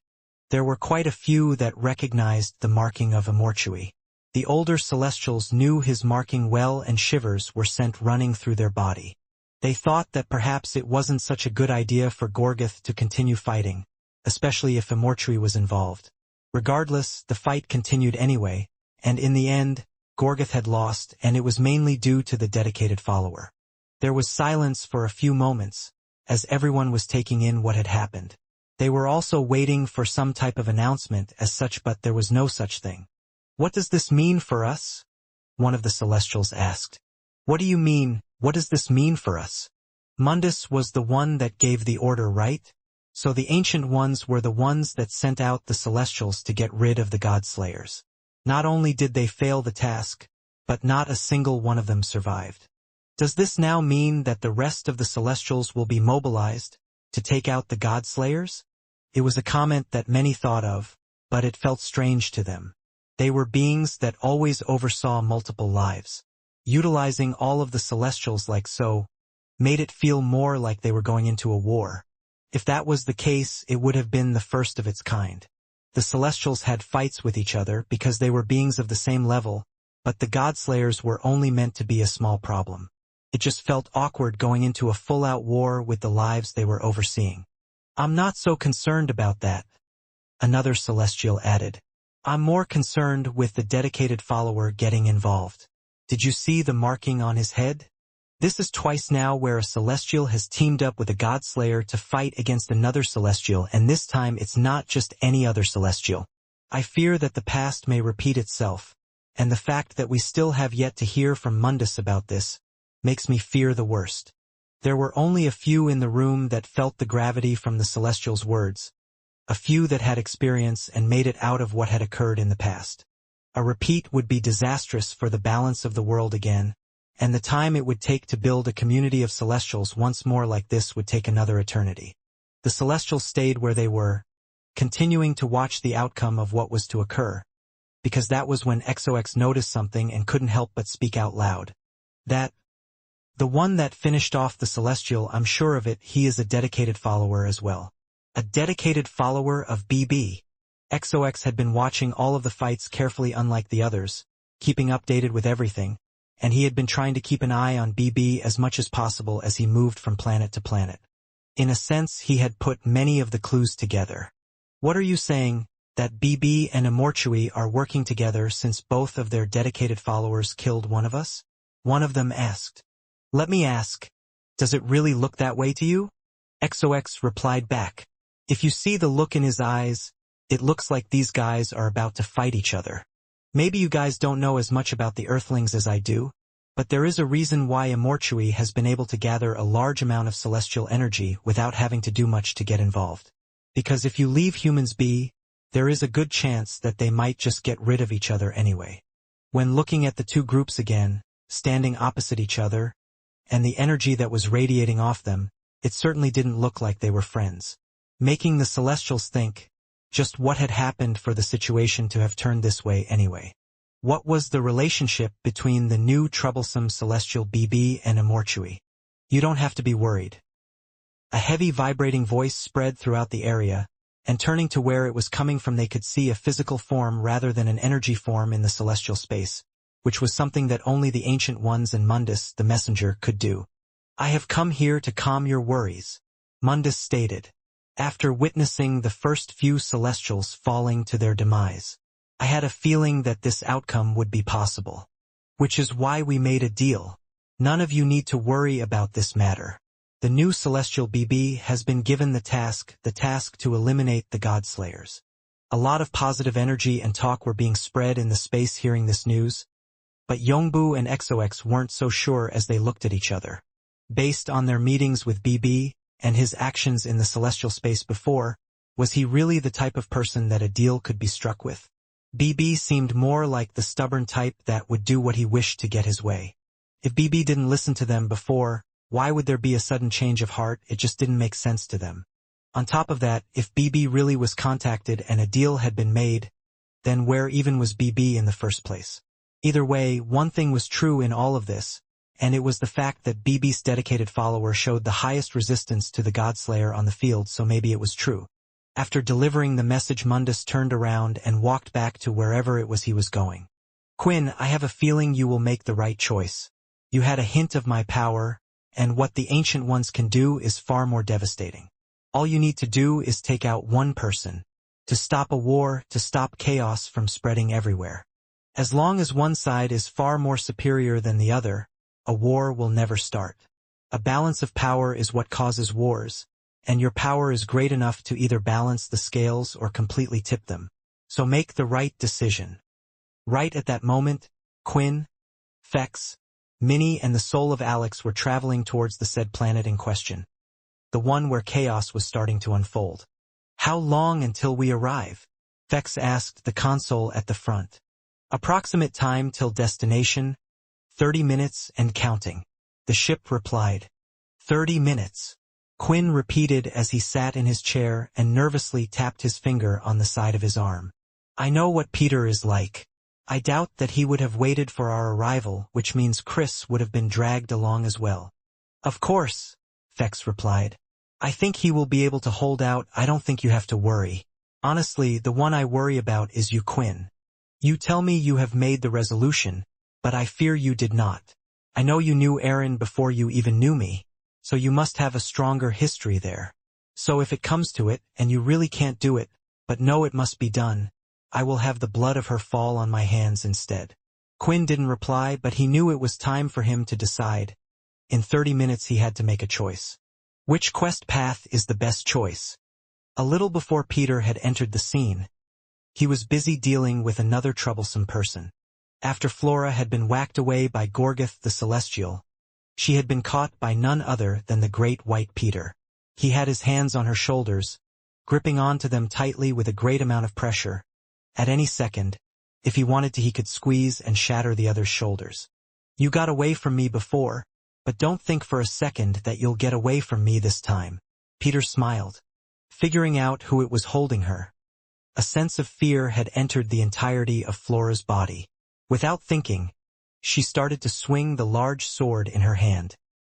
There were quite a few that recognized the marking of Immortality. The older Celestials knew his marking well, and shivers were sent running through their body. They thought that perhaps it wasn't such a good idea for Gorgeth to continue fighting, especially if Immortality was involved. Regardless, the fight continued anyway, and in the end, Gorgeth had lost, and it was mainly due to the dedicated follower. There was silence for a few moments, as everyone was taking in what had happened. They were also waiting for some type of announcement as such, but there was no such thing. "What does this mean for us?" one of the Celestials asked. "What do you mean, what does this mean for us? Mundus was the one that gave the order, right? So the Ancient Ones were the ones that sent out the Celestials to get rid of the God-Slayers. Not only did they fail the task, but not a single one of them survived. Does this now mean that the rest of the Celestials will be mobilized to take out the God-Slayers?" It was a comment that many thought of, but it felt strange to them. They were beings that always oversaw multiple lives. Utilizing all of the Celestials like so made it feel more like they were going into a war. If that was the case, it would have been the first of its kind. The Celestials had fights with each other because they were beings of the same level, but the God-Slayers were only meant to be a small problem. It just felt awkward going into a full-out war with the lives they were overseeing. "I'm not so concerned about that," another Celestial added. "I'm more concerned with the dedicated follower getting involved. Did you see the marking on his head? This is twice now where a Celestial has teamed up with a God-Slayer to fight against another Celestial, and this time it's not just any other Celestial. I fear that the past may repeat itself, and the fact that we still have yet to hear from Mundus about this makes me fear the worst." There were only a few in the room that felt the gravity from the Celestial's words, a few that had experience and made it out of what had occurred in the past. A repeat would be disastrous for the balance of the world again, and the time it would take to build a community of Celestials once more like this would take another eternity. The Celestials stayed where they were, continuing to watch the outcome of what was to occur, because that was when XOX noticed something and couldn't help but speak out loud. The one that finished off the Celestial, I'm sure of it, he is a dedicated follower as well." A dedicated follower of BB. XOX had been watching all of the fights carefully, unlike the others, keeping updated with everything, and he had been trying to keep an eye on BB as much as possible as he moved from planet to planet. In a sense, he had put many of the clues together. "What are you saying, that BB and Immortality are working together since both of their dedicated followers killed one of us?" one of them asked. "Let me ask, does it really look that way to you?" XOX replied back. "If you see the look in his eyes, it looks like these guys are about to fight each other. Maybe you guys don't know as much about the Earthlings as I do, but there is a reason why Immortality has been able to gather a large amount of celestial energy without having to do much to get involved. Because if you leave humans be, there is a good chance that they might just get rid of each other anyway." When looking at the two groups again, standing opposite each other, and the energy that was radiating off them, it certainly didn't look like they were friends. Making the Celestials think, Just what had happened for the situation to have turned this way anyway? What was the relationship between the new troublesome celestial BB and Immortality? You don't have to be worried. A heavy vibrating voice spread throughout the area, and turning to where it was coming from they could see a physical form rather than an energy form in the celestial space, which was something that only the Ancient Ones and Mundus, the messenger, could do. I have come here to calm your worries, Mundus stated, after witnessing the first few celestials falling to their demise. I had a feeling that this outcome would be possible. Which is why we made a deal. None of you need to worry about this matter. The new celestial BB has been given the task to eliminate the Godslayers. A lot of positive energy and talk were being spread in the space hearing this news, but Yongbu and XOX weren't so sure as they looked at each other. Based on their meetings with BB and his actions in the celestial space before, was he really the type of person that a deal could be struck with? BB seemed more like the stubborn type that would do what he wished to get his way. If BB didn't listen to them before, why would there be a sudden change of heart? It just didn't make sense to them. On top of that, if BB really was contacted and a deal had been made, then where even was BB in the first place? Either way, one thing was true in all of this, and it was the fact that BB's dedicated follower showed the highest resistance to the Godslayer on the field, so maybe it was true. After delivering the message, Mundus turned around and walked back to wherever it was he was going. Quinn, I have a feeling you will make the right choice. You had a hint of my power, and what the Ancient Ones can do is far more devastating. All you need to do is take out one person. To stop a war, to stop chaos from spreading everywhere. As long as one side is far more superior than the other, a war will never start. A balance of power is what causes wars, and your power is great enough to either balance the scales or completely tip them. So make the right decision. Right at that moment, Quinn, Fex, Minnie and the soul of Alex were traveling towards the said planet in question. The one where chaos was starting to unfold. How long until we arrive? Fex asked the console at the front. Approximate time till destination, 30 minutes and counting. The ship replied. 30 minutes. Quinn repeated as he sat in his chair and nervously tapped his finger on the side of his arm. I know what Peter is like. I doubt that he would have waited for our arrival, which means Chris would have been dragged along as well. Of course, Fex replied. I think he will be able to hold out. I don't think you have to worry. Honestly, the one I worry about is you, Quinn. You tell me you have made the resolution, but I fear you did not. I know you knew Aaron before you even knew me, so you must have a stronger history there. So if it comes to it, and you really can't do it, but know it must be done, I will have the blood of her fall on my hands instead. Quinn didn't reply, but he knew it was time for him to decide. In 30 minutes he had to make a choice. Which quest path is the best choice? A little before Peter had entered the scene, he was busy dealing with another troublesome person. After Flora had been whacked away by Gorgoth the Celestial, she had been caught by none other than the great white Peter. He had his hands on her shoulders, gripping onto them tightly with a great amount of pressure. At any second, if he wanted to, he could squeeze and shatter the other's shoulders. You got away from me before, but don't think for a second that you'll get away from me this time. Peter smiled, figuring out who it was holding her. A sense of fear had entered the entirety of Flora's body. Without thinking, she started to swing the large sword in her hand.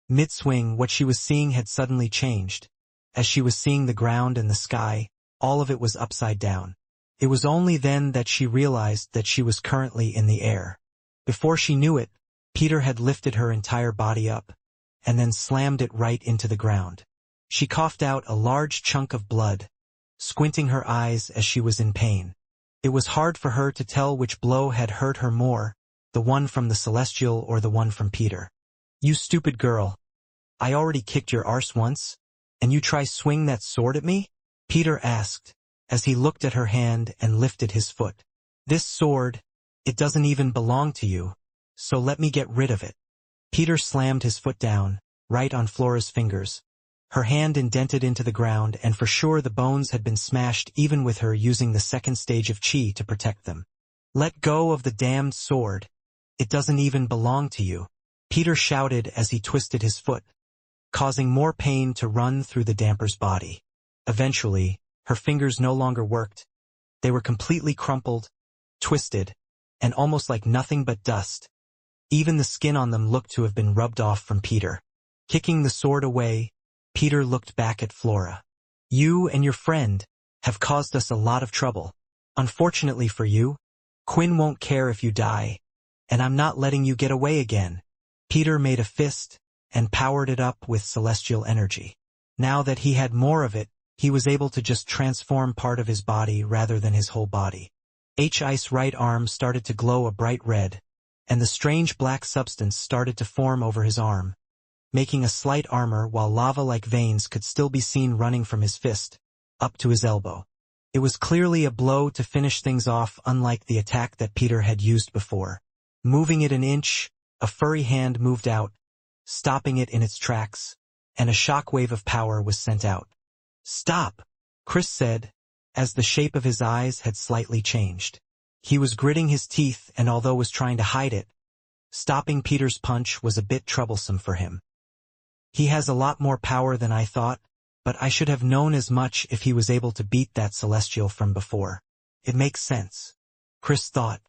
Mid-swing, what she was seeing had suddenly changed. As she was seeing the ground and the sky, all of it was upside down. It was only then that she realized that she was currently in the air. Before she knew it, Peter had lifted her entire body up, and then slammed it right into the ground. She coughed out a large chunk of blood, squinting her eyes as she was in pain. It was hard for her to tell which blow had hurt her more, the one from the Celestial or the one from Peter. You stupid girl. I already kicked your arse once, and you try swing that sword at me? Peter asked, as he looked at her hand and lifted his foot. This sword, it doesn't even belong to you, so let me get rid of it. Peter slammed his foot down, right on Flora's fingers. Her hand indented into the ground, and for sure the bones had been smashed even with her using the second stage of chi to protect them. Let go of the damned sword. It doesn't even belong to you. Peter shouted as he twisted his foot, causing more pain to run through the damper's body. Eventually, Her fingers no longer worked. They were completely crumpled, twisted, and almost like nothing but dust. Even the skin on them looked to have been rubbed off from Peter. Kicking the sword away, Peter looked back at Flora. You and your friend have caused us a lot of trouble. Unfortunately for you, Quinn won't care if you die, and I'm not letting you get away again. Peter made a fist and powered it up with celestial energy. Now that he had more of it, he was able to just transform part of his body rather than his whole body. Ice's right arm started to glow a bright red, and the strange black substance started to form over his arm, making a slight armor while lava-like veins could still be seen running from his fist, up to his elbow. It was clearly a blow to finish things off, unlike the attack that Peter had used before. Moving it an inch, a furry hand moved out, stopping it in its tracks, and a shockwave of power was sent out. "Stop," Chris said, as the shape of his eyes had slightly changed. He was gritting his teeth and although was trying to hide it, stopping Peter's punch was a bit troublesome for him. He has a lot more power than I thought, but I should have known as much if he was able to beat that celestial from before. It makes sense. Chris thought.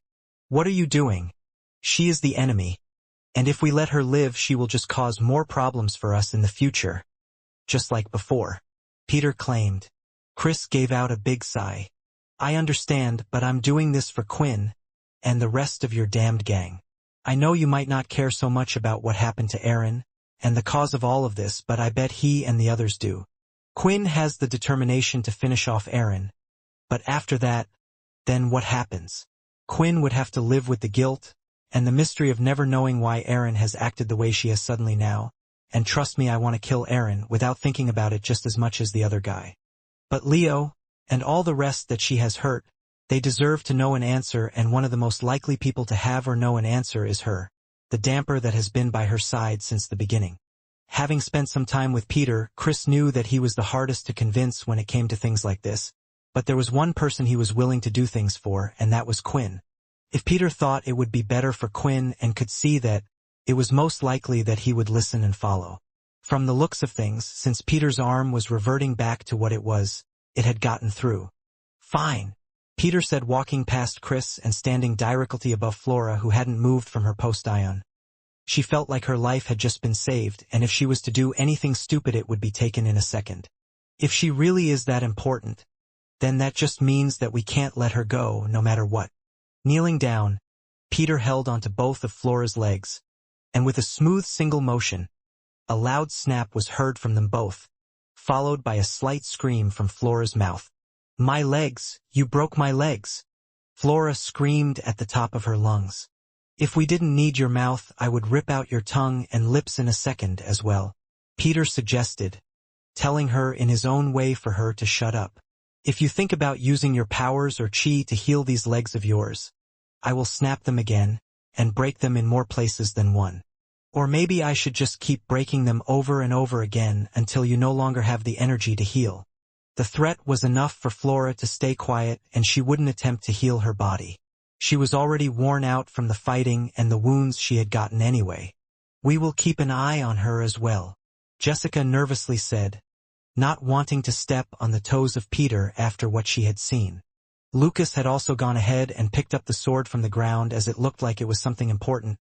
What are you doing? She is the enemy, and if we let her live she will just cause more problems for us in the future. Just like before, Peter claimed. Chris gave out a big sigh. I understand, but I'm doing this for Quinn and the rest of your damned gang. I know you might not care so much about what happened to Aaron and the cause of all of this, but I bet he and the others do. Quinn has the determination to finish off Aaron, but after that, then what happens? Quinn would have to live with the guilt and the mystery of never knowing why Aaron has acted the way she has suddenly now, and trust me, I want to kill Aaron without thinking about it just as much as the other guy. But Leo, and all the rest that she has hurt, they deserve to know an answer, and one of the most likely people to have or know an answer is her, the damper that has been by her side since the beginning. Having spent some time with Peter, Chris knew that he was the hardest to convince when it came to things like this, but there was one person he was willing to do things for, and that was Quinn. If Peter thought it would be better for Quinn and could see that, it was most likely that he would listen and follow. From the looks of things, since Peter's arm was reverting back to what it was, it had gotten through. Fine, Peter said, walking past Chris and standing directly above Flora, who hadn't moved from her post-ion. She felt like her life had just been saved, and if she was to do anything stupid it would be taken in a second. If she really is that important, then that just means that we can't let her go, no matter what. Kneeling down, Peter held onto both of Flora's legs, and with a smooth single motion, a loud snap was heard from them both, followed by a slight scream from Flora's mouth. My legs, you broke my legs. Flora screamed at the top of her lungs. If we didn't need your mouth, I would rip out your tongue and lips in a second as well, Peter suggested, telling her in his own way for her to shut up. If you think about using your powers or chi to heal these legs of yours, I will snap them again and break them in more places than one. Or maybe I should just keep breaking them over and over again until you no longer have the energy to heal. The threat was enough for Flora to stay quiet, and she wouldn't attempt to heal her body. She was already worn out from the fighting and the wounds she had gotten anyway. We will keep an eye on her as well, Jessica nervously said, not wanting to step on the toes of Peter after what she had seen. Lucas had also gone ahead and picked up the sword from the ground as it looked like it was something important.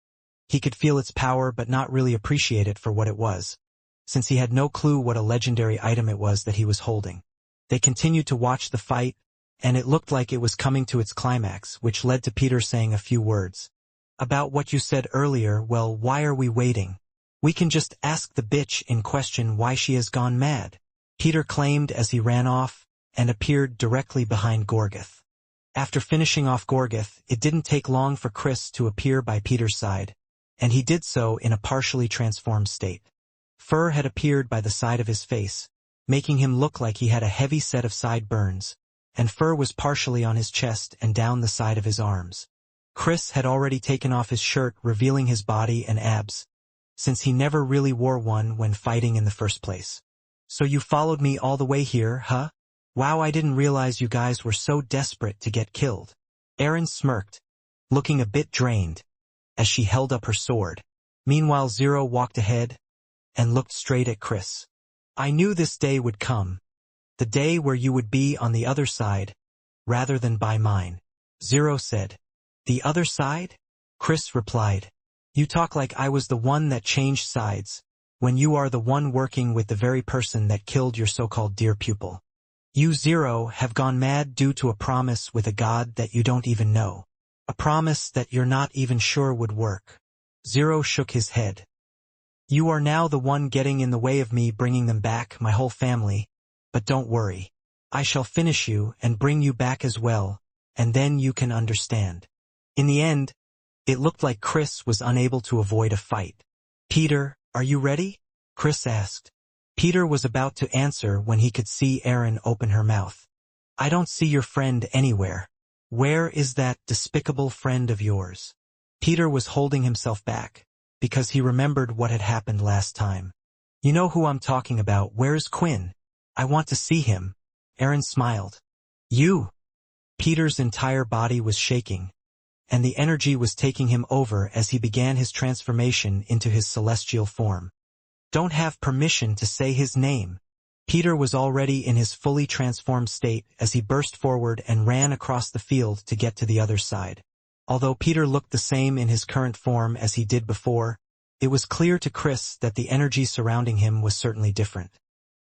He could feel its power but not really appreciate it for what it was, since he had no clue what a legendary item it was that he was holding. They continued to watch the fight, and it looked like it was coming to its climax, which led to Peter saying a few words. About what you said earlier, well, why are we waiting? We can just ask the bitch in question why she has gone mad, Peter claimed as he ran off and appeared directly behind Gorgoth. After finishing off Gorgoth, it didn't take long for Chris to appear by Peter's side, and he did so in a partially transformed state. Fur had appeared by the side of his face, making him look like he had a heavy set of sideburns, and fur was partially on his chest and down the side of his arms. Chris had already taken off his shirt, revealing his body and abs, since he never really wore one when fighting in the first place. So you followed me all the way here, huh? Wow, I didn't realize you guys were so desperate to get killed. Erin smirked, looking a bit drained, as she held up her sword. Meanwhile, Zero walked ahead and looked straight at Chris. I knew this day would come. The day where you would be on the other side, rather than by mine. Zero said. The other side? Chris replied. You talk like I was the one that changed sides, when you are the one working with the very person that killed your so-called dear pupil. You, Zero, have gone mad due to a promise with a god that you don't even know. A promise that you're not even sure would work. Zero shook his head. You are now the one getting in the way of me bringing them back, my whole family. But don't worry. I shall finish you and bring you back as well, and then you can understand. In the end, it looked like Chris was unable to avoid a fight. Peter, are you ready? Chris asked. Peter was about to answer when he could see Erin open her mouth. I don't see your friend anywhere. Where is that despicable friend of yours? Peter was holding himself back, because he remembered what had happened last time. You know who I'm talking about. Where's Quinn? I want to see him. Erin smiled. You? Peter's entire body was shaking, and the energy was taking him over as he began his transformation into his celestial form. Don't have permission to say his name. Peter was already in his fully transformed state as he burst forward and ran across the field to get to the other side. Although Peter looked the same in his current form as he did before, it was clear to Chris that the energy surrounding him was certainly different.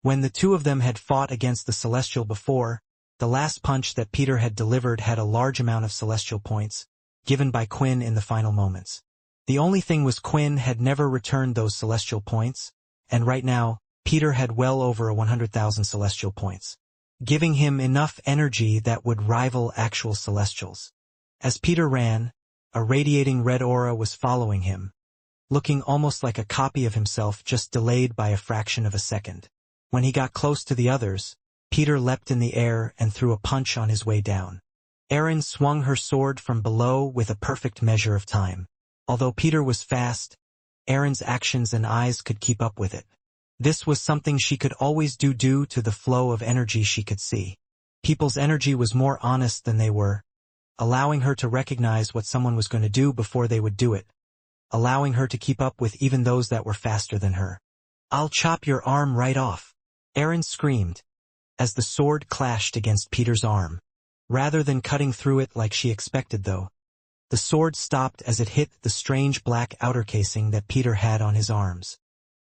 When the two of them had fought against the Celestial before, the last punch that Peter had delivered had a large amount of Celestial points, given by Quinn in the final moments. The only thing was Quinn had never returned those Celestial points, and right now, Peter had well over 100,000 Celestial points, giving him enough energy that would rival actual Celestials. As Peter ran, a radiating red aura was following him, looking almost like a copy of himself just delayed by a fraction of a second. When he got close to the others, Peter leapt in the air and threw a punch on his way down. Erin swung her sword from below with a perfect measure of time. Although Peter was fast, Erin's actions and eyes could keep up with it. This was something she could always do due to the flow of energy she could see. People's energy was more honest than they were, allowing her to recognize what someone was going to do before they would do it, allowing her to keep up with even those that were faster than her. I'll chop your arm right off, Erin screamed, as the sword clashed against Peter's arm. Rather than cutting through it like she expected though, the sword stopped as it hit the strange black outer casing that Peter had on his arms.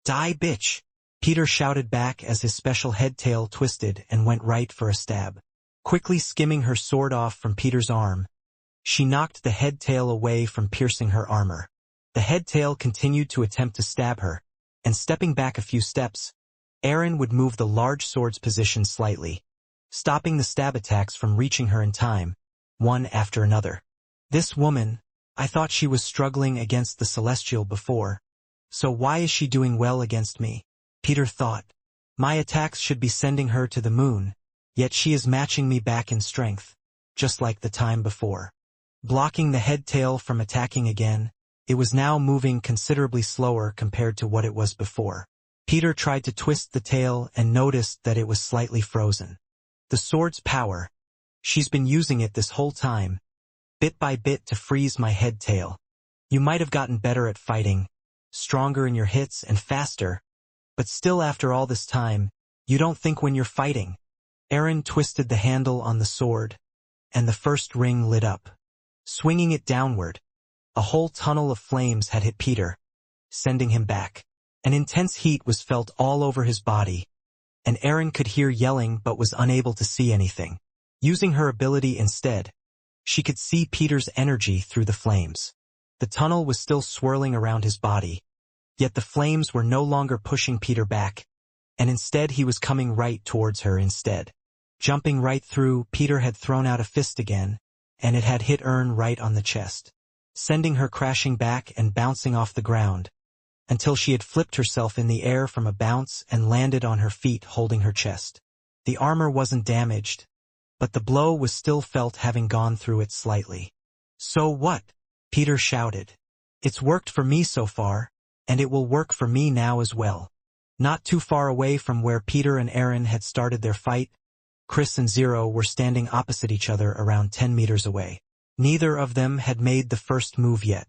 Die, bitch! Peter shouted back as his special head tail twisted and went right for a stab. Quickly skimming her sword off from Peter's arm, she knocked the head tail away from piercing her armor. The head tail continued to attempt to stab her, and stepping back a few steps, Erin would move the large sword's position slightly, stopping the stab attacks from reaching her in time, one after another. This woman, I thought she was struggling against the Celestial before, so why is she doing well against me? Peter thought. My attacks should be sending her to the moon, yet she is matching me back in strength, just like the time before. Blocking the head tail from attacking again, it was now moving considerably slower compared to what it was before. Peter tried to twist the tail and noticed that it was slightly frozen. The sword's power. She's been using it this whole time, bit by bit to freeze my head tail. You might have gotten better at fighting, stronger in your hits and faster, but still after all this time, you don't think when you're fighting. Erin twisted the handle on the sword, and the first ring lit up. Swinging it downward, a whole tunnel of flames had hit Peter, sending him back. An intense heat was felt all over his body, and Erin could hear yelling but was unable to see anything. Using her ability instead, she could see Peter's energy through the flames. The tunnel was still swirling around his body, yet the flames were no longer pushing Peter back, and instead he was coming right towards her instead. Jumping right through, Peter had thrown out a fist again, and it had hit Erin right on the chest, sending her crashing back and bouncing off the ground, until she had flipped herself in the air from a bounce and landed on her feet holding her chest. The armor wasn't damaged, but the blow was still felt having gone through it slightly. So what? Peter shouted. It's worked for me so far, and it will work for me now as well. Not too far away from where Peter and Erin had started their fight, Chris and Zero were standing opposite each other around 10 meters away. Neither of them had made the first move yet.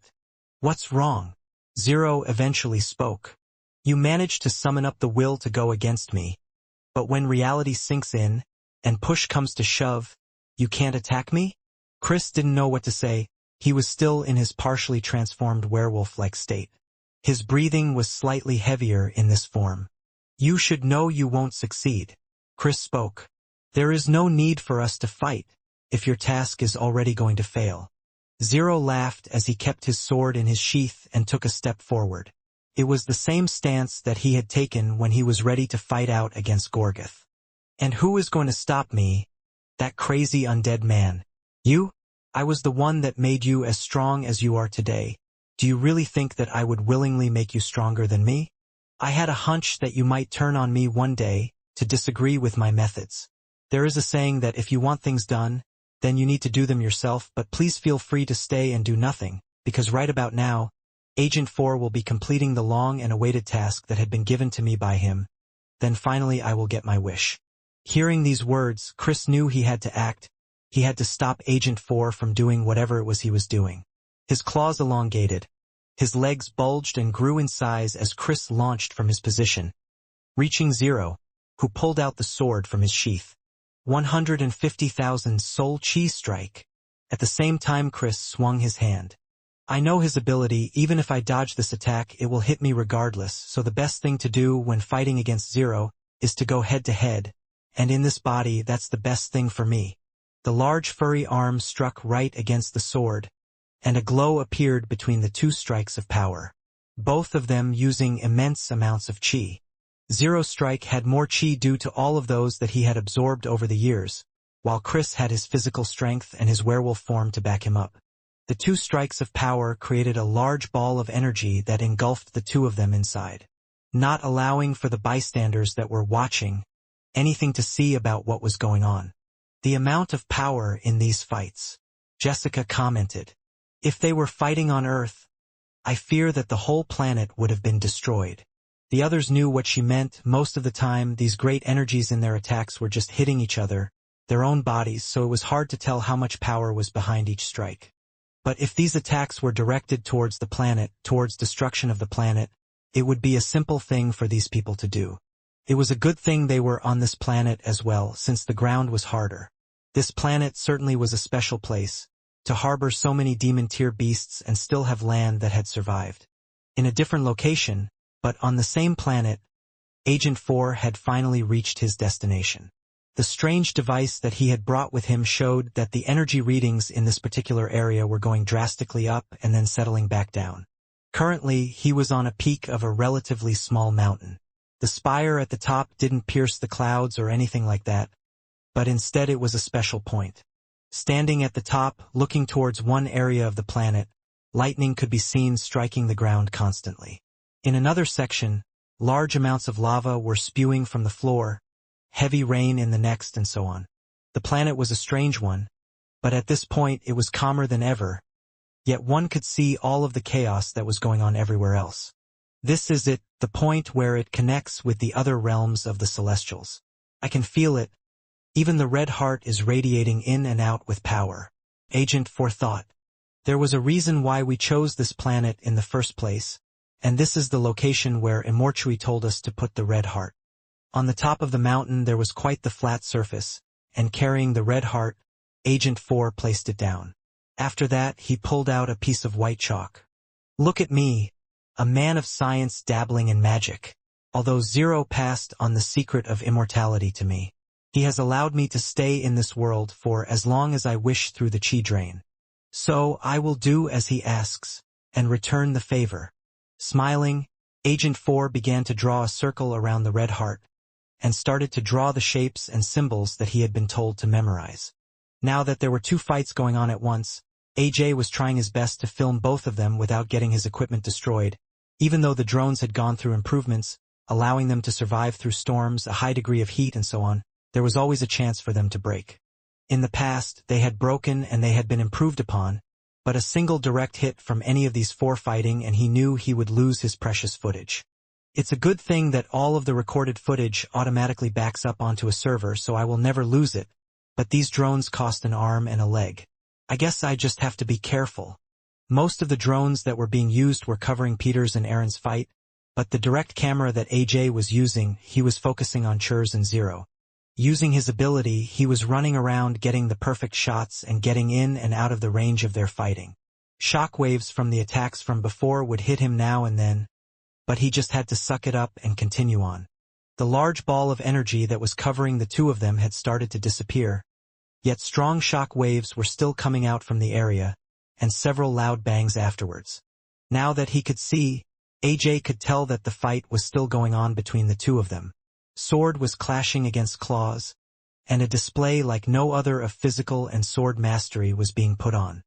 What's wrong? Zero eventually spoke. You managed to summon up the will to go against me, But when reality sinks in, and push comes to shove, you can't attack me? Chris didn't know what to say. He was still in his partially transformed werewolf-like state. His breathing was slightly heavier in this form. You should know you won't succeed. Chris spoke. There is no need for us to fight, if your task is already going to fail. Zero laughed as he kept his sword in his sheath and took a step forward. It was the same stance that he had taken when he was ready to fight out against Gorgoth. And who is going to stop me? That crazy undead man. You? I was the one that made you as strong as you are today. Do you really think that I would willingly make you stronger than me? I had a hunch that you might turn on me one day, to disagree with my methods. There is a saying that if you want things done, then you need to do them yourself, but please feel free to stay and do nothing, because right about now, Agent 4 will be completing the long and awaited task that had been given to me by him. Then finally I will get my wish. Hearing these words, Chris knew he had to act. He had to stop Agent 4 from doing whatever it was he was doing. His claws elongated. His legs bulged and grew in size as Chris launched from his position, reaching Zero, who pulled out the sword from his sheath. 150,000 soul chi strike. At the same time Chris swung his hand. I know his ability. Even if I dodge this attack, it will hit me regardless, so the best thing to do when fighting against Zero is to go head to head, and in this body that's the best thing for me. The large furry arm struck right against the sword, and a glow appeared between the two strikes of power, both of them using immense amounts of chi. Zero's strike had more chi due to all of those that he had absorbed over the years, while Chris had his physical strength and his werewolf form to back him up. The two strikes of power created a large ball of energy that engulfed the two of them inside, not allowing for the bystanders that were watching anything to see about what was going on. The amount of power in these fights, Jessica commented. If they were fighting on Earth, I fear that the whole planet would have been destroyed. The others knew what she meant. Most of the time, these great energies in their attacks were just hitting each other, their own bodies, so it was hard to tell how much power was behind each strike. But if these attacks were directed towards the planet, towards destruction of the planet, it would be a simple thing for these people to do. It was a good thing they were on this planet as well, since the ground was harder. This planet certainly was a special place, to harbor so many demon-tier beasts and still have land that had survived. In a different location, but on the same planet, Agent 4 had finally reached his destination. The strange device that he had brought with him showed that the energy readings in this particular area were going drastically up and then settling back down. Currently, he was on a peak of a relatively small mountain. The spire at the top didn't pierce the clouds or anything like that, but instead it was a special point. Standing at the top, looking towards one area of the planet, lightning could be seen striking the ground constantly. In another section, large amounts of lava were spewing from the floor, heavy rain in the next, and so on. The planet was a strange one, but at this point it was calmer than ever, yet one could see all of the chaos that was going on everywhere else. This is it, the point where it connects with the other realms of the Celestials. I can feel it. Even the red heart is radiating in and out with power. Agent 4 thought. There was a reason why we chose this planet in the first place, and this is the location where Immortality told us to put the red heart. On the top of the mountain there was quite the flat surface, and carrying the red heart, Agent 4 placed it down. After that he pulled out a piece of white chalk. Look at me, a man of science dabbling in magic. Although Zero passed on the secret of immortality to me, he has allowed me to stay in this world for as long as I wish through the chi drain. So I will do as he asks, and return the favor. Smiling, Agent 4 began to draw a circle around the red heart, and started to draw the shapes and symbols that he had been told to memorize. Now that there were two fights going on at once, AJ was trying his best to film both of them without getting his equipment destroyed. Even though the drones had gone through improvements, allowing them to survive through storms, a high degree of heat and so on, there was always a chance for them to break. In the past, they had broken and they had been improved upon, but a single direct hit from any of these four fighting and he knew he would lose his precious footage. It's a good thing that all of the recorded footage automatically backs up onto a server, so I will never lose it, but these drones cost an arm and a leg. I guess I just have to be careful. Most of the drones that were being used were covering Peter's and Aaron's fight, But the direct camera that AJ was using, he was focusing on Churs and Zero. Using his ability, he was running around getting the perfect shots and getting in and out of the range of their fighting. Shockwaves from the attacks from before would hit him now and then, but he just had to suck it up and continue on. The large ball of energy that was covering the two of them had started to disappear, yet strong shock waves were still coming out from the area, and several loud bangs afterwards. Now that he could see, AJ could tell that the fight was still going on between the two of them. Sword was clashing against claws, and a display like no other of physical and sword mastery was being put on.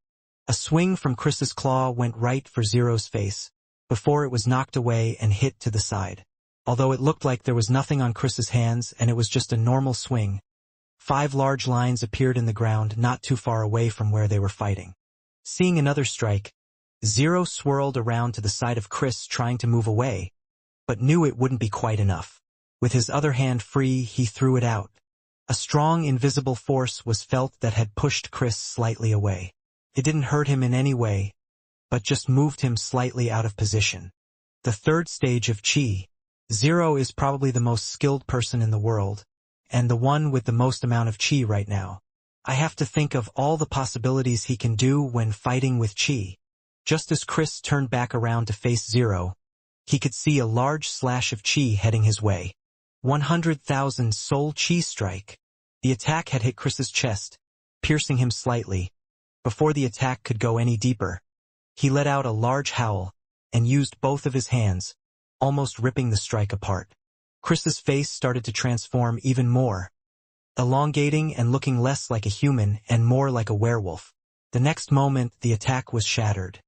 A swing from Chris's claw went right for Zero's face, before it was knocked away and hit to the side. Although it looked like there was nothing on Chris's hands and it was just a normal swing, 5 large lines appeared in the ground not too far away from where they were fighting. Seeing another strike, Zero swirled around to the side of Chris trying to move away, but knew it wouldn't be quite enough. With his other hand free, he threw it out. A strong invisible force was felt that had pushed Chris slightly away. It didn't hurt him in any way, but just moved him slightly out of position. The third stage of Chi. Zero is probably the most skilled person in the world, and the one with the most amount of Chi right now. I have to think of all the possibilities he can do when fighting with Chi. Just as Chris turned back around to face Zero, he could see a large slash of Chi heading his way. 100,000 soul Chi strike. The attack had hit Chris's chest, piercing him slightly. Before the attack could go any deeper, he let out a large howl and used both of his hands, almost ripping the strike apart. Chris's face started to transform even more, elongating and looking less like a human and more like a werewolf. The next moment, the attack was shattered.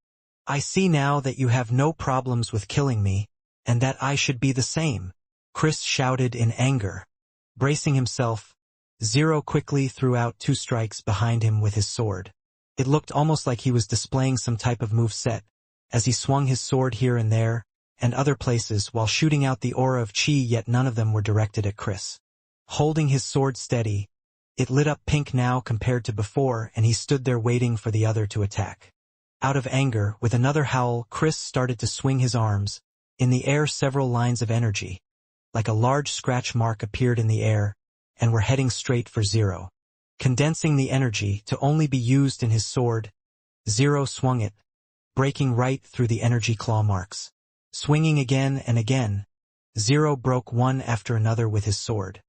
I see now that you have no problems with killing me, and that I should be the same, Chris shouted in anger. Bracing himself, Zero quickly threw out 2 strikes behind him with his sword. It looked almost like he was displaying some type of move set, as he swung his sword here and there, and other places while shooting out the aura of Chi, yet none of them were directed at Chris. Holding his sword steady, it lit up pink now compared to before, and he stood there waiting for the other to attack. Out of anger, with another howl, Chris started to swing his arms. In the air, several lines of energy, like a large scratch mark, appeared in the air, and were heading straight for Zero. Condensing the energy to only be used in his sword, Zero swung it, breaking right through the energy claw marks. Swinging again and again, Zero broke one after another with his sword.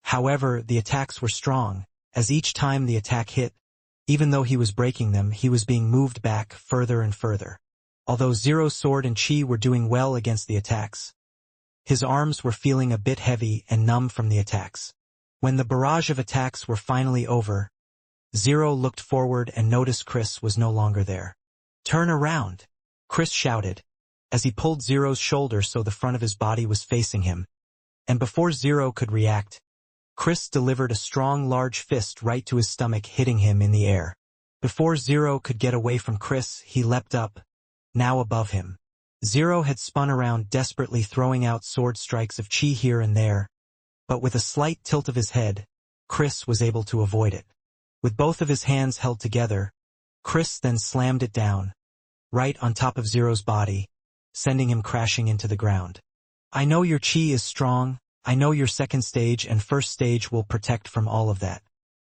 However, the attacks were strong, as each time the attack hit, even though he was breaking them, he was being moved back further and further. Although Zero's sword and Chi were doing well against the attacks, his arms were feeling a bit heavy and numb from the attacks. When the barrage of attacks were finally over, Zero looked forward and noticed Chris was no longer there. "Turn around!" Chris shouted, as he pulled Zero's shoulder so the front of his body was facing him. And before Zero could react, Chris delivered a strong large fist right to his stomach, hitting him in the air. Before Zero could get away from Chris, he leapt up, now above him. Zero had spun around, desperately throwing out sword strikes of Chi here and there, but with a slight tilt of his head, Chris was able to avoid it. With both of his hands held together, Chris then slammed it down, right on top of Zero's body, sending him crashing into the ground. "I know your Chi is strong. I know your second stage and first stage will protect from all of that.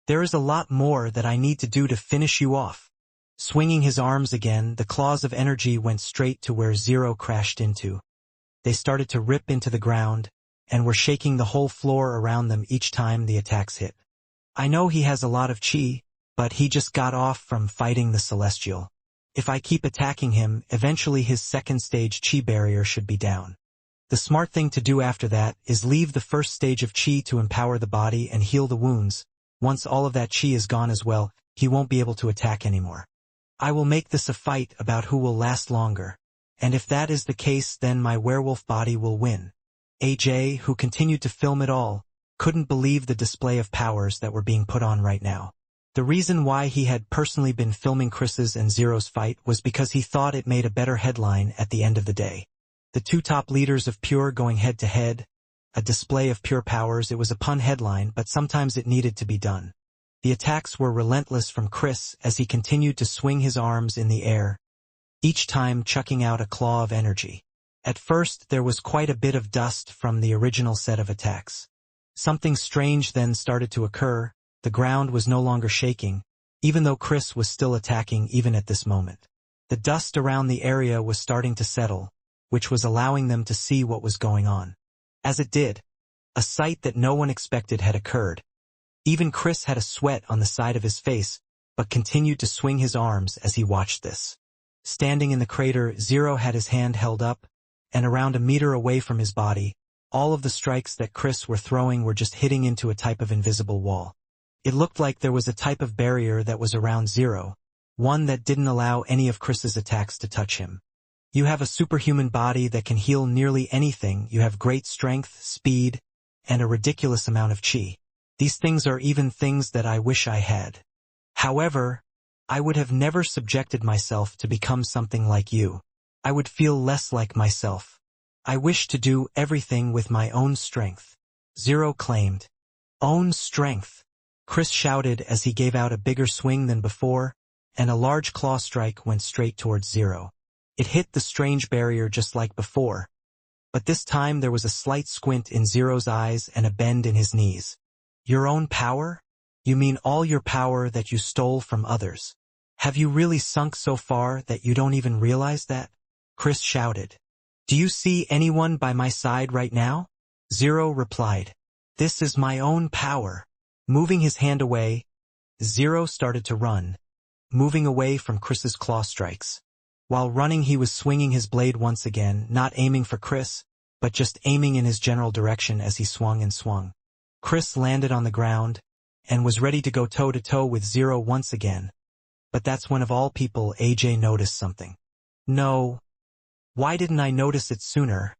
There is a lot more that I need to do to finish you off." Swinging his arms again, the claws of energy went straight to where Zero crashed into. They started to rip into the ground, and were shaking the whole floor around them each time the attacks hit. "I know he has a lot of Chi, but he just got off from fighting the Celestial. If I keep attacking him, eventually his second stage Chi barrier should be down. The smart thing to do after that is leave the first stage of Chi to empower the body and heal the wounds. Once all of that Chi is gone as well, he won't be able to attack anymore. I will make this a fight about who will last longer, and if that is the case, then my werewolf body will win." AJ, who continued to film it all, couldn't believe the display of powers that were being put on right now. The reason why he had personally been filming Chris's and Zero's fight was because he thought it made a better headline at the end of the day. The 2 top leaders of Pure going head-to-head, a display of pure powers. It was a pun headline, but sometimes it needed to be done. The attacks were relentless from Chris as he continued to swing his arms in the air, each time chucking out a claw of energy. At first, there was quite a bit of dust from the original set of attacks. Something strange then started to occur. The ground was no longer shaking, even though Chris was still attacking even at this moment. The dust around the area was starting to settle, which was allowing them to see what was going on. As it did, a sight that no one expected had occurred. Even Chris had a sweat on the side of his face, but continued to swing his arms as he watched this. Standing in the crater, Zero had his hand held up, and around a meter away from his body, all of the strikes that Chris were throwing were just hitting into a type of invisible wall. It looked like there was a type of barrier that was around Zero, one that didn't allow any of Chris's attacks to touch him. You have a superhuman body that can heal nearly anything. You have great strength, speed, and a ridiculous amount of chi. These things are even things that I wish I had. However, I would have never subjected myself to become something like you. I would feel less like myself. I wish to do everything with my own strength. Zero claimed. Own strength. Chris shouted as he gave out a bigger swing than before, and a large claw strike went straight towards Zero. It hit the strange barrier just like before, but this time there was a slight squint in Zero's eyes and a bend in his knees. Your own power? You mean all your power that you stole from others? Have you really sunk so far that you don't even realize that? Chris shouted. Do you see anyone by my side right now? Zero replied. This is my own power. Moving his hand away, Zero started to run, moving away from Chris's claw strikes. While running, he was swinging his blade once again, not aiming for Chris, but just aiming in his general direction as he swung and swung. Chris landed on the ground and was ready to go toe-to-toe with Zero once again. But that's when of all people AJ noticed something. No. Why didn't I notice it sooner?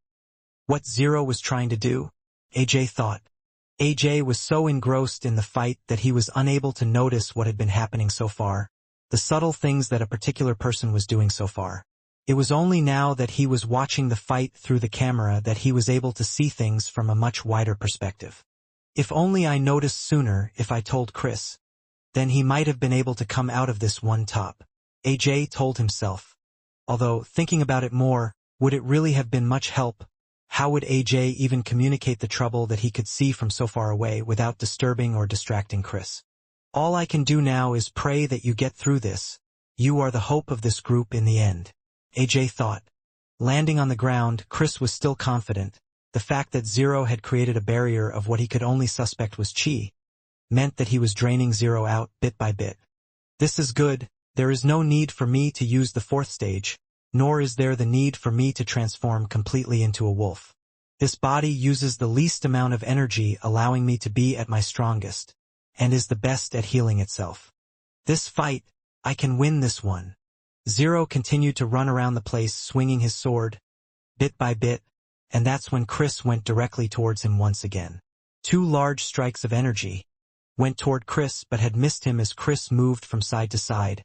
What Zero was trying to do? AJ thought. AJ was so engrossed in the fight that he was unable to notice what had been happening so far, the subtle things that a particular person was doing so far. It was only now that he was watching the fight through the camera that he was able to see things from a much wider perspective. If only I noticed sooner, if I told Chris, then he might have been able to come out of this one top. AJ told himself. Although, thinking about it more, would it really have been much help? How would AJ even communicate the trouble that he could see from so far away without disturbing or distracting Chris? All I can do now is pray that you get through this. You are the hope of this group in the end. AJ thought. Landing on the ground, Chris was still confident. The fact that Zero had created a barrier of what he could only suspect was chi meant that he was draining Zero out bit by bit. This is good. There is no need for me to use the fourth stage, nor is there the need for me to transform completely into a wolf. This body uses the least amount of energy, allowing me to be at my strongest, and is the best at healing itself. This fight, I can win this one. Zero continued to run around the place swinging his sword, bit by bit, and that's when Chris went directly towards him once again. Two large strikes of energy went toward Chris but had missed him as Chris moved from side to side,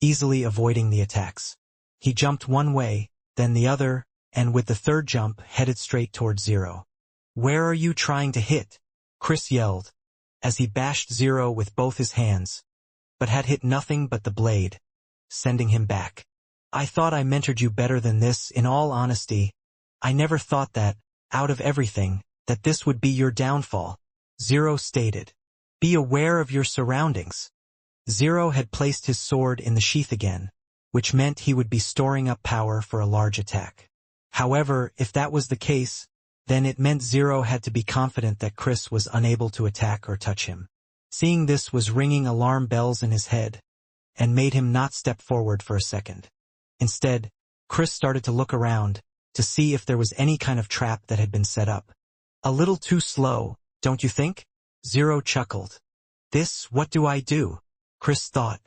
easily avoiding the attacks. He jumped one way, then the other, and with the third jump headed straight towards Zero. Where are you trying to hit? Chris yelled, as he bashed Zero with both his hands, but had hit nothing but the blade, sending him back. I thought I mentored you better than this. In all honesty, I never thought that, out of everything, that this would be your downfall, Zero stated. Be aware of your surroundings. Zero had placed his sword in the sheath again, which meant he would be storing up power for a large attack. However, if that was the case, then it meant Zero had to be confident that Chris was unable to attack or touch him. Seeing this was ringing alarm bells in his head, and made him not step forward for a second. Instead, Chris started to look around, to see if there was any kind of trap that had been set up. A little too slow, don't you think? Zero chuckled. What do I do? Chris thought.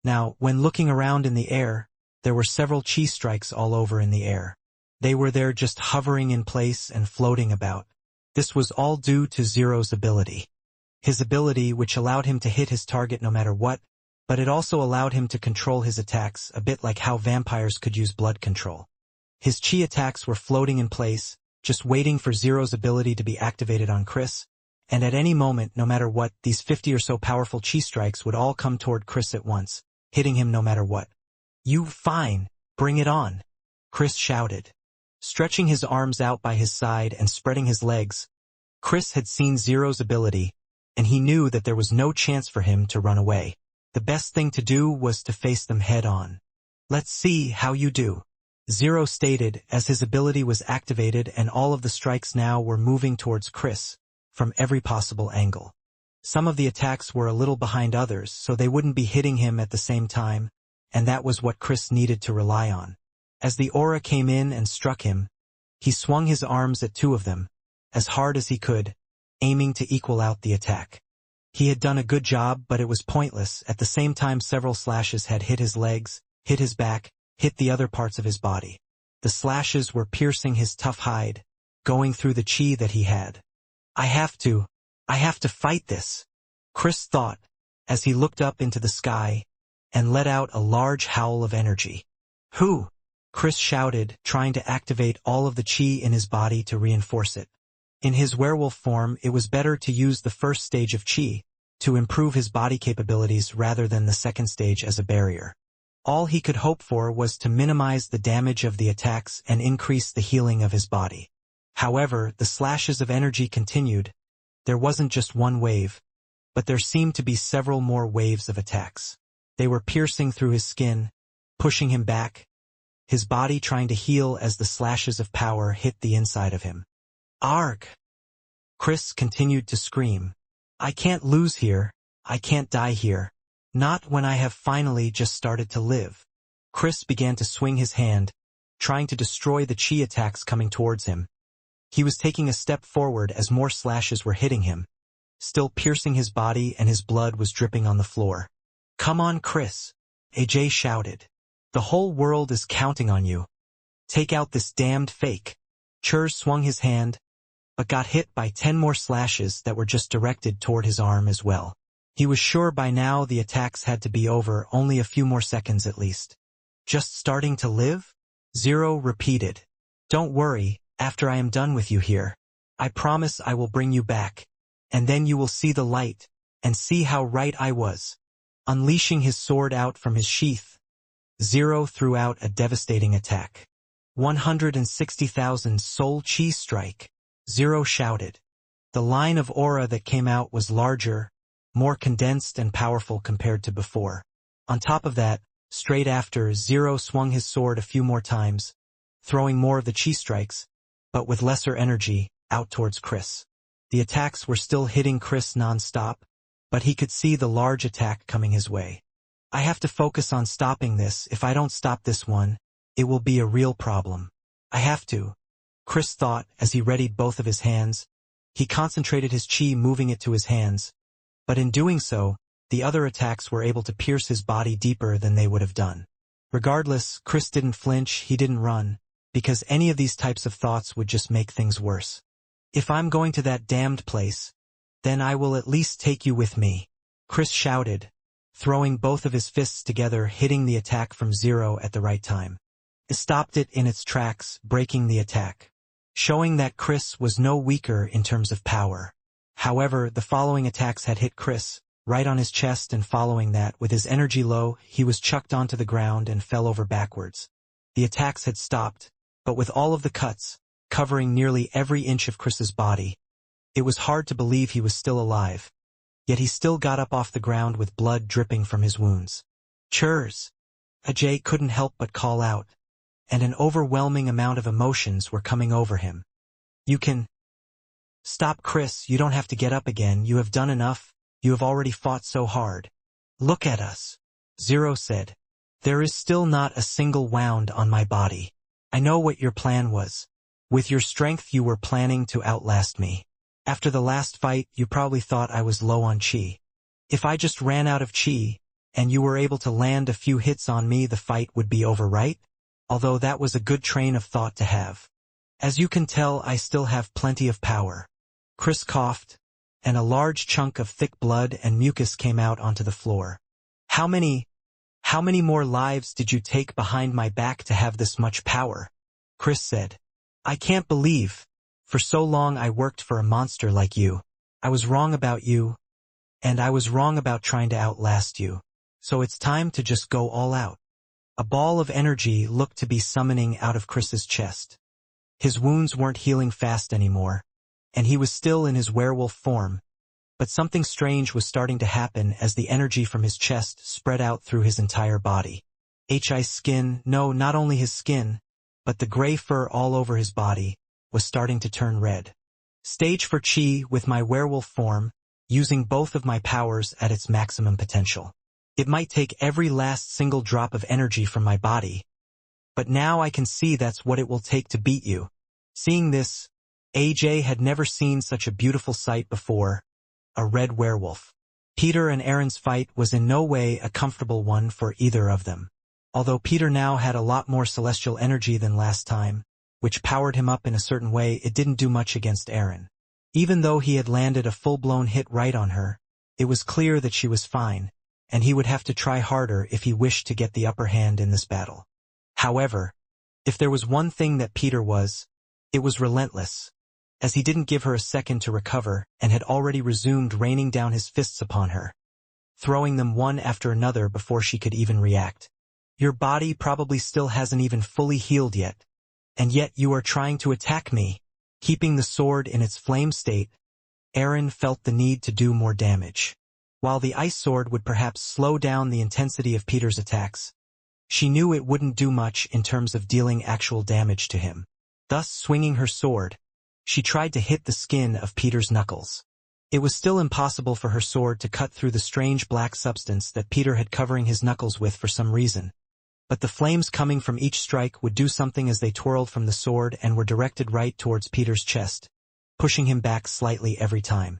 Now, when looking around in the air, there were several chi strikes all over in the air. They were there just hovering in place and floating about. This was all due to Zero's ability. His ability which allowed him to hit his target no matter what, but it also allowed him to control his attacks, a bit like how vampires could use blood control. His chi attacks were floating in place, just waiting for Zero's ability to be activated on Chris, and at any moment, no matter what, these 50 or so powerful chi strikes would all come toward Chris at once, hitting him no matter what. You fine, bring it on, Chris shouted. Stretching his arms out by his side and spreading his legs, Chris had seen Zero's ability, and he knew that there was no chance for him to run away. The best thing to do was to face them head-on. "Let's see how you do," Zero stated as his ability was activated and all of the strikes now were moving towards Chris from every possible angle. Some of the attacks were a little behind others, so they wouldn't be hitting him at the same time, and that was what Chris needed to rely on. As the aura came in and struck him, he swung his arms at two of them, as hard as he could, aiming to equal out the attack. He had done a good job, but it was pointless. At the same time, several slashes had hit his legs, hit his back, hit the other parts of his body. The slashes were piercing his tough hide, going through the chi that he had. I have to fight this," Chris thought, as he looked up into the sky and let out a large howl of energy. "Who?" Chris shouted, trying to activate all of the chi in his body to reinforce it. In his werewolf form, it was better to use the first stage of chi to improve his body capabilities rather than the second stage as a barrier. All he could hope for was to minimize the damage of the attacks and increase the healing of his body. However, the slashes of energy continued. There wasn't just one wave, but there seemed to be several more waves of attacks. They were piercing through his skin, pushing him back, his body trying to heal as the slashes of power hit the inside of him. "Arg!" Chris continued to scream. "I can't lose here. I can't die here. Not when I have finally just started to live." Chris began to swing his hand, trying to destroy the chi attacks coming towards him. He was taking a step forward as more slashes were hitting him, still piercing his body, and his blood was dripping on the floor. "Come on, Chris," AJ shouted. "The whole world is counting on you. Take out this damned fake." Churs swung his hand, but got hit by 10 more slashes that were just directed toward his arm as well. He was sure by now the attacks had to be over, only a few more seconds at least. "Just starting to live?" Zero repeated. "Don't worry, after I am done with you here, I promise I will bring you back, and then you will see the light, and see how right I was." Unleashing his sword out from his sheath, Zero threw out a devastating attack. 160,000 soul chi strike, Zero shouted. The line of aura that came out was larger, more condensed and powerful compared to before. On top of that, straight after, Zero swung his sword a few more times, throwing more of the chi strikes, but with lesser energy, out towards Chris. The attacks were still hitting Chris non-stop, but he could see the large attack coming his way. "I have to focus on stopping this. If I don't stop this one, it will be a real problem. I have to," Chris thought as he readied both of his hands. He concentrated his chi, moving it to his hands, but in doing so, the other attacks were able to pierce his body deeper than they would have done. Regardless, Chris didn't flinch, he didn't run, because any of these types of thoughts would just make things worse. "If I'm going to that damned place, then I will at least take you with me," Chris shouted, throwing both of his fists together, hitting the attack from Zero at the right time. It stopped it in its tracks, breaking the attack, showing that Chris was no weaker in terms of power. However, the following attacks had hit Chris, right on his chest, and following that, with his energy low, he was chucked onto the ground and fell over backwards. The attacks had stopped, but with all of the cuts, covering nearly every inch of Chris's body, it was hard to believe he was still alive. Yet he still got up off the ground with blood dripping from his wounds. "Churs!" Ajay couldn't help but call out, and an overwhelming amount of emotions were coming over him. "You can stop, Chris. You don't have to get up again. You have done enough. You have already fought so hard." "Look at us," Zero said. "There is still not a single wound on my body. I know what your plan was. With your strength you were planning to outlast me. After the last fight, you probably thought I was low on chi. If I just ran out of chi, and you were able to land a few hits on me, the fight would be over, right? Although that was a good train of thought to have. As you can tell, I still have plenty of power." Chris coughed, and a large chunk of thick blood and mucus came out onto the floor. How many more lives did you take behind my back to have this much power?" Chris said. "I can't believe. For so long I worked for a monster like you. I was wrong about you, and I was wrong about trying to outlast you. So it's time to just go all out." A ball of energy looked to be summoning out of Chris's chest. His wounds weren't healing fast anymore, and he was still in his werewolf form, but something strange was starting to happen as the energy from his chest spread out through his entire body. His skin, no, not only his skin, but the gray fur all over his body, was starting to turn red. Stage for Chi with my werewolf form, using both of my powers at its maximum potential. It might take every last single drop of energy from my body, but now I can see that's what it will take to beat you. Seeing this, AJ had never seen such a beautiful sight before, a red werewolf. Peter and Aaron's fight was in no way a comfortable one for either of them. Although Peter now had a lot more celestial energy than last time, which powered him up in a certain way, it didn't do much against Aaron. Even though he had landed a full-blown hit right on her, it was clear that she was fine, and he would have to try harder if he wished to get the upper hand in this battle. However, if there was one thing that Peter was, it was relentless, as he didn't give her a second to recover and had already resumed raining down his fists upon her, throwing them one after another before she could even react. Your body probably still hasn't even fully healed yet, and yet you are trying to attack me. Keeping the sword in its flame state, Aaron felt the need to do more damage. While the ice sword would perhaps slow down the intensity of Peter's attacks, she knew it wouldn't do much in terms of dealing actual damage to him. Thus, swinging her sword, she tried to hit the skin of Peter's knuckles. It was still impossible for her sword to cut through the strange black substance that Peter had covering his knuckles with for some reason. But the flames coming from each strike would do something as they twirled from the sword and were directed right towards Peter's chest, pushing him back slightly every time.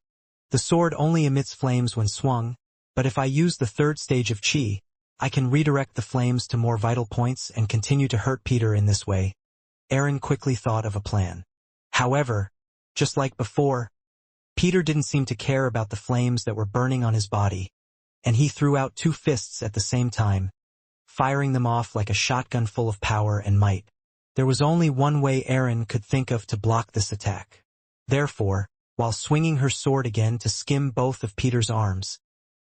The sword only emits flames when swung, but if I use the third stage of Chi, I can redirect the flames to more vital points and continue to hurt Peter in this way. Aaron quickly thought of a plan. However, just like before, Peter didn't seem to care about the flames that were burning on his body, and he threw out two fists at the same time, firing them off like a shotgun full of power and might. There was only one way Aaron could think of to block this attack. Therefore, while swinging her sword again to skim both of Peter's arms,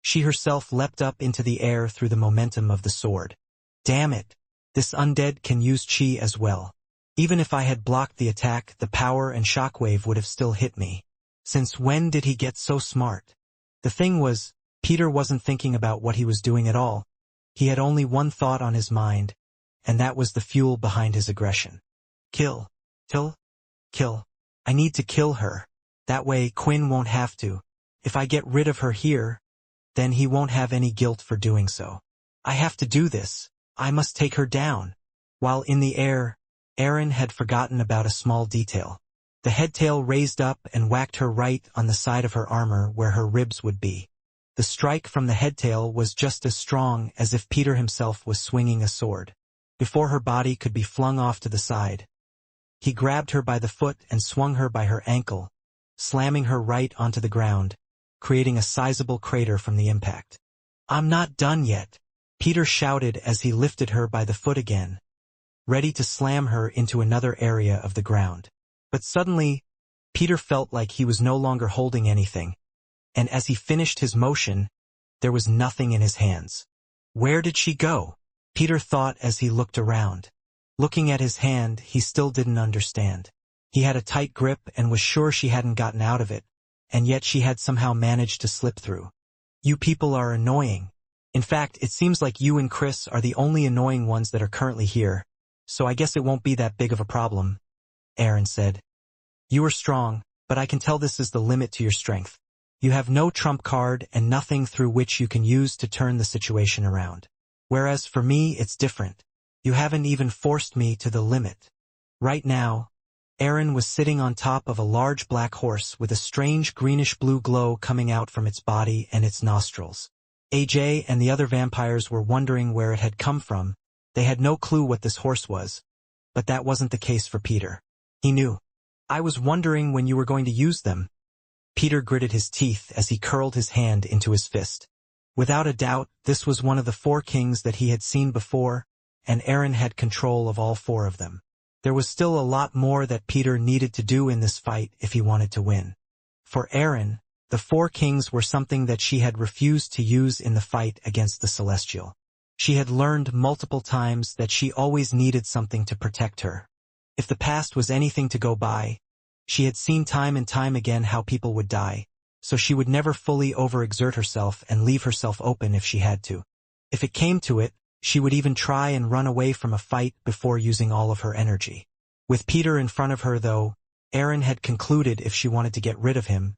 she herself leapt up into the air through the momentum of the sword. Damn it! This undead can use Chi as well. Even if I had blocked the attack, the power and shockwave would have still hit me. Since when did he get so smart? The thing was, Peter wasn't thinking about what he was doing at all. He had only one thought on his mind, and that was the fuel behind his aggression. Kill. Kill. Kill. I need to kill her. That way Quinn won't have to. If I get rid of her here, then he won't have any guilt for doing so. I have to do this. I must take her down. While in the air, Aaron had forgotten about a small detail. The headtail raised up and whacked her right on the side of her armor where her ribs would be. The strike from the headtail was just as strong as if Peter himself was swinging a sword. Before her body could be flung off to the side, he grabbed her by the foot and swung her by her ankle, slamming her right onto the ground, creating a sizable crater from the impact. I'm not done yet, Peter shouted as he lifted her by the foot again, ready to slam her into another area of the ground. But suddenly, Peter felt like he was no longer holding anything, and as he finished his motion, there was nothing in his hands. Where did she go? Peter thought as he looked around. Looking at his hand, he still didn't understand. He had a tight grip and was sure she hadn't gotten out of it, and yet she had somehow managed to slip through. You people are annoying. In fact, it seems like you and Chris are the only annoying ones that are currently here, so I guess it won't be that big of a problem, Aaron said. You are strong, but I can tell this is the limit to your strength. You have no trump card and nothing through which you can use to turn the situation around. Whereas for me, it's different. You haven't even forced me to the limit. Right now, Aaron was sitting on top of a large black horse with a strange greenish-blue glow coming out from its body and its nostrils. AJ and the other vampires were wondering where it had come from. They had no clue what this horse was, but that wasn't the case for Peter. He knew. I was wondering when you were going to use them. Peter gritted his teeth as he curled his hand into his fist. Without a doubt, this was one of the 4 kings that he had seen before, and Aaron had control of all 4 of them. There was still a lot more that Peter needed to do in this fight if he wanted to win. For Aaron, the 4 kings were something that she had refused to use in the fight against the Celestial. She had learned multiple times that she always needed something to protect her. If the past was anything to go by, she had seen time and time again how people would die, so she would never fully overexert herself and leave herself open if she had to. If it came to it, she would even try and run away from a fight before using all of her energy. With Peter in front of her though, Erin had concluded if she wanted to get rid of him,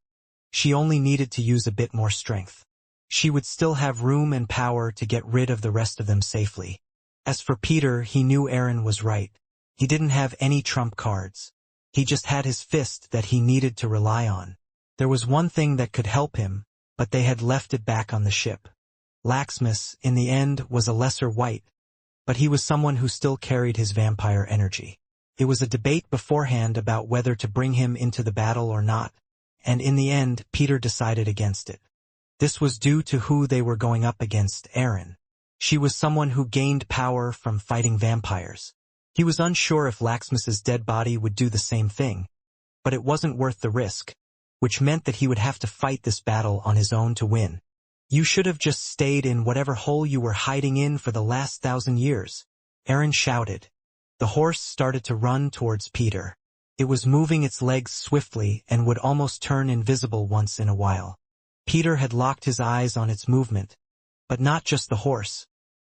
she only needed to use a bit more strength. She would still have room and power to get rid of the rest of them safely. As for Peter, he knew Erin was right. He didn't have any trump cards. He just had his fist that he needed to rely on. There was one thing that could help him, but they had left it back on the ship. Laxmus, in the end, was a lesser white, but he was someone who still carried his vampire energy. It was a debate beforehand about whether to bring him into the battle or not, and in the end, Peter decided against it. This was due to who they were going up against, Erin. She was someone who gained power from fighting vampires. He was unsure if Laxmus's dead body would do the same thing, but it wasn't worth the risk, which meant that he would have to fight this battle on his own to win. You should have just stayed in whatever hole you were hiding in for the last 1,000 years, Erin shouted. The horse started to run towards Peter. It was moving its legs swiftly and would almost turn invisible once in a while. Peter had locked his eyes on its movement, but not just the horse,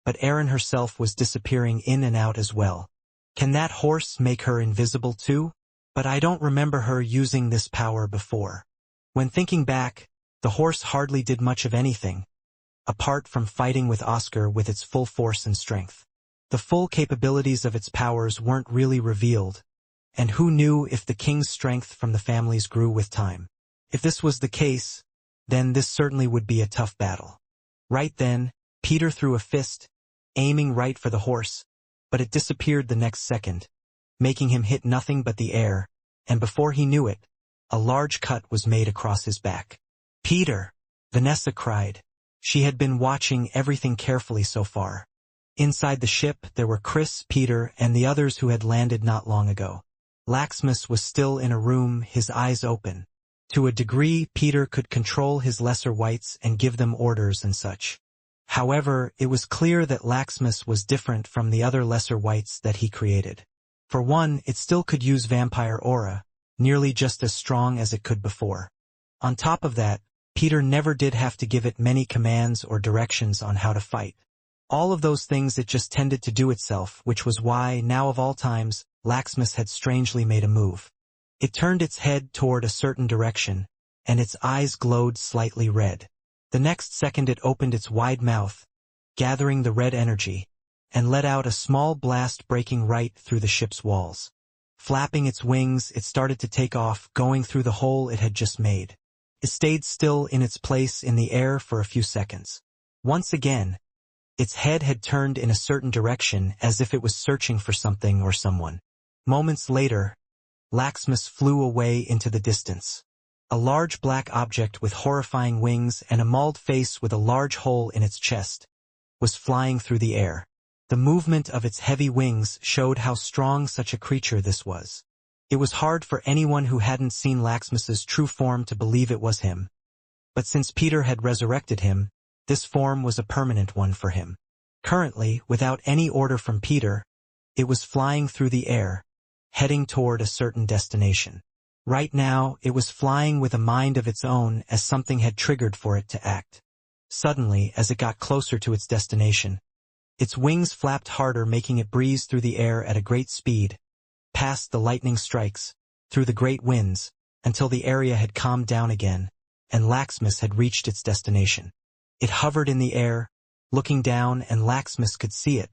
but Erin herself was disappearing in and out as well. Can that horse make her invisible too? But I don't remember her using this power before. When thinking back, the horse hardly did much of anything, apart from fighting with Oscar with its full force and strength. The full capabilities of its powers weren't really revealed, and who knew if the king's strength from the families grew with time. If this was the case, then this certainly would be a tough battle. Right then, Peter threw a fist, aiming right for the horse, but it disappeared the next second, making him hit nothing but the air, and before he knew it, a large cut was made across his back. Peter! Vanessa cried. She had been watching everything carefully so far. Inside the ship, there were Chris, Peter, and the others who had landed not long ago. Laxmus was still in a room, his eyes open. To a degree, Peter could control his lesser whites and give them orders and such. However, it was clear that Laxmus was different from the other lesser whites that he created. For one, it still could use vampire aura, nearly just as strong as it could before. On top of that, Peter never did have to give it many commands or directions on how to fight. All of those things it just tended to do itself, which was why, now of all times, Laxmus had strangely made a move. It turned its head toward a certain direction, and its eyes glowed slightly red. The next second it opened its wide mouth, gathering the red energy, and let out a small blast breaking right through the ship's walls. Flapping its wings, it started to take off, going through the hole it had just made. It stayed still in its place in the air for a few seconds. Once again, its head had turned in a certain direction as if it was searching for something or someone. Moments later, Laxmus flew away into the distance. A large black object with horrifying wings and a mauled face with a large hole in its chest was flying through the air. The movement of its heavy wings showed how strong such a creature this was. It was hard for anyone who hadn't seen Laxmus's true form to believe it was him. But since Peter had resurrected him, this form was a permanent one for him. Currently, without any order from Peter, it was flying through the air, heading toward a certain destination. Right now, it was flying with a mind of its own as something had triggered for it to act. Suddenly, as it got closer to its destination, its wings flapped harder, making it breeze through the air at a great speed, past the lightning strikes, through the great winds, until the area had calmed down again, and Laxmus had reached its destination. It hovered in the air, looking down, and Laxmus could see it,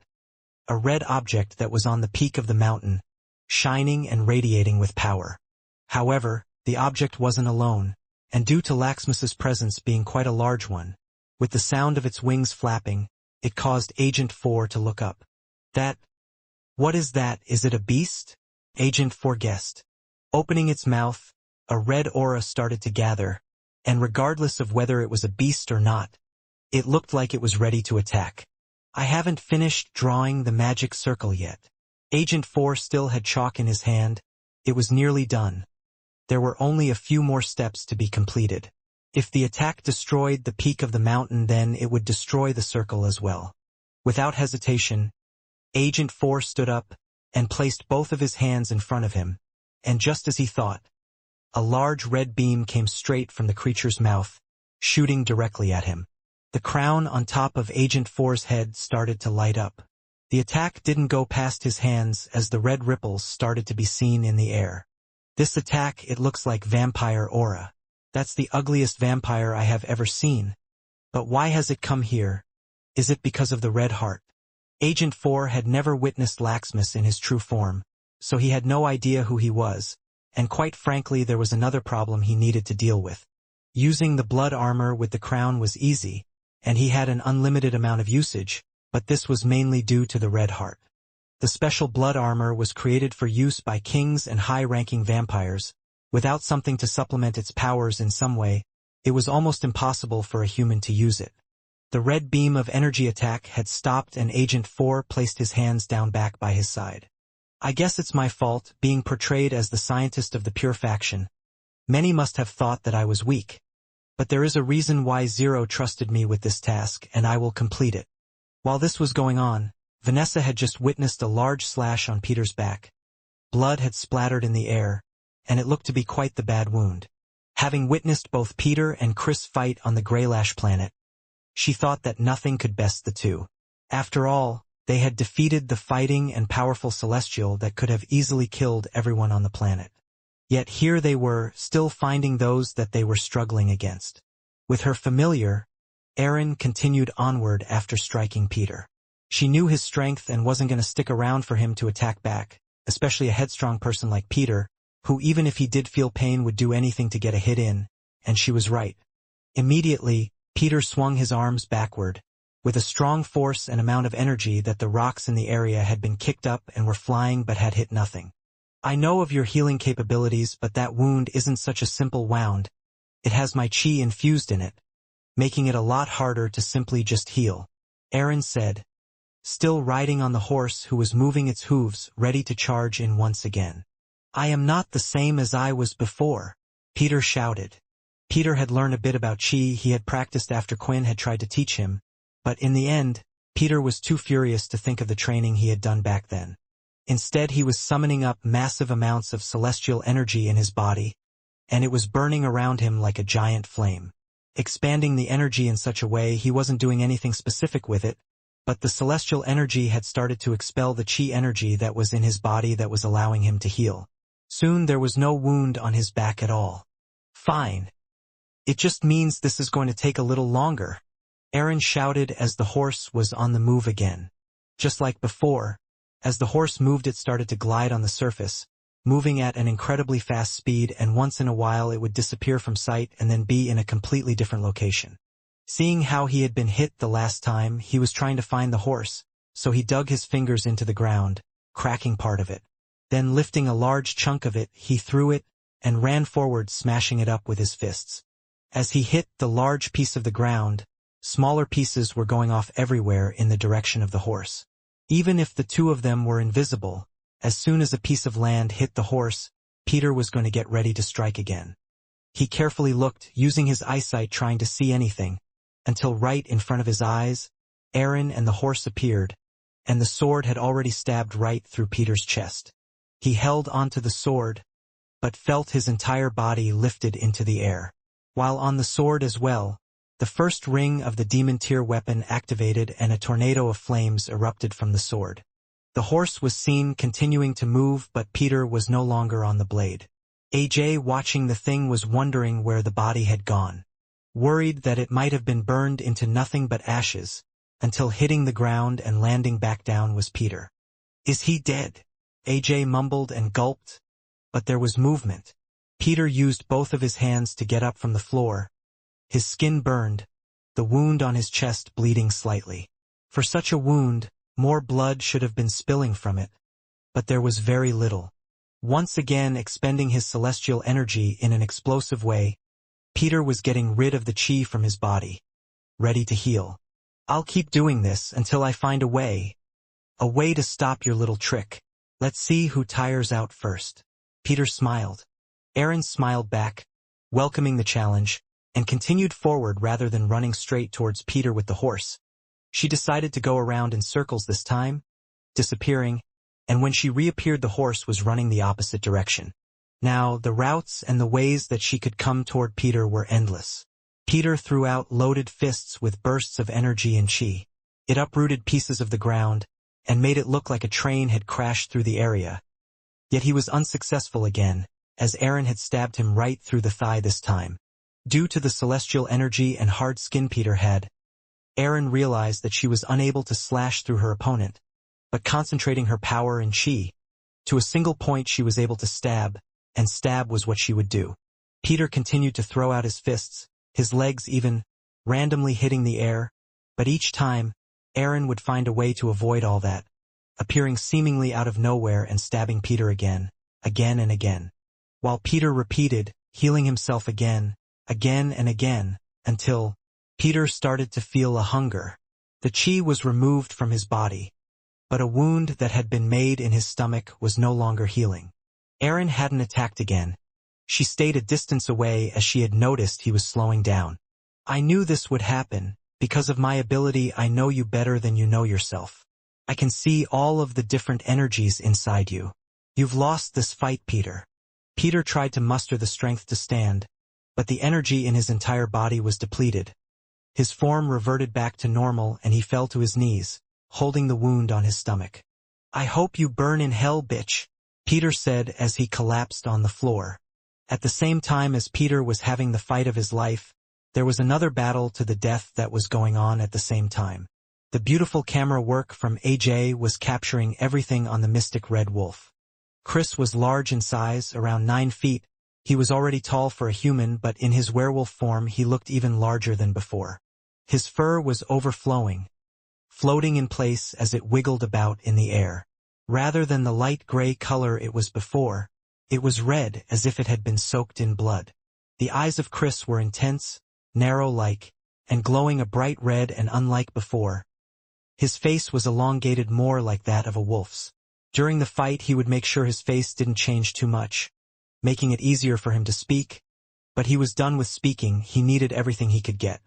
a red object that was on the peak of the mountain, shining and radiating with power. However, the object wasn't alone, and due to Laxmus's presence being quite a large one, with the sound of its wings flapping, it caused Agent 4 to look up. What is that? Is it a beast? Agent 4 guessed. Opening its mouth, a red aura started to gather, and regardless of whether it was a beast or not, it looked like it was ready to attack. I haven't finished drawing the magic circle yet. Agent 4 still had chalk in his hand. It was nearly done. There were only a few more steps to be completed. If the attack destroyed the peak of the mountain, then it would destroy the circle as well. Without hesitation, Agent 4 stood up, and placed both of his hands in front of him, and just as he thought, a large red beam came straight from the creature's mouth, shooting directly at him. The crown on top of Agent 4's head started to light up. The attack didn't go past his hands as the red ripples started to be seen in the air. This attack, it looks like vampire aura. That's the ugliest vampire I have ever seen. But why has it come here? Is it because of the red heart? Agent 4 had never witnessed Laxmus in his true form, so he had no idea who he was, and quite frankly there was another problem he needed to deal with. Using the blood armor with the crown was easy, and he had an unlimited amount of usage, but this was mainly due to the red heart. The special blood armor was created for use by kings and high-ranking vampires. Without something to supplement its powers in some way, it was almost impossible for a human to use it. The red beam of energy attack had stopped and Agent 4 placed his hands down back by his side. I guess it's my fault, being portrayed as the scientist of the pure faction. Many must have thought that I was weak. But there is a reason why Zero trusted me with this task, and I will complete it. While this was going on, Vanessa had just witnessed a large slash on Peter's back. Blood had splattered in the air, and it looked to be quite the bad wound. Having witnessed both Peter and Chris fight on the Greylash planet, she thought that nothing could best the two. After all, they had defeated the fighting and powerful Celestial that could have easily killed everyone on the planet. Yet here they were, still finding those that they were struggling against. With her familiar, Erin continued onward after striking Peter. She knew his strength and wasn't going to stick around for him to attack back, especially a headstrong person like Peter, who even if he did feel pain would do anything to get a hit in, and she was right. Immediately, Peter swung his arms backward, with a strong force and amount of energy that the rocks in the area had been kicked up and were flying but had hit nothing. I know of your healing capabilities, but that wound isn't such a simple wound. It has my chi infused in it, making it a lot harder to simply just heal, Erin said, still riding on the horse who was moving its hooves, ready to charge in once again. I am not the same as I was before, Peter shouted. Peter had learned a bit about chi he had practiced after Quinn had tried to teach him, but in the end, Peter was too furious to think of the training he had done back then. Instead he was summoning up massive amounts of celestial energy in his body, and it was burning around him like a giant flame. Expanding the energy in such a way he wasn't doing anything specific with it, but the celestial energy had started to expel the chi energy that was in his body that was allowing him to heal. Soon there was no wound on his back at all. Fine. It just means this is going to take a little longer, Erin shouted as the horse was on the move again. Just like before, as the horse moved it started to glide on the surface, moving at an incredibly fast speed, and once in a while it would disappear from sight and then be in a completely different location. Seeing how he had been hit the last time, he was trying to find the horse, so he dug his fingers into the ground, cracking part of it. Then lifting a large chunk of it, he threw it, and ran forward smashing it up with his fists. As he hit the large piece of the ground, smaller pieces were going off everywhere in the direction of the horse. Even if the two of them were invisible, as soon as a piece of land hit the horse, Peter was going to get ready to strike again. He carefully looked, using his eyesight trying to see anything, until right in front of his eyes, Erin and the horse appeared, and the sword had already stabbed right through Peter's chest. He held onto the sword, but felt his entire body lifted into the air. While on the sword as well, the first ring of the demon tier weapon activated and a tornado of flames erupted from the sword. The horse was seen continuing to move, but Peter was no longer on the blade. AJ, watching the thing, was wondering where the body had gone. Worried that it might have been burned into nothing but ashes, until hitting the ground and landing back down was Peter. Is he dead? AJ mumbled and gulped, but there was movement. Peter used both of his hands to get up from the floor. His skin burned, the wound on his chest bleeding slightly. For such a wound, more blood should have been spilling from it, but there was very little. Once again expending his celestial energy in an explosive way, Peter was getting rid of the chi from his body, ready to heal. I'll keep doing this until I find a way to stop your little trick. Let's see who tires out first. Peter smiled. Erin smiled back, welcoming the challenge, and continued forward rather than running straight towards Peter with the horse. She decided to go around in circles this time, disappearing, and when she reappeared the horse was running the opposite direction. Now, the routes and the ways that she could come toward Peter were endless. Peter threw out loaded fists with bursts of energy and chi. It uprooted pieces of the ground, and made it look like a train had crashed through the area. Yet he was unsuccessful again, as Aaron had stabbed him right through the thigh this time. Due to the celestial energy and hard skin Peter had, Aaron realized that she was unable to slash through her opponent, but concentrating her power and chi, to a single point she was able to stab, and stab was what she would do. Peter continued to throw out his fists, his legs even randomly hitting the air, but each time, Aaron would find a way to avoid all that, appearing seemingly out of nowhere and stabbing Peter again and again. While Peter repeated, healing himself again and again, until Peter started to feel a hunger. The chi was removed from his body, but a wound that had been made in his stomach was no longer healing. Aaron hadn't attacked again. She stayed a distance away as she had noticed he was slowing down. I knew this would happen. Because of my ability, I know you better than you know yourself. I can see all of the different energies inside you. You've lost this fight, Peter. Peter tried to muster the strength to stand, but the energy in his entire body was depleted. His form reverted back to normal and he fell to his knees, holding the wound on his stomach. I hope you burn in hell, bitch, Peter said as he collapsed on the floor. At the same time as Peter was having the fight of his life, there was another battle to the death that was going on at the same time. The beautiful camera work from AJ was capturing everything on the mystic red wolf. Chris was large in size, around 9 feet. He was already tall for a human, but in his werewolf form he looked even larger than before. His fur was overflowing, floating in place as it wiggled about in the air. Rather than the light gray color it was before, it was red as if it had been soaked in blood. The eyes of Chris were intense, narrow-like, and glowing a bright red and unlike before. His face was elongated more like that of a wolf's. During the fight he would make sure his face didn't change too much, making it easier for him to speak, but he was done with speaking, he needed everything he could get.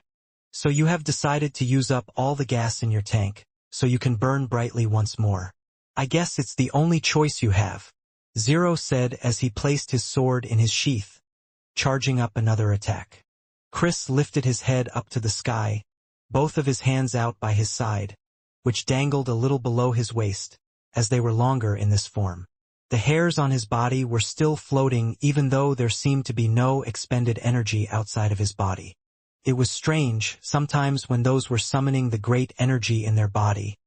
So you have decided to use up all the gas in your tank, so you can burn brightly once more. I guess it's the only choice you have, Zero said as he placed his sword in his sheath, charging up another attack. Chris lifted his head up to the sky, both of his hands out by his side, which dangled a little below his waist, as they were longer in this form. The hairs on his body were still floating even though there seemed to be no expended energy outside of his body. It was strange, sometimes when those were summoning the great energy in their body,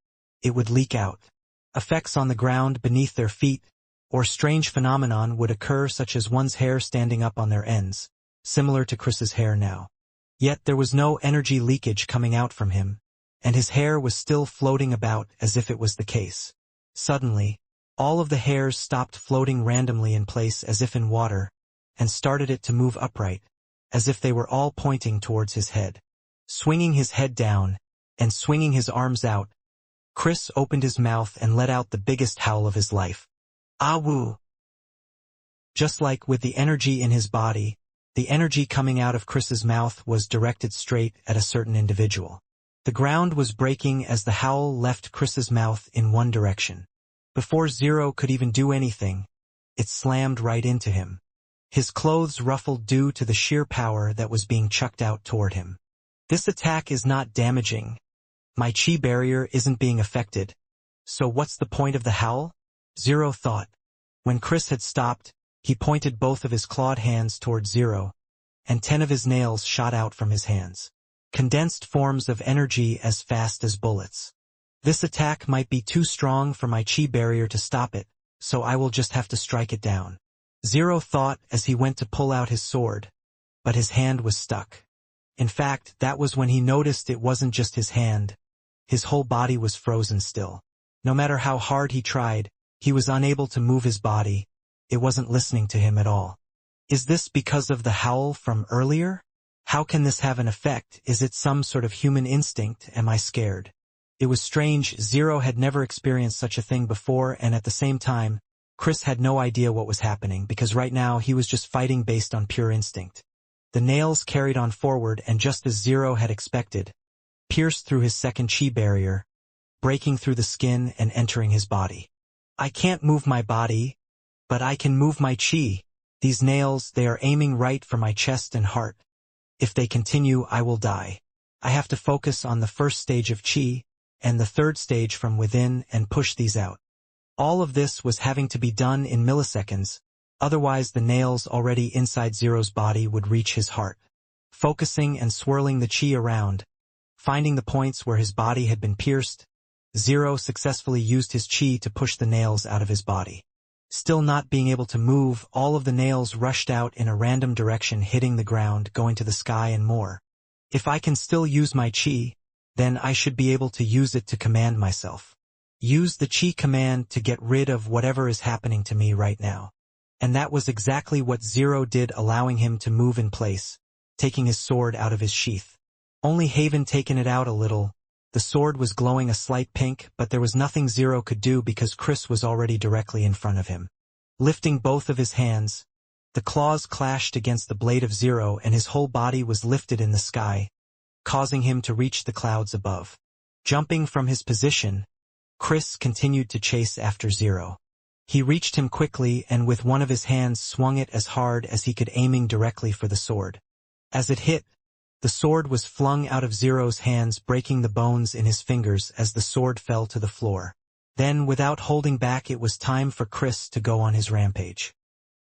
it would leak out. Effects on the ground beneath their feet, or strange phenomenon would occur such as one's hair standing up on their ends, similar to Chris's hair now. Yet there was no energy leakage coming out from him, and his hair was still floating about as if it was the case. Suddenly, all of the hairs stopped floating randomly in place as if in water, and started it to move upright, as if they were all pointing towards his head. Swinging his head down, and swinging his arms out, Chris opened his mouth and let out the biggest howl of his life. Ah-woo! Just like with the energy in his body, the energy coming out of Chris's mouth was directed straight at a certain individual. The ground was breaking as the howl left Chris's mouth in one direction. Before Zero could even do anything, it slammed right into him. His clothes ruffled due to the sheer power that was being chucked out toward him. This attack is not damaging. My chi barrier isn't being affected. So what's the point of the howl? Zero thought. When Chris had stopped, he pointed both of his clawed hands toward Zero, and 10 of his nails shot out from his hands. Condensed forms of energy as fast as bullets. This attack might be too strong for my chi barrier to stop it, so I will just have to strike it down. Zero thought as he went to pull out his sword, but his hand was stuck. In fact, that was when he noticed it wasn't just his hand. His whole body was frozen still. No matter how hard he tried, he was unable to move his body. It wasn't listening to him at all. Is this because of the howl from earlier? How can this have an effect? Is it some sort of human instinct? Am I scared? It was strange, Zero had never experienced such a thing before, and at the same time, Chris had no idea what was happening because right now he was just fighting based on pure instinct. The nails carried on forward and just as Zero had expected, pierced through his second chi barrier, breaking through the skin and entering his body. I can't move my body, but I can move my chi. These nails, they are aiming right for my chest and heart. If they continue, I will die. I have to focus on the first stage of chi, and the third stage from within and push these out. All of this was having to be done in milliseconds, otherwise the nails already inside Zero's body would reach his heart. Focusing and swirling the chi around, finding the points where his body had been pierced, Zero successfully used his chi to push the nails out of his body. Still not being able to move, all of the nails rushed out in a random direction, hitting the ground, going to the sky and more. If I can still use my chi, then I should be able to use it to command myself. Use the chi command to get rid of whatever is happening to me right now. And that was exactly what Zero did, allowing him to move in place, taking his sword out of his sheath. Only Haven taken it out a little. The sword was glowing a slight pink, but there was nothing Zero could do because Chris was already directly in front of him. Lifting both of his hands, the claws clashed against the blade of Zero and his whole body was lifted in the sky, causing him to reach the clouds above. Jumping from his position, Chris continued to chase after Zero. He reached him quickly and with one of his hands swung it as hard as he could, aiming directly for the sword. As it hit, the sword was flung out of Zero's hands, breaking the bones in his fingers as the sword fell to the floor. Then, without holding back, it was time for Chris to go on his rampage.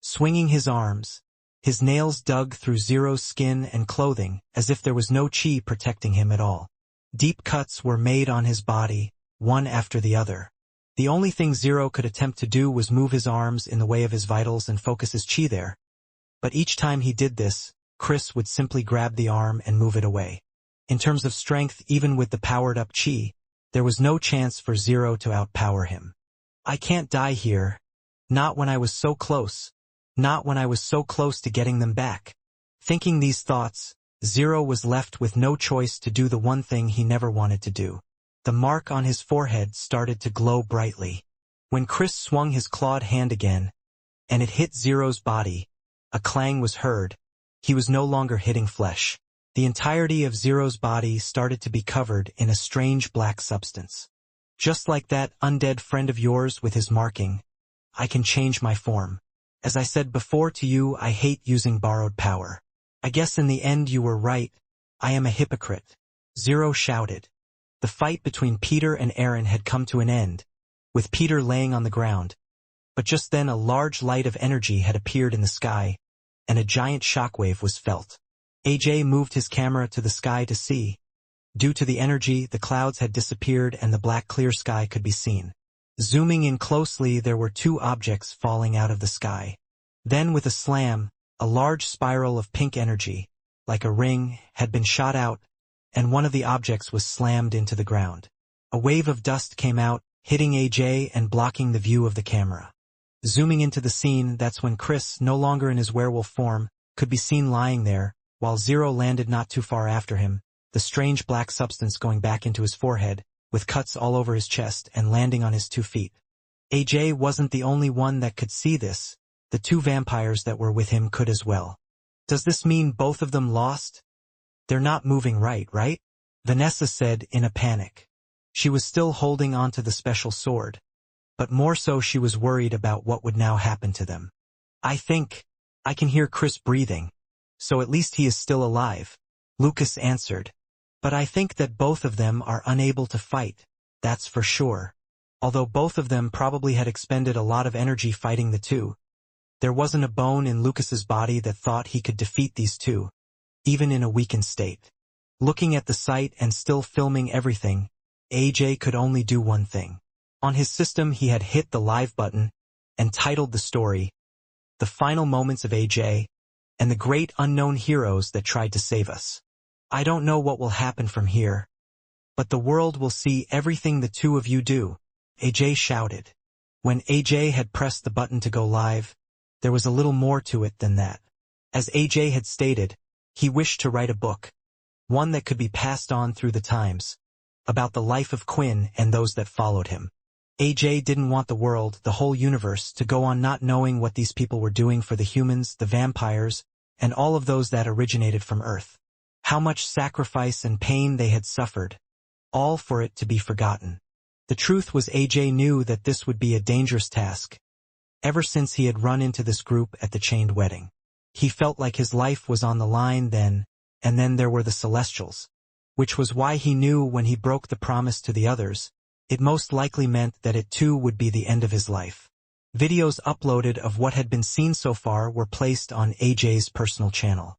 Swinging his arms, his nails dug through Zero's skin and clothing, as if there was no chi protecting him at all. Deep cuts were made on his body, one after the other. The only thing Zero could attempt to do was move his arms in the way of his vitals and focus his chi there. But each time he did this, Chris would simply grab the arm and move it away. In terms of strength, even with the powered-up chi, there was no chance for Zero to outpower him. I can't die here. Not when I was so close. Not when I was so close to getting them back. Thinking these thoughts, Zero was left with no choice to do the one thing he never wanted to do. The mark on his forehead started to glow brightly. When Chris swung his clawed hand again, and it hit Zero's body, a clang was heard. He was no longer hitting flesh. The entirety of Zero's body started to be covered in a strange black substance. Just like that undead friend of yours with his marking, I can change my form. As I said before to you, I hate using borrowed power. I guess in the end you were right. I am a hypocrite. Zero shouted. The fight between Peter and Aaron had come to an end, with Peter laying on the ground. But just then a large light of energy had appeared in the sky, and a giant shockwave was felt. AJ moved his camera to the sky to see. Due to the energy, the clouds had disappeared and the black clear sky could be seen. Zooming in closely, there were two objects falling out of the sky. Then with a slam, a large spiral of pink energy, like a ring, had been shot out, and one of the objects was slammed into the ground. A wave of dust came out, hitting AJ and blocking the view of the camera. Zooming into the scene, that's when Chris, no longer in his werewolf form, could be seen lying there, while Zero landed not too far after him, the strange black substance going back into his forehead, with cuts all over his chest and landing on his 2 feet. AJ wasn't the only one that could see this. The 2 vampires that were with him could as well. Does this mean both of them lost? They're not moving right? Vanessa said in a panic. She was still holding onto the special sword. But more so she was worried about what would now happen to them. I think I can hear Chris breathing. So at least he is still alive. Lucas answered. But I think that both of them are unable to fight. That's for sure. Although both of them probably had expended a lot of energy fighting the 2. There wasn't a bone in Lucas's body that thought he could defeat these 2, even in a weakened state. Looking at the sight and still filming everything, AJ could only do one thing. On his system he had hit the live button and titled the story, The Final Moments of AJ, and the Great Unknown Heroes That Tried to Save Us. I don't know what will happen from here, but the world will see everything the 2 of you do, AJ shouted. When AJ had pressed the button to go live, there was a little more to it than that. As AJ had stated, he wished to write a book, one that could be passed on through the times, about the life of Quinn and those that followed him. AJ didn't want the world, the whole universe, to go on not knowing what these people were doing for the humans, the vampires, and all of those that originated from Earth. How much sacrifice and pain they had suffered, all for it to be forgotten. The truth was AJ knew that this would be a dangerous task, ever since he had run into this group at the chained wedding. He felt like his life was on the line then, and then there were the Celestials. Which was why he knew when he broke the promise to the others, it most likely meant that it too would be the end of his life. Videos uploaded of what had been seen so far were placed on AJ's personal channel.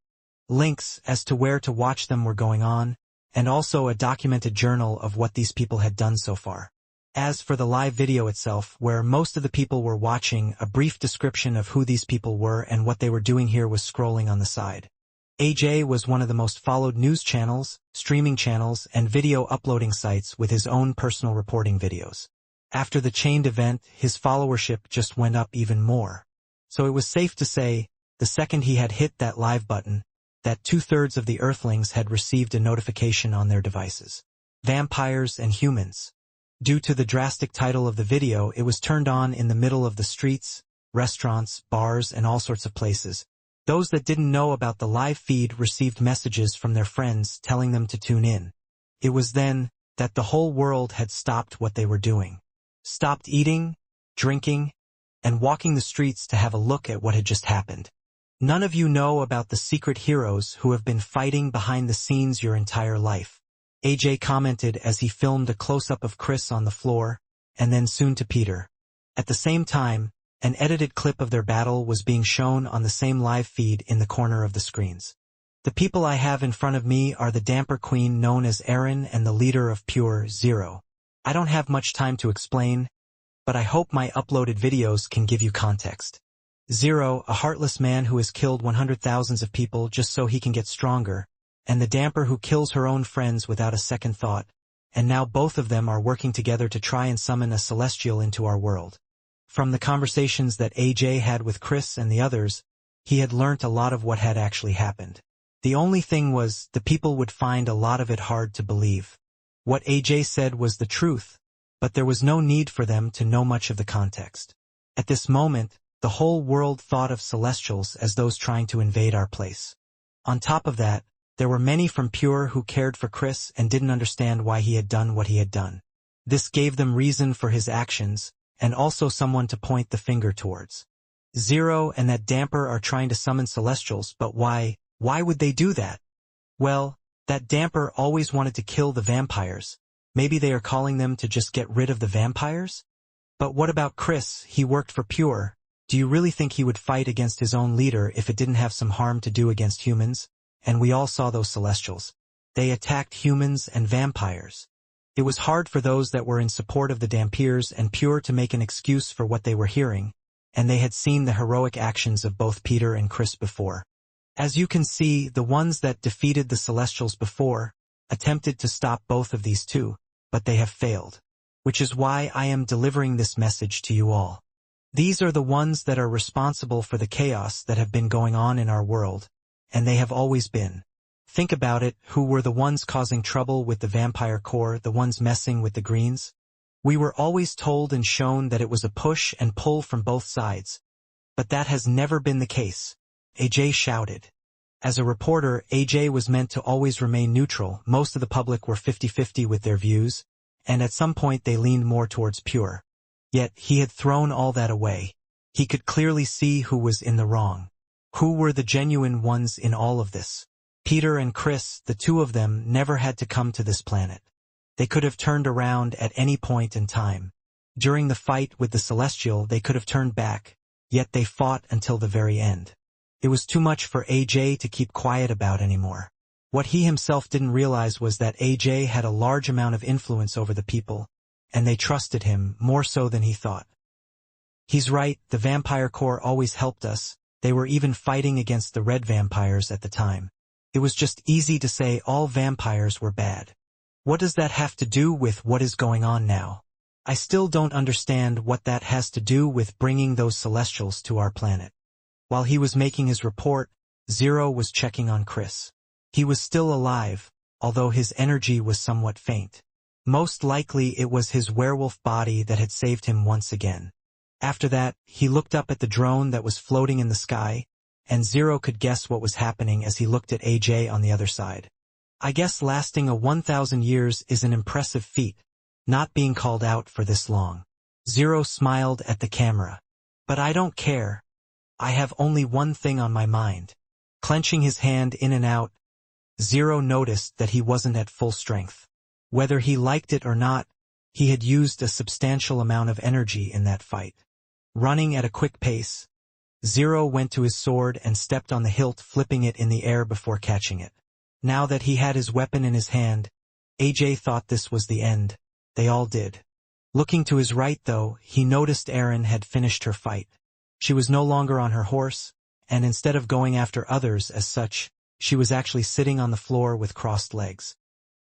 Links as to where to watch them were going on, and also a documented journal of what these people had done so far. As for the live video itself, where most of the people were watching, a brief description of who these people were and what they were doing here was scrolling on the side. AJ was one of the most followed news channels, streaming channels, and video uploading sites with his own personal reporting videos. After the chained event, his followership just went up even more. So it was safe to say, the second he had hit that live button, that 2/3 of the Earthlings had received a notification on their devices. Vampires and humans. Due to the drastic title of the video, it was turned on in the middle of the streets, restaurants, bars, and all sorts of places. Those that didn't know about the live feed received messages from their friends telling them to tune in. It was then that the whole world had stopped what they were doing. Stopped eating, drinking, and walking the streets to have a look at what had just happened. None of you know about the secret heroes who have been fighting behind the scenes your entire life. AJ commented as he filmed a close-up of Chris on the floor, and then soon to Peter. At the same time, an edited clip of their battle was being shown on the same live feed in the corner of the screens. The people I have in front of me are the damper queen known as Erin and the leader of Pure Zero. I don't have much time to explain, but I hope my uploaded videos can give you context. Zero, a heartless man who has killed 100,000s of people just so he can get stronger, and the damper who kills her own friends without a second thought, and now both of them are working together to try and summon a celestial into our world. From the conversations that AJ had with Chris and the others, he had learnt a lot of what had actually happened. The only thing was, the people would find a lot of it hard to believe. What AJ said was the truth, but there was no need for them to know much of the context. At this moment, the whole world thought of Celestials as those trying to invade our place. On top of that, there were many from Pure who cared for Chris and didn't understand why he had done what he had done. This gave them reason for his actions, and also someone to point the finger towards. Zero and that damper are trying to summon Celestials, but why? Why would they do that? Well, that damper always wanted to kill the vampires. Maybe they are calling them to just get rid of the vampires? But what about Chris? He worked for Pure. Do you really think he would fight against his own leader if it didn't have some harm to do against humans? And we all saw those Celestials. They attacked humans and vampires. It was hard for those that were in support of the Dampiers and Pure to make an excuse for what they were hearing, and they had seen the heroic actions of both Peter and Chris before. As you can see, the ones that defeated the Celestials before attempted to stop both of these two, but they have failed. Which is why I am delivering this message to you all. These are the ones that are responsible for the chaos that have been going on in our world, and they have always been. Think about it, who were the ones causing trouble with the vampire core, the ones messing with the greens? We were always told and shown that it was a push and pull from both sides. But that has never been the case. AJ shouted. As a reporter, AJ was meant to always remain neutral. Most of the public were 50-50 with their views, and at some point they leaned more towards Pure. Yet he had thrown all that away. He could clearly see who was in the wrong. Who were the genuine ones in all of this? Peter and Chris, the two of them, never had to come to this planet. They could have turned around at any point in time. During the fight with the Celestial, they could have turned back, yet they fought until the very end. It was too much for AJ to keep quiet about anymore. What he himself didn't realize was that AJ had a large amount of influence over the people, and they trusted him more so than he thought. He's right, the vampire core always helped us. They were even fighting against the red vampires at the time. It was just easy to say all vampires were bad. What does that have to do with what is going on now? I still don't understand what that has to do with bringing those Celestials to our planet. While he was making his report, Zero was checking on Chris. He was still alive, although his energy was somewhat faint. Most likely it was his werewolf body that had saved him once again. After that, he looked up at the drone that was floating in the sky, and Zero could guess what was happening as he looked at AJ on the other side. I guess lasting a 1,000 years is an impressive feat, not being called out for this long. Zero smiled at the camera. But I don't care. I have only one thing on my mind. Clenching his hand in and out, Zero noticed that he wasn't at full strength. Whether he liked it or not, he had used a substantial amount of energy in that fight. Running at a quick pace, Zero went to his sword and stepped on the hilt, flipping it in the air before catching it. Now that he had his weapon in his hand, AJ thought this was the end. They all did. Looking to his right, though, he noticed Erin had finished her fight. She was no longer on her horse, and instead of going after others as such, she was actually sitting on the floor with crossed legs.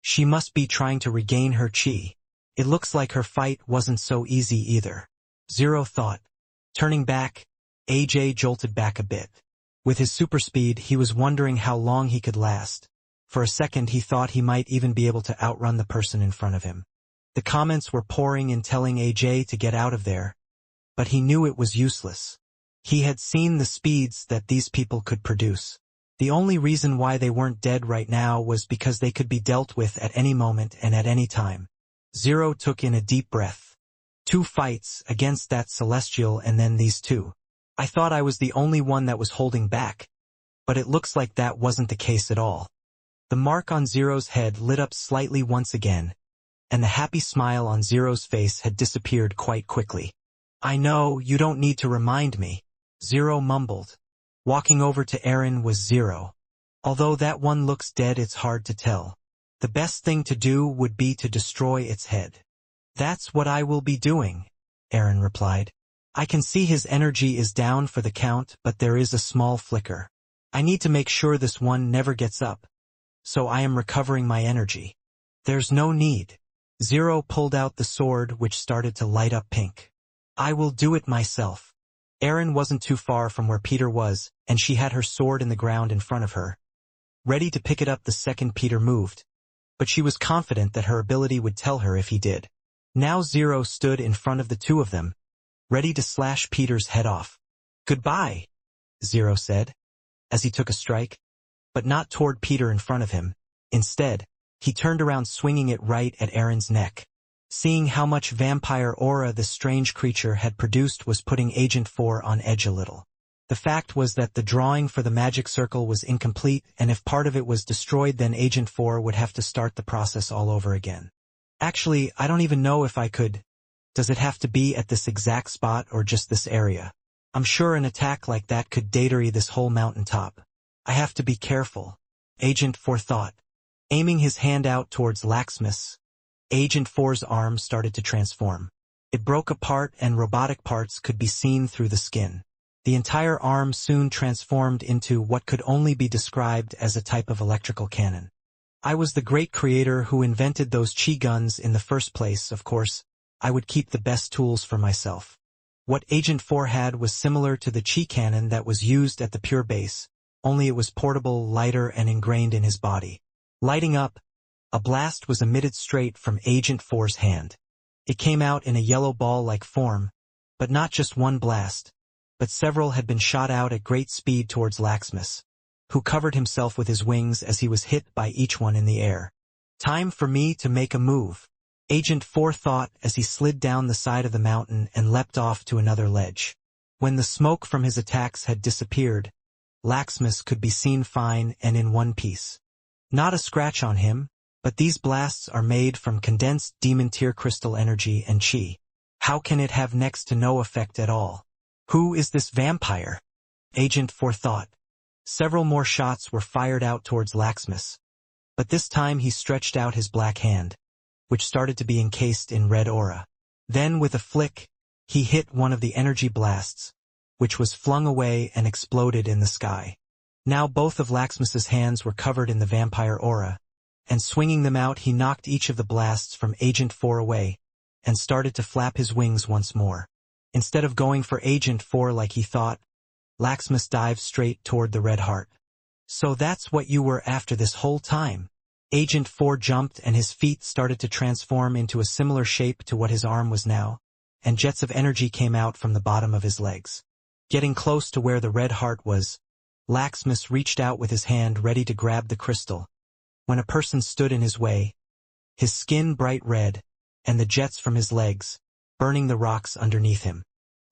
She must be trying to regain her chi. It looks like her fight wasn't so easy either. Zero thought. Turning back, AJ jolted back a bit. With his super speed, he was wondering how long he could last. For a second he thought he might even be able to outrun the person in front of him. The comments were pouring in telling AJ to get out of there, but he knew it was useless. He had seen the speeds that these people could produce. The only reason why they weren't dead right now was because they could be dealt with at any moment and at any time. Zero took in a deep breath. 2 fights against that celestial and then these 2. I thought I was the only one that was holding back, but it looks like that wasn't the case at all. The mark on Zero's head lit up slightly once again, and the happy smile on Zero's face had disappeared quite quickly. I know, you don't need to remind me, Zero mumbled. Walking over to Erin was Zero. Although that one looks dead, it's hard to tell. The best thing to do would be to destroy its head. That's what I will be doing, Erin replied. I can see his energy is down for the count, but there is a small flicker. I need to make sure this one never gets up, so I am recovering my energy. There's no need. Zero pulled out the sword, which started to light up pink. I will do it myself. Erin wasn't too far from where Peter was, and she had her sword in the ground in front of her, ready to pick it up the second Peter moved. But she was confident that her ability would tell her if he did. Now Zero stood in front of the 2 of them, ready to slash Peter's head off. Goodbye, Zero said, as he took a strike, but not toward Peter in front of him. Instead, he turned around, swinging it right at Erin's neck. Seeing how much vampire aura this strange creature had produced was putting Agent 4 on edge a little. The fact was that the drawing for the magic circle was incomplete, and if part of it was destroyed, then Agent 4 would have to start the process all over again. Actually, I don't even know if I could. Does it have to be at this exact spot or just this area? I'm sure an attack like that could datery this whole mountaintop. I have to be careful, Agent 4 thought. Aiming his hand out towards Laxmus, Agent 4's arm started to transform. It broke apart and robotic parts could be seen through the skin. The entire arm soon transformed into what could only be described as a type of electrical cannon. I was the great creator who invented those chi guns in the first place. Of course, I would keep the best tools for myself. What Agent 4 had was similar to the chi cannon that was used at the pure base, only it was portable, lighter, and ingrained in his body. Lighting up, a blast was emitted straight from Agent 4's hand. It came out in a yellow ball-like form, but not just one blast, but several had been shot out at great speed towards Laxmus, who covered himself with his wings as he was hit by each one in the air. Time for me to make a move, Agent 4 thought as he slid down the side of the mountain and leapt off to another ledge. When the smoke from his attacks had disappeared, Laxmus could be seen fine and in one piece. Not a scratch on him, but these blasts are made from condensed demon tier crystal energy and chi. How can it have next to no effect at all? Who is this vampire? Agent 4 thought. Several more shots were fired out towards Laxmus, but this time he stretched out his black hand, which started to be encased in red aura. Then with a flick, he hit one of the energy blasts, which was flung away and exploded in the sky. Now both of Laxmus's hands were covered in the vampire aura, and swinging them out he knocked each of the blasts from Agent 4 away, and started to flap his wings once more. Instead of going for Agent 4 like he thought, Laxmus dived straight toward the red heart. So that's what you were after this whole time? Agent 4 jumped and his feet started to transform into a similar shape to what his arm was now, and jets of energy came out from the bottom of his legs. Getting close to where the red heart was, Laxmus reached out with his hand ready to grab the crystal, when a person stood in his way, his skin bright red, and the jets from his legs, burning the rocks underneath him.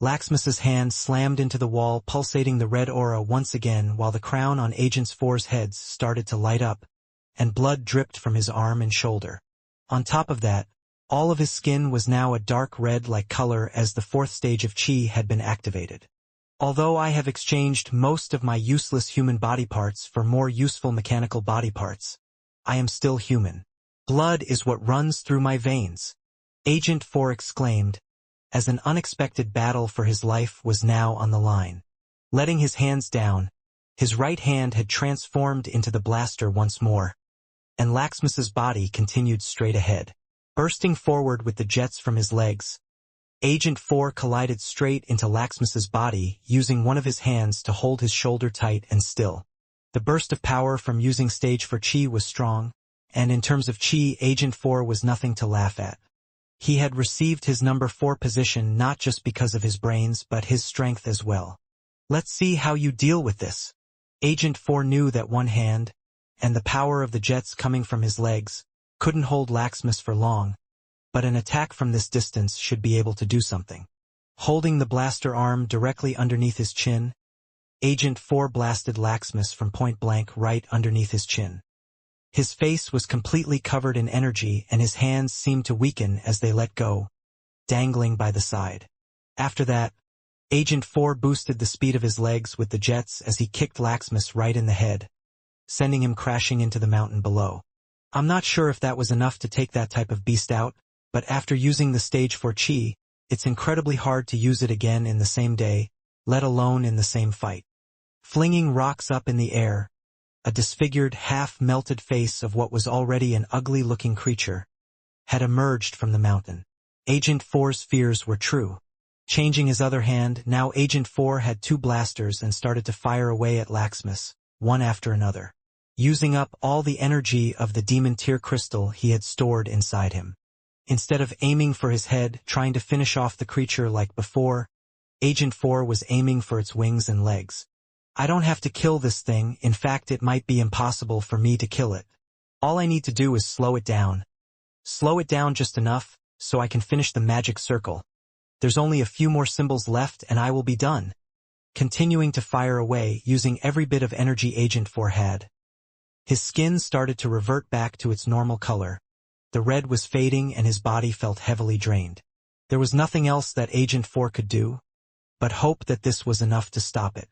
Laxmus's hand slammed into the wall, pulsating the red aura once again while the crown on Agent 4's heads started to light up, and blood dripped from his arm and shoulder. On top of that, all of his skin was now a dark red-like color as the fourth stage of Qi had been activated. Although I have exchanged most of my useless human body parts for more useful mechanical body parts, I am still human. Blood is what runs through my veins, Agent 4 exclaimed, as an unexpected battle for his life was now on the line. Letting his hands down, his right hand had transformed into the blaster once more, and Laxmus's body continued straight ahead. Bursting forward with the jets from his legs, Agent 4 collided straight into Laxmus's body, using one of his hands to hold his shoulder tight and still. The burst of power from using stage 4 Qi was strong, and in terms of Qi, Agent 4 was nothing to laugh at. He had received his number 4 position not just because of his brains but his strength as well. Let's see how you deal with this. Agent 4 knew that one hand, and the power of the jets coming from his legs, couldn't hold Laxmus for long, but an attack from this distance should be able to do something. Holding the blaster arm directly underneath his chin, Agent 4 blasted Laxmus from point blank right underneath his chin. His face was completely covered in energy and his hands seemed to weaken as they let go, dangling by the side. After that, Agent 4 boosted the speed of his legs with the jets as he kicked Laxmus right in the head, sending him crashing into the mountain below. I'm not sure if that was enough to take that type of beast out, but after using the stage 4 Qi, it's incredibly hard to use it again in the same day, let alone in the same fight. Flinging rocks up in the air, a disfigured, half-melted face of what was already an ugly-looking creature had emerged from the mountain. Agent 4's fears were true. Changing his other hand, now Agent 4 had 2 blasters and started to fire away at Laxmus, one after another, using up all the energy of the demon tear crystal he had stored inside him. Instead of aiming for his head, trying to finish off the creature like before, Agent 4 was aiming for its wings and legs. I don't have to kill this thing, in fact it might be impossible for me to kill it. All I need to do is slow it down. Slow it down just enough, so I can finish the magic circle. There's only a few more symbols left and I will be done. Continuing to fire away, using every bit of energy Agent 4 had. His skin started to revert back to its normal color. The red was fading and his body felt heavily drained. There was nothing else that Agent 4 could do, but hope that this was enough to stop it.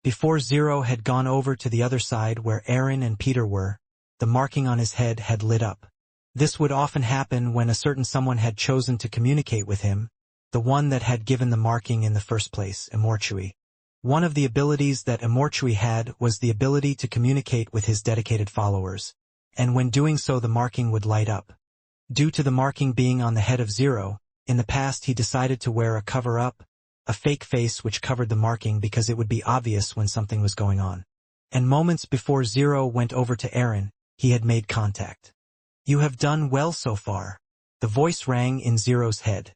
Before Zero had gone over to the other side where Aaron and Peter were, the marking on his head had lit up. This would often happen when a certain someone had chosen to communicate with him, the one that had given the marking in the first place, Immortality. One of the abilities that Immortality had was the ability to communicate with his dedicated followers, and when doing so the marking would light up. Due to the marking being on the head of Zero, in the past he decided to wear a cover-up, a fake face which covered the marking because it would be obvious when something was going on. And moments before Zero went over to Aaron, he had made contact. You have done well so far. The voice rang in Zero's head.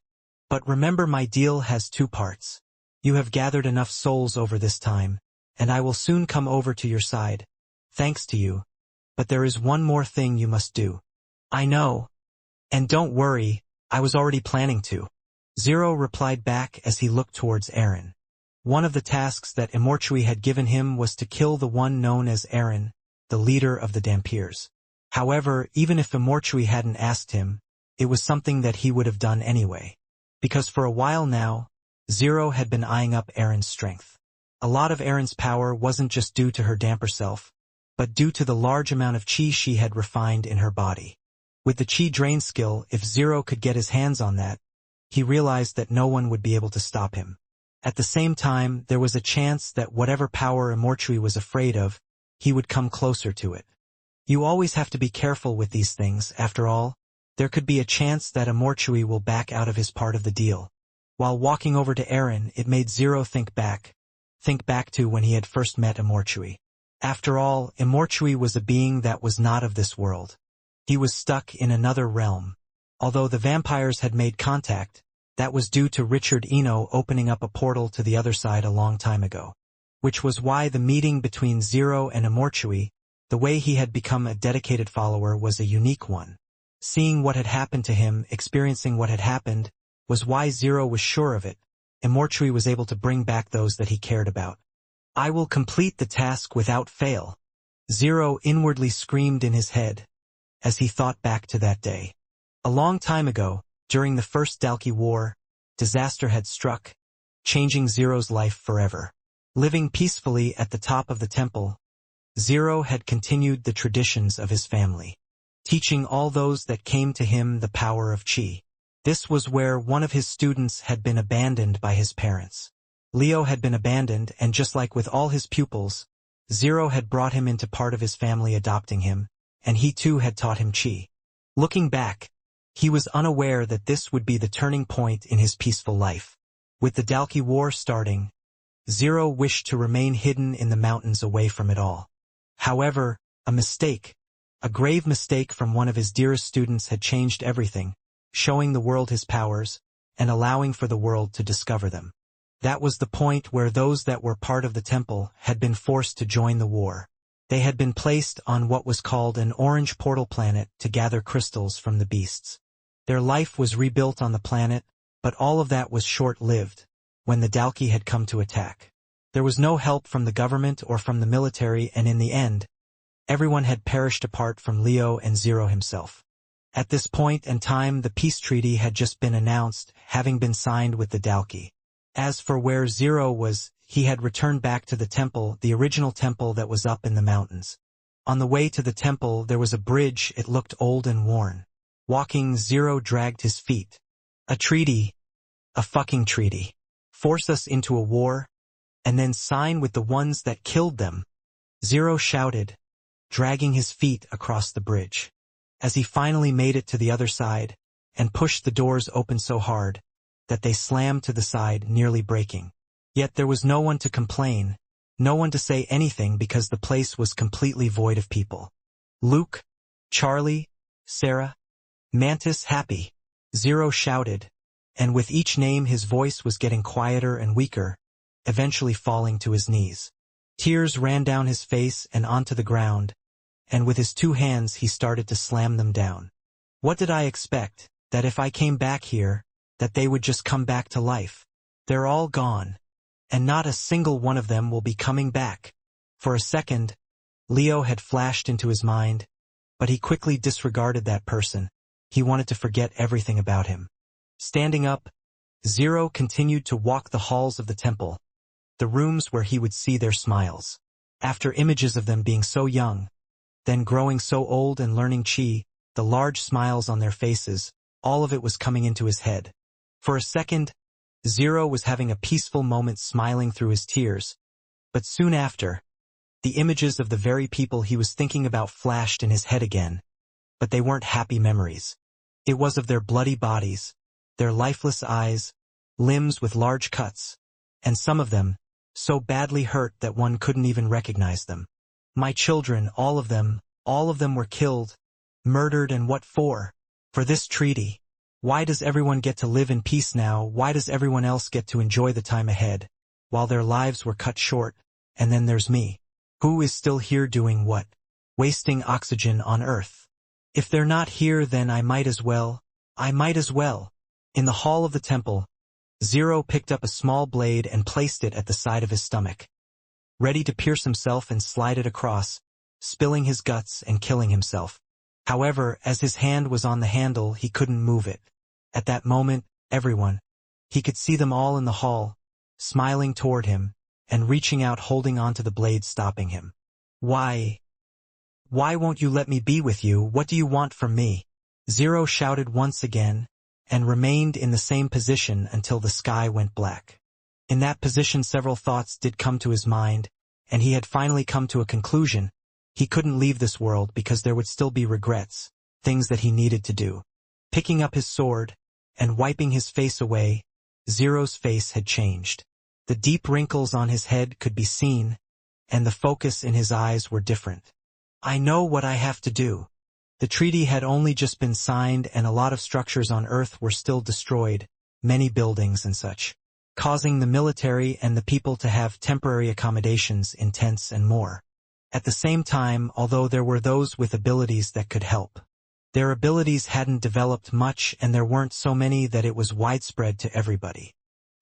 But remember, my deal has 2 parts. You have gathered enough souls over this time, and I will soon come over to your side, thanks to you. But there is one more thing you must do. I know. And don't worry, I was already planning to. Zero replied back as he looked towards Aaron. One of the tasks that Immortality had given him was to kill the one known as Aaron, the leader of the Dampiers. However, even if Immortality hadn't asked him, it was something that he would have done anyway. Because for a while now, Zero had been eyeing up Aaron's strength. A lot of Aaron's power wasn't just due to her damper self, but due to the large amount of Qi she had refined in her body. With the Qi drain skill, if Zero could get his hands on that, he realized that no one would be able to stop him. At the same time, there was a chance that whatever power Immortality was afraid of, he would come closer to it. You always have to be careful with these things, after all. There could be a chance that Immortality will back out of his part of the deal. While walking over to Aaron, it made Zero think back to when he had first met Immortality. After all, Immortality was a being that was not of this world. He was stuck in another realm. Although the vampires had made contact, that was due to Richard Eno opening up a portal to the other side a long time ago. Which was why the meeting between Zero and Immortality, the way he had become a dedicated follower, was a unique one. Seeing what had happened to him, experiencing what had happened, was why Zero was sure of it. Immortality was able to bring back those that he cared about. I will complete the task without fail. Zero inwardly screamed in his head, as he thought back to that day. A long time ago, during the First Dalki War, disaster had struck, changing Zero's life forever. Living peacefully at the top of the temple, Zero had continued the traditions of his family, teaching all those that came to him the power of Qi. This was where one of his students had been abandoned by his parents. Leo had been abandoned, and just like with all his pupils, Zero had brought him into part of his family, adopting him, and he too had taught him Qi. Looking back, he was unaware that this would be the turning point in his peaceful life. With the Dalki War starting, Zero wished to remain hidden in the mountains away from it all. However, a grave mistake from one of his dearest students had changed everything, showing the world his powers, and allowing for the world to discover them. That was the point where those that were part of the temple had been forced to join the war. They had been placed on what was called an orange portal planet to gather crystals from the beasts. Their life was rebuilt on the planet, but all of that was short-lived, when the Dalki had come to attack. There was no help from the government or from the military, and in the end, everyone had perished apart from Leo and Zero himself. At this point in time, the peace treaty had just been announced, having been signed with the Dalki. As for where Zero was, he had returned back to the temple, the original temple that was up in the mountains. On the way to the temple, there was a bridge. It looked old and worn. Walking, Zero dragged his feet. A treaty. A fucking treaty. Force us into a war, and then sign with the ones that killed them. Zero shouted, dragging his feet across the bridge. As he finally made it to the other side, and pushed the doors open so hard that they slammed to the side, nearly breaking. Yet there was no one to complain, no one to say anything, because the place was completely void of people. Luke, Charlie, Sarah, Mantis, happy. Zero shouted, and with each name his voice was getting quieter and weaker, eventually falling to his knees. Tears ran down his face and onto the ground, and with his two hands he started to slam them down. What did I expect? That if I came back here, that they would just come back to life? They're all gone, and not a single one of them will be coming back. For a second, Leo had flashed into his mind, but he quickly disregarded that person. He wanted to forget everything about him. Standing up, Zero continued to walk the halls of the temple, the rooms where he would see their smiles. After images of them being so young, then growing so old and learning Qi, the large smiles on their faces, all of it was coming into his head. For a second, Zero was having a peaceful moment, smiling through his tears, but soon after, the images of the very people he was thinking about flashed in his head again, but they weren't happy memories. It was of their bloody bodies, their lifeless eyes, limbs with large cuts, and some of them, so badly hurt that one couldn't even recognize them. My children, all of them were killed, murdered, and what for? For this treaty. Why does everyone get to live in peace now? Why does everyone else get to enjoy the time ahead, while their lives were cut short? And then there's me. Who is still here doing what? Wasting oxygen on Earth. If they're not here, then I might as well. In the hall of the temple, Zero picked up a small blade and placed it at the side of his stomach, ready to pierce himself and slide it across, spilling his guts and killing himself. However, as his hand was on the handle, he couldn't move it. At that moment, everyone, he could see them all in the hall, smiling toward him, and reaching out, holding onto the blade, stopping him. Why won't you let me be with you? What do you want from me? Zero shouted once again, and remained in the same position until the sky went black. In that position, several thoughts did come to his mind, and he had finally come to a conclusion. He couldn't leave this world because there would still be regrets, things that he needed to do. Picking up his sword, and wiping his face away, Zero's face had changed. The deep wrinkles on his head could be seen, and the focus in his eyes were different. I know what I have to do. The treaty had only just been signed, and a lot of structures on Earth were still destroyed, many buildings and such, causing the military and the people to have temporary accommodations in tents and more. At the same time, although there were those with abilities that could help, Their abilities hadn't developed much and there weren't so many that it was widespread to everybody.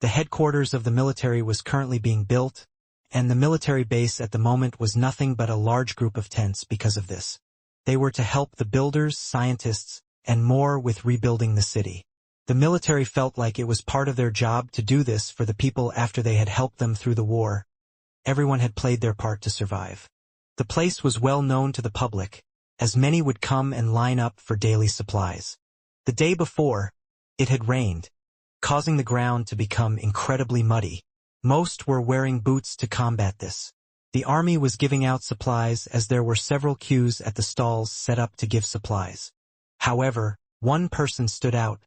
The headquarters of the military was currently being built, and the military base at the moment was nothing but a large group of tents because of this. They were to help the builders, scientists, and more with rebuilding the city. The military felt like it was part of their job to do this for the people after they had helped them through the war. Everyone had played their part to survive. The place was well known to the public, as many would come and line up for daily supplies. The day before, it had rained, causing the ground to become incredibly muddy. Most were wearing boots to combat this. The army was giving out supplies as there were several queues at the stalls set up to give supplies. However, one person stood out,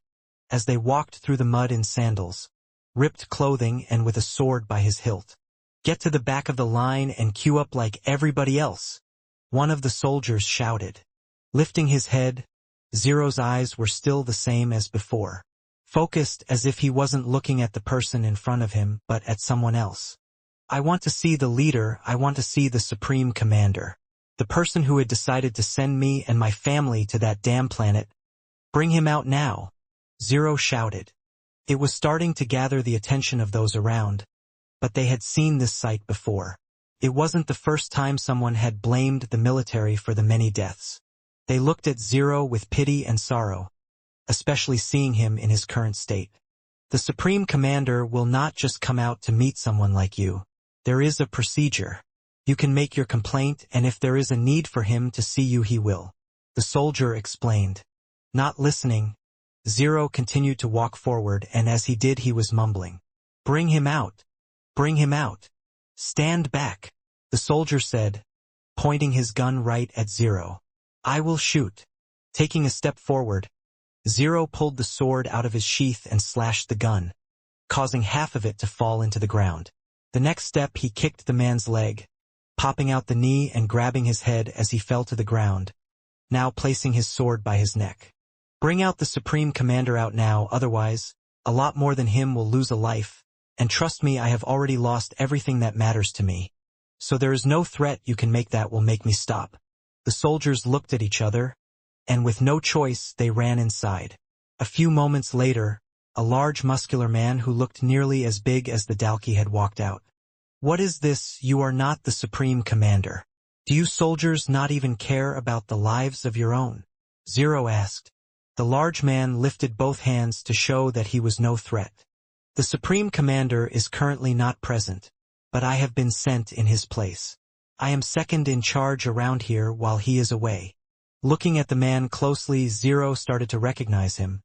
as they walked through the mud in sandals, ripped clothing and with a sword by his hilt. "Get to the back of the line and queue up like everybody else," one of the soldiers shouted. Lifting his head, Zero's eyes were still the same as before, focused as if he wasn't looking at the person in front of him but at someone else. "I want to see the leader, I want to see the Supreme Commander. The person who had decided to send me and my family to that damn planet. Bring him out now," Zero shouted. It was starting to gather the attention of those around, but they had seen this sight before. It wasn't the first time someone had blamed the military for the many deaths. They looked at Zero with pity and sorrow, especially seeing him in his current state. "The Supreme Commander will not just come out to meet someone like you. There is a procedure. You can make your complaint, and if there is a need for him to see you, he will," the soldier explained. Not listening, Zero continued to walk forward, and as he did he was mumbling, "Bring him out. Bring him out. Stand back," the soldier said, pointing his gun right at Zero. "I will shoot." Taking a step forward, Zero pulled the sword out of his sheath and slashed the gun, causing half of it to fall into the ground. The next step he kicked the man's leg, popping out the knee and grabbing his head as he fell to the ground, now placing his sword by his neck. "Bring out the Supreme Commander out now, otherwise, a lot more than him will lose a life, and trust me, I have already lost everything that matters to me. So there is no threat you can make that will make me stop." The soldiers looked at each other, and with no choice they ran inside. A few moments later, a large muscular man who looked nearly as big as the Dalki had walked out. "What is this? You are not the Supreme Commander. Do you soldiers not even care about the lives of your own?" Zero asked. The large man lifted both hands to show that he was no threat. "The Supreme Commander is currently not present, but I have been sent in his place. I am second in charge around here while he is away." Looking at the man closely, Zero started to recognize him,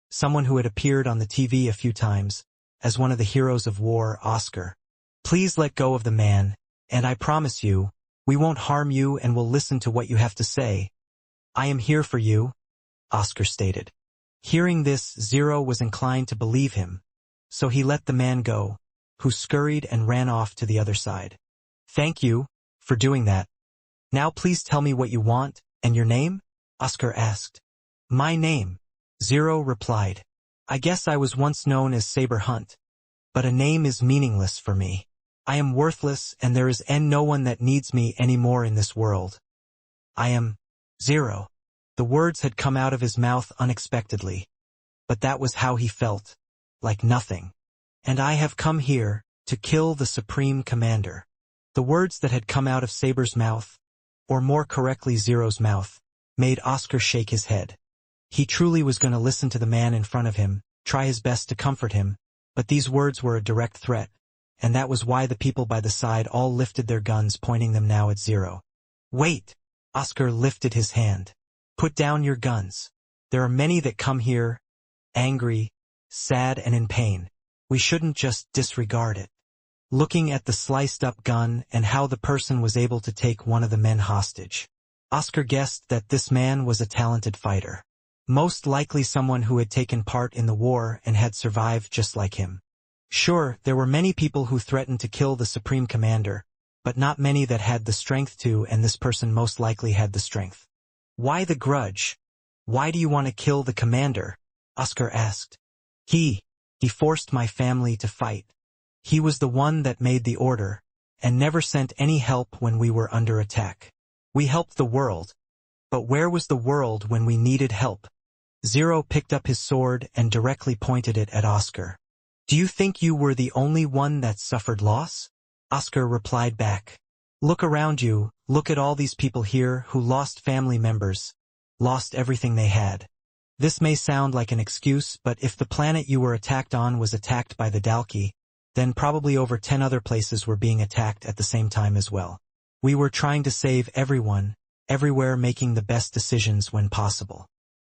someone who had appeared on the TV a few times, as one of the heroes of war, Oscar. "Please let go of the man, and I promise you, we won't harm you and will listen to what you have to say. I am here for you," Oscar stated. Hearing this, Zero was inclined to believe him, so he let the man go, who scurried and ran off to the other side. "Thank you for doing that. Now please tell me what you want, and your name?" Oscar asked. "My name," Zero replied. "I guess I was once known as Saber Hunt, but a name is meaningless for me. I am worthless and there is no one that needs me anymore in this world. I am Zero." The words had come out of his mouth unexpectedly, but that was how he felt, like nothing. "And I have come here to kill the Supreme Commander." The words that had come out of Saber's mouth, or more correctly Zero's mouth, made Oscar shake his head. He truly was going to listen to the man in front of him, try his best to comfort him, but these words were a direct threat, and that was why the people by the side all lifted their guns, pointing them now at Zero. "Wait!" Oscar lifted his hand. "Put down your guns. There are many that come here, angry, sad and in pain. We shouldn't just disregard it." Looking at the sliced-up gun and how the person was able to take one of the men hostage, Oscar guessed that this man was a talented fighter. Most likely someone who had taken part in the war and had survived just like him. Sure, there were many people who threatened to kill the Supreme Commander, but not many that had the strength to, and this person most likely had the strength. "Why the grudge? Why do you want to kill the commander?" Oscar asked. He forced my family to fight. He was the one that made the order, and never sent any help when we were under attack. We helped the world, But where was the world when we needed help? Zero picked up his sword and directly pointed it at Oscar. Do you think you were the only one that suffered loss? Oscar replied back. Look around you, look at all these people here who lost family members, lost everything they had. This may sound like an excuse, but if the planet you were attacked on was attacked by the Dalki, then probably over 10 other places were being attacked at the same time as well. We were trying to save everyone, everywhere, making the best decisions when possible.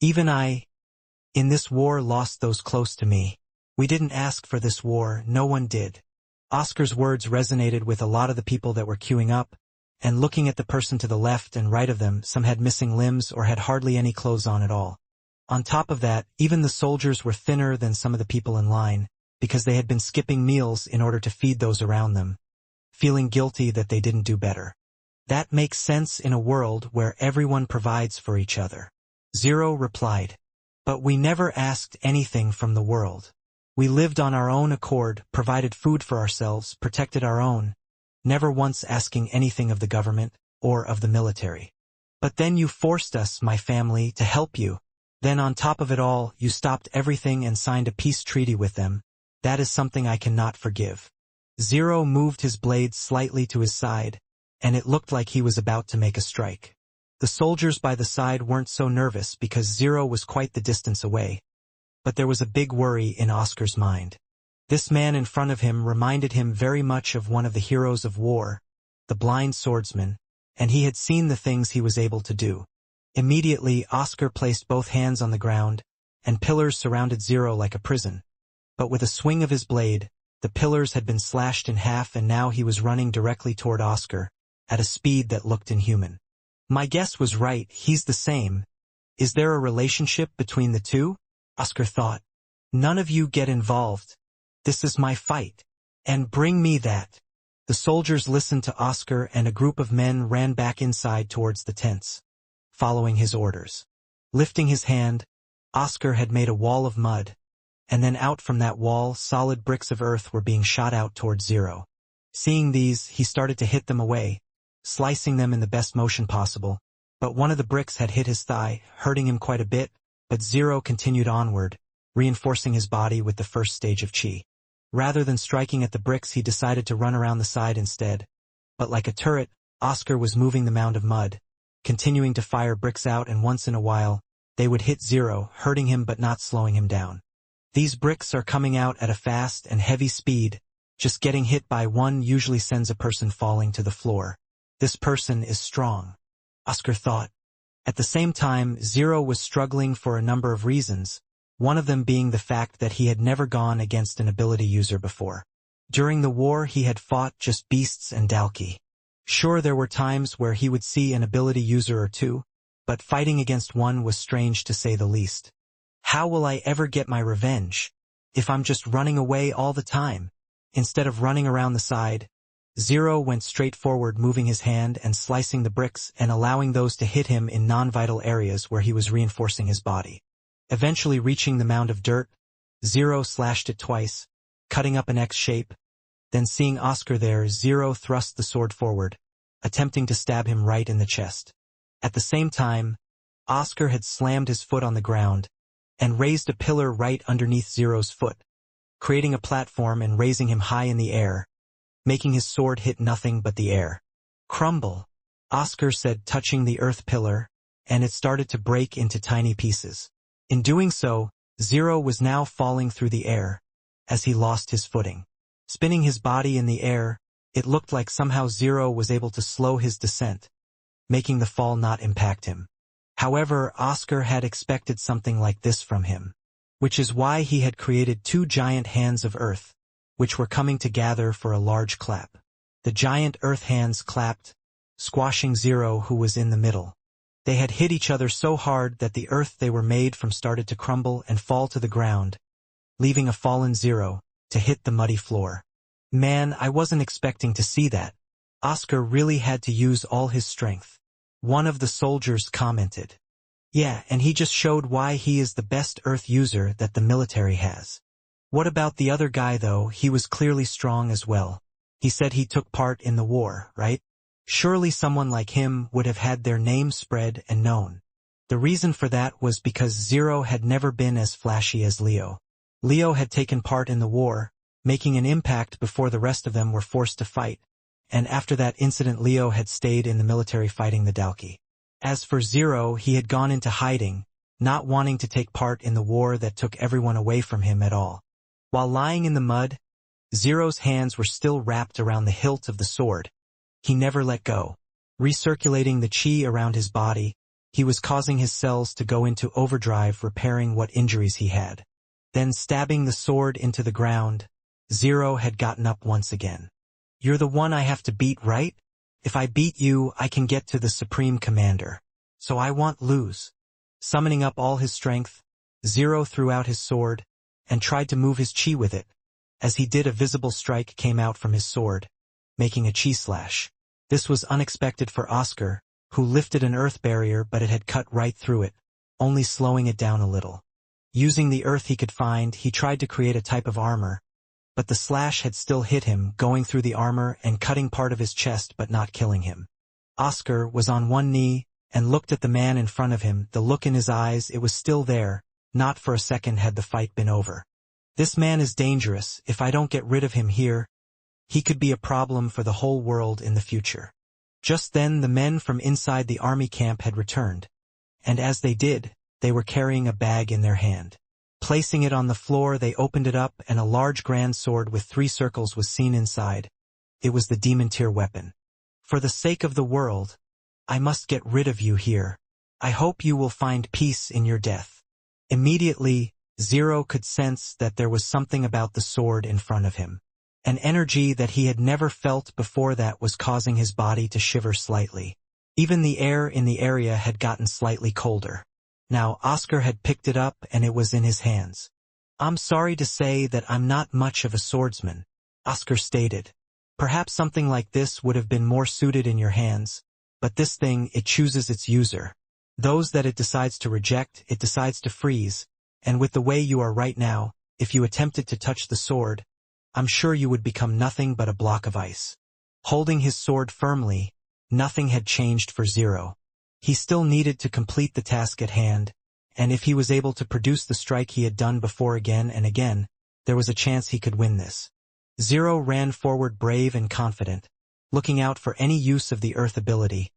Even I, in this war, lost those close to me. We didn't ask for this war, no one did. Oscar's words resonated with a lot of the people that were queuing up, and looking at the person to the left and right of them, some had missing limbs or had hardly any clothes on at all. On top of that, even the soldiers were thinner than some of the people in line, because they had been skipping meals in order to feed those around them, feeling guilty that they didn't do better. That makes sense in a world where everyone provides for each other. Zero replied. But we never asked anything from the world. We lived on our own accord, provided food for ourselves, protected our own, never once asking anything of the government or of the military. But then you forced us, my family, to help you. Then on top of it all, you stopped everything and signed a peace treaty with them. That is something I cannot forgive. Zero moved his blade slightly to his side, and it looked like he was about to make a strike. The soldiers by the side weren't so nervous because Zero was quite the distance away. But there was a big worry in Oscar's mind. This man in front of him reminded him very much of one of the heroes of war, the blind swordsman, and he had seen the things he was able to do. Immediately, Oscar placed both hands on the ground, and pillars surrounded Zero like a prison. But with a swing of his blade, the pillars had been slashed in half, and now he was running directly toward Oscar, at a speed that looked inhuman. My guess was right, he's the same. Is there a relationship between the two? Oscar thought. None of you get involved. This is my fight. And bring me that. The soldiers listened to Oscar, and a group of men ran back inside towards the tents, following his orders. Lifting his hand, Oscar had made a wall of mud, and then out from that wall, solid bricks of earth were being shot out towards Zero. Seeing these, he started to hit them away, slicing them in the best motion possible, but one of the bricks had hit his thigh, hurting him quite a bit, but Zero continued onward, reinforcing his body with the first stage of chi. Rather than striking at the bricks, he decided to run around the side instead. But like a turret, Oscar was moving the mound of mud, continuing to fire bricks out, and once in a while, they would hit Zero, hurting him but not slowing him down. These bricks are coming out at a fast and heavy speed. Just getting hit by one usually sends a person falling to the floor. This person is strong, Oscar thought. At the same time, Zero was struggling for a number of reasons, one of them being the fact that he had never gone against an ability user before. During the war, he had fought just beasts and Dalki. Sure, there were times where he would see an ability user or two, but fighting against one was strange to say the least. How will I ever get my revenge if I'm just running away all the time? Instead of running around the side, Zero went straight forward, moving his hand and slicing the bricks and allowing those to hit him in non-vital areas where he was reinforcing his body. Eventually reaching the mound of dirt, Zero slashed it twice, cutting up an X shape. Then seeing Oscar there, Zero thrust the sword forward, attempting to stab him right in the chest. At the same time, Oscar had slammed his foot on the ground and raised a pillar right underneath Zero's foot, creating a platform and raising him high in the air, making his sword hit nothing but the air. Crumble, Oscar said, touching the earth pillar, and it started to break into tiny pieces. In doing so, Zero was now falling through the air, as he lost his footing. Spinning his body in the air, it looked like somehow Zero was able to slow his descent, making the fall not impact him. However, Oscar had expected something like this from him, which is why he had created two giant hands of earth, which were coming to gather for a large clap. The giant earth hands clapped, squashing Zero, who was in the middle. They had hit each other so hard that the earth they were made from started to crumble and fall to the ground, leaving a fallen Zero to hit the muddy floor. Man, I wasn't expecting to see that. Oscar really had to use all his strength. One of the soldiers commented. Yeah, and he just showed why he is the best earth user that the military has. What about the other guy though? He was clearly strong as well. He said he took part in the war, right? Surely someone like him would have had their name spread and known. The reason for that was because Zero had never been as flashy as Leo. Leo had taken part in the war, making an impact before the rest of them were forced to fight, and after that incident Leo had stayed in the military fighting the Dalki. As for Zero, he had gone into hiding, not wanting to take part in the war that took everyone away from him at all. While lying in the mud, Zero's hands were still wrapped around the hilt of the sword. He never let go. Recirculating the chi around his body, he was causing his cells to go into overdrive, repairing what injuries he had. Then stabbing the sword into the ground, Zero had gotten up once again. "You're the one I have to beat, right? If I beat you, I can get to the Supreme Commander. So I won't lose." Summoning up all his strength, Zero threw out his sword and tried to move his chi with it. As he did, a visible strike came out from his sword, making a chi slash. This was unexpected for Oscar, who lifted an earth barrier, but it had cut right through it, only slowing it down a little. Using the earth he could find, he tried to create a type of armor, but the slash had still hit him, going through the armor and cutting part of his chest but not killing him. Oscar was on one knee and looked at the man in front of him, the look in his eyes, it was still there, not for a second had the fight been over. "This man is dangerous. If I don't get rid of him here, he could be a problem for the whole world in the future." Just then the men from inside the army camp had returned, and as they did, they were carrying a bag in their hand. Placing it on the floor, they opened it up and a large grand sword with 3 circles was seen inside. It was the demon tier weapon. "For the sake of the world, I must get rid of you here. I hope you will find peace in your death." Immediately, Zero could sense that there was something about the sword in front of him. An energy that he had never felt before that was causing his body to shiver slightly. Even the air in the area had gotten slightly colder. Now Oscar had picked it up and it was in his hands. "I'm sorry to say that I'm not much of a swordsman," Oscar stated. "Perhaps something like this would have been more suited in your hands, but this thing, it chooses its user. Those that it decides to reject, it decides to freeze, and with the way you are right now, if you attempted to touch the sword, I'm sure you would become nothing but a block of ice." Holding his sword firmly, nothing had changed for Zero. He still needed to complete the task at hand, and if he was able to produce the strike he had done before again and again, there was a chance he could win this. Zero ran forward brave and confident, looking out for any use of the earth ability,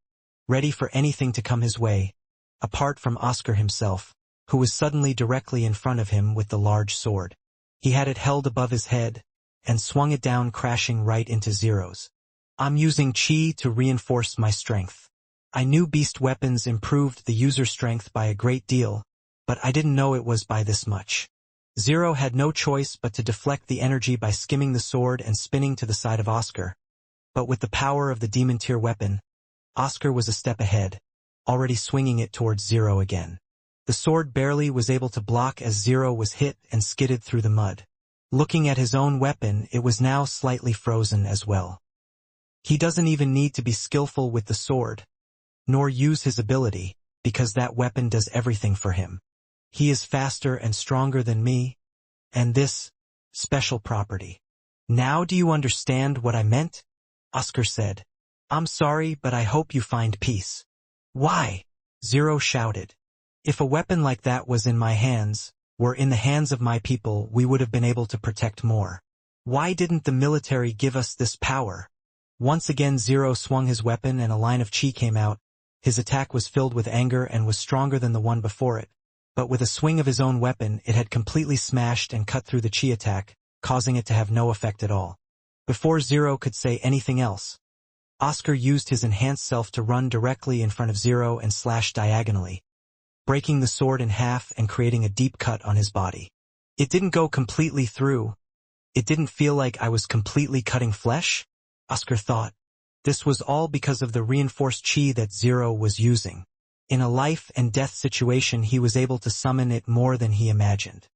ready for anything to come his way, apart from Oscar himself, who was suddenly directly in front of him with the large sword. He had it held above his head, and swung it down, crashing right into Zero's. "I'm using chi to reinforce my strength. I knew beast weapons improved the user strength by a great deal, but I didn't know it was by this much." Zero had no choice but to deflect the energy by skimming the sword and spinning to the side of Oscar. But with the power of the demon tier weapon, Oscar was a step ahead, already swinging it towards Zero again. The sword barely was able to block as Zero was hit and skidded through the mud. Looking at his own weapon, it was now slightly frozen as well. He doesn't even need to be skillful with the sword, nor use his ability, because that weapon does everything for him. He is faster and stronger than me, and this special property. "Now do you understand what I meant?" Oscar said. "I'm sorry, but I hope you find peace." "Why?" Zero shouted. "If a weapon like that was in my hands, were in the hands of my people, we would have been able to protect more. Why didn't the military give us this power?" Once again Zero swung his weapon and a line of chi came out. His attack was filled with anger and was stronger than the one before it, but with a swing of his own weapon it had completely smashed and cut through the chi attack, causing it to have no effect at all. Before Zero could say anything else, Oscar used his enhanced self to run directly in front of Zero and slash diagonally, breaking the sword in half and creating a deep cut on his body. "It didn't go completely through. It didn't feel like I was completely cutting flesh," Oscar thought. This was all because of the reinforced chi that Zero was using. In a life and death situation he was able to summon it more than he imagined.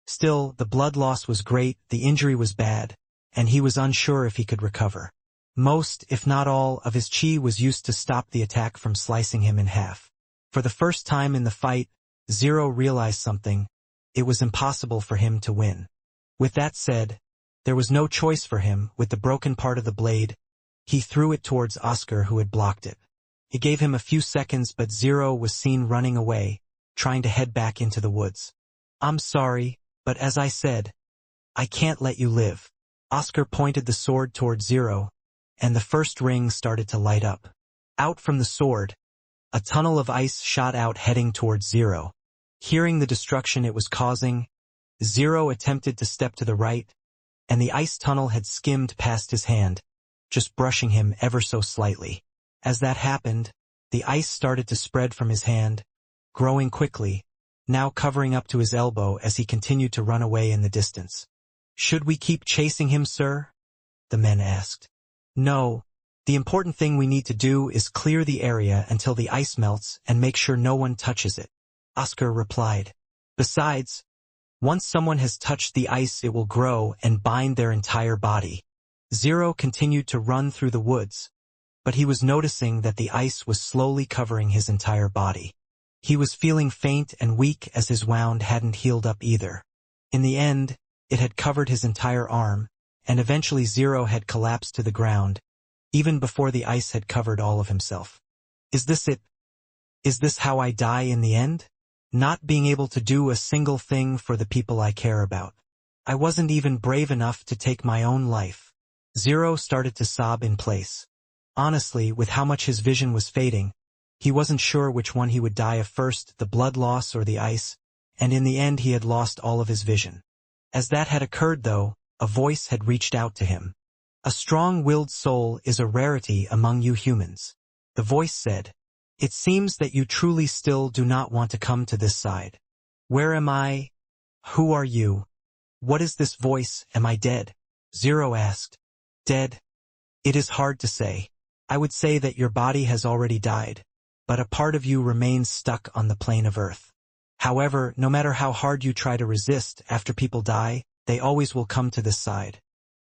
Still, the blood loss was great, the injury was bad, and he was unsure if he could recover. Most, if not all, of his chi was used to stop the attack from slicing him in half. For the first time in the fight, Zero realized something. It was impossible for him to win. With that said, there was no choice for him. With the broken part of the blade, He threw it towards Oscar, who had blocked it. It gave him a few seconds, but Zero was seen running away, trying to head back into the woods. "I'm sorry, but as I said, I can't let you live." Oscar pointed the sword toward Zero, and the first ring started to light up. Out from the sword, a tunnel of ice shot out, heading towards Zero. Hearing the destruction it was causing, Zero attempted to step to the right, and the ice tunnel had skimmed past his hand, just brushing him ever so slightly. As that happened, the ice started to spread from his hand, growing quickly, now covering up to his elbow as he continued to run away in the distance. "Should we keep chasing him, sir?" the men asked. "No. The important thing we need to do is clear the area until the ice melts and make sure no one touches it," Oscar replied. "Besides, once someone has touched the ice, it will grow and bind their entire body." Zero continued to run through the woods, but he was noticing that the ice was slowly covering his entire body. He was feeling faint and weak, as his wound hadn't healed up either. In the end, it had covered his entire arm, and eventually Zero had collapsed to the ground, even before the ice had covered all of himself. "Is this it? Is this how I die in the end? Not being able to do a single thing for the people I care about. I wasn't even brave enough to take my own life." Zero started to sob in place. Honestly, with how much his vision was fading, he wasn't sure which one he would die of first, the blood loss or the ice, and in the end he had lost all of his vision. As that had occurred, though, a voice had reached out to him. "A strong-willed soul is a rarity among you humans," the voice said. "It seems that you truly still do not want to come to this side. Where am I? Who are you? What is this voice? Am I dead?" Zero asked. "Dead? It is hard to say. I would say that your body has already died, but a part of you remains stuck on the plane of Earth. However, no matter how hard you try to resist, after people die, they always will come to this side.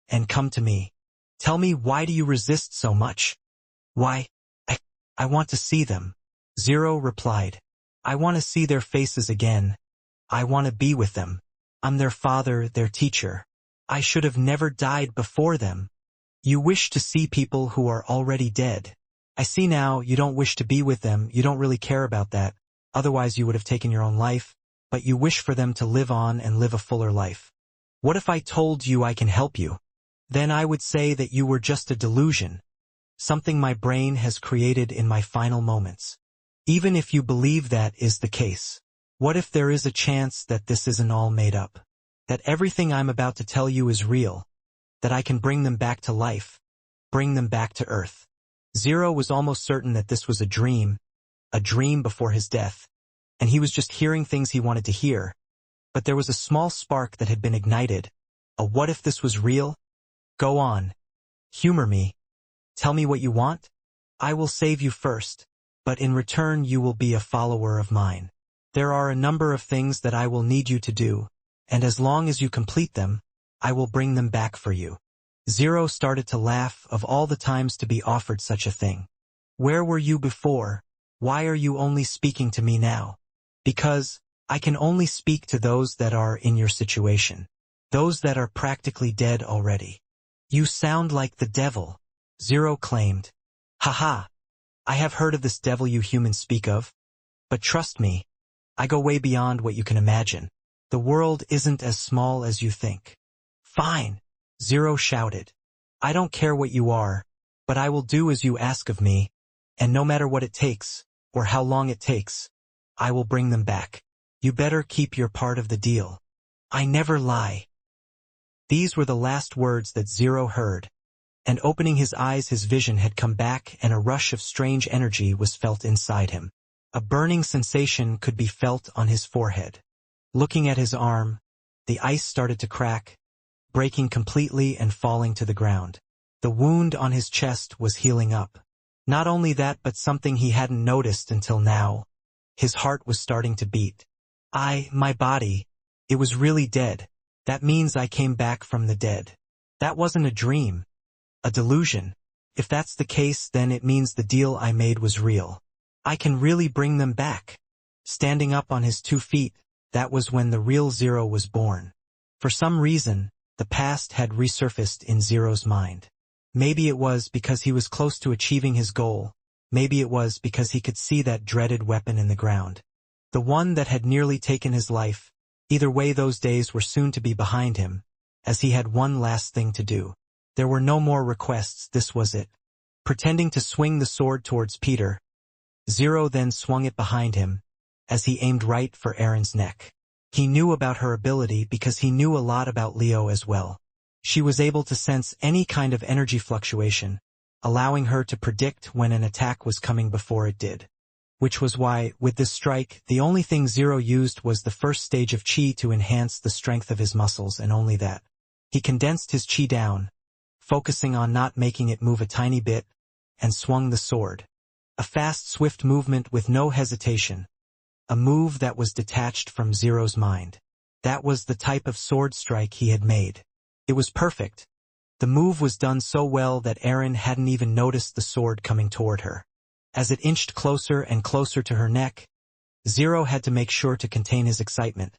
And come to me. Tell me, why do you resist so much?" "Why? I want to see them," Zero replied. "I want to see their faces again. I want to be with them. I'm their father, their teacher. I should have never died before them." "You wish to see people who are already dead. I see now. You don't wish to be with them. You don't really care about that. Otherwise you would have taken your own life, but you wish for them to live on and live a fuller life. What if I told you I can help you? Then I would say that you were just a delusion, something my brain has created in my final moments. Even if you believe that is the case, what if there is a chance that this isn't all made up? That everything I'm about to tell you is real? That I can bring them back to life, bring them back to Earth?" Zero was almost certain that this was a dream before his death, and he was just hearing things he wanted to hear. But there was a small spark that had been ignited. A what if this was real? "Go on. Humor me. Tell me what you want. I will save you first, but in return you will be a follower of mine. There are a number of things that I will need you to do, and as long as you complete them, I will bring them back for you." Zero started to laugh. Of all the times to be offered such a thing. "Where were you before? Why are you only speaking to me now?" "Because I can only speak to those that are in your situation. Those that are practically dead already." "You sound like the devil," Zero claimed. "Haha. I have heard of this devil you humans speak of. But trust me, I go way beyond what you can imagine. The world isn't as small as you think." "Fine," Zero shouted. "I don't care what you are, but I will do as you ask of me, and no matter what it takes, or how long it takes, I will bring them back. You better keep your part of the deal. I never lie." These were the last words that Zero heard, and opening his eyes, his vision had come back, and a rush of strange energy was felt inside him. A burning sensation could be felt on his forehead. Looking at his arm, the ice started to crack, breaking completely and falling to the ground. The wound on his chest was healing up. Not only that, but something he hadn't noticed until now. His heart was starting to beat. My body, it was really dead. That means I came back from the dead. That wasn't a dream, a delusion. If that's the case, then it means the deal I made was real. I can really bring them back." Standing up on his 2 feet, that was when the real Zero was born. For some reason, the past had resurfaced in Zero's mind. Maybe it was because he was close to achieving his goal. Maybe it was because he could see that dreaded weapon in the ground. The one that had nearly taken his life. Either way, those days were soon to be behind him, as he had one last thing to do. There were no more requests, this was it. Pretending to swing the sword towards Peter, Zero then swung it behind him, as he aimed right for Erin's neck. He knew about her ability because he knew a lot about Leo as well. She was able to sense any kind of energy fluctuation, allowing her to predict when an attack was coming before it did. Which was why, with this strike, the only thing Zero used was the first stage of chi to enhance the strength of his muscles, and only that. He condensed his chi down, focusing on not making it move a tiny bit, and swung the sword. A fast, swift movement with no hesitation. A move that was detached from Zero's mind. That was the type of sword strike he had made. It was perfect. The move was done so well that Erin hadn't even noticed the sword coming toward her. As it inched closer and closer to her neck, Zero had to make sure to contain his excitement,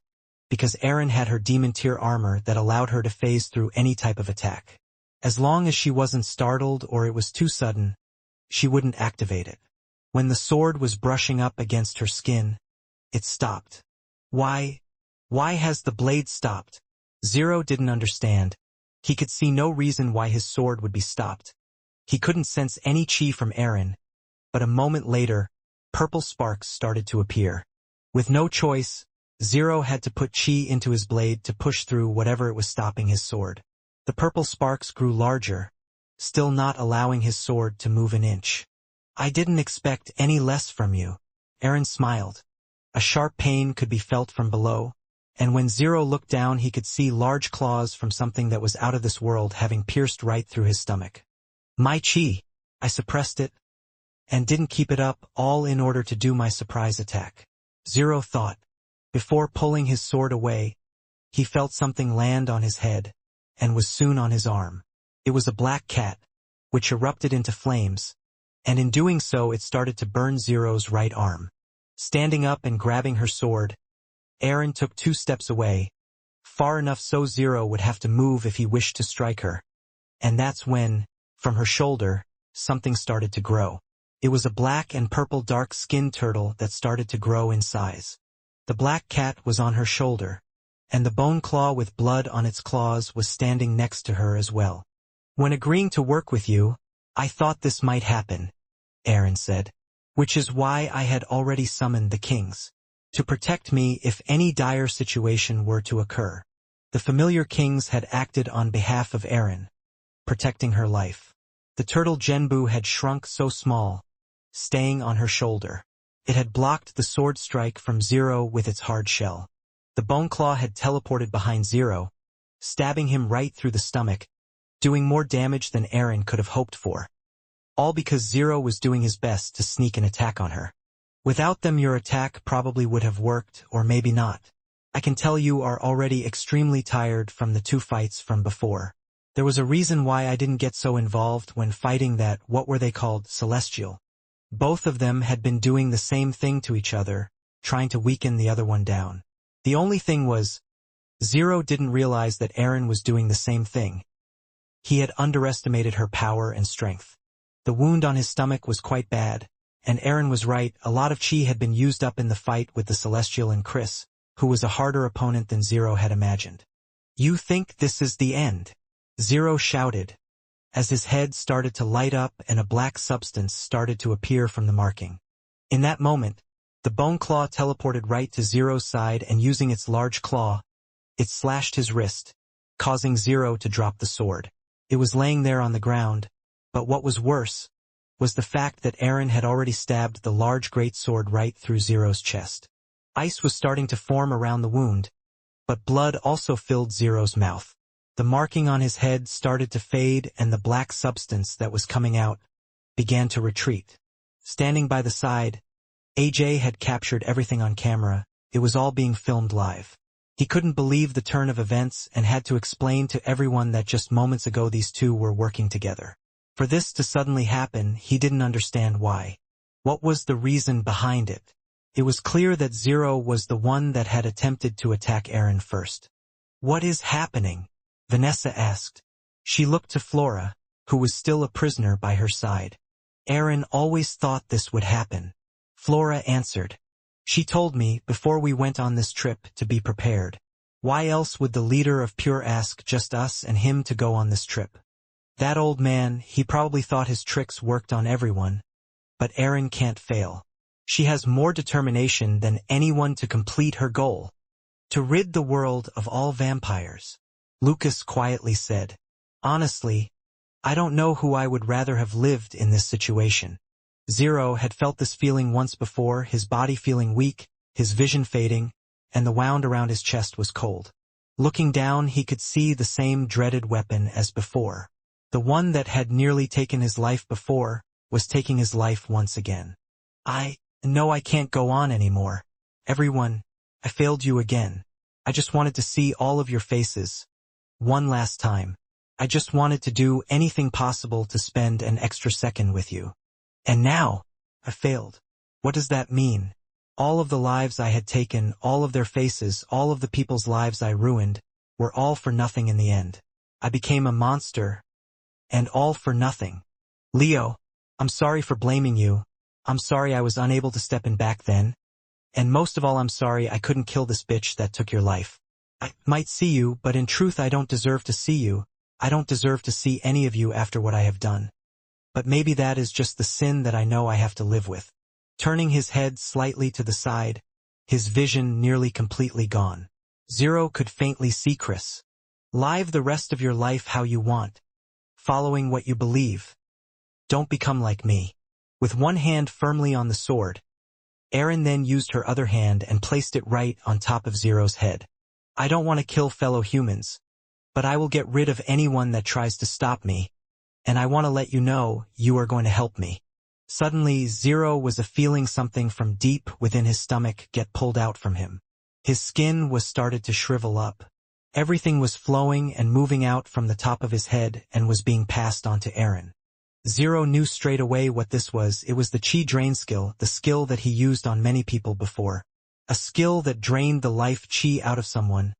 because Erin had her demon tier armor that allowed her to phase through any type of attack. As long as she wasn't startled or it was too sudden, she wouldn't activate it. When the sword was brushing up against her skin, it stopped. Why has the blade stopped? Zero didn't understand. He could see no reason why his sword would be stopped. He couldn't sense any chi from Erin, but a moment later, purple sparks started to appear. With no choice, Zero had to put chi into his blade to push through whatever it was stopping his sword. The purple sparks grew larger, still not allowing his sword to move an inch. I didn't expect any less from you. Erin smiled. A sharp pain could be felt from below, and when Zero looked down he could see large claws from something that was out of this world having pierced right through his stomach. My chi. I suppressed it, and didn't keep it up, all in order to do my surprise attack. Zero thought. Before pulling his sword away, he felt something land on his head, and was soon on his arm. It was a black cat, which erupted into flames, and in doing so it started to burn Zero's right arm. Standing up and grabbing her sword, Erin took 2 steps away, far enough so Zero would have to move if he wished to strike her. And that's when, from her shoulder, something started to grow. It was a black and purple dark-skinned turtle that started to grow in size. The black cat was on her shoulder, and the bone claw with blood on its claws was standing next to her as well. When agreeing to work with you, I thought this might happen, Erin said, which is why I had already summoned the kings, to protect me if any dire situation were to occur. The familiar kings had acted on behalf of Erin, protecting her life. The turtle Genbu had shrunk so small, staying on her shoulder. It had blocked the sword strike from Zero with its hard shell. The bone claw had teleported behind Zero, stabbing him right through the stomach, doing more damage than Erin could have hoped for. All because Zero was doing his best to sneak an attack on her. Without them your attack probably would have worked, or maybe not. I can tell you are already extremely tired from the 2 fights from before. There was a reason why I didn't get so involved when fighting that, what were they called, Celestial. Both of them had been doing the same thing to each other, trying to weaken the other one down. The only thing was, Zero didn't realize that Erin was doing the same thing. He had underestimated her power and strength. The wound on his stomach was quite bad, and Erin was right, a lot of chi had been used up in the fight with the Celestial and Chris, who was a harder opponent than Zero had imagined. You think this is the end? Zero shouted, as his head started to light up and a black substance started to appear from the marking. In that moment, the bone claw teleported right to Zero's side, and using its large claw, it slashed his wrist, causing Zero to drop the sword. It was laying there on the ground, but what was worse was the fact that Erin had already stabbed the large great sword right through Zero's chest. Ice was starting to form around the wound, but blood also filled Zero's mouth. The marking on his head started to fade, and the black substance that was coming out began to retreat. Standing by the side, AJ had captured everything on camera. It was all being filmed live. He couldn't believe the turn of events and had to explain to everyone that just moments ago these two were working together. For this to suddenly happen, he didn't understand why. What was the reason behind it? It was clear that Zero was the one that had attempted to attack Erin first. What is happening? Vanessa asked. She looked to Flora, who was still a prisoner by her side. Aaron always thought this would happen. Flora answered. She told me, before we went on this trip, to be prepared. Why else would the leader of Pure ask just us and him to go on this trip? That old man, he probably thought his tricks worked on everyone. But Aaron can't fail. She has more determination than anyone to complete her goal. To rid the world of all vampires. Lucas quietly said. Honestly, I don't know who I would rather have lived in this situation. Zero had felt this feeling once before, his body feeling weak, his vision fading, and the wound around his chest was cold. Looking down, he could see the same dreaded weapon as before. The one that had nearly taken his life before was taking his life once again. I know I can't go on anymore. Everyone, I failed you again. I just wanted to see all of your faces. One last time. I just wanted to do anything possible to spend an extra second with you. And now, I failed. What does that mean? All of the lives I had taken, all of their faces, all of the people's lives I ruined, were all for nothing in the end. I became a monster, and all for nothing. Leo, I'm sorry for blaming you. I'm sorry I was unable to step in back then. And most of all, I'm sorry I couldn't kill this bitch that took your life. I might see you, but in truth I don't deserve to see you. I don't deserve to see any of you after what I have done. But maybe that is just the sin that I know I have to live with. Turning his head slightly to the side, his vision nearly completely gone. Zero could faintly see Chris. Live the rest of your life how you want. Following what you believe. Don't become like me. With one hand firmly on the sword, Erin then used her other hand and placed it right on top of Zero's head. I don't want to kill fellow humans, but I will get rid of anyone that tries to stop me, and I want to let you know you are going to help me. Suddenly, Zero was feeling something from deep within his stomach get pulled out from him. His skin was started to shrivel up. Everything was flowing and moving out from the top of his head and was being passed on to Aaron. Zero knew straight away what this was. It was the chi drain skill, the skill that he used on many people before. A skill that drained the life chi out of someone,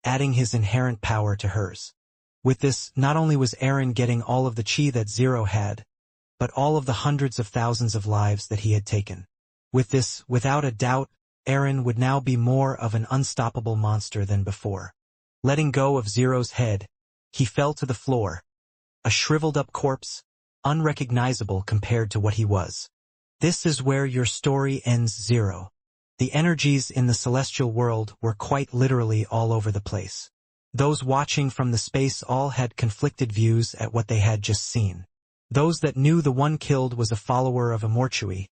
adding his inherent power to hers. With this, not only was Aaron getting all of the chi that Zero had, but all of the hundreds of thousands of lives that he had taken. With this, without a doubt, Aaron would now be more of an unstoppable monster than before. Letting go of Zero's head, he fell to the floor, a shriveled-up corpse, unrecognizable compared to what he was. This is where your story ends, Zero. The energies in the celestial world were quite literally all over the place. Those watching from the space all had conflicted views at what they had just seen. Those that knew the one killed was a follower of Immortality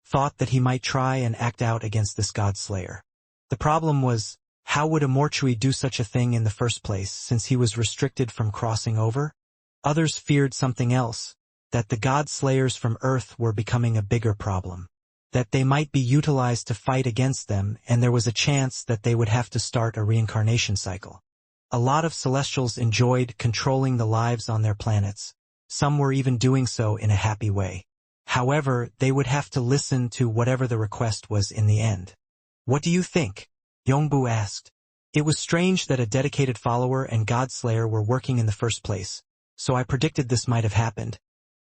thought that he might try and act out against this god-slayer. The problem was, how would Immortality do such a thing in the first place, since he was restricted from crossing over? Others feared something else, that the god-slayers from Earth were becoming a bigger problem. That they might be utilized to fight against them, and there was a chance that they would have to start a reincarnation cycle. A lot of Celestials enjoyed controlling the lives on their planets. Some were even doing so in a happy way. However, they would have to listen to whatever the request was in the end. What do you think? Yongbu asked. It was strange that a dedicated follower and Godslayer were working in the first place, so I predicted this might have happened.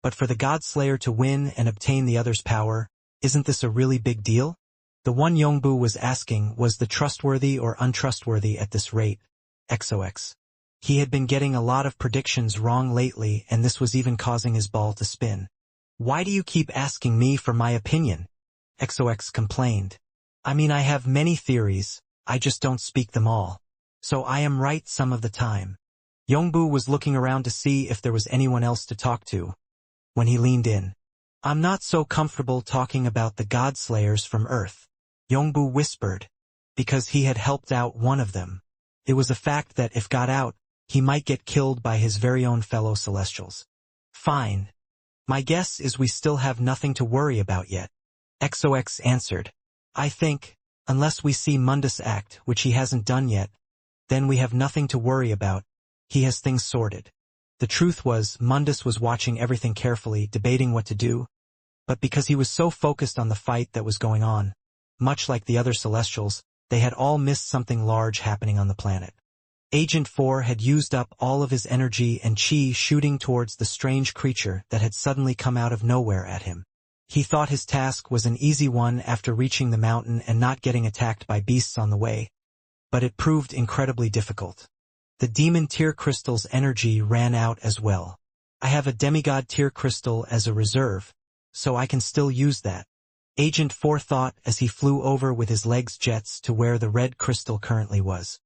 But for the Godslayer to win and obtain the other's power, isn't this a really big deal? The one Yongbu was asking was the trustworthy or untrustworthy at this rate. XOX. He had been getting a lot of predictions wrong lately, and this was even causing his ball to spin. Why do you keep asking me for my opinion? XOX complained. I mean, I have many theories, I just don't speak them all. So I am right some of the time. Yongbu was looking around to see if there was anyone else to talk to. When he leaned in. I'm not so comfortable talking about the Godslayers from Earth. Yongbu whispered. Because he had helped out one of them. It was a fact that if got out, he might get killed by his very own fellow Celestials. Fine. My guess is we still have nothing to worry about yet. XOX answered. I think, unless we see Mundus act, which he hasn't done yet, then we have nothing to worry about. He has things sorted. The truth was, Mundus was watching everything carefully, debating what to do, but because he was so focused on the fight that was going on, much like the other Celestials, they had all missed something large happening on the planet. Agent 4 had used up all of his energy and chi shooting towards the strange creature that had suddenly come out of nowhere at him. He thought his task was an easy one after reaching the mountain and not getting attacked by beasts on the way, but it proved incredibly difficult. The demon tear crystal's energy ran out as well. I have a demigod tear crystal as a reserve, so I can still use that. Agent 4 thought as he flew over with his legs jets to where the red crystal currently was.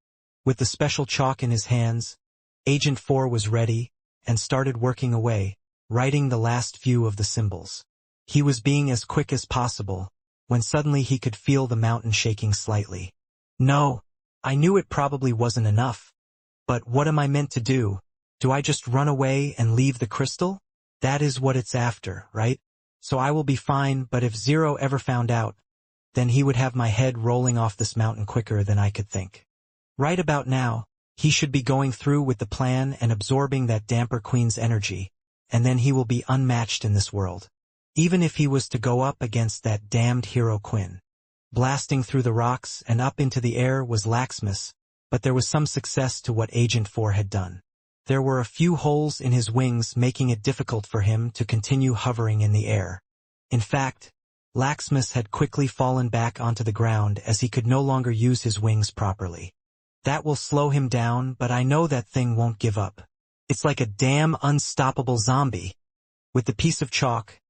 With the special chalk in his hands, Agent 4 was ready and started working away, writing the last few of the symbols. He was being as quick as possible, when suddenly he could feel the mountain shaking slightly. No, I knew it probably wasn't enough. But what am I meant to do? Do I just run away and leave the crystal? That is what it's after, right? So I will be fine, but if Zero ever found out, then he would have my head rolling off this mountain quicker than I could think. Right about now, he should be going through with the plan and absorbing that damper queen's energy, and then he will be unmatched in this world. Even if he was to go up against that damned hero Quinn. Blasting through the rocks and up into the air was Laxmus, but there was some success to what Agent 4 had done. There were a few holes in his wings making it difficult for him to continue hovering in the air. In fact, Laxmus had quickly fallen back onto the ground as he could no longer use his wings properly. That will slow him down, but I know that thing won't give up. It's like a damn unstoppable zombie. With the piece of chalk,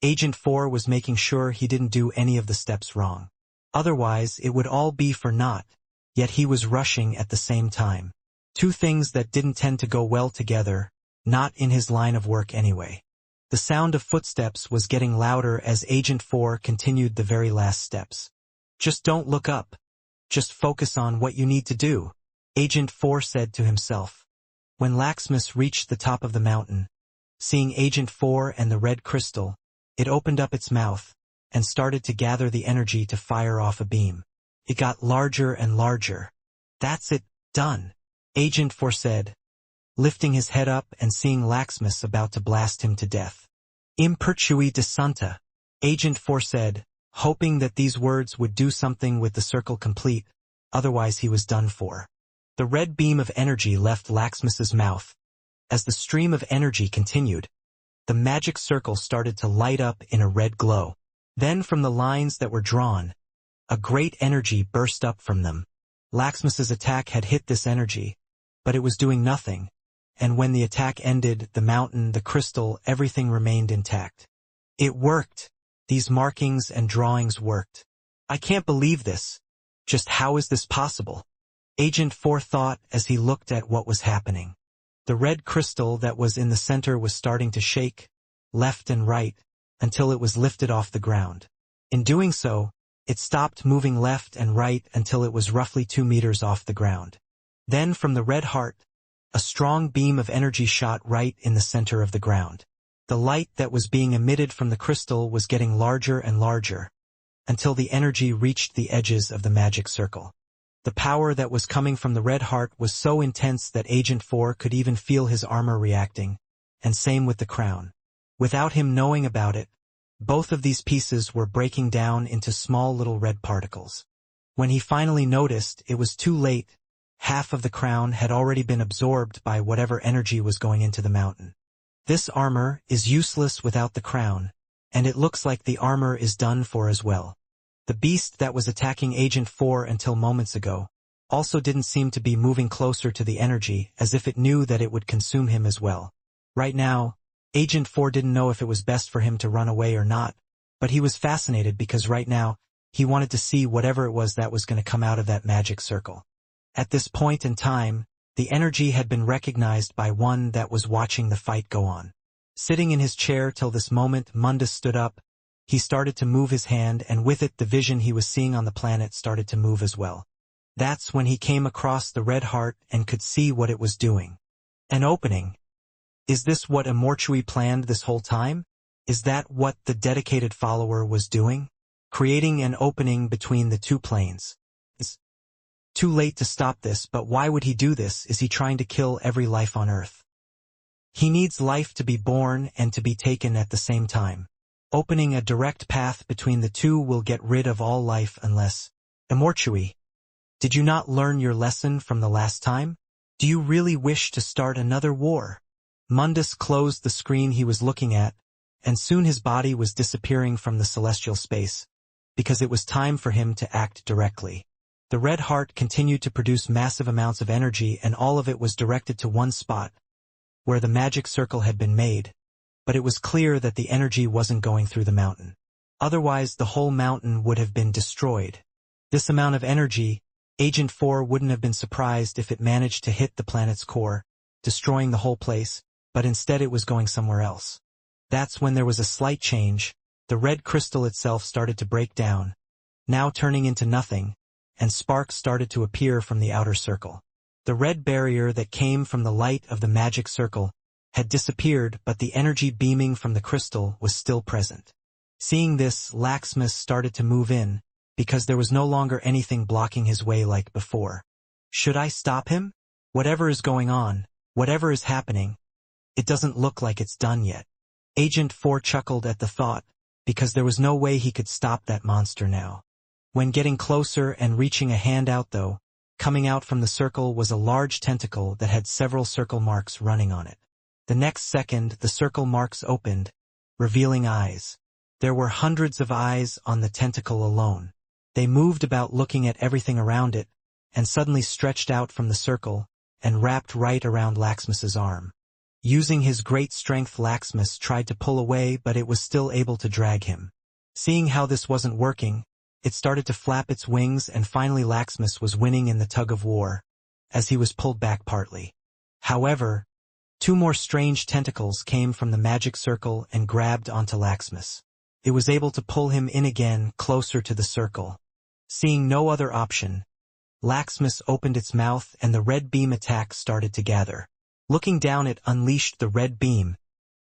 Agent 4 was making sure he didn't do any of the steps wrong. Otherwise, it would all be for naught, yet he was rushing at the same time. Two things that didn't tend to go well together, not in his line of work anyway. The sound of footsteps was getting louder as Agent 4 continued the very last steps. Just don't look up. Just focus on what you need to do, Agent 4 said to himself. When Laxmus reached the top of the mountain, seeing Agent 4 and the red crystal, it opened up its mouth and started to gather the energy to fire off a beam. It got larger and larger. That's it, done, Agent 4 said, lifting his head up and seeing Laxmus about to blast him to death. Impertui desanta, Agent 4 said, hoping that these words would do something with the circle complete, otherwise he was done for. The red beam of energy left Laxmus's mouth. As the stream of energy continued, the magic circle started to light up in a red glow. Then from the lines that were drawn, a great energy burst up from them. Laxmus's attack had hit this energy, but it was doing nothing, and when the attack ended, the mountain, the crystal, everything remained intact. It worked. These markings and drawings worked. I can't believe this. Just how is this possible? Agent 4 thought as he looked at what was happening. The red crystal that was in the center was starting to shake, left and right, until it was lifted off the ground. In doing so, it stopped moving left and right until it was roughly 2 meters off the ground. Then from the red heart, a strong beam of energy shot right in the center of the ground. The light that was being emitted from the crystal was getting larger and larger, until the energy reached the edges of the magic circle. The power that was coming from the red heart was so intense that Agent 4 could even feel his armor reacting, and same with the crown. Without him knowing about it, both of these pieces were breaking down into small little red particles. When he finally noticed, it was too late. Half of the crown had already been absorbed by whatever energy was going into the mountain. This armor is useless without the crown, and it looks like the armor is done for as well. The beast that was attacking Agent 4 until moments ago also didn't seem to be moving closer to the energy, as if it knew that it would consume him as well. Right now, Agent 4 didn't know if it was best for him to run away or not, but he was fascinated because right now, he wanted to see whatever it was that was going to come out of that magic circle. At this point in time, the energy had been recognized by one that was watching the fight go on. Sitting in his chair till this moment, Mundus stood up. He started to move his hand, and with it the vision he was seeing on the planet started to move as well. That's when he came across the red heart and could see what it was doing. An opening. Is this what Immortality planned this whole time? Is that what the dedicated follower was doing? Creating an opening between the two planes. It's too late to stop this, but why would he do this? Is he trying to kill every life on Earth? He needs life to be born and to be taken at the same time. Opening a direct path between the two will get rid of all life unless... Immortality. Did you not learn your lesson from the last time? Do you really wish to start another war? Mundus closed the screen he was looking at, and soon his body was disappearing from the celestial space, because it was time for him to act directly. The red heart continued to produce massive amounts of energy, and all of it was directed to one spot, where the magic circle had been made, but it was clear that the energy wasn't going through the mountain. Otherwise, the whole mountain would have been destroyed. This amount of energy, Agent 4 wouldn't have been surprised if it managed to hit the planet's core, destroying the whole place, but instead it was going somewhere else. That's when there was a slight change. The red crystal itself started to break down, now turning into nothing, and sparks started to appear from the outer circle. The red barrier that came from the light of the magic circle had disappeared, but the energy beaming from the crystal was still present. Seeing this, Laxmus started to move in, because there was no longer anything blocking his way like before. Should I stop him? Whatever is going on, whatever is happening, it doesn't look like it's done yet. Agent 4 chuckled at the thought, because there was no way he could stop that monster now. When getting closer and reaching a hand out though, coming out from the circle was a large tentacle that had several circle marks running on it. The next second, the circle marks opened, revealing eyes. There were hundreds of eyes on the tentacle alone. They moved about looking at everything around it, and suddenly stretched out from the circle, and wrapped right around Laxmus's arm. Using his great strength, Laxmus tried to pull away, but it was still able to drag him. Seeing how this wasn't working, it started to flap its wings, and finally Laxmus was winning in the tug of war, as he was pulled back partly. However, two more strange tentacles came from the magic circle and grabbed onto Laxmus. It was able to pull him in again, closer to the circle. Seeing no other option, Laxmus opened its mouth and the red beam attack started to gather. Looking down, it unleashed the red beam,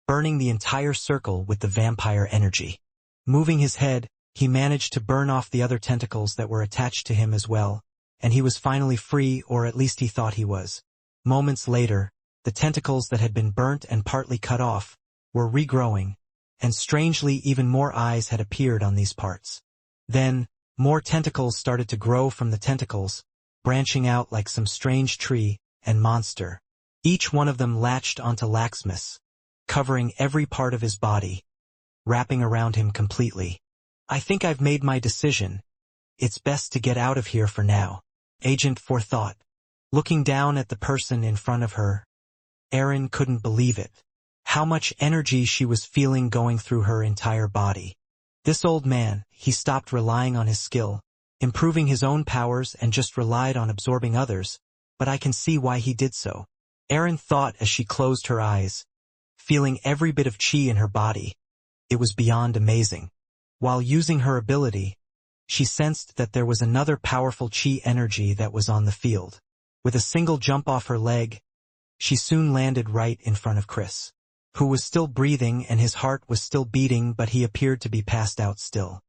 burning the entire circle with the vampire energy. Moving his head, he managed to burn off the other tentacles that were attached to him as well, and he was finally free, or at least he thought he was. Moments later, the tentacles that had been burnt and partly cut off were regrowing, and strangely even more eyes had appeared on these parts. Then, more tentacles started to grow from the tentacles, branching out like some strange tree and monster. Each one of them latched onto Laxmus, covering every part of his body, wrapping around him completely. I think I've made my decision. It's best to get out of here for now, Agent 4 thought. Looking down at the person in front of her, Erin couldn't believe it. How much energy she was feeling going through her entire body. This old man, he stopped relying on his skill, improving his own powers, and just relied on absorbing others, but I can see why he did so. Erin thought as she closed her eyes, feeling every bit of chi in her body. It was beyond amazing. While using her ability, she sensed that there was another powerful chi energy that was on the field. With a single jump off her leg, she soon landed right in front of Chris, who was still breathing and his heart was still beating, but he appeared to be passed out still.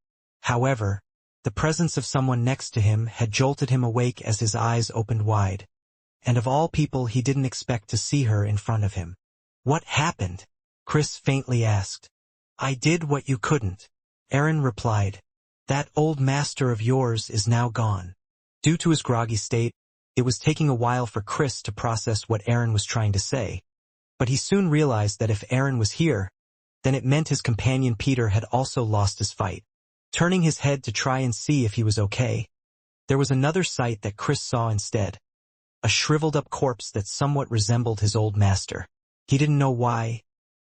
However, the presence of someone next to him had jolted him awake as his eyes opened wide. And of all people, he didn't expect to see her in front of him. What happened? Chris faintly asked. I did what you couldn't, Erin replied. That old master of yours is now gone. Due to his groggy state, it was taking a while for Chris to process what Erin was trying to say. But he soon realized that if Erin was here, then it meant his companion Peter had also lost his fight. Turning his head to try and see if he was okay, there was another sight that Chris saw instead. A shriveled-up corpse that somewhat resembled his old master. He didn't know why,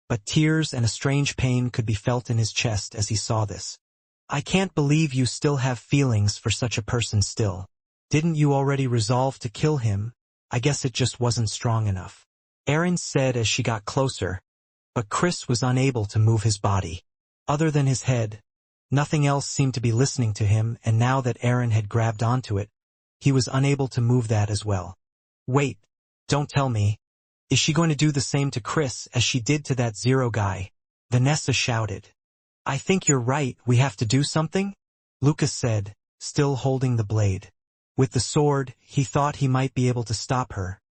but tears and a strange pain could be felt in his chest as he saw this. I can't believe you still have feelings for such a person still. Didn't you already resolve to kill him? I guess it just wasn't strong enough, Erin said as she got closer, but Chris was unable to move his body. Other than his head, nothing else seemed to be listening to him, and now that Erin had grabbed onto it, he was unable to move that as well. Wait, don't tell me. Is she going to do the same to Chris as she did to that Zero guy? Vanessa shouted. I think you're right, we have to do something, Lucas said, still holding the blade. With the sword, he thought he might be able to stop her,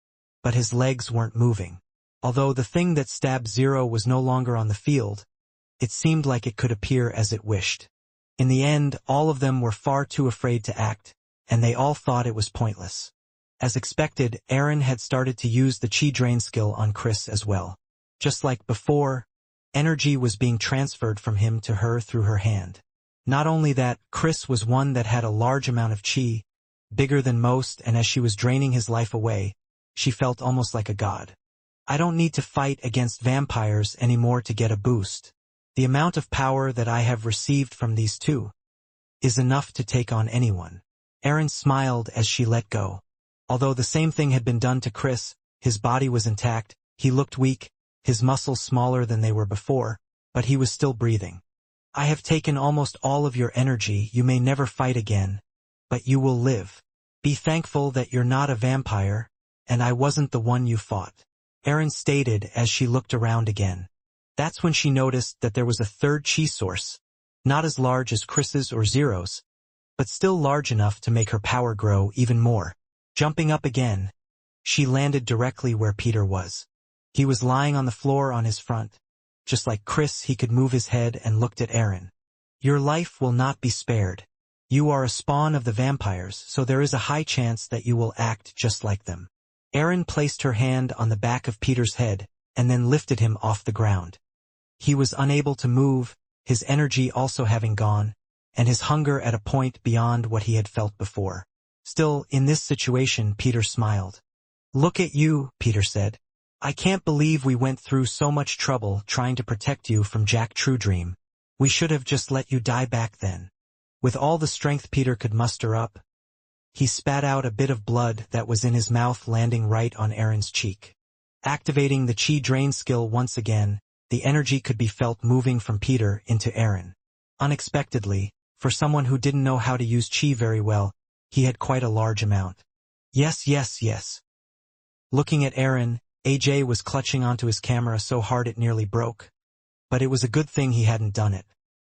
but his legs weren't moving. Although the thing that stabbed Zero was no longer on the field, it seemed like it could appear as it wished. In the end, all of them were far too afraid to act, and they all thought it was pointless. As expected, Aaron had started to use the chi drain skill on Chris as well. Just like before, energy was being transferred from him to her through her hand. Not only that, Chris was one that had a large amount of chi, bigger than most, and as she was draining his life away, she felt almost like a god. I don't need to fight against vampires anymore to get a boost. The amount of power that I have received from these two is enough to take on anyone. Aaron smiled as she let go. Although the same thing had been done to Chris, his body was intact, he looked weak, his muscles smaller than they were before, but he was still breathing. I have taken almost all of your energy, you may never fight again, but you will live. Be thankful that you're not a vampire, and I wasn't the one you fought. Aaron stated as she looked around again. That's when she noticed that there was a third chi source, not as large as Chris's or Zero's, but still large enough to make her power grow even more. Jumping up again, she landed directly where Peter was. He was lying on the floor on his front. Just like Chris, he could move his head and looked at Aaron. Your life will not be spared. You are a spawn of the vampires, so there is a high chance that you will act just like them. Aaron placed her hand on the back of Peter's head, and then lifted him off the ground. He was unable to move, his energy also having gone, and his hunger at a point beyond what he had felt before. Still, in this situation, Peter smiled. Look at you, Peter said. I can't believe we went through so much trouble trying to protect you from Jack Truedream. We should have just let you die back then. With all the strength Peter could muster up, he spat out a bit of blood that was in his mouth, landing right on Aaron's cheek. Activating the chi drain skill once again, the energy could be felt moving from Peter into Aaron. Unexpectedly, for someone who didn't know how to use chi very well, he had quite a large amount. Yes, yes, yes. Looking at Aaron, AJ was clutching onto his camera so hard it nearly broke. But it was a good thing he hadn't done it.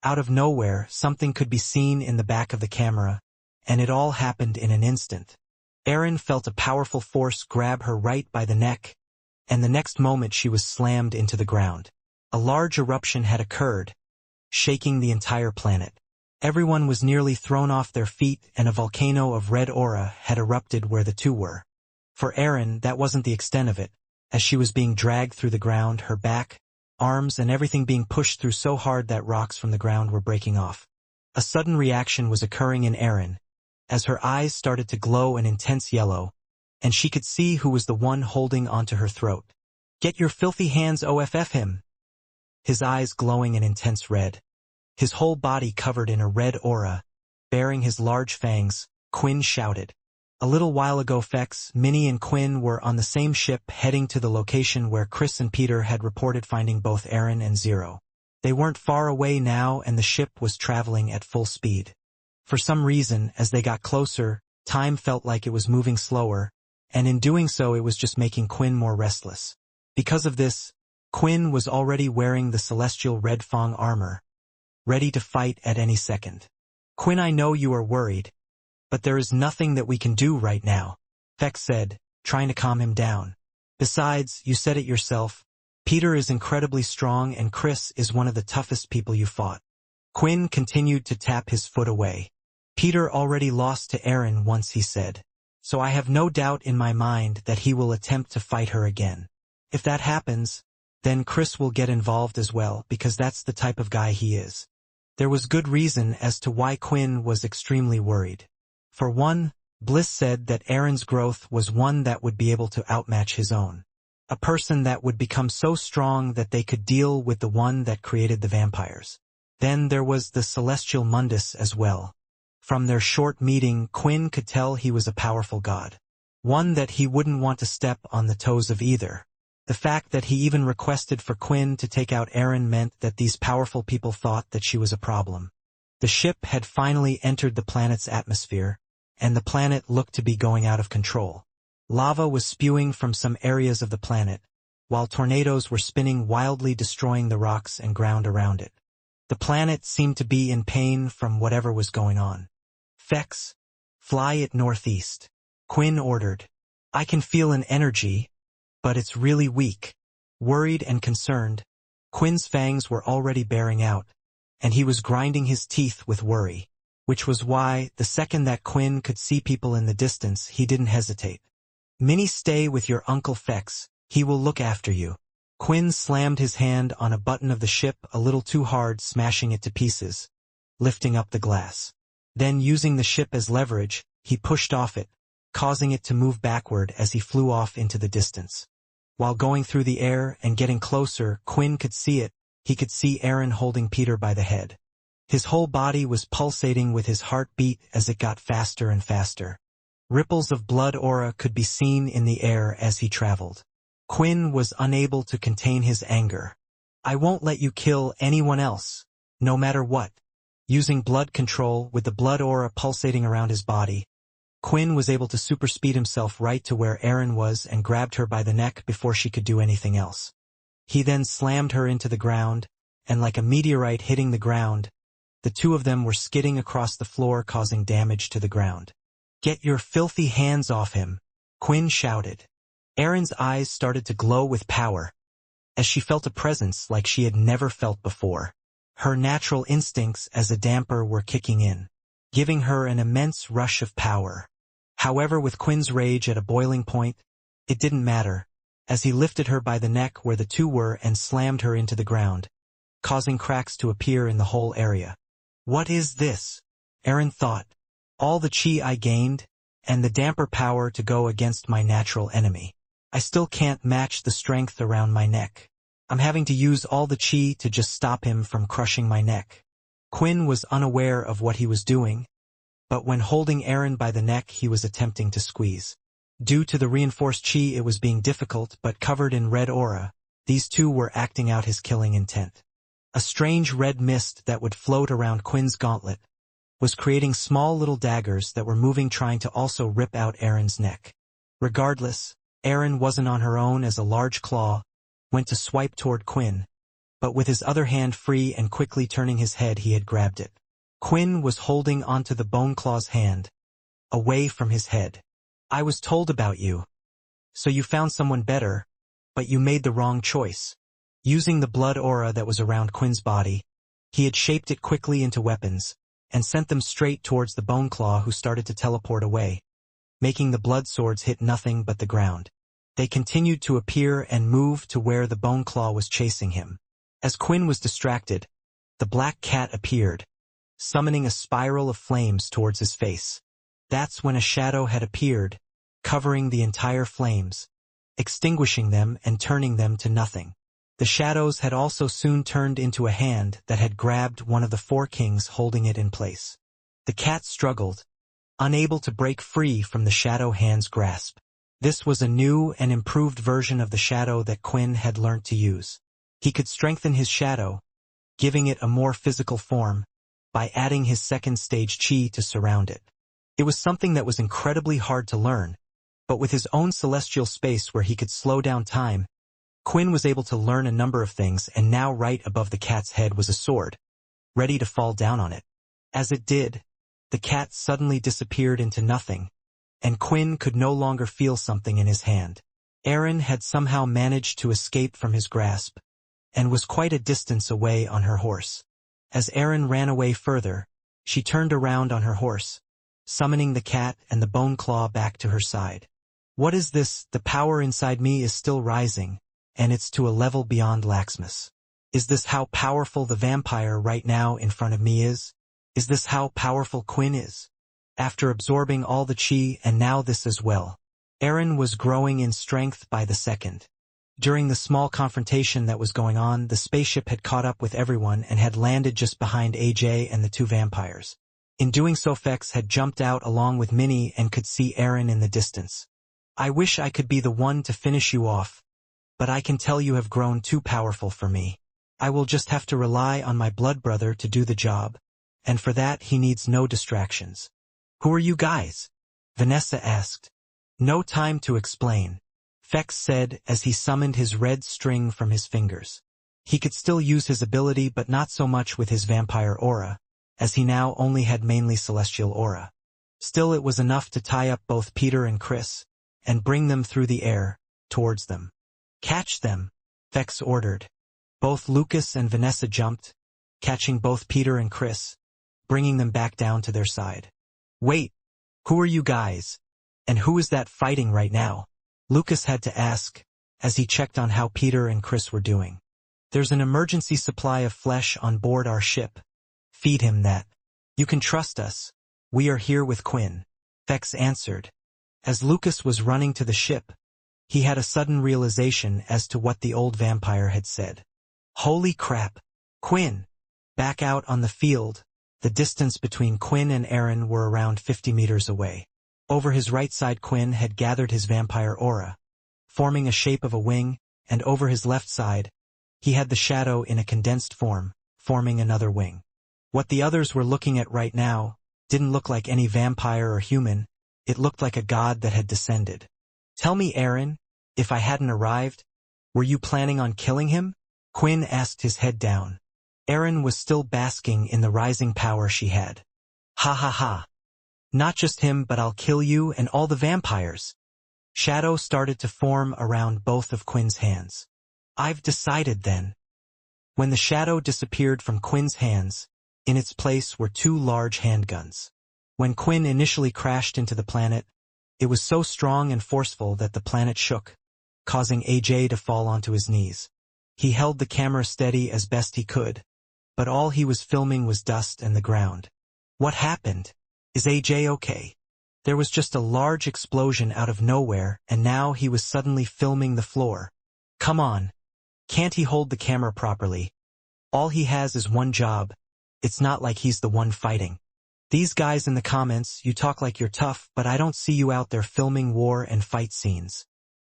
Out of nowhere, something could be seen in the back of the camera, and it all happened in an instant. Aaron felt a powerful force grab her right by the neck, and the next moment she was slammed into the ground. A large eruption had occurred, shaking the entire planet. Everyone was nearly thrown off their feet, and a volcano of red aura had erupted where the two were. For Aaron, that wasn't the extent of it. As she was being dragged through the ground, her back, arms, and everything being pushed through so hard that rocks from the ground were breaking off. A sudden reaction was occurring in Aaron, as her eyes started to glow an intense yellow, and she could see who was the one holding onto her throat. Get your filthy hands off him! His eyes glowing an intense red. His whole body covered in a red aura, bearing his large fangs, Quinn shouted. A little while ago, Fex, Minnie, and Quinn were on the same ship heading to the location where Chris and Peter had reported finding both Aaron and Zero. They weren't far away now, and the ship was traveling at full speed. For some reason, as they got closer, time felt like it was moving slower, and in doing so it was just making Quinn more restless. Because of this, Quinn was already wearing the celestial red Fong armor, ready to fight at any second. Quinn, I know you are worried, but there is nothing that we can do right now, Fex said, trying to calm him down. Besides, you said it yourself, Peter is incredibly strong and Chris is one of the toughest people you fought. Quinn continued to tap his foot away. Peter already lost to Aaron once, he said, so I have no doubt in my mind that he will attempt to fight her again. If that happens, then Chris will get involved as well, because that's the type of guy he is. There was good reason as to why Quinn was extremely worried. For one, Bliss said that Aaron's growth was one that would be able to outmatch his own. A person that would become so strong that they could deal with the one that created the vampires. Then there was the Celestial Mundus as well. From their short meeting, Quinn could tell he was a powerful god. One that he wouldn't want to step on the toes of either. The fact that he even requested for Quinn to take out Aaron meant that these powerful people thought that she was a problem. The ship had finally entered the planet's atmosphere, and the planet looked to be going out of control. Lava was spewing from some areas of the planet, while tornadoes were spinning wildly, destroying the rocks and ground around it. The planet seemed to be in pain from whatever was going on. Fex, fly it northeast, Quinn ordered. I can feel an energy, but it's really weak. Worried and concerned, Quinn's fangs were already bearing out, and he was grinding his teeth with worry, which was why, the second that Quinn could see people in the distance, he didn't hesitate. Minnie, stay with your Uncle Fex, he will look after you. Quinn slammed his hand on a button of the ship a little too hard, smashing it to pieces, lifting up the glass. Then, using the ship as leverage, he pushed off it, causing it to move backward as he flew off into the distance. While going through the air and getting closer, Quinn could see it. He could see Aaron holding Peter by the head. His whole body was pulsating with his heartbeat as it got faster and faster. Ripples of blood aura could be seen in the air as he traveled. Quinn was unable to contain his anger. I won't let you kill anyone else, no matter what. Using blood control with the blood aura pulsating around his body, Quinn was able to superspeed himself right to where Aaron was and grabbed her by the neck before she could do anything else. He then slammed her into the ground, and like a meteorite hitting the ground, the two of them were skidding across the floor, causing damage to the ground. Get your filthy hands off him, Quinn shouted. Erin's eyes started to glow with power, as she felt a presence like she had never felt before. Her natural instincts as a damper were kicking in, giving her an immense rush of power. However, with Quinn's rage at a boiling point, it didn't matter, as he lifted her by the neck where the two were and slammed her into the ground, causing cracks to appear in the whole area. What is this? Erin thought. All the chi I gained, and the damper power to go against my natural enemy. I still can't match the strength around my neck. I'm having to use all the chi to just stop him from crushing my neck. Quinn was unaware of what he was doing, but when holding Aaron by the neck he was attempting to squeeze. Due to the reinforced chi, it was being difficult, but covered in red aura, these two were acting out his killing intent. A strange red mist that would float around Quinn's gauntlet was creating small little daggers that were moving, trying to also rip out Aaron's neck. Regardless, Aaron wasn't on her own as a large claw went to swipe toward Quinn, but with his other hand free and quickly turning his head he had grabbed it. Quinn was holding onto the bone claw's hand, away from his head. I was told about you. So you found someone better, but you made the wrong choice. Using the blood aura that was around Quinn's body, he had shaped it quickly into weapons, and sent them straight towards the bone claw, who started to teleport away, making the blood swords hit nothing but the ground. They continued to appear and move to where the bone claw was chasing him. As Quinn was distracted, the black cat appeared, summoning a spiral of flames towards his face. That's when a shadow had appeared, covering the entire flames, extinguishing them and turning them to nothing. The shadows had also soon turned into a hand that had grabbed one of the four kings, holding it in place. The cat struggled, unable to break free from the shadow hand's grasp. This was a new and improved version of the shadow that Quinn had learnt to use. He could strengthen his shadow, giving it a more physical form, by adding his second stage chi to surround it. It was something that was incredibly hard to learn, but with his own celestial space where he could slow down time, Quinn was able to learn a number of things, and now right above the cat's head was a sword, ready to fall down on it. As it did, the cat suddenly disappeared into nothing, and Quinn could no longer feel something in his hand. Aaron had somehow managed to escape from his grasp, and was quite a distance away on her horse. As Aaron ran away further, she turned around on her horse, summoning the cat and the bone claw back to her side. What is this? The power inside me is still rising, and it's to a level beyond Laxmas. Is this how powerful the vampire right now in front of me is? Is this how powerful Quinn is? After absorbing all the chi and now this as well, Aaron was growing in strength by the second. During the small confrontation that was going on, the spaceship had caught up with everyone and had landed just behind AJ and the two vampires. In doing so, Fex had jumped out along with Minnie and could see Aaron in the distance. I wish I could be the one to finish you off, but I can tell you have grown too powerful for me. I will just have to rely on my blood brother to do the job, and for that he needs no distractions. Who are you guys? Vanessa asked. No time to explain, Fex said as he summoned his red string from his fingers. He could still use his ability, but not so much with his vampire aura, as he now only had mainly celestial aura. Still, it was enough to tie up both Peter and Chris, and bring them through the air, towards them. Catch them, Fex ordered. Both Lucas and Vanessa jumped, catching both Peter and Chris, bringing them back down to their side. Wait, who are you guys? And who is that fighting right now? Lucas had to ask, as he checked on how Peter and Chris were doing. There's an emergency supply of flesh on board our ship. Feed him that. You can trust us. We are here with Quinn. Vex answered. As Lucas was running to the ship, he had a sudden realization as to what the old vampire had said. Holy crap! Quinn! Back out on the field, the distance between Quinn and Aaron were around 50 meters away. Over his right side Quinn had gathered his vampire aura, forming a shape of a wing, and over his left side, he had the shadow in a condensed form, forming another wing. What the others were looking at right now didn't look like any vampire or human, it looked like a god that had descended. Tell me, Aaron, if I hadn't arrived, were you planning on killing him? Quinn asked, his head down. Aaron was still basking in the rising power she had. Ha ha ha. Not just him, but I'll kill you and all the vampires. Shadow started to form around both of Quinn's hands. I've decided then. When the shadow disappeared from Quinn's hands, in its place were two large handguns. When Quinn initially crashed into the planet, it was so strong and forceful that the planet shook, causing AJ to fall onto his knees. He held the camera steady as best he could, but all he was filming was dust and the ground. What happened? Is AJ okay? There was just a large explosion out of nowhere, and now he was suddenly filming the floor. Come on. Can't he hold the camera properly? All he has is one job. It's not like he's the one fighting. These guys in the comments, you talk like you're tough, but I don't see you out there filming war and fight scenes.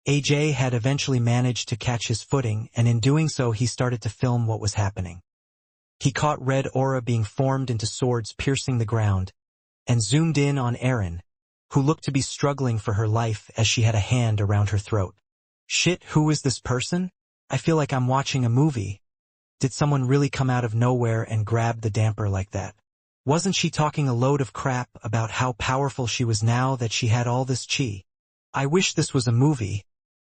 AJ had eventually managed to catch his footing, and in doing so he started to film what was happening. He caught red aura being formed into swords piercing the ground, and zoomed in on Aaron, who looked to be struggling for her life as she had a hand around her throat. Shit, who is this person? I feel like I'm watching a movie. Did someone really come out of nowhere and grab the damper like that? Wasn't she talking a load of crap about how powerful she was now that she had all this chi? I wish this was a movie,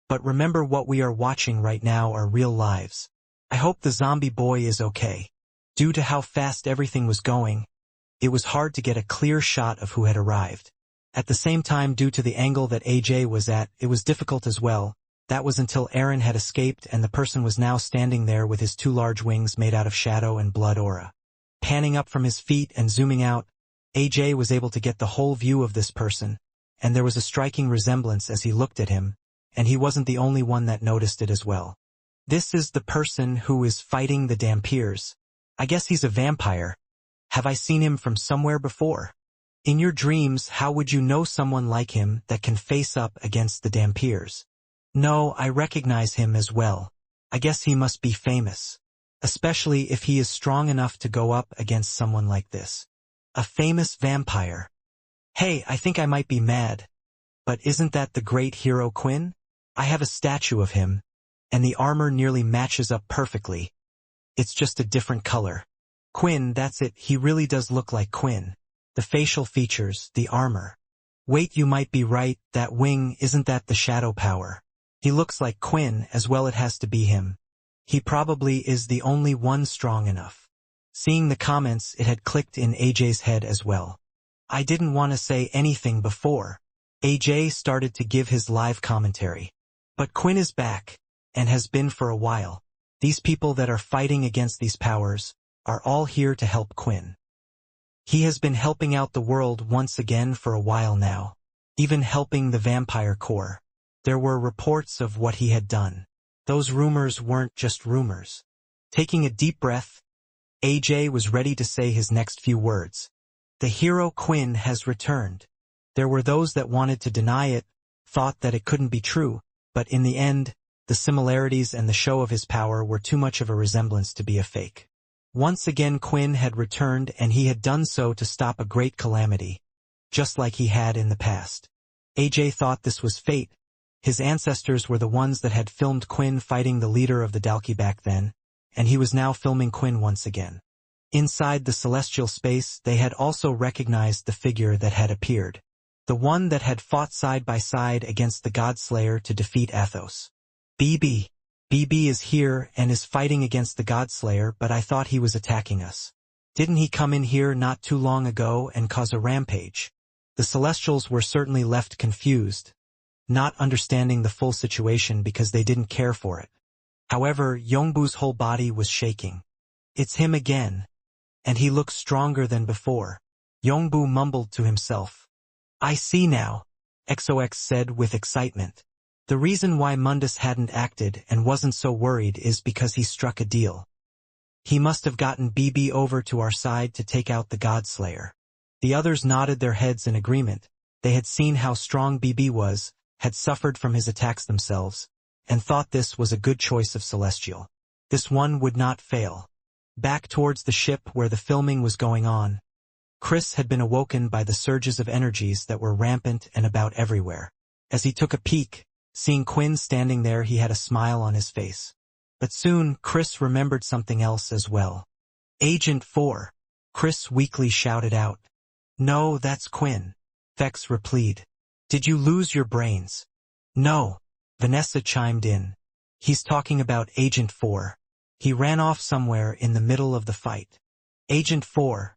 but remember what we are watching right now are real lives. I hope the zombie boy is okay. Due to how fast everything was going, it was hard to get a clear shot of who had arrived. At the same time, due to the angle that AJ was at, it was difficult as well. That was until Aaron had escaped and the person was now standing there with his two large wings made out of shadow and blood aura. Panning up from his feet and zooming out, AJ was able to get the whole view of this person, and there was a striking resemblance as he looked at him, and he wasn't the only one that noticed it as well. This is the person who is fighting the Dampiers. I guess he's a vampire. Have I seen him from somewhere before? In your dreams, how would you know someone like him that can face up against the Dampiers? No, I recognize him as well. I guess he must be famous. Especially if he is strong enough to go up against someone like this. A famous vampire. Hey, I think I might be mad. But isn't that the great hero Quinn? I have a statue of him, and the armor nearly matches up perfectly. It's just a different color. Quinn, that's it, he really does look like Quinn. The facial features, the armor. Wait, you might be right, that wing, isn't that the shadow power? He looks like Quinn, as well it has to be him. He probably is the only one strong enough. Seeing the comments, it had clicked in AJ's head as well. I didn't want to say anything before. AJ started to give his live commentary. But Quinn is back, and has been for a while. These people that are fighting against these powers are all here to help Quinn. He has been helping out the world once again for a while now, even helping the vampire core. There were reports of what he had done. Those rumors weren't just rumors. Taking a deep breath, AJ was ready to say his next few words. The hero Quinn has returned. There were those that wanted to deny it, thought that it couldn't be true, but in the end, the similarities and the show of his power were too much of a resemblance to be a fake. Once again Quinn had returned, and he had done so to stop a great calamity, just like he had in the past. AJ thought this was fate. His ancestors were the ones that had filmed Quinn fighting the leader of the Dalki back then, and he was now filming Quinn once again. Inside the celestial space, they had also recognized the figure that had appeared. The one that had fought side by side against the Godslayer to defeat Athos. BB is here and is fighting against the Godslayer, but I thought he was attacking us. Didn't he come in here not too long ago and cause a rampage? The Celestials were certainly left confused. not understanding the full situation because they didn't care for it. However, Yongbu's whole body was shaking. It's him again. And he looks stronger than before. Yongbu mumbled to himself. I see now, XOX said with excitement. The reason why Mundus hadn't acted and wasn't so worried is because he struck a deal. He must have gotten BB over to our side to take out the Godslayer. The others nodded their heads in agreement. They had seen how strong BB was, had suffered from his attacks themselves, and thought this was a good choice of Celestial. This one would not fail. Back towards the ship where the filming was going on, Chris had been awoken by the surges of energies that were rampant and about everywhere. As he took a peek, seeing Quinn standing there, he had a smile on his face. But soon, Chris remembered something else as well. Agent 4, Chris weakly shouted out. No, that's Quinn, Fex replied. Did you lose your brains? No, Vanessa chimed in. He's talking about Agent 4. He ran off somewhere in the middle of the fight. Agent 4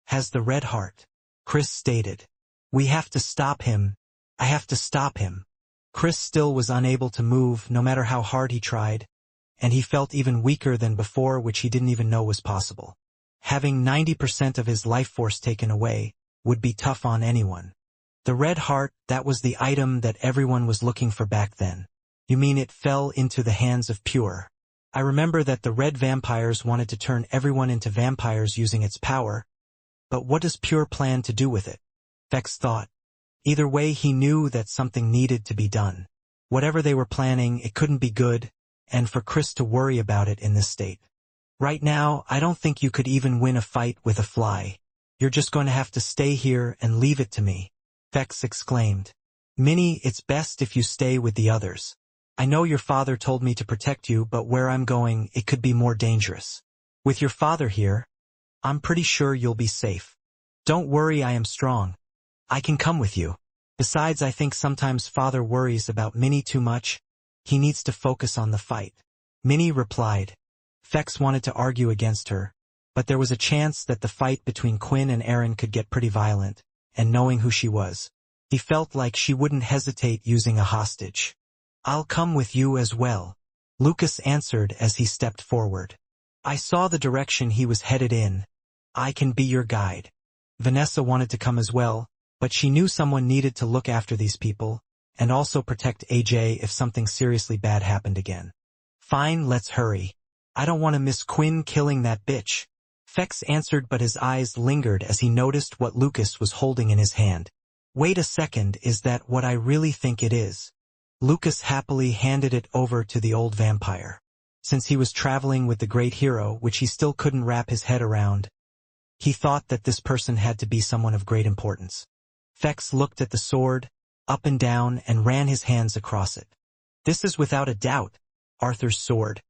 has the red heart, Chris stated. We have to stop him. I have to stop him. Chris still was unable to move no matter how hard he tried, and he felt even weaker than before, which he didn't even know was possible. Having 90% of his life force taken away would be tough on anyone. The red heart, that was the item that everyone was looking for back then. You mean it fell into the hands of Pure? I remember that the red vampires wanted to turn everyone into vampires using its power, but what does Pure plan to do with it? Fex thought. Either way, he knew that something needed to be done. Whatever they were planning, it couldn't be good, and for Chris to worry about it in this state. Right now, I don't think you could even win a fight with a fly. You're just going to have to stay here and leave it to me, Fex exclaimed. Minnie, it's best if you stay with the others. I know your father told me to protect you, but where I'm going, it could be more dangerous. With your father here, I'm pretty sure you'll be safe. Don't worry, I am strong. I can come with you. Besides, I think sometimes father worries about Minnie too much. He needs to focus on the fight. Minnie replied. Fex wanted to argue against her, but there was a chance that the fight between Quinn and Aaron could get pretty violent, and knowing who she was, he felt like she wouldn't hesitate using a hostage. I'll come with you as well, Lucas answered as he stepped forward. I saw the direction he was headed in. I can be your guide. Vanessa wanted to come as well, but she knew someone needed to look after these people, and also protect AJ if something seriously bad happened again. Fine, let's hurry. I don't want to miss Quinn killing that bitch. Fex answered, but his eyes lingered as he noticed what Lucas was holding in his hand. Wait a second, is that what I really think it is? Lucas happily handed it over to the old vampire. Since he was traveling with the great hero, which he still couldn't wrap his head around, he thought that this person had to be someone of great importance. Fex looked at the sword, up and down, and ran his hands across it. This is without a doubt Arthur's sword.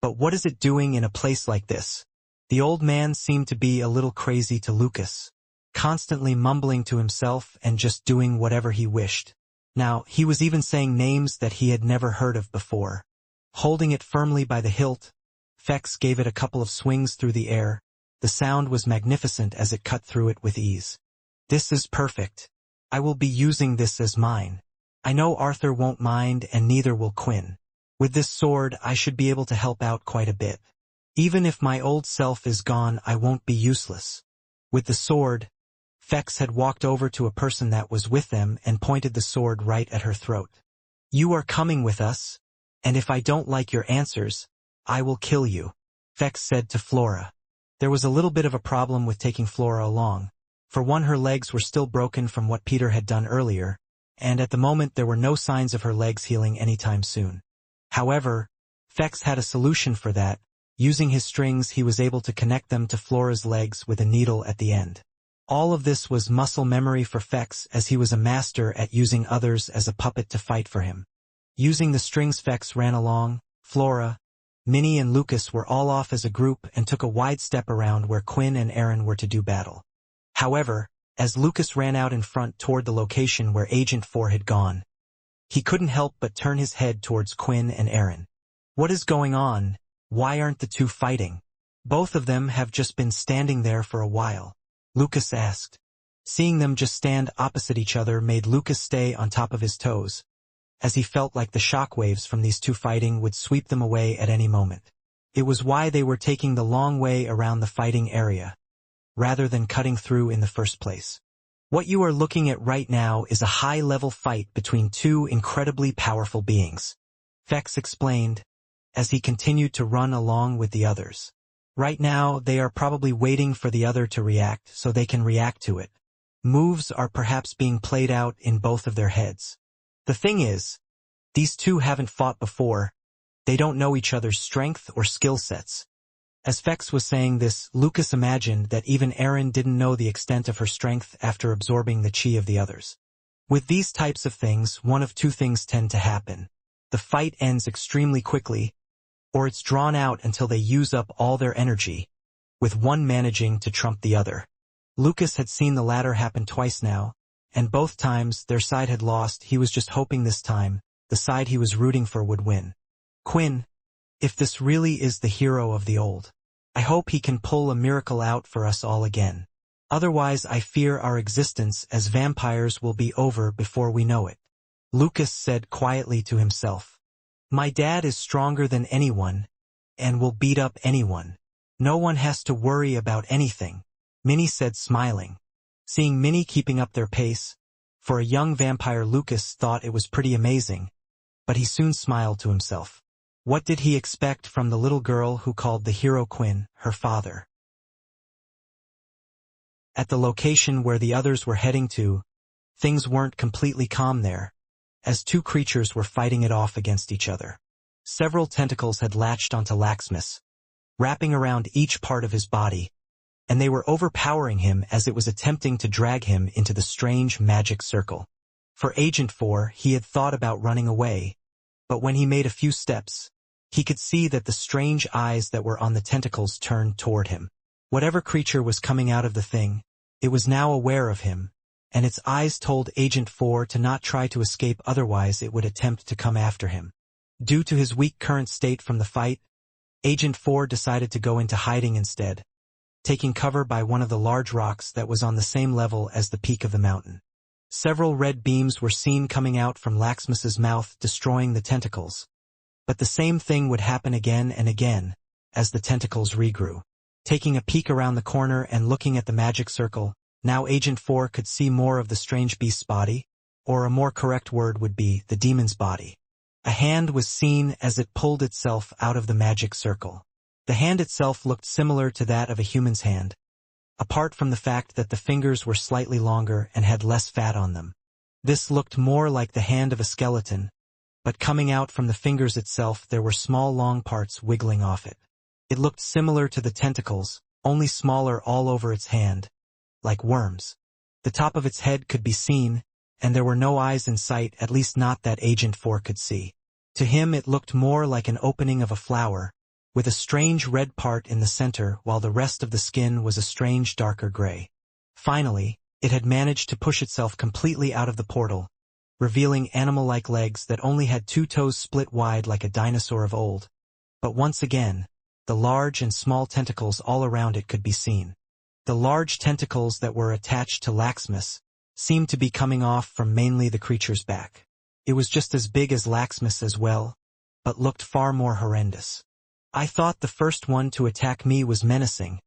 But what is it doing in a place like this? The old man seemed to be a little crazy to Lucas, constantly mumbling to himself and just doing whatever he wished. Now, he was even saying names that he had never heard of before. Holding it firmly by the hilt, Fex gave it a couple of swings through the air. The sound was magnificent as it cut through it with ease. This is perfect. I will be using this as mine. I know Arthur won't mind, and neither will Quinn. With this sword, I should be able to help out quite a bit. Even if my old self is gone, I won't be useless. With the sword, Fex had walked over to a person that was with them and pointed the sword right at her throat. You are coming with us, and if I don't like your answers, I will kill you, Fex said to Flora. There was a little bit of a problem with taking Flora along. For one, her legs were still broken from what Peter had done earlier, and at the moment there were no signs of her legs healing anytime soon. However, Fex had a solution for that. Using his strings, he was able to connect them to Flora's legs with a needle at the end. All of this was muscle memory for Fex, as he was a master at using others as a puppet to fight for him. Using the strings, Fex ran along. Flora, Minnie and Lucas were all off as a group and took a wide step around where Quinn and Aaron were to do battle. However, as Lucas ran out in front toward the location where Agent 4 had gone, he couldn't help but turn his head towards Quinn and Aaron. What is going on? Why aren't the two fighting? Both of them have just been standing there for a while, Lucas asked. Seeing them just stand opposite each other made Lucas stay on top of his toes. as he felt like the shockwaves from these two fighting would sweep them away at any moment. It was why they were taking the long way around the fighting area, rather than cutting through in the first place. What you are looking at right now is a high-level fight between two incredibly powerful beings, Fex explained, as he continued to run along with the others. Right now, they are probably waiting for the other to react so they can react to it. Moves are perhaps being played out in both of their heads. The thing is, these two haven't fought before. They don't know each other's strength or skill sets. As Fex was saying this, Lucas imagined that even Erin didn't know the extent of her strength after absorbing the chi of the others. With these types of things, one of two things tend to happen. The fight ends extremely quickly, or it's drawn out until they use up all their energy, with one managing to trump the other. Lucas had seen the latter happen twice now, and both times their side had lost. He was just hoping this time, the side he was rooting for would win. Quinn, if this really is the hero of the old, I hope he can pull a miracle out for us all again. Otherwise I fear our existence as vampires will be over before we know it. Lucas said quietly to himself. My dad is stronger than anyone, and will beat up anyone. No one has to worry about anything, Minnie said smiling. Seeing Minnie keeping up their pace, for a young vampire Lucas thought it was pretty amazing, but he soon smiled to himself. What did he expect from the little girl who called the hero Quinn her father? At the location where the others were heading to, things weren't completely calm there, as two creatures were fighting it off against each other. Several tentacles had latched onto Laxmus, wrapping around each part of his body, and they were overpowering him as it was attempting to drag him into the strange magic circle. For Agent 4, he had thought about running away, but when he made a few steps, he could see that the strange eyes that were on the tentacles turned toward him. Whatever creature was coming out of the thing, it was now aware of him, and its eyes told Agent 4 to not try to escape, otherwise it would attempt to come after him. Due to his weak current state from the fight, Agent 4 decided to go into hiding instead, taking cover by one of the large rocks that was on the same level as the peak of the mountain. Several red beams were seen coming out from Laxmus's mouth, destroying the tentacles. But the same thing would happen again and again, as the tentacles regrew. Taking a peek around the corner and looking at the magic circle, now Agent 4 could see more of the strange beast's body, or a more correct word would be the demon's body. A hand was seen as it pulled itself out of the magic circle. The hand itself looked similar to that of a human's hand, apart from the fact that the fingers were slightly longer and had less fat on them. This looked more like the hand of a skeleton, but coming out from the fingers itself there were small long parts wiggling off it. It looked similar to the tentacles, only smaller all over its hand, like worms. The top of its head could be seen, and there were no eyes in sight, at least not that Agent 4 could see. To him it looked more like an opening of a flower, with a strange red part in the center while the rest of the skin was a strange darker gray. Finally, it had managed to push itself completely out of the portal, revealing animal-like legs that only had two toes split wide like a dinosaur of old. But once again, the large and small tentacles all around it could be seen. The large tentacles that were attached to Laxmus seemed to be coming off from mainly the creature's back. It was just as big as Laxmus as well, but looked far more horrendous. I thought the first one to attack me was menacing,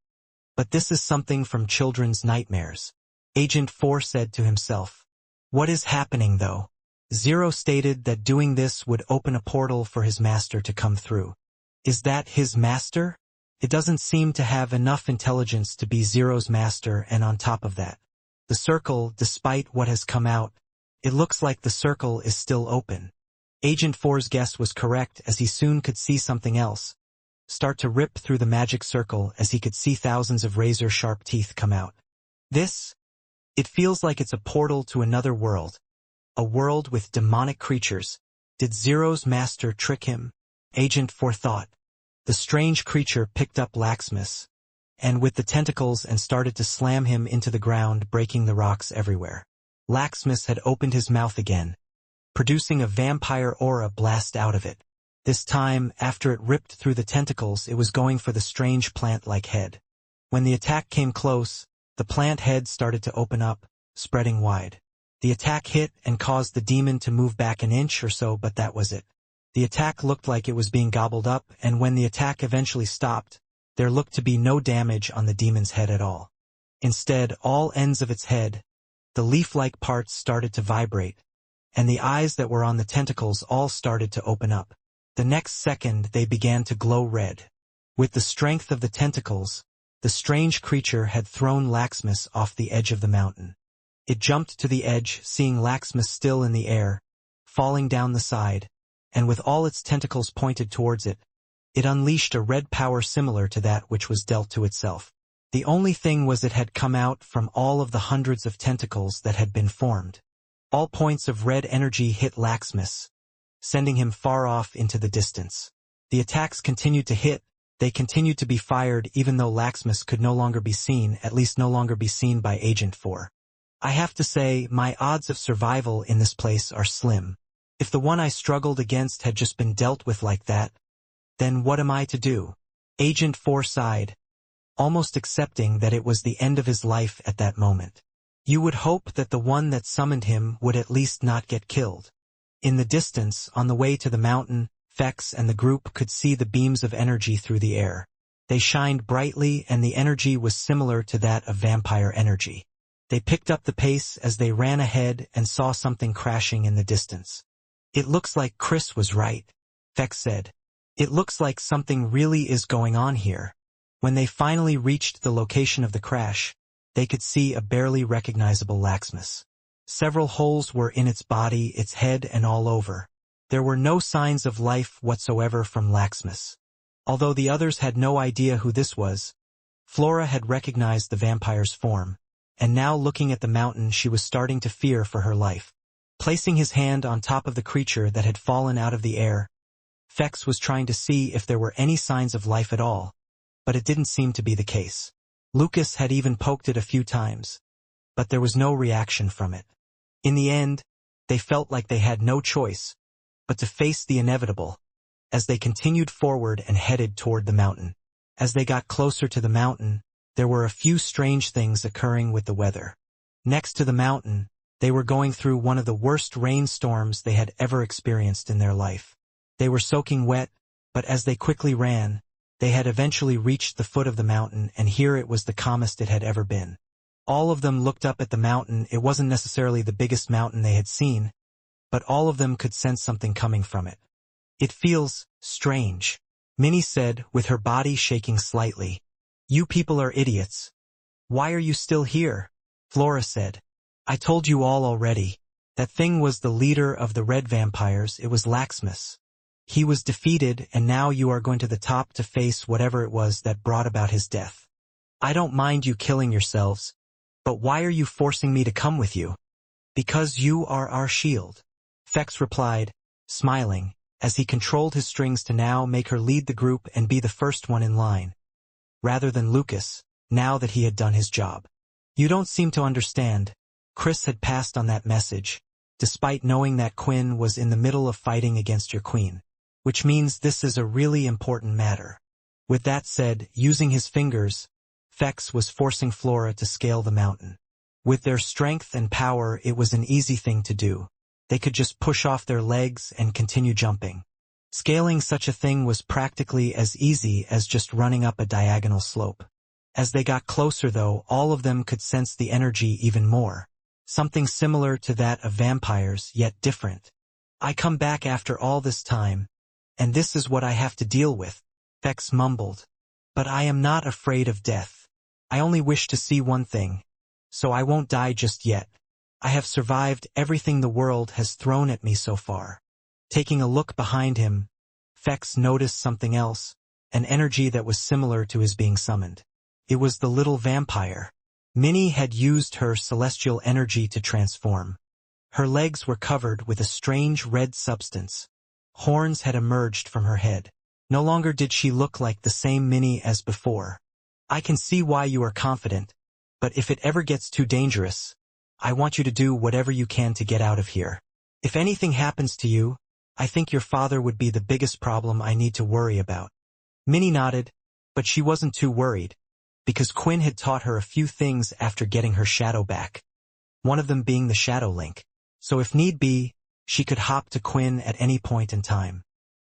but this is something from children's nightmares, Agent 4 said to himself. What is happening though? Zero stated that doing this would open a portal for his master to come through. Is that his master? It doesn't seem to have enough intelligence to be Zero's master, and on top of that, the circle, despite what has come out, it looks like the circle is still open. Agent 4's guess was correct, as he soon could see something else start to rip through the magic circle, as he could see thousands of razor-sharp teeth come out. It feels like it's a portal to another world, a world with demonic creatures. Did Zero's master trick him? Agent 4 thought. The strange creature picked up Laxmus, and with the tentacles and started to slam him into the ground, breaking the rocks everywhere. Laxmus had opened his mouth again, producing a vampire aura blast out of it. This time, after it ripped through the tentacles, it was going for the strange plant-like head. When the attack came close, the plant head started to open up, spreading wide. The attack hit and caused the demon to move back an inch or so, but that was it. The attack looked like it was being gobbled up, and when the attack eventually stopped, there looked to be no damage on the demon's head at all. Instead, all ends of its head, the leaf-like parts started to vibrate, and the eyes that were on the tentacles all started to open up. The next second they began to glow red. With the strength of the tentacles, the strange creature had thrown Laxmus off the edge of the mountain. It jumped to the edge, seeing Laxmus still in the air, falling down the side, and with all its tentacles pointed towards it, it unleashed a red power similar to that which was dealt to itself. The only thing was it had come out from all of the hundreds of tentacles that had been formed. All points of red energy hit Laxmus, sending him far off into the distance. The attacks continued to hit, they continued to be fired even though Laxmus could no longer be seen, at least no longer be seen by Agent 4. I have to say, my odds of survival in this place are slim. If the one I struggled against had just been dealt with like that, then what am I to do? Agent 4 sighed, almost accepting that it was the end of his life at that moment. You would hope that the one that summoned him would at least not get killed. In the distance, on the way to the mountain, Fex and the group could see the beams of energy through the air. They shined brightly, and the energy was similar to that of vampire energy. They picked up the pace as they ran ahead and saw something crashing in the distance. It looks like Chris was right, Fex said. It looks like something really is going on here. When they finally reached the location of the crash, they could see a barely recognizable Laxmus. Several holes were in its body, its head, and all over. There were no signs of life whatsoever from Laxmus. Although the others had no idea who this was, Flora had recognized the vampire's form, and now looking at the mountain she was starting to fear for her life. Placing his hand on top of the creature that had fallen out of the air, Fex was trying to see if there were any signs of life at all, but it didn't seem to be the case. Lucas had even poked it a few times, but there was no reaction from it. In the end, they felt like they had no choice but to face the inevitable, as they continued forward and headed toward the mountain. As they got closer to the mountain, there were a few strange things occurring with the weather. Next to the mountain, they were going through one of the worst rainstorms they had ever experienced in their life. They were soaking wet, but as they quickly ran, they had eventually reached the foot of the mountain, and here it was the calmest it had ever been. All of them looked up at the mountain. It wasn't necessarily the biggest mountain they had seen, but all of them could sense something coming from it. It feels strange, Minnie said, with her body shaking slightly. You people are idiots. Why are you still here? Flora said. I told you all already. That thing was the leader of the red vampires. It was Laxmus. He was defeated, and now you are going to the top to face whatever it was that brought about his death. I don't mind you killing yourselves, but why are you forcing me to come with you? Because you are our shield, Fex replied, smiling, as he controlled his strings to now make her lead the group and be the first one in line, rather than Lucas, now that he had done his job. You don't seem to understand. Chris had passed on that message, despite knowing that Quinn was in the middle of fighting against your queen. Which means this is a really important matter. With that said, using his fingers, Fex was forcing Flora to scale the mountain. With their strength and power, it was an easy thing to do. They could just push off their legs and continue jumping. Scaling such a thing was practically as easy as just running up a diagonal slope. As they got closer though, all of them could sense the energy even more. Something similar to that of vampires, yet different. I come back after all this time, and this is what I have to deal with, Fex mumbled. But I am not afraid of death. I only wish to see one thing, so I won't die just yet. I have survived everything the world has thrown at me so far. Taking a look behind him, Fex noticed something else, an energy that was similar to his being summoned. It was the little vampire. Minnie had used her celestial energy to transform. Her legs were covered with a strange red substance. Horns had emerged from her head. No longer did she look like the same Minnie as before. I can see why you are confident, but if it ever gets too dangerous, I want you to do whatever you can to get out of here. If anything happens to you, I think your father would be the biggest problem I need to worry about. Minnie nodded, but she wasn't too worried, because Quinn had taught her a few things after getting her shadow back. one of them being the shadow link. So if need be, she could hop to Quinn at any point in time.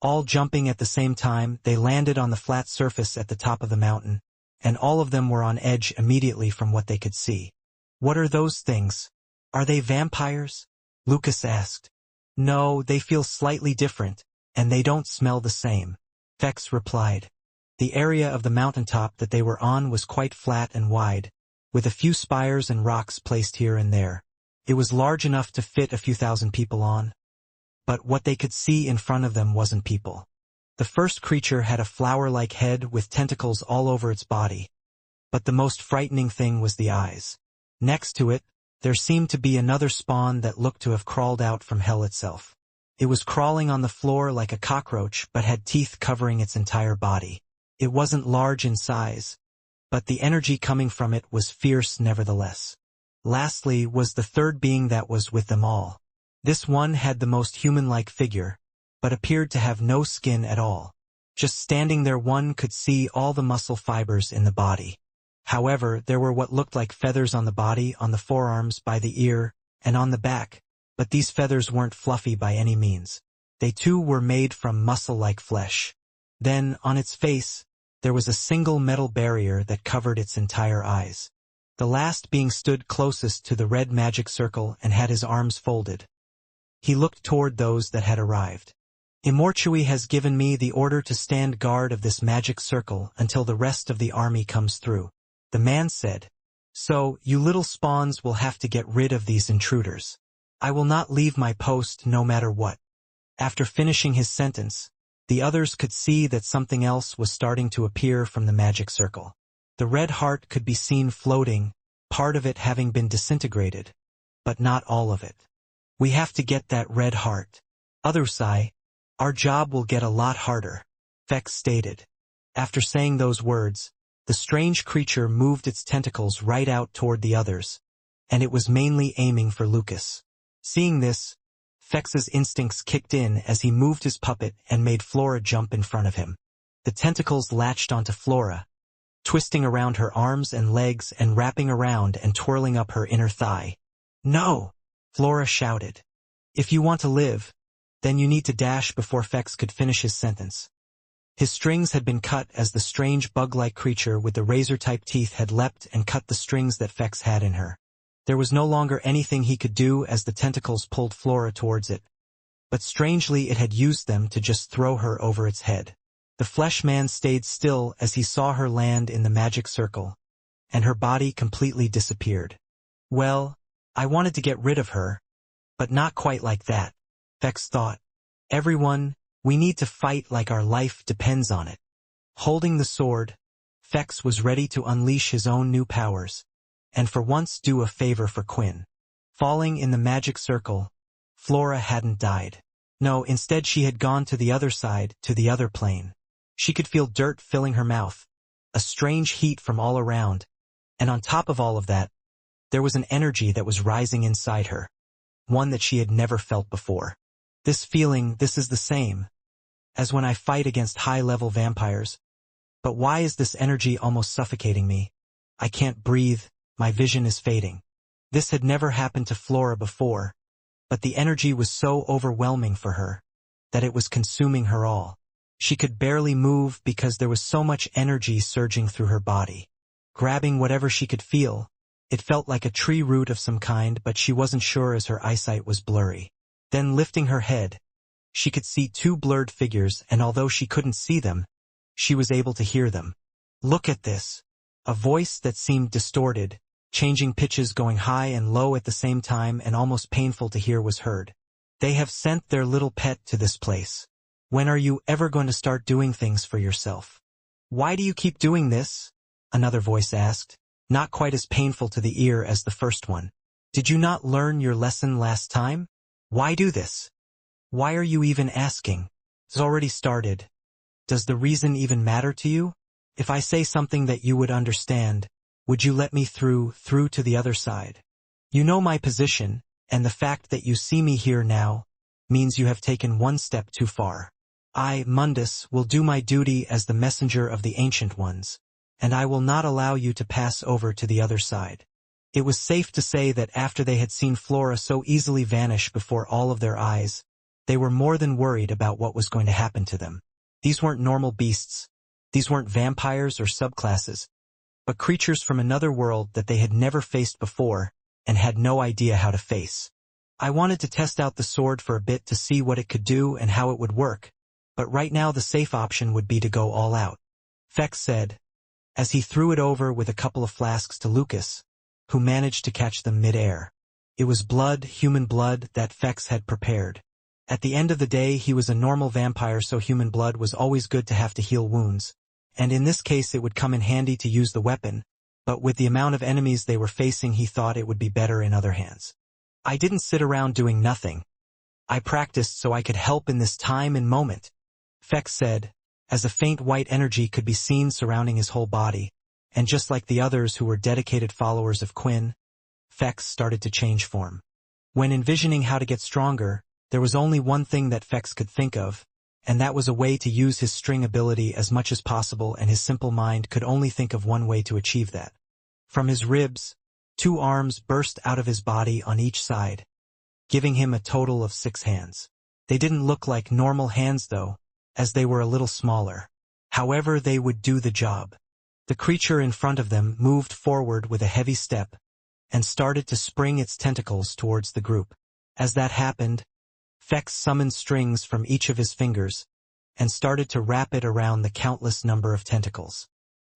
All jumping at the same time, they landed on the flat surface at the top of the mountain, and all of them were on edge immediately from what they could see. "What are those things? Are they vampires?" Lucas asked. "No, they feel slightly different, and they don't smell the same," Fex replied. The area of the mountaintop that they were on was quite flat and wide, with a few spires and rocks placed here and there. It was large enough to fit a few thousand people on. But what they could see in front of them wasn't people. The first creature had a flower-like head with tentacles all over its body. But the most frightening thing was the eyes. Next to it, there seemed to be another spawn that looked to have crawled out from hell itself. It was crawling on the floor like a cockroach but had teeth covering its entire body. It wasn't large in size, but the energy coming from it was fierce nevertheless. Lastly was the third being that was with them all. This one had the most human-like figure, but appeared to have no skin at all. Just standing there one could see all the muscle fibers in the body. However, there were what looked like feathers on the body, on the forearms, by the ear, and on the back, but these feathers weren't fluffy by any means. They too were made from muscle-like flesh. Then, on its face, there was a single metal barrier that covered its entire eyes. The last being stood closest to the red magic circle and had his arms folded. He looked toward those that had arrived. "Immortality has given me the order to stand guard of this magic circle until the rest of the army comes through," the man said. "So, you little spawns will have to get rid of these intruders. I will not leave my post no matter what." After finishing his sentence, the others could see that something else was starting to appear from the magic circle. The red heart could be seen floating, part of it having been disintegrated, but not all of it. "We have to get that red heart. Otherwise, our job will get a lot harder," Fex stated. After saying those words, the strange creature moved its tentacles right out toward the others, and it was mainly aiming for Lucas. Seeing this, Fex's instincts kicked in as he moved his puppet and made Flora jump in front of him. The tentacles latched onto Flora, twisting around her arms and legs and wrapping around and twirling up her inner thigh. "No!" Flora shouted. "If you want to live, then you need to dash," before Fex could finish his sentence. His strings had been cut as the strange bug-like creature with the razor-type teeth had leapt and cut the strings that Fex had in her. There was no longer anything he could do as the tentacles pulled Flora towards it. But strangely it had used them to just throw her over its head. The flesh man stayed still as he saw her land in the magic circle, and her body completely disappeared. "Well, I wanted to get rid of her, but not quite like that," Fex thought. "Everyone, we need to fight like our life depends on it." Holding the sword, Fex was ready to unleash his own new powers, and for once do a favor for Quinn. Falling in the magic circle, Flora hadn't died. No, instead she had gone to the other side, to the other plane. She could feel dirt filling her mouth, a strange heat from all around, and on top of all of that, there was an energy that was rising inside her, one that she had never felt before. This feeling, this is the same as when I fight against high-level vampires. But why is this energy almost suffocating me? I can't breathe, my vision is fading. This had never happened to Flora before, but the energy was so overwhelming for her that it was consuming her all. She could barely move because there was so much energy surging through her body. Grabbing whatever she could feel, it felt like a tree root of some kind, but she wasn't sure as her eyesight was blurry. Then lifting her head, she could see two blurred figures, and although she couldn't see them, she was able to hear them. "Look at this." A voice that seemed distorted, changing pitches, going high and low at the same time and almost painful to hear, was heard. "They have sent their little pet to this place. When are you ever going to start doing things for yourself?" "Why do you keep doing this?" another voice asked, not quite as painful to the ear as the first one. "Did you not learn your lesson last time? Why do this? Why are you even asking? It's already started. Does the reason even matter to you? If I say something that you would understand, would you let me through to the other side? You know my position, and the fact that you see me here now means you have taken one step too far. I, Mundus, will do my duty as the messenger of the Ancient Ones, and I will not allow you to pass over to the other side." It was safe to say that after they had seen Flora so easily vanish before all of their eyes, they were more than worried about what was going to happen to them. These weren't normal beasts. These weren't vampires or subclasses, but creatures from another world that they had never faced before and had no idea how to face. I wanted to test out the sword for a bit to see what it could do and how it would work, but right now the safe option would be to go all out, Fex said, as he threw it over with a couple of flasks to Lucas, who managed to catch them mid-air. It was blood, human blood, that Fex had prepared. At the end of the day, he was a normal vampire, so human blood was always good to have to heal wounds, and in this case it would come in handy to use the weapon, but with the amount of enemies they were facing, he thought it would be better in other hands. I didn't sit around doing nothing. I practiced so I could help in this time and moment, Fex said, as a faint white energy could be seen surrounding his whole body, and just like the others who were dedicated followers of Quinn, Fex started to change form. When envisioning how to get stronger, there was only one thing that Fex could think of, and that was a way to use his string ability as much as possible, and his simple mind could only think of one way to achieve that. From his ribs, 2 arms burst out of his body on each side, giving him a total of 6 hands. They didn't look like normal hands though, as they were a little smaller. However, they would do the job. The creature in front of them moved forward with a heavy step and started to spring its tentacles towards the group. As that happened, Fex summoned strings from each of his fingers and started to wrap it around the countless number of tentacles.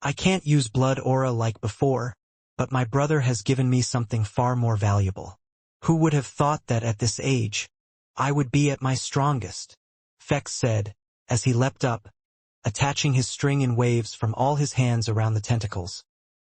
I can't use blood aura like before, but my brother has given me something far more valuable. Who would have thought that at this age, I would be at my strongest? Fex said, as he leapt up, attaching his string in waves from all his hands around the tentacles,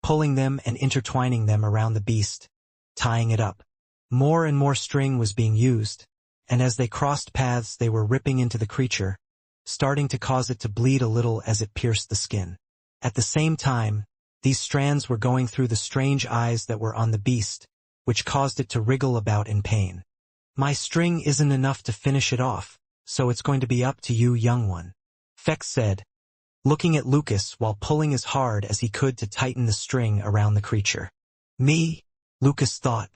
pulling them and intertwining them around the beast, tying it up. More and more string was being used, and as they crossed paths they were ripping into the creature, starting to cause it to bleed a little as it pierced the skin. At the same time, these strands were going through the strange eyes that were on the beast, which caused it to wriggle about in pain. My string isn't enough to finish it off, so it's going to be up to you, young one, Fex said, looking at Lucas while pulling as hard as he could to tighten the string around the creature. Me? Lucas thought.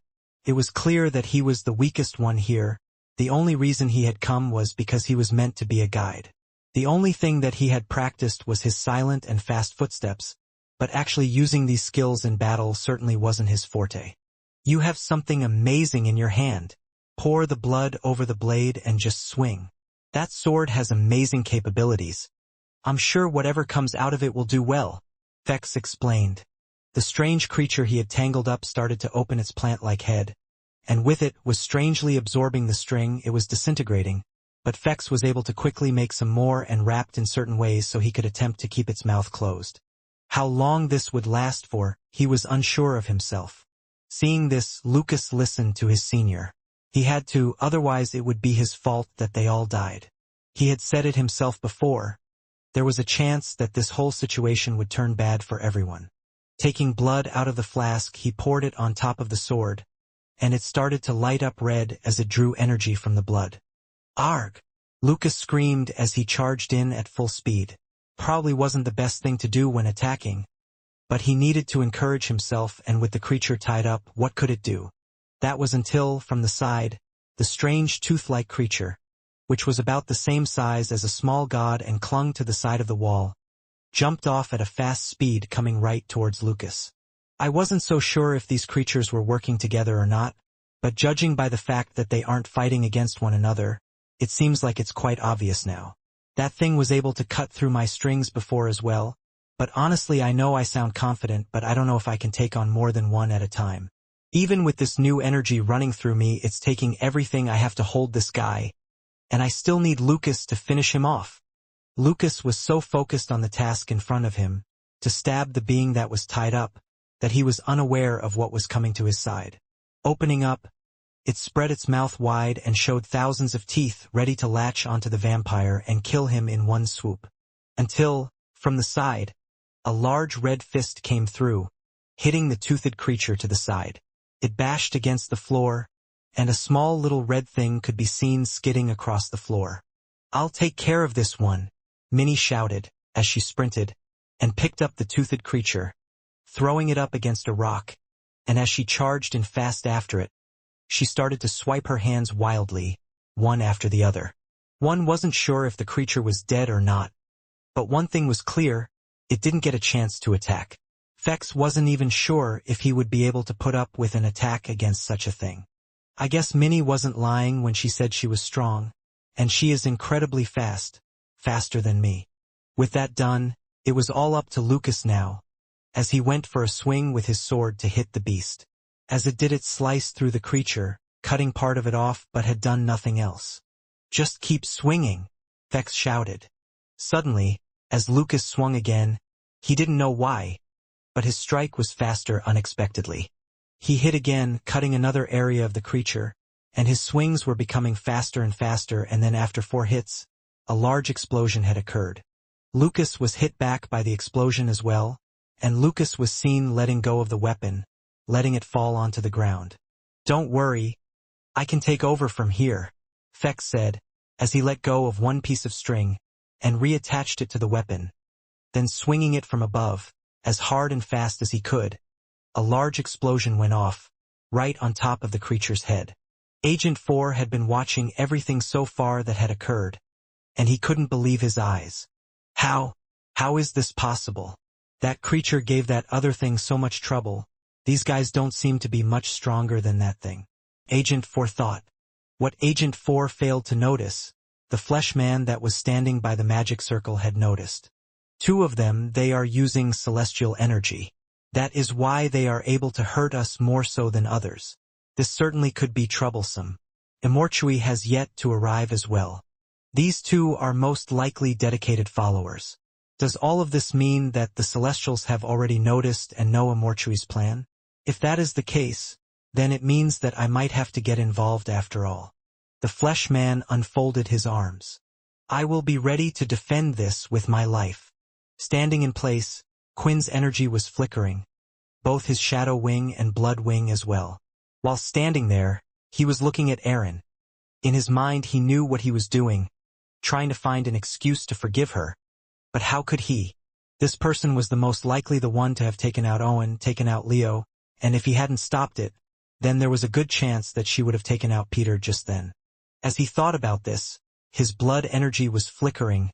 It was clear that he was the weakest one here. The only reason he had come was because he was meant to be a guide. The only thing that he had practiced was his silent and fast footsteps, but actually using these skills in battle certainly wasn't his forte. You have something amazing in your hand. Pour the blood over the blade and just swing. That sword has amazing capabilities. I'm sure whatever comes out of it will do well, Fex explained. The strange creature he had tangled up started to open its plant-like head, and with it was strangely absorbing the string. It was disintegrating, but Fex was able to quickly make some more and wrapped in certain ways so he could attempt to keep its mouth closed. How long this would last for, he was unsure of himself. Seeing this, Lucas listened to his senior. He had to, otherwise it would be his fault that they all died. He had said it himself before. There was a chance that this whole situation would turn bad for everyone. Taking blood out of the flask, he poured it on top of the sword, and it started to light up red as it drew energy from the blood. Arg! Lucas screamed as he charged in at full speed. Probably wasn't the best thing to do when attacking, but he needed to encourage himself, and with the creature tied up, what could it do? That was until, from the side, the strange tooth-like creature, which was about the same size as a small god and clung to the side of the wall, jumped off at a fast speed coming right towards Lucas. I wasn't so sure if these creatures were working together or not, but judging by the fact that they aren't fighting against one another, it seems like it's quite obvious now. That thing was able to cut through my strings before as well, but honestly I know I sound confident, but I don't know if I can take on more than one at a time. Even with this new energy running through me, it's taking everything I have to hold this guy, and I still need Lucas to finish him off. Lucas was so focused on the task in front of him, to stab the being that was tied up, that he was unaware of what was coming to his side. Opening up, it spread its mouth wide and showed thousands of teeth ready to latch onto the vampire and kill him in one swoop. Until, from the side, a large red fist came through, hitting the toothed creature to the side. It bashed against the floor, and a small little red thing could be seen skidding across the floor. I'll take care of this one, Minnie shouted, as she sprinted, and picked up the toothed creature, throwing it up against a rock, and as she charged in fast after it, she started to swipe her hands wildly, one after the other. One wasn't sure if the creature was dead or not, but one thing was clear, it didn't get a chance to attack. Fex wasn't even sure if he would be able to put up with an attack against such a thing. I guess Minnie wasn't lying when she said she was strong, and she is incredibly fast, faster than me. With that done, it was all up to Lucas now, as he went for a swing with his sword to hit the beast. As it did, it sliced through the creature, cutting part of it off but had done nothing else. "Just keep swinging," Fex shouted. Suddenly, as Lucas swung again, he didn't know why, but his strike was faster unexpectedly. He hit again, cutting another area of the creature, and his swings were becoming faster and faster, and then after 4 hits, a large explosion had occurred. Lucas was hit back by the explosion as well, and Lucas was seen letting go of the weapon, letting it fall onto the ground. "Don't worry, I can take over from here," Fex said, as he let go of one piece of string and reattached it to the weapon. Then swinging it from above, as hard and fast as he could, a large explosion went off, right on top of the creature's head. Agent 4 had been watching everything so far that had occurred, and he couldn't believe his eyes. How is this possible? That creature gave that other thing so much trouble. These guys don't seem to be much stronger than that thing, Agent 4 thought. What Agent 4 failed to notice, the flesh man that was standing by the magic circle had noticed. 2 of them, they are using celestial energy. That is why they are able to hurt us more so than others. This certainly could be troublesome. Immortality has yet to arrive as well. These 2 are most likely dedicated followers. Does all of this mean that the Celestials have already noticed and know Immortality's plan? If that is the case, then it means that I might have to get involved after all. The flesh man unfolded his arms. I will be ready to defend this with my life. Standing in place, Quinn's energy was flickering, both his shadow wing and blood wing as well. While standing there, he was looking at Aaron. In his mind he knew what he was doing, trying to find an excuse to forgive her. But how could he? This person was the most likely the one to have taken out Owen, taken out Leo, and if he hadn't stopped it, then there was a good chance that she would have taken out Peter just then. As he thought about this, his blood energy was flickering,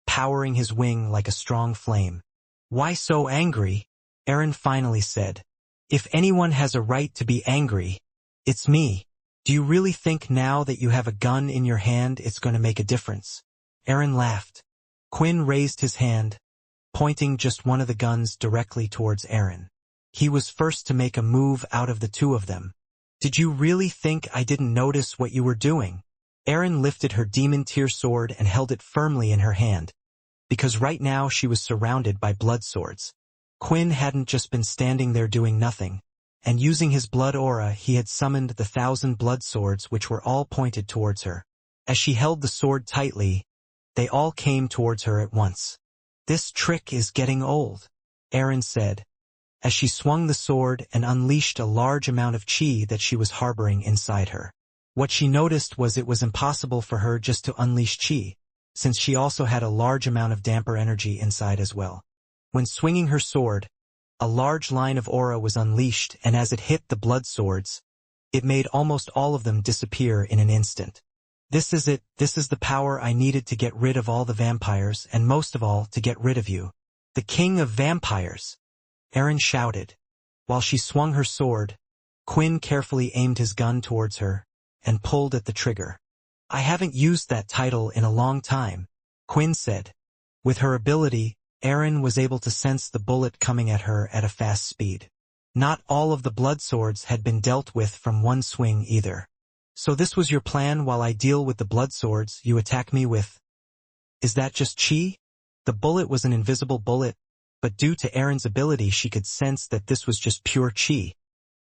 powering his wing like a strong flame. "Why so angry?" Aaron finally said. "If anyone has a right to be angry, it's me. Do you really think now that you have a gun in your hand it's going to make a difference?" Aaron laughed. Quinn raised his hand, pointing just one of the guns directly towards Aaron. He was first to make a move out of the 2 of them. "Did you really think I didn't notice what you were doing?" Aaron lifted her demon tear sword and held it firmly in her hand, because right now she was surrounded by blood swords. Quinn hadn't just been standing there doing nothing, and using his blood aura he had summoned the 1,000 blood swords which were all pointed towards her. As she held the sword tightly, they all came towards her at once. "This trick is getting old," Aaron said, as she swung the sword and unleashed a large amount of chi that she was harboring inside her. What she noticed was it was impossible for her just to unleash chi, since she also had a large amount of damper energy inside as well. When swinging her sword, a large line of aura was unleashed, and as it hit the blood swords, it made almost all of them disappear in an instant. "This is it, this is the power I needed to get rid of all the vampires, and most of all to get rid of you. The king of vampires!" Aaron shouted. While she swung her sword, Quinn carefully aimed his gun towards her and pulled at the trigger. "I haven't used that title in a long time," Quinn said. With her ability, Aaron was able to sense the bullet coming at her at a fast speed. Not all of the blood swords had been dealt with from one swing either. "So this was your plan? While I deal with the blood swords, you attack me with... Is that just chi?" The bullet was an invisible bullet, but due to Aaron's ability she could sense that this was just pure chi.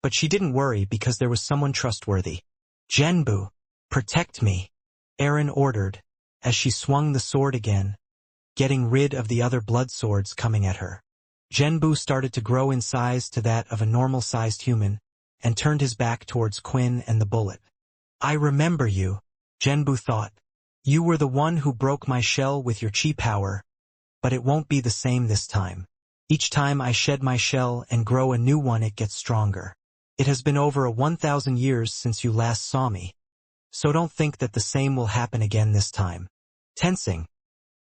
But she didn't worry because there was someone trustworthy. "Genbu, protect me," Aaron ordered, as she swung the sword again, getting rid of the other blood swords coming at her. Genbu started to grow in size to that of a normal-sized human, and turned his back towards Quinn and the bullet. "I remember you," Genbu thought. "You were the one who broke my shell with your chi power, but it won't be the same this time. Each time I shed my shell and grow a new one it gets stronger." It has been over 1,000 years since you last saw me, so don't think that the same will happen again this time. Tensing,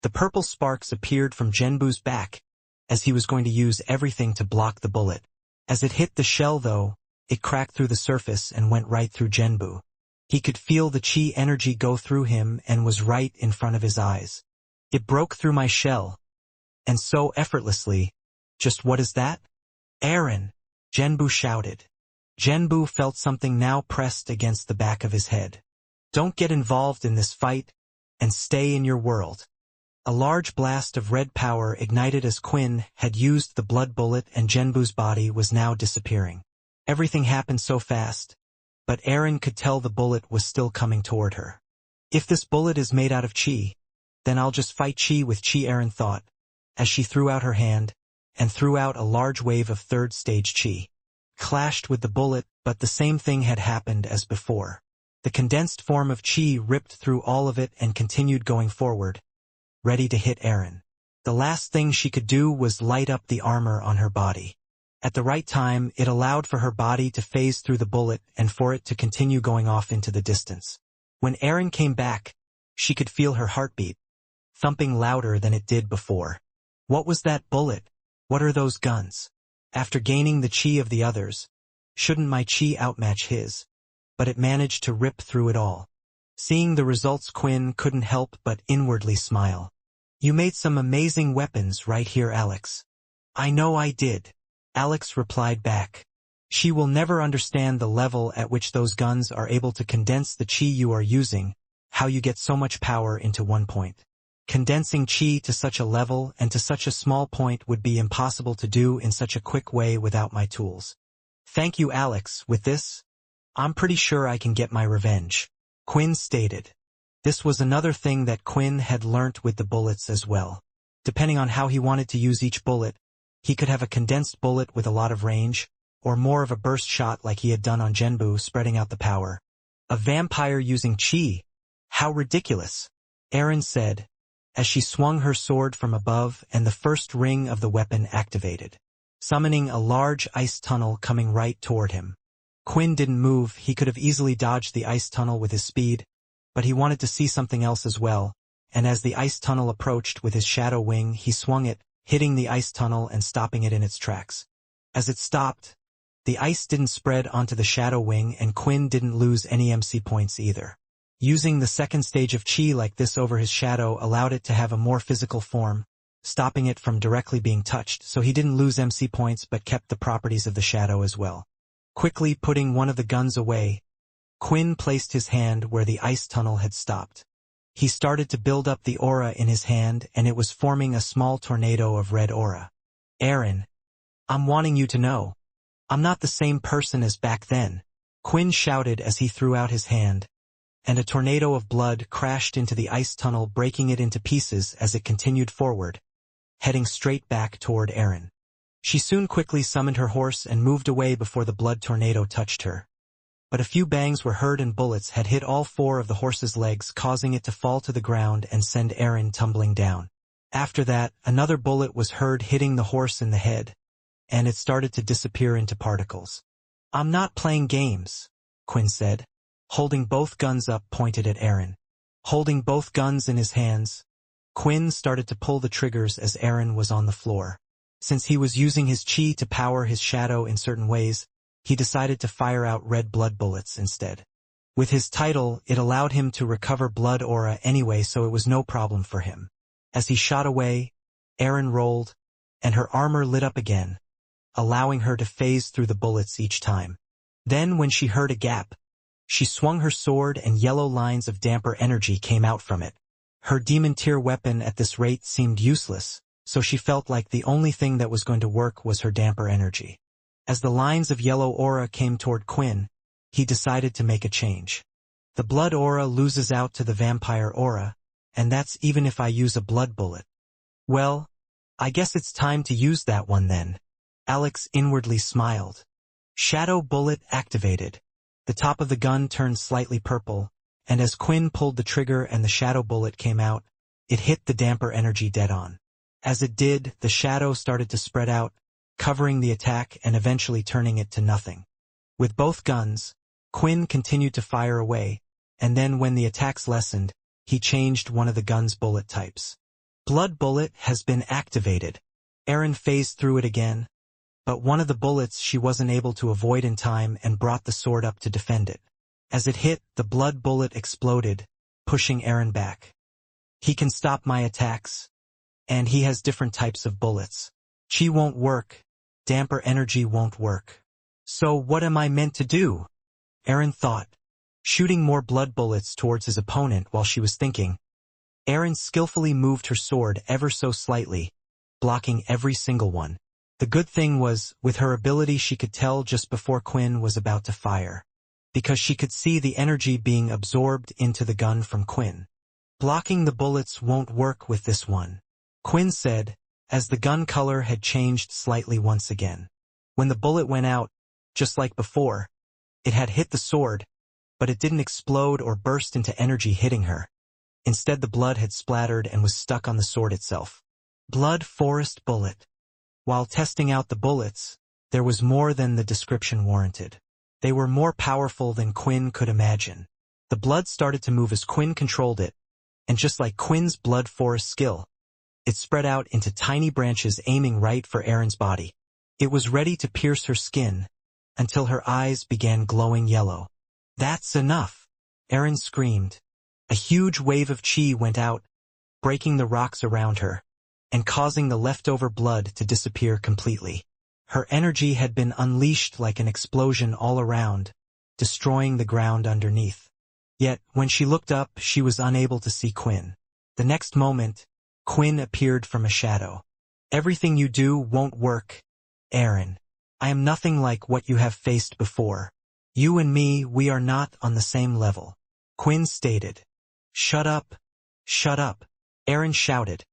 the purple sparks appeared from Genbu's back, as he was going to use everything to block the bullet. As it hit the shell though, it cracked through the surface and went right through Genbu. He could feel the chi energy go through him and was right in front of his eyes. It broke through my shell, and so effortlessly. Just what is that? Aaron! Genbu shouted. Genbu felt something now pressed against the back of his head. Don't get involved in this fight, and stay in your world. A large blast of red power ignited as Quinn had used the blood bullet and Genbu's body was now disappearing. Everything happened so fast, but Aaron could tell the bullet was still coming toward her. If this bullet is made out of chi, then I'll just fight chi with chi, Aaron thought, as she threw out her hand, and threw out a large wave of third stage chi. Clashed with the bullet, but the same thing had happened as before. The condensed form of chi ripped through all of it and continued going forward, ready to hit Aaron. The last thing she could do was light up the armor on her body. At the right time, it allowed for her body to phase through the bullet and for it to continue going off into the distance. When Aaron came back, she could feel her heartbeat, thumping louder than it did before. What was that bullet? What are those guns? After gaining the chi of the others, shouldn't my chi outmatch his? But it managed to rip through it all. Seeing the results, Quinn couldn't help but inwardly smile. You made some amazing weapons right here, Alex. I know I did. Alex replied back. She will never understand the level at which those guns are able to condense the chi you are using, how you get so much power into one point. Condensing chi to such a level and to such a small point would be impossible to do in such a quick way without my tools. Thank you, Alex. With this, I'm pretty sure I can get my revenge, Quinn stated. This was another thing that Quinn had learnt with the bullets as well. Depending on how he wanted to use each bullet, he could have a condensed bullet with a lot of range, or more of a burst shot like he had done on Genbu, spreading out the power. A vampire using chi? How ridiculous, Aaron said, as she swung her sword from above and the first ring of the weapon activated, summoning a large ice tunnel coming right toward him. Quinn didn't move. He could have easily dodged the ice tunnel with his speed, but he wanted to see something else as well, and as the ice tunnel approached with his shadow wing, he swung it, hitting the ice tunnel and stopping it in its tracks. As it stopped, the ice didn't spread onto the shadow wing and Quinn didn't lose any MC points either. Using the second stage of chi like this over his shadow allowed it to have a more physical form, stopping it from directly being touched, so he didn't lose MC points but kept the properties of the shadow as well. Quickly putting one of the guns away, Quinn placed his hand where the ice tunnel had stopped. He started to build up the aura in his hand and it was forming a small tornado of red aura. Aaron, I'm wanting you to know, I'm not the same person as back then, Quinn shouted as he threw out his hand, and a tornado of blood crashed into the ice tunnel, breaking it into pieces as it continued forward, heading straight back toward Aaron. She soon quickly summoned her horse and moved away before the blood tornado touched her. But a few bangs were heard and bullets had hit all four of the horse's legs, causing it to fall to the ground and send Aaron tumbling down. After that, another bullet was heard hitting the horse in the head, and it started to disappear into particles. I'm not playing games, Quinn said, holding both guns up pointed at Aaron. Holding both guns in his hands, Quinn started to pull the triggers as Aaron was on the floor. Since he was using his chi to power his shadow in certain ways, he decided to fire out red blood bullets instead. With his title, it allowed him to recover blood aura anyway, so it was no problem for him. As he shot away, Aaron rolled, and her armor lit up again, allowing her to phase through the bullets each time. Then when she heard a gap, she swung her sword and yellow lines of damper energy came out from it. Her demon tier weapon at this rate seemed useless, so she felt like the only thing that was going to work was her damper energy. As the lines of yellow aura came toward Quinn, he decided to make a change. The blood aura loses out to the vampire aura, and that's even if I use a blood bullet. Well, I guess it's time to use that one then. Alex inwardly smiled. Shadow bullet activated. The top of the gun turned slightly purple, and as Quinn pulled the trigger and the shadow bullet came out, it hit the damper energy dead on. As it did, the shadow started to spread out, covering the attack and eventually turning it to nothing. With both guns, Quinn continued to fire away, and then when the attacks lessened, he changed one of the gun's bullet types. Blood bullet has been activated. Erin phased through it again, but one of the bullets she wasn't able to avoid in time and brought the sword up to defend it. As it hit, the blood bullet exploded, pushing Erin back. He can stop my attacks, and he has different types of bullets. Chi won't work, damper energy won't work. So what am I meant to do? Erin thought, shooting more blood bullets towards his opponent while she was thinking. Erin skillfully moved her sword ever so slightly, blocking every single one. The good thing was, with her ability she could tell just before Quinn was about to fire, because she could see the energy being absorbed into the gun from Quinn. Blocking the bullets won't work with this one, Quinn said, as the gun color had changed slightly once again. When the bullet went out, just like before, it had hit the sword, but it didn't explode or burst into energy hitting her. Instead, the blood had splattered and was stuck on the sword itself. Blood forest bullet. While testing out the bullets, there was more than the description warranted. They were more powerful than Quinn could imagine. The blood started to move as Quinn controlled it, and just like Quinn's blood forest skill, it spread out into tiny branches aiming right for Erin's body. It was ready to pierce her skin, until her eyes began glowing yellow. That's enough, Erin screamed. A huge wave of chi went out, breaking the rocks around her, and causing the leftover blood to disappear completely. Her energy had been unleashed like an explosion all around, destroying the ground underneath. Yet, when she looked up, she was unable to see Quinn. The next moment, Quinn appeared from a shadow. Everything you do won't work, Erin. I am nothing like what you have faced before. You and me, we are not on the same level, Quinn stated. Shut up, Erin shouted.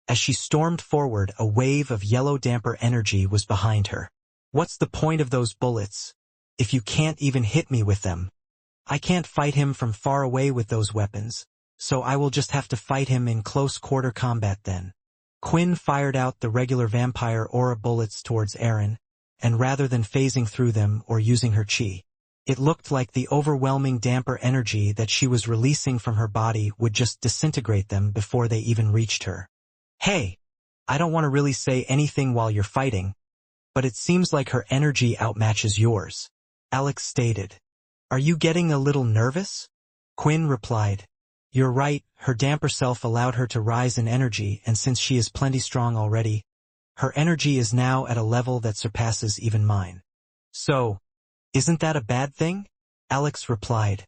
As she stormed forward, a wave of yellow damper energy was behind her. What's the point of those bullets, if you can't even hit me with them? I can't fight him from far away with those weapons, so I will just have to fight him in close quarter combat then. Quinn fired out the regular vampire aura bullets towards Erin, and rather than phasing through them or using her chi, it looked like the overwhelming damper energy that she was releasing from her body would just disintegrate them before they even reached her. Hey, I don't want to really say anything while you're fighting, but it seems like her energy outmatches yours, Alex stated. Are you getting a little nervous? Quinn replied. You're right, her damper self allowed her to rise in energy, and since she is plenty strong already, her energy is now at a level that surpasses even mine. So, isn't that a bad thing? Alex replied.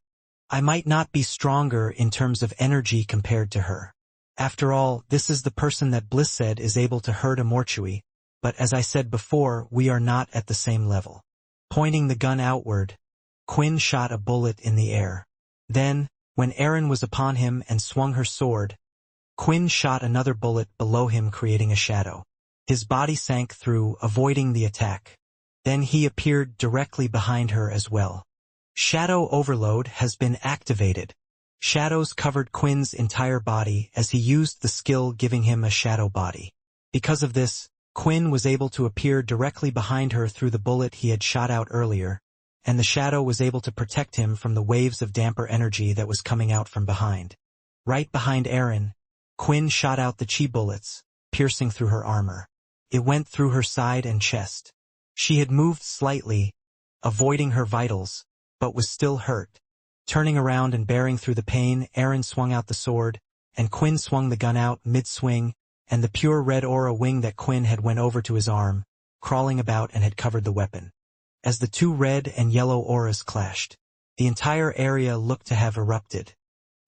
I might not be stronger in terms of energy compared to her. After all, this is the person that Bliss said is able to hurt Immortality, but as I said before, we are not at the same level. Pointing the gun outward, Quinn shot a bullet in the air. Then, when Erin was upon him and swung her sword, Quinn shot another bullet below him, creating a shadow. His body sank through, avoiding the attack. Then he appeared directly behind her as well. Shadow overload has been activated. Shadows covered Quinn's entire body as he used the skill, giving him a shadow body. Because of this, Quinn was able to appear directly behind her through the bullet he had shot out earlier, and the shadow was able to protect him from the waves of damper energy that was coming out from behind. Right behind Erin, Quinn shot out the chi bullets, piercing through her armor. It went through her side and chest. She had moved slightly, avoiding her vitals, but was still hurt. Turning around and bearing through the pain, Erin swung out the sword, and Quinn swung the gun out mid-swing, and the pure red aura wing that Quinn had went over to his arm, crawling about and had covered the weapon. As the two red and yellow auras clashed, the entire area looked to have erupted.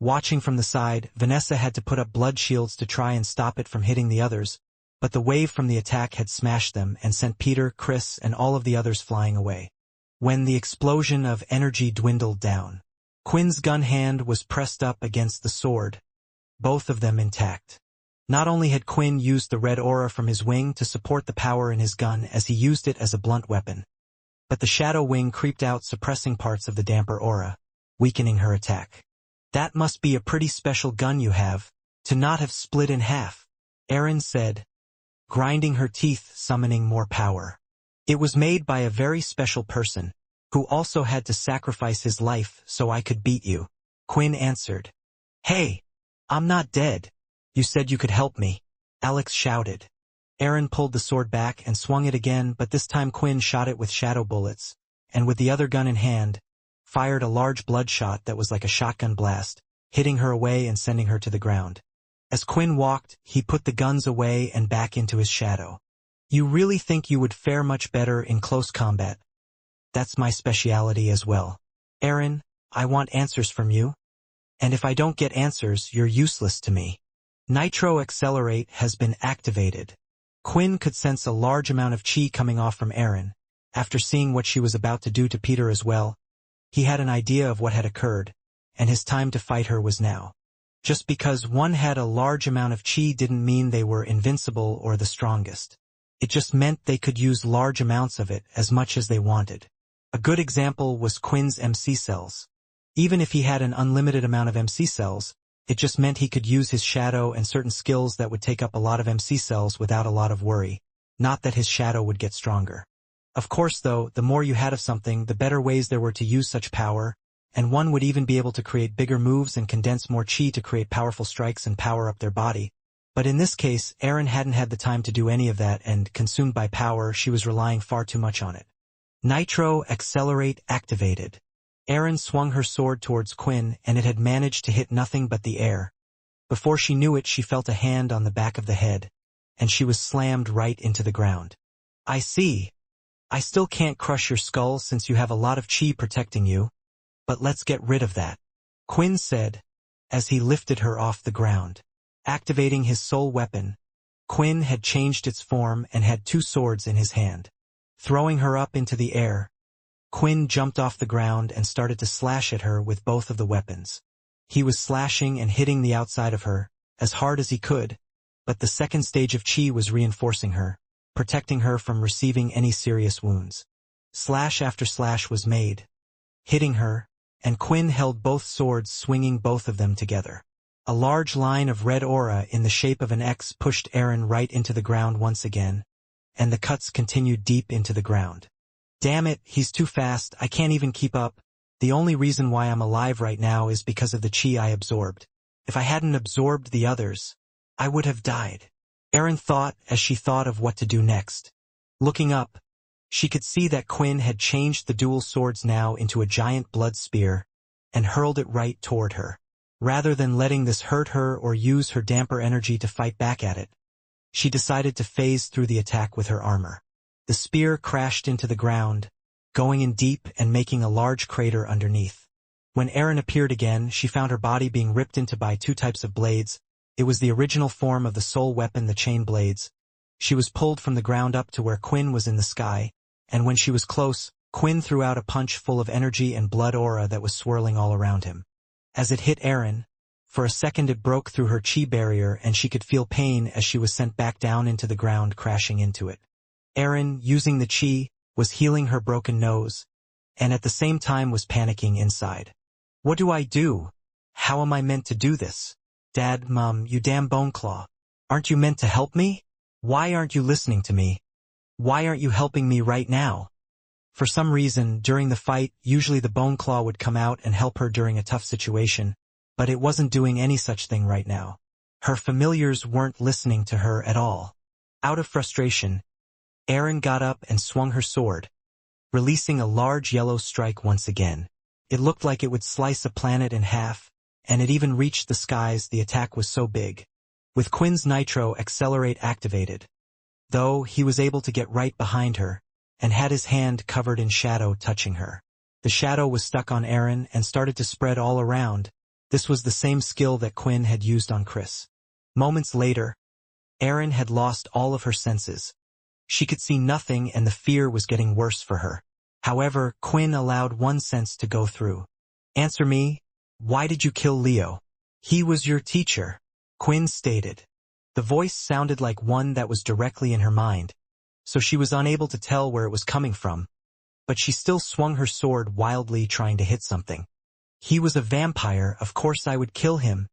Watching from the side, Vanessa had to put up blood shields to try and stop it from hitting the others, but the wave from the attack had smashed them and sent Peter, Chris, and all of the others flying away. When the explosion of energy dwindled down, Quinn's gun hand was pressed up against the sword, both of them intact. Not only had Quinn used the red aura from his wing to support the power in his gun as he used it as a blunt weapon, but the shadow wing creeped out, suppressing parts of the damper aura, weakening her attack. That must be a pretty special gun you have, to not have split in half, Erin said, grinding her teeth, summoning more power. It was made by a very special person, who also had to sacrifice his life so I could beat you. Quinn answered. Hey, I'm not dead. You said you could help me. Alex shouted. Aaron pulled the sword back and swung it again, but this time Quinn shot it with shadow bullets, and with the other gun in hand, fired a large bloodshot that was like a shotgun blast, hitting her away and sending her to the ground. As Quinn walked, he put the guns away and back into his shadow. You really think you would fare much better in close combat? That's my specialty as well. Aaron, I want answers from you. And if I don't get answers, you're useless to me. Nitro Accelerate has been activated. Quinn could sense a large amount of chi coming off from Aaron. After seeing what she was about to do to Peter as well, he had an idea of what had occurred, and his time to fight her was now. Just because one had a large amount of chi didn't mean they were invincible or the strongest. It just meant they could use large amounts of it as much as they wanted. A good example was Quinn's MC cells. Even if he had an unlimited amount of MC cells, it just meant he could use his shadow and certain skills that would take up a lot of MC cells without a lot of worry, not that his shadow would get stronger. Of course though, the more you had of something, the better ways there were to use such power, and one would even be able to create bigger moves and condense more chi to create powerful strikes and power up their body. But in this case, Aaron hadn't had the time to do any of that, and consumed by power, she was relying far too much on it. Nitro Accelerate activated. Aaron swung her sword towards Quinn, and it had managed to hit nothing but the air. Before she knew it, she felt a hand on the back of the head, and she was slammed right into the ground. I see. I still can't crush your skull since you have a lot of chi protecting you, but let's get rid of that, Quinn said, as he lifted her off the ground. Activating his soul weapon, Quinn had changed its form and had two swords in his hand. Throwing her up into the air, Quinn jumped off the ground and started to slash at her with both of the weapons. He was slashing and hitting the outside of her, as hard as he could, but the second stage of chi was reinforcing her, protecting her from receiving any serious wounds. Slash after slash was made, hitting her, and Quinn held both swords, swinging both of them together. A large line of red aura in the shape of an X pushed Aaron right into the ground once again, and the cuts continued deep into the ground. Damn it, he's too fast, I can't even keep up. The only reason why I'm alive right now is because of the chi I absorbed. If I hadn't absorbed the others, I would have died. Aaron thought as she thought of what to do next. Looking up, she could see that Quinn had changed the dual swords now into a giant blood spear and hurled it right toward her. Rather than letting this hurt her or use her damper energy to fight back at it, she decided to phase through the attack with her armor. The spear crashed into the ground, going in deep and making a large crater underneath. When Aaron appeared again, she found her body being ripped into by two types of blades. It was the original form of the soul weapon, the chain blades. She was pulled from the ground up to where Quinn was in the sky, and when she was close, Quinn threw out a punch full of energy and blood aura that was swirling all around him. As it hit Aaron, for a second it broke through her chi barrier and she could feel pain as she was sent back down into the ground, crashing into it. Aaron, using the chi, was healing her broken nose, and at the same time was panicking inside. What do I do? How am I meant to do this? Dad, Mom, you damn bone claw. Aren't you meant to help me? Why aren't you listening to me? Why aren't you helping me right now? For some reason, during the fight, usually the bone claw would come out and help her during a tough situation, but it wasn't doing any such thing right now. Her familiars weren't listening to her at all. Out of frustration, Aaron got up and swung her sword, releasing a large yellow strike once again. It looked like it would slice a planet in half, and it even reached the skies. The attack was so big. With Quinn's Nitro Accelerate activated, though, he was able to get right behind her, and had his hand covered in shadow touching her. The shadow was stuck on Aaron and started to spread all around. This was the same skill that Quinn had used on Chris. Moments later, Aaron had lost all of her senses. She could see nothing and the fear was getting worse for her. However, Quinn allowed one sense to go through. Answer me, why did you kill Leo? He was your teacher, Quinn stated. The voice sounded like one that was directly in her mind, so she was unable to tell where it was coming from, but she still swung her sword wildly, trying to hit something. He was a vampire, of course I would kill him.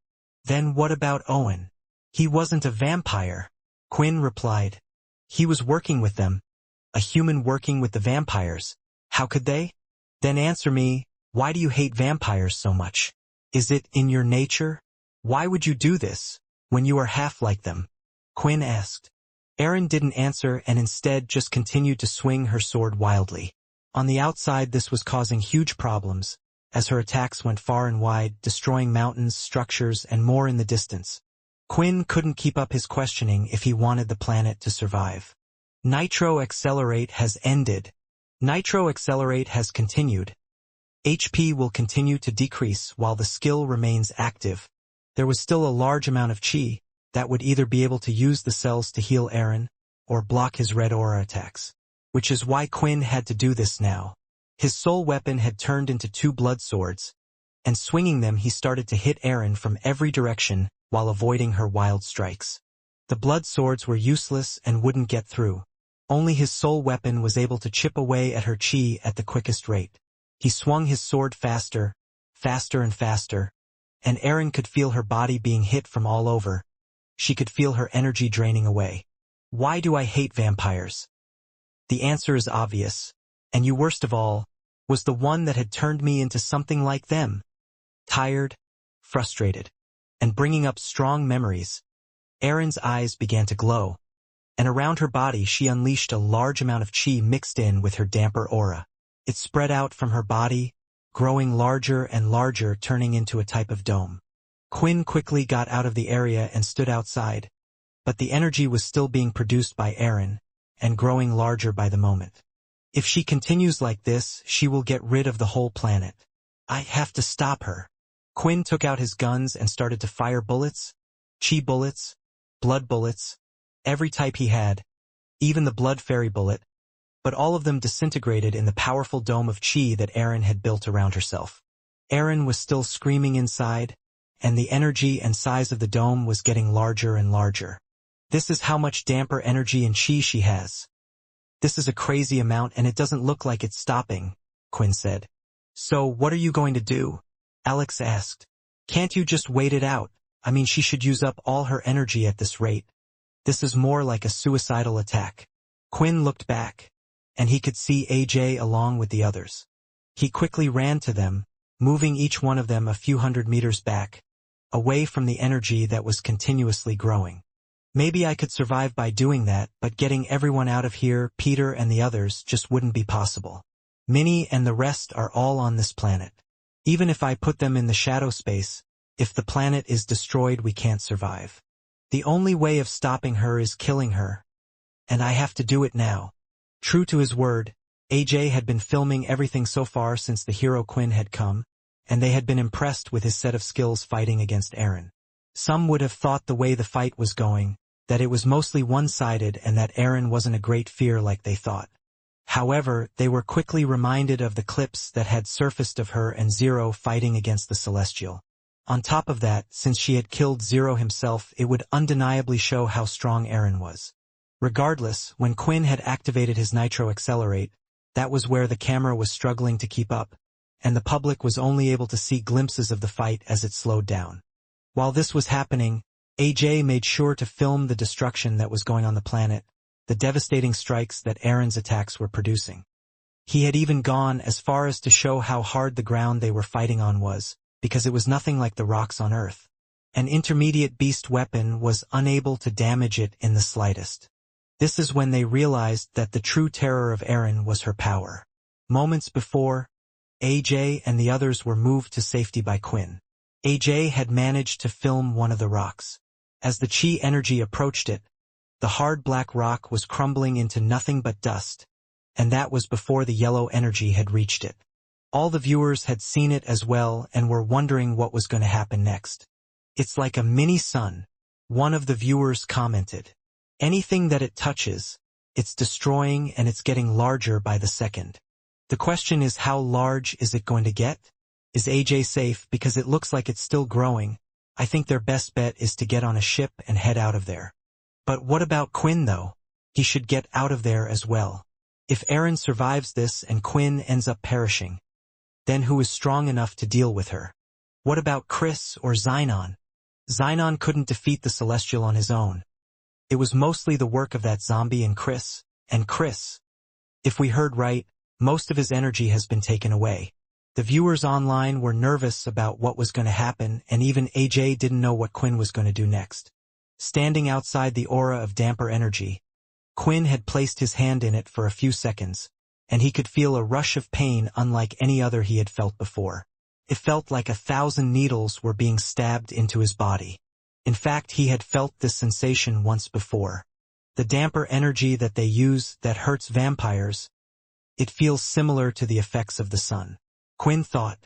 Then what about Owen? He wasn't a vampire, Quinn replied. He was working with them. A human working with the vampires. How could they? Then answer me, why do you hate vampires so much? Is it in your nature? Why would you do this, when you are half like them? Quinn asked. Erin didn't answer and instead just continued to swing her sword wildly. On the outside this was causing huge problems, as her attacks went far and wide, destroying mountains, structures, and more in the distance. Quinn couldn't keep up his questioning if he wanted the planet to survive. Nitro Accelerate has ended. Nitro Accelerate has continued. HP will continue to decrease while the skill remains active. There was still a large amount of chi that would either be able to use the cells to heal Eren or block his red aura attacks. Which is why Quinn had to do this now. His soul weapon had turned into 2 blood swords, and swinging them he started to hit Eren from every direction while avoiding her wild strikes. The blood swords were useless and wouldn't get through. Only his soul weapon was able to chip away at her chi at the quickest rate. He swung his sword faster, faster and faster, and Eren could feel her body being hit from all over. She could feel her energy draining away. Why do I hate vampires? The answer is obvious, and you worst of all, was the one that had turned me into something like them. Tired, frustrated, and bringing up strong memories, Eren's eyes began to glow, and around her body she unleashed a large amount of chi mixed in with her damper aura. It spread out from her body, growing larger and larger, turning into a type of dome. Quinn quickly got out of the area and stood outside, but the energy was still being produced by Eren, and growing larger by the moment. If she continues like this, she will get rid of the whole planet. I have to stop her. Quinn took out his guns and started to fire bullets, chi bullets, blood bullets, every type he had, even the blood fairy bullet, but all of them disintegrated in the powerful dome of chi that Eren had built around herself. Eren was still screaming inside, and the energy and size of the dome was getting larger and larger. This is how much damper energy and chi she has. This is a crazy amount and it doesn't look like it's stopping, Quinn said. So what are you going to do? Alex asked. Can't you just wait it out? I mean, she should use up all her energy at this rate. This is more like a suicidal attack. Quinn looked back, and he could see AJ along with the others. He quickly ran to them, moving each one of them a few hundred meters back, away from the energy that was continuously growing. Maybe I could survive by doing that, but getting everyone out of here, Peter and the others, just wouldn't be possible. Minnie and the rest are all on this planet. Even if I put them in the shadow space, if the planet is destroyed, we can't survive. The only way of stopping her is killing her. And I have to do it now. True to his word, AJ had been filming everything so far since the hero Quinn had come, and they had been impressed with his set of skills fighting against Eren. Some would have thought the way the fight was going, that it was mostly one-sided and that Eren wasn't a great fear like they thought. However, they were quickly reminded of the clips that had surfaced of her and Zero fighting against the Celestial. On top of that, since she had killed Zero himself, it would undeniably show how strong Eren was. Regardless, when Quinn had activated his Nitro Accelerate, that was where the camera was struggling to keep up, and the public was only able to see glimpses of the fight as it slowed down. While this was happening, AJ made sure to film the destruction that was going on the planet, the devastating strikes that Eren's attacks were producing. He had even gone as far as to show how hard the ground they were fighting on was, because it was nothing like the rocks on Earth. An intermediate beast weapon was unable to damage it in the slightest. This is when they realized that the true terror of Eren was her power. Moments before, AJ and the others were moved to safety by Quinn. AJ had managed to film one of the rocks. As the chi energy approached it, the hard black rock was crumbling into nothing but dust, and that was before the yellow energy had reached it. All the viewers had seen it as well and were wondering what was going to happen next. It's like a mini sun, one of the viewers commented. Anything that it touches, it's destroying and it's getting larger by the second. The question is, how large is it going to get? Is AJ safe? Because it looks like it's still growing. I think their best bet is to get on a ship and head out of there. But what about Quinn though? He should get out of there as well. If Eren survives this and Quinn ends up perishing, then who is strong enough to deal with her? What about Chris or Xenon? Xenon couldn't defeat the Celestial on his own. It was mostly the work of that zombie and Chris. If we heard right, Most of his energy has been taken away. The viewers online were nervous about what was going to happen, and even AJ didn't know what Quinn was going to do next. Standing outside the aura of damper energy, Quinn had placed his hand in it for a few seconds, and he could feel a rush of pain unlike any other he had felt before. It felt like 1,000 needles were being stabbed into his body. In fact, he had felt this sensation once before. The damper energy that they use that hurts vampires, it feels similar to the effects of the sun. Quinn thought.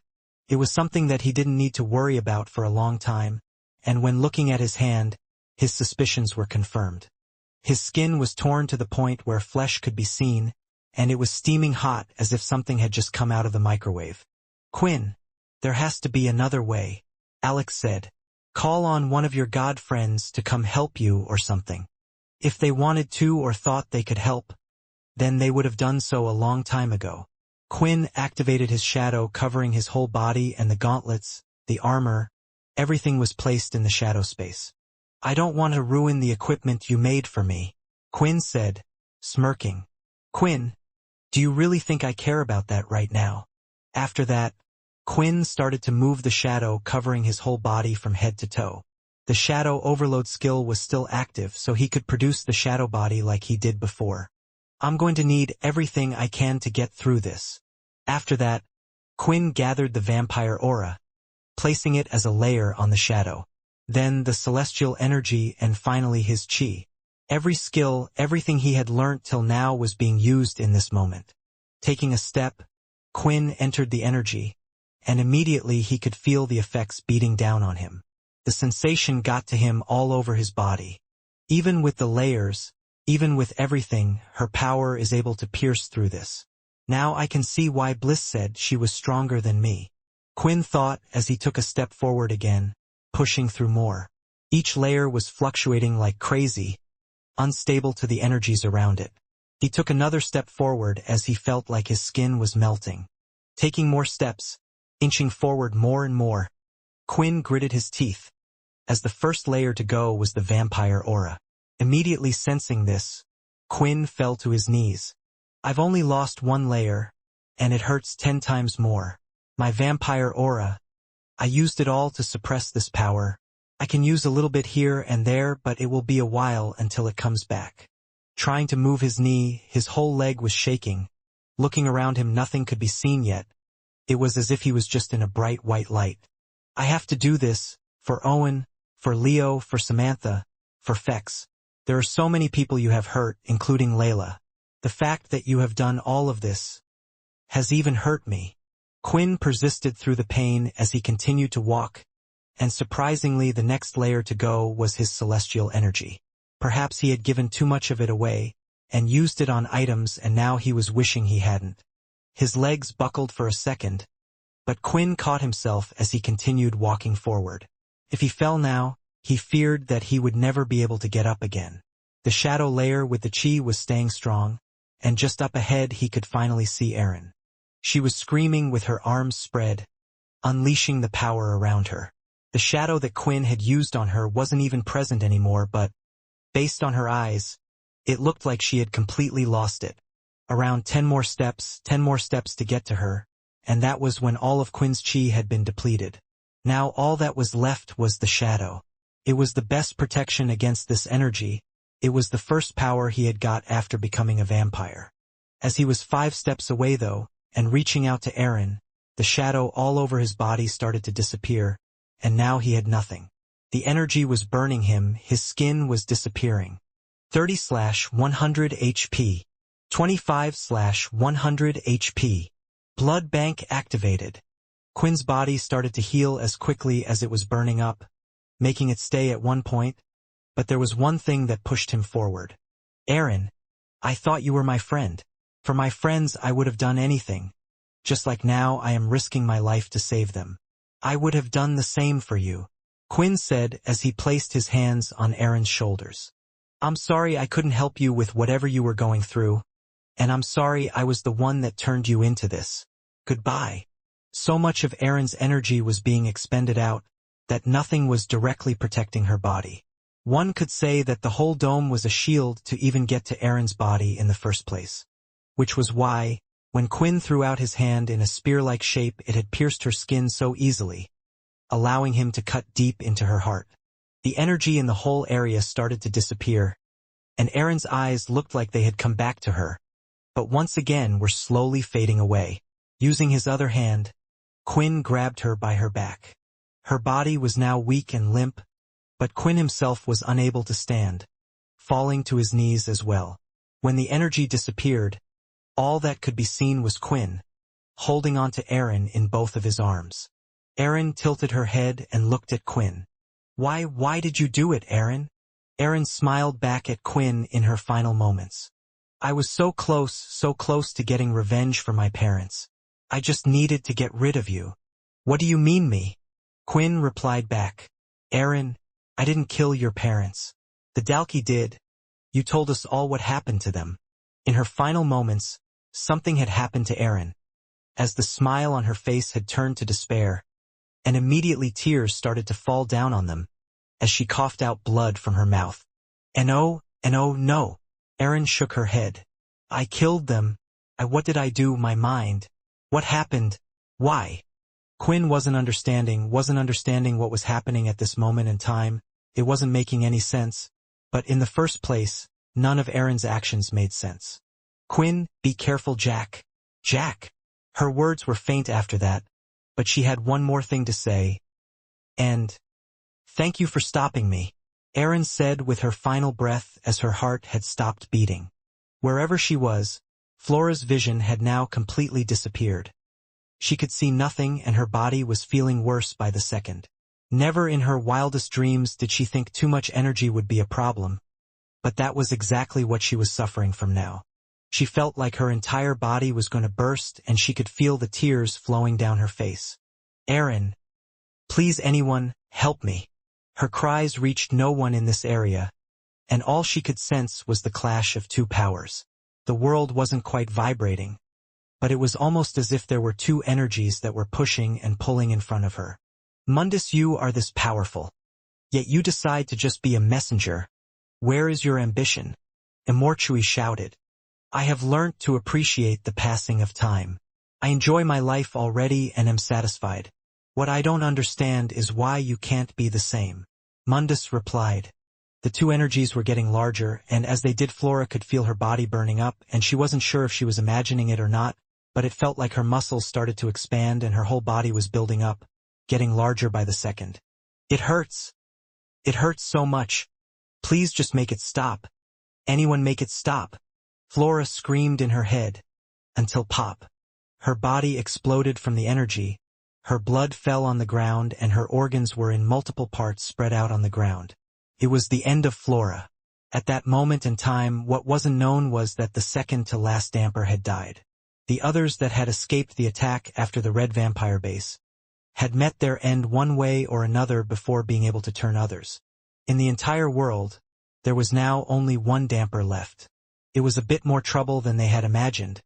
It was something that he didn't need to worry about for a long time, and when looking at his hand, his suspicions were confirmed. His skin was torn to the point where flesh could be seen, and it was steaming hot as if something had just come out of the microwave. Quinn, there has to be another way, Alex said. Call on one of your god friends to come help you or something. If they wanted to or thought they could help, then they would have done so a long time ago. Quinn activated his shadow, covering his whole body, and the gauntlets, the armor, everything was placed in the shadow space. I don't want to ruin the equipment you made for me, Quinn said, smirking. Quinn, do you really think I care about that right now? After that, Quinn started to move the shadow, covering his whole body from head to toe. The shadow overload skill was still active, so he could produce the shadow body like he did before. I'm going to need everything I can to get through this. After that, Quinn gathered the vampire aura, placing it as a layer on the shadow. Then the celestial energy, and finally his chi. Every skill, everything he had learnt till now was being used in this moment. Taking a step, Quinn entered the energy, and immediately he could feel the effects beating down on him. The sensation got to him all over his body. Even with the layers, even with everything, her power is able to pierce through this. Now I can see why Bliss said she was stronger than me, Quinn thought as he took a step forward again, pushing through more. Each layer was fluctuating like crazy, unstable to the energies around it. He took another step forward as he felt like his skin was melting. Taking more steps, inching forward more and more, Quinn gritted his teeth, as the first layer to go was the vampire aura. Immediately sensing this, Quinn fell to his knees. I've only lost one layer, and it hurts 10 times more. My vampire aura, I used it all to suppress this power. I can use a little bit here and there, but it will be a while until it comes back. Trying to move his knee, his whole leg was shaking. Looking around him, nothing could be seen yet. It was as if he was just in a bright white light. I have to do this, for Owen, for Leo, for Samantha, for Fex. There are so many people you have hurt, including Layla. The fact that you have done all of this has even hurt me. Quinn persisted through the pain as he continued to walk, and surprisingly the next layer to go was his celestial energy. Perhaps he had given too much of it away, and used it on items, and now he was wishing he hadn't. His legs buckled for a second, but Quinn caught himself as he continued walking forward. If he fell now, he feared that he would never be able to get up again. The shadow layer with the chi was staying strong, and just up ahead he could finally see Erin. She was screaming with her arms spread, unleashing the power around her. The shadow that Quinn had used on her wasn't even present anymore, but, based on her eyes, it looked like she had completely lost it. Around 10 more steps to get to her, and that was when all of Quinn's chi had been depleted. Now all that was left was the shadow. It was the best protection against this energy. It was the first power he had got after becoming a vampire. As he was 5 steps away though, and reaching out to Erin, the shadow all over his body started to disappear, and now he had nothing. The energy was burning him, his skin was disappearing. 30/100 HP. 25/100 HP. Blood bank activated. Quinn's body started to heal as quickly as it was burning up, making it stay at one point, but there was one thing that pushed him forward. Erin, I thought you were my friend. For my friends I would have done anything. Just like now I am risking my life to save them. I would have done the same for you, Quinn said as he placed his hands on Erin's shoulders. I'm sorry I couldn't help you with whatever you were going through, and I'm sorry I was the one that turned you into this. Goodbye. So much of Erin's energy was being expended out, that nothing was directly protecting her body. One could say that the whole dome was a shield to even get to Erin's body in the first place. Which was why, When Quinn threw out his hand in a spear-like shape, it had pierced her skin so easily, allowing him to cut deep into her heart. The energy in the whole area started to disappear, and Aaron's eyes looked like they had come back to her, but once again were slowly fading away. Using his other hand, Quinn grabbed her by her back. Her body was now weak and limp, but Quinn himself was unable to stand, falling to his knees as well. When the energy disappeared, all that could be seen was Quinn, holding onto Aaron in both of his arms. Aaron tilted her head and looked at Quinn. Why did you do it, Aaron?" Aaron smiled back at Quinn in her final moments. "I was so close to getting revenge for my parents. I just needed to get rid of you." "What do you mean me?" Quinn replied back. "Aaron, I didn't kill your parents. The Dalki did. You told us all what happened to them." In her final moments, something had happened to Aaron, as the smile on her face had turned to despair, and immediately tears started to fall down on them, as she coughed out blood from her mouth. And oh no. Aaron shook her head. "I killed them. What did I do? My mind. What happened? Why?" Quinn wasn't understanding what was happening at this moment in time. It wasn't making any sense, but in the first place, none of Aaron's actions made sense. "Quinn, be careful, Jack. Jack." Her words were faint after that, but she had one more thing to say. "And thank you for stopping me," Aaron said with her final breath as her heart had stopped beating. Wherever she was, Flora's vision had now completely disappeared. She could see nothing, and her body was feeling worse by the second. Never in her wildest dreams did she think too much energy would be a problem, but that was exactly what she was suffering from now. She felt like her entire body was going to burst, and she could feel the tears flowing down her face. "Aaron, please, anyone, help me." Her cries reached no one in this area, and all she could sense was the clash of two powers. The world wasn't quite vibrating, but it was almost as if there were two energies that were pushing and pulling in front of her. "Mundus, you are this powerful, yet you decide to just be a messenger. Where is your ambition?" Immortality shouted. "I have learnt to appreciate the passing of time. I enjoy my life already and am satisfied. What I don't understand is why you can't be the same." Mundus replied. The two energies were getting larger, and as they did, Flora could feel her body burning up, and she wasn't sure if she was imagining it or not, but it felt like her muscles started to expand and her whole body was building up, getting larger by the second. "It hurts. It hurts so much. Please just make it stop. Anyone make it stop." Flora screamed in her head, until pop. Her body exploded from the energy, her blood fell on the ground, and her organs were in multiple parts spread out on the ground. It was the end of Flora. At that moment in time, what wasn't known was that the second-to-last damper had died. The others that had escaped the attack after the Red Vampire base had met their end one way or another before being able to turn others. In the entire world, there was now only one damper left. It was a bit more trouble than they had imagined,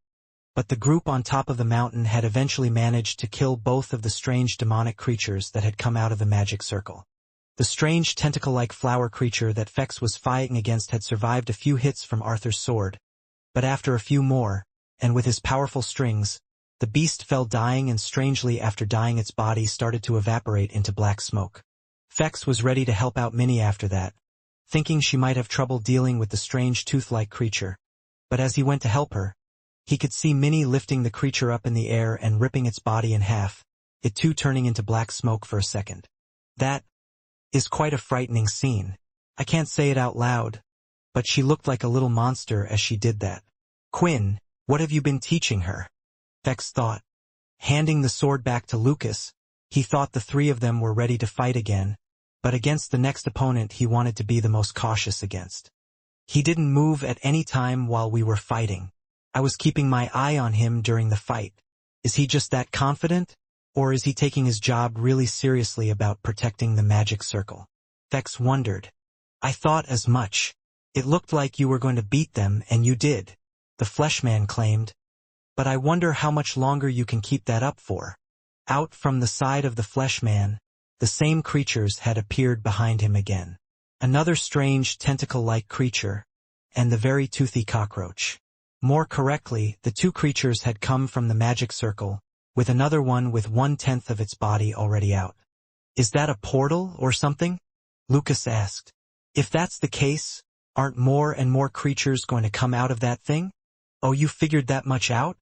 but the group on top of the mountain had eventually managed to kill both of the strange demonic creatures that had come out of the magic circle. The strange tentacle-like flower creature that Fex was fighting against had survived a few hits from Arthur's sword, but after a few more, and with his powerful strings, the beast fell dying, and strangely after dying its body started to evaporate into black smoke. Fex was ready to help out Minnie after that, thinking she might have trouble dealing with the strange tooth-like creature, but as he went to help her, he could see Minnie lifting the creature up in the air and ripping its body in half, it too turning into black smoke for a second. That is quite a frightening scene. I can't say it out loud, but she looked like a little monster as she did that. "Quinn, what have you been teaching her?" Fex thought. Handing the sword back to Lucas, he thought the three of them were ready to fight again, but against the next opponent he wanted to be the most cautious against. "He didn't move at any time while we were fighting. I was keeping my eye on him during the fight. Is he just that confident? Or is he taking his job really seriously about protecting the magic circle?" Fex wondered. "I thought as much. It looked like you were going to beat them, and you did," the Fleshman claimed. "But I wonder how much longer you can keep that up for." Out from the side of the Fleshman, the same creatures had appeared behind him again. Another strange tentacle-like creature, and the very toothy cockroach. More correctly, the two creatures had come from the magic circle, with another one with 1/10 of its body already out. Is that a portal or something? Lucas asked. If that's the case, aren't more and more creatures going to come out of that thing? Oh, you figured that much out?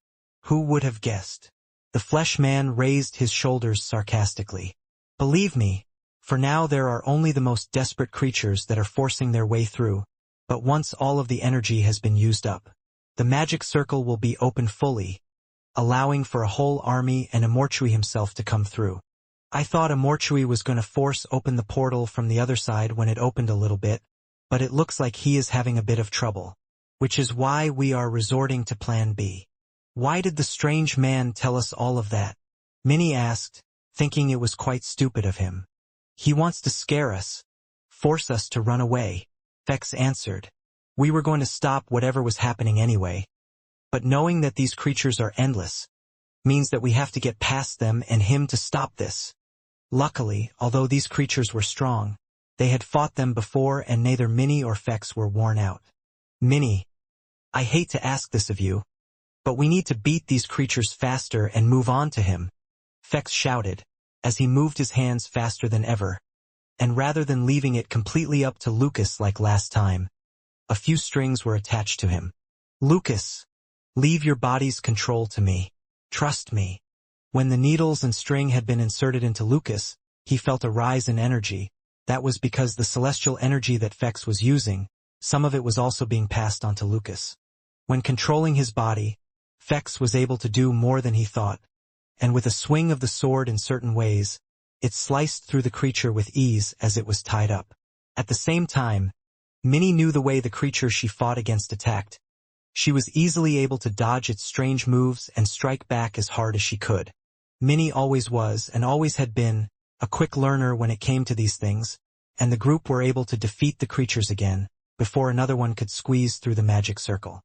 Who would have guessed? The flesh man raised his shoulders sarcastically. Believe me, for now there are only the most desperate creatures that are forcing their way through, but once all of the energy has been used up, the magic circle will be open fully, allowing for a whole army and Immortality himself to come through. I thought Immortality was going to force open the portal from the other side when it opened a little bit, but it looks like he is having a bit of trouble, which is why we are resorting to Plan B. Why did the strange man tell us all of that? Minnie asked, thinking it was quite stupid of him. He wants to scare us, force us to run away, Fex answered. We were going to stop whatever was happening anyway. But knowing that these creatures are endless means that we have to get past them and him to stop this. Luckily, although these creatures were strong, they had fought them before and neither Minnie or Fex were worn out. Minnie, I hate to ask this of you, but we need to beat these creatures faster and move on to him, Fex shouted, as he moved his hands faster than ever. And rather than leaving it completely up to Lucas like last time, a few strings were attached to him. Lucas, leave your body's control to me. Trust me. When the needles and string had been inserted into Lucas, he felt a rise in energy. That was because the celestial energy that Fex was using, some of it was also being passed on to Lucas. When controlling his body, Fex was able to do more than he thought, and with a swing of the sword in certain ways, it sliced through the creature with ease as it was tied up. At the same time, Minnie knew the way the creature she fought against attacked. She was easily able to dodge its strange moves and strike back as hard as she could. Minnie always was, and always had been, a quick learner when it came to these things, and the group were able to defeat the creatures again, before another one could squeeze through the magic circle.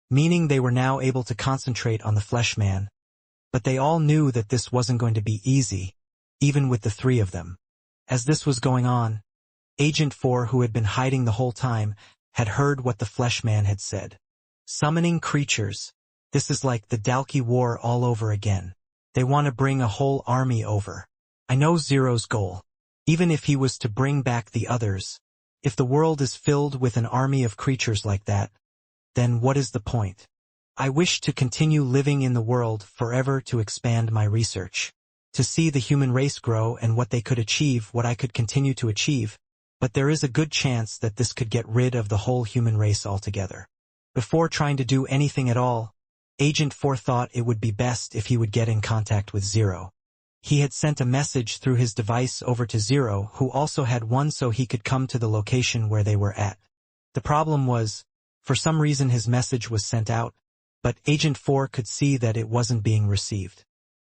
Meaning they were now able to concentrate on the flesh man. But they all knew that this wasn't going to be easy, even with the three of them. As this was going on, Agent 4, who had been hiding the whole time, had heard what the flesh man had said. Summoning creatures. This is like the Dalki War all over again. They want to bring a whole army over. I know Zero's goal. Even if he was to bring back the others. If the world is filled with an army of creatures like that, then what is the point? I wish to continue living in the world forever to expand my research. To see the human race grow and what they could achieve, what I could continue to achieve, but there is a good chance that this could get rid of the whole human race altogether. Before trying to do anything at all, Agent 4 thought it would be best if he would get in contact with Zero. He had sent a message through his device over to Zero, who also had one, so he could come to the location where they were at. The problem was, for some reason his message was sent out, but Agent 4 could see that it wasn't being received.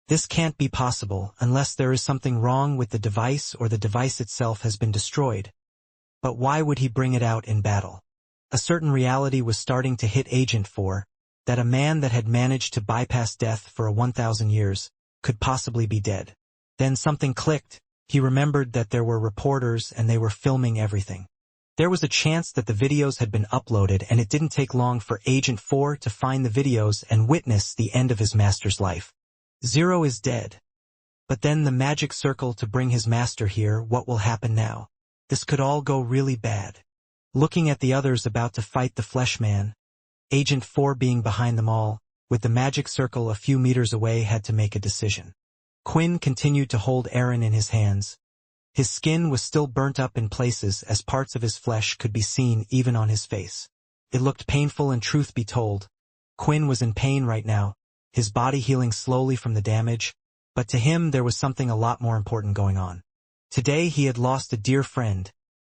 This can't be possible unless there is something wrong with the device or the device itself has been destroyed. But why would he bring it out in battle? A certain reality was starting to hit Agent 4, that a man that had managed to bypass death for 1,000 years could possibly be dead. Then something clicked. He remembered that there were reporters and they were filming everything. There was a chance that the videos had been uploaded, and it didn't take long for Agent 4 to find the videos and witness the end of his master's life. Zero is dead. But then the magic circle to bring his master here, what will happen now? This could all go really bad. Looking at the others about to fight the flesh man, Agent 4 being behind them all, with the magic circle a few meters away, had to make a decision. Quinn continued to hold Aaron in his hands. His skin was still burnt up in places as parts of his flesh could be seen even on his face. It looked painful, and truth be told, Quinn was in pain right now, his body healing slowly from the damage, but to him there was something a lot more important going on. Today he had lost a dear friend,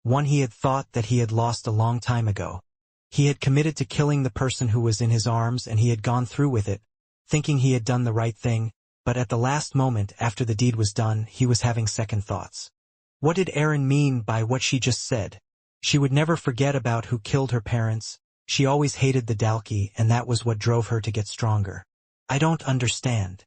one he had thought that he had lost a long time ago. He had committed to killing the person who was in his arms, and he had gone through with it, thinking he had done the right thing, but at the last moment after the deed was done, he was having second thoughts. What did Aaron mean by what she just said? She would never forget about who killed her parents. She always hated the Dalki, and that was what drove her to get stronger. I don't understand.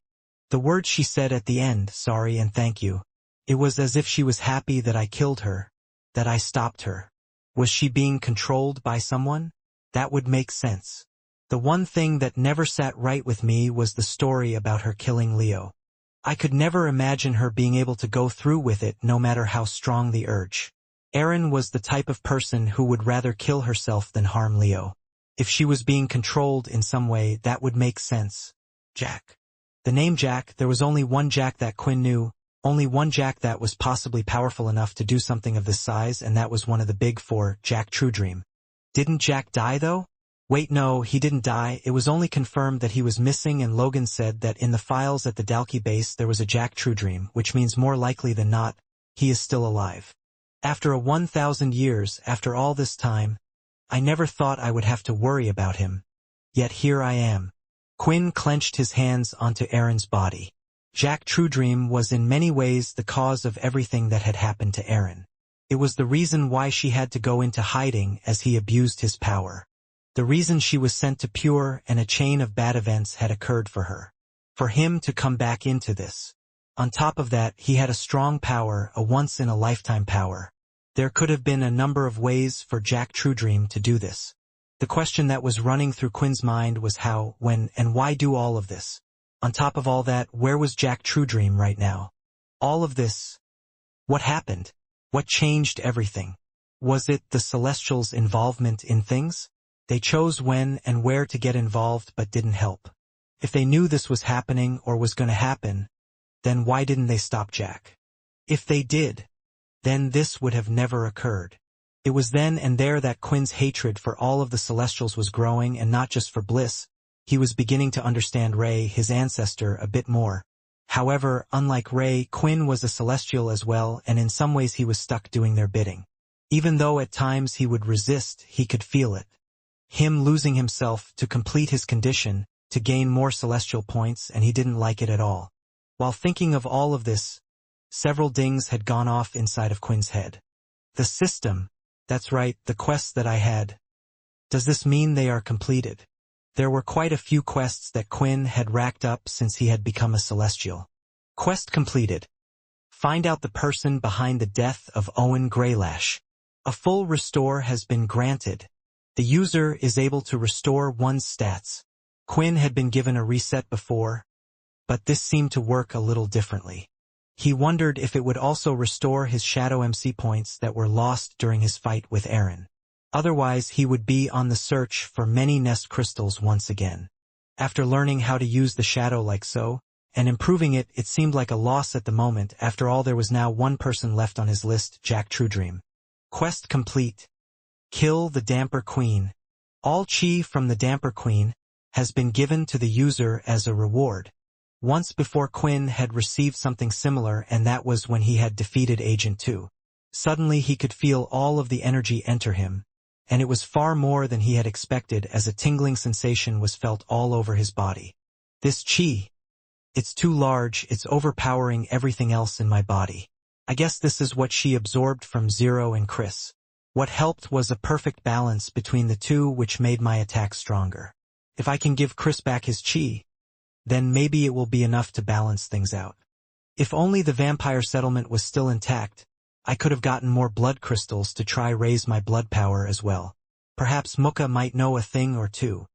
The words she said at the end, sorry and thank you. It was as if she was happy that I killed her, that I stopped her. Was she being controlled by someone? That would make sense. The one thing that never sat right with me was the story about her killing Leo. I could never imagine her being able to go through with it no matter how strong the urge. Erin was the type of person who would rather kill herself than harm Leo. If she was being controlled in some way, that would make sense. Jack. The name Jack, there was only one Jack that Quinn knew, only one Jack that was possibly powerful enough to do something of this size, and that was one of the big four, Jack Truedream. Didn't Jack die though? Wait, no, he didn't die. It was only confirmed that he was missing, and Logan said that in the files at the Dalkey base there was a Jack Truedream, which means more likely than not, he is still alive. After 1,000 years, after all this time, I never thought I would have to worry about him. Yet here I am. Quinn clenched his hands onto Erin's body. Jack Truedream was in many ways the cause of everything that had happened to Erin. It was the reason why she had to go into hiding as he abused his power. The reason she was sent to Pure, and a chain of bad events had occurred for her. For him to come back into this. On top of that, he had a strong power, a once-in-a-lifetime power. There could have been a number of ways for Jack Truedream to do this. The question that was running through Quinn's mind was how, when, and why do all of this? On top of all that, where was Jack Truedream right now? All of this. What happened? What changed everything? Was it the Celestials' involvement in things? They chose when and where to get involved but didn't help. If they knew this was happening or was going to happen, then why didn't they stop Jack? If they did, then this would have never occurred. It was then and there that Quinn's hatred for all of the Celestials was growing, and not just for Bliss. He was beginning to understand Ray, his ancestor, a bit more. However, unlike Ray, Quinn was a Celestial as well, and in some ways he was stuck doing their bidding. Even though at times he would resist, he could feel it. Him losing himself to complete his condition, to gain more Celestial points, and he didn't like it at all. While thinking of all of this, several dings had gone off inside of Quinn's head. The system, that's right, the quests that I had. Does this mean they are completed? There were quite a few quests that Quinn had racked up since he had become a Celestial. Quest completed. Find out the person behind the death of Owen Greylash. A full restore has been granted. The user is able to restore one's stats. Quinn had been given a reset before, but this seemed to work a little differently. He wondered if it would also restore his Shadow MC points that were lost during his fight with Erin. Otherwise, he would be on the search for many nest crystals once again. After learning how to use the Shadow like so, and improving it, it seemed like a loss at the moment. After all, there was now one person left on his list, Jack Truedream. Quest complete. Kill the Damper Queen. All chi from the Damper Queen has been given to the user as a reward. Once before Quinn had received something similar, and that was when he had defeated Agent 2. Suddenly he could feel all of the energy enter him, and it was far more than he had expected, as a tingling sensation was felt all over his body. This chi. It's too large, it's overpowering everything else in my body. I guess this is what she absorbed from Zero and Chris. What helped was a perfect balance between the two, which made my attack stronger. If I can give Chris back his chi, then maybe it will be enough to balance things out. If only the vampire settlement was still intact, I could have gotten more blood crystals to try raise my blood power as well. Perhaps Muka might know a thing or two.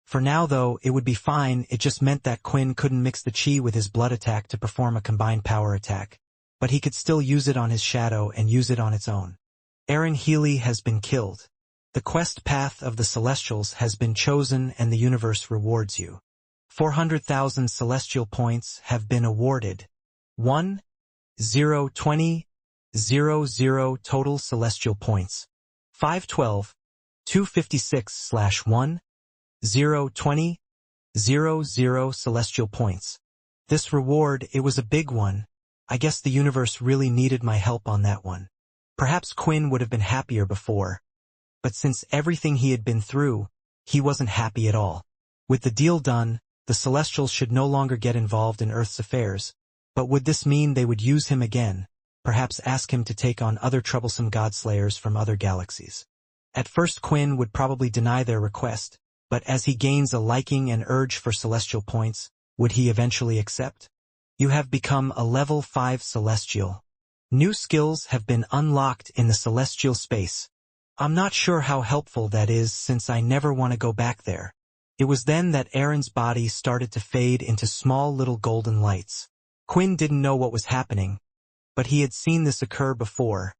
For now though, it would be fine. It just meant that Quinn couldn't mix the chi with his blood attack to perform a combined power attack. But he could still use it on his Shadow and use it on its own. Erin Healy has been killed. The quest path of the Celestials has been chosen, and the universe rewards you. 400,000 Celestial points have been awarded. 1, 0, 20, 0, 0 total Celestial points. 512, 256/1, 0, 20, 0, 0 Celestial points. This reward, it was a big one. I guess the universe really needed my help on that one. Perhaps Quinn would have been happier before, but since everything he had been through, he wasn't happy at all. With the deal done, the Celestials should no longer get involved in Earth's affairs, but would this mean they would use him again, perhaps ask him to take on other troublesome godslayers from other galaxies? At first Quinn would probably deny their request, but as he gains a liking and urge for Celestial points, would he eventually accept? You have become a level 5 Celestial. New skills have been unlocked in the Celestial space. I'm not sure how helpful that is, since I never want to go back there. It was then that Aaron's body started to fade into small little golden lights. Quinn didn't know what was happening, but he had seen this occur before,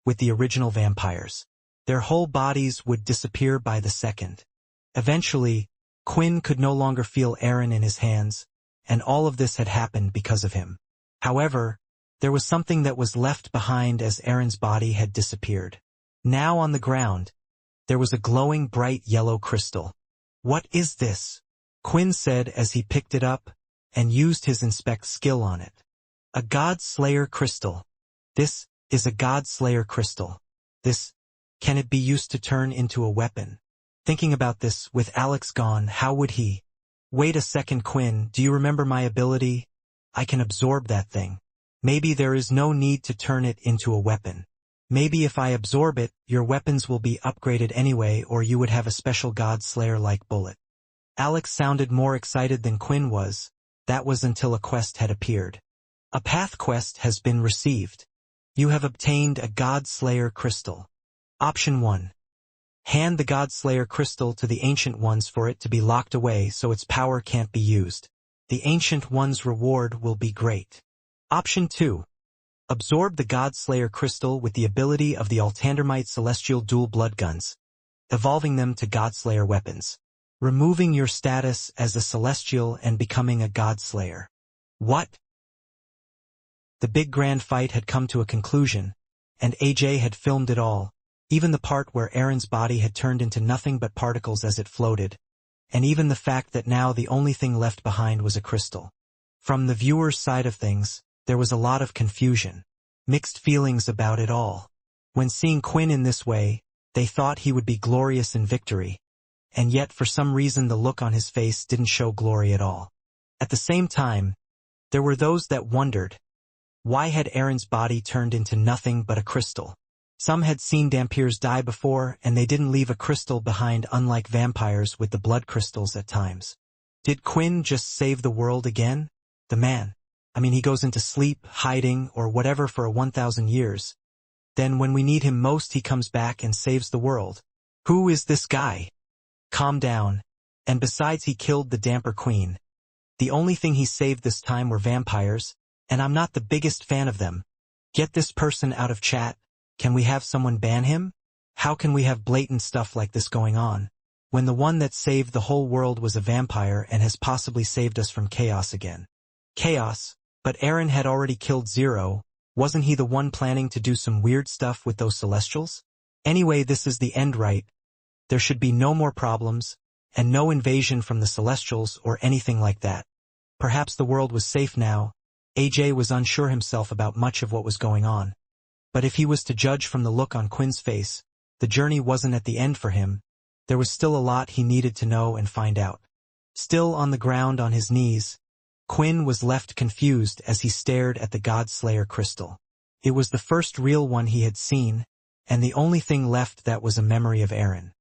with the original vampires. Their whole bodies would disappear by the second. Eventually, Quinn could no longer feel Aaron in his hands, and all of this had happened because of him. However, there was something that was left behind as Aaron's body had disappeared. Now on the ground, there was a glowing bright yellow crystal. "What is this?" Quinn said as he picked it up and used his inspect skill on it. "A God Slayer crystal. This is a God Slayer crystal. Can it be used to turn into a weapon?" Thinking about this, with Alex gone, how would he? "Wait a second, Quinn, do you remember my ability? I can absorb that thing. Maybe there is no need to turn it into a weapon. Maybe if I absorb it, your weapons will be upgraded anyway, or you would have a special God Slayer-like bullet." Alex sounded more excited than Quinn was. That was until a quest had appeared. "A path quest has been received. You have obtained a God Slayer crystal. Option 1. Hand the God Slayer crystal to the Ancient Ones for it to be locked away so its power can't be used. The Ancient Ones' reward will be great. Option 2. Absorb the God Slayer crystal with the ability of the Altandermite Celestial Dual Blood Guns, evolving them to God Slayer weapons, removing your status as a Celestial and becoming a God Slayer." What? The big grand fight had come to a conclusion, and AJ had filmed it all, even the part where Aaron's body had turned into nothing but particles as it floated, and even the fact that now the only thing left behind was a crystal. From the viewer's side of things, there was a lot of confusion, mixed feelings about it all. When seeing Quinn in this way, they thought he would be glorious in victory, and yet for some reason the look on his face didn't show glory at all. At the same time, there were those that wondered, why had Aaron's body turned into nothing but a crystal? Some had seen Dampiers die before, and they didn't leave a crystal behind, unlike vampires with the blood crystals at times. Did Quinn just save the world again? The man. He goes into sleep, hiding, or whatever for 1,000 years. Then when we need him most, he comes back and saves the world. Who is this guy? Calm down. And besides, he killed the Damper Queen. The only thing he saved this time were vampires, and I'm not the biggest fan of them. Get this person out of chat. Can we have someone ban him? How can we have blatant stuff like this going on, when the one that saved the whole world was a vampire and has possibly saved us from chaos again? Chaos? But Aaron had already killed Zero. Wasn't he the one planning to do some weird stuff with those Celestials? Anyway, this is the end, right? There should be no more problems, and no invasion from the Celestials or anything like that. Perhaps the world was safe now. AJ was unsure himself about much of what was going on. But if he was to judge from the look on Quinn's face, the journey wasn't at the end for him. There was still a lot he needed to know and find out. Still on the ground on his knees, Quinn was left confused as he stared at the God Slayer crystal. It was the first real one he had seen, and the only thing left that was a memory of Aaron.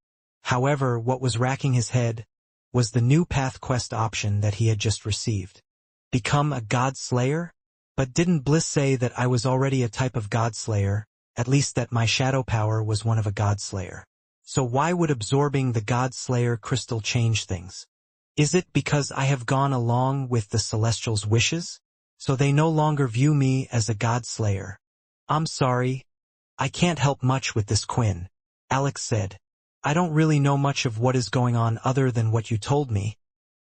However, what was racking his head was the new path quest option that he had just received. Become a God Slayer? But didn't Bliss say that I was already a type of God Slayer, at least that my shadow power was one of a God Slayer? So why would absorbing the God Slayer crystal change things? Is it because I have gone along with the Celestials' wishes? So they no longer view me as a God Slayer? I'm sorry. I can't help much with this, Quinn. Alex said. I don't really know much of what is going on other than what you told me.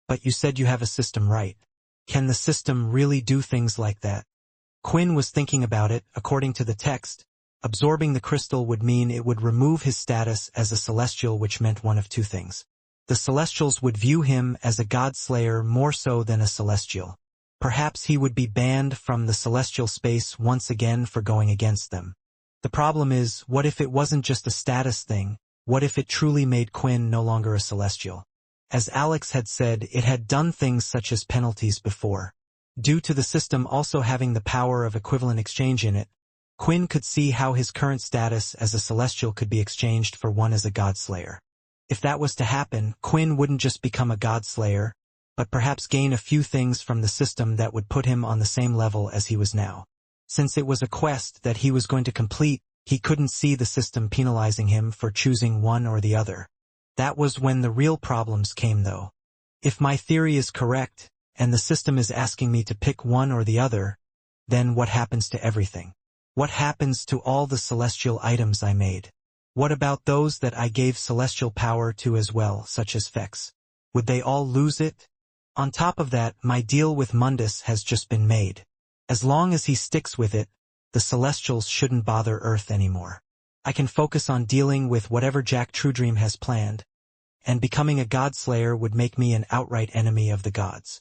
But you said you have a system, right? Can the system really do things like that? Quinn was thinking about it. According to the text, absorbing the crystal would mean it would remove his status as a Celestial, which meant one of two things. The Celestials would view him as a God Slayer more so than a Celestial. Perhaps he would be banned from the Celestial space once again for going against them. The problem is, what if it wasn't just a status thing? What if it truly made Quinn no longer a Celestial? As Alex had said, it had done things such as penalties before. Due to the system also having the power of equivalent exchange in it, Quinn could see how his current status as a Celestial could be exchanged for one as a God Slayer. If that was to happen, Quinn wouldn't just become a God Slayer, but perhaps gain a few things from the system that would put him on the same level as he was now. Since it was a quest that he was going to complete, he couldn't see the system penalizing him for choosing one or the other. That was when the real problems came, though. If my theory is correct, and the system is asking me to pick one or the other, then what happens to everything? What happens to all the celestial items I made? What about those that I gave celestial power to as well, such as Fex? Would they all lose it? On top of that, my deal with Mundus has just been made. As long as he sticks with it, the Celestials shouldn't bother Earth anymore. I can focus on dealing with whatever Jack Truedream has planned, and becoming a Godslayer would make me an outright enemy of the gods.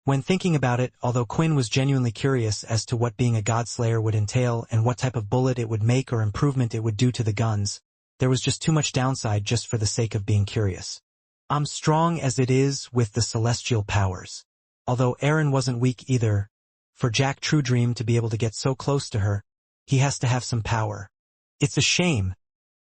When thinking about it, although Quinn was genuinely curious as to what being a Godslayer would entail and what type of bullet it would make or improvement it would do to the guns, there was just too much downside just for the sake of being curious. I'm strong as it is with the celestial powers. Although Aaron wasn't weak either, for Jack Truedream to be able to get so close to her, he has to have some power. It's a shame.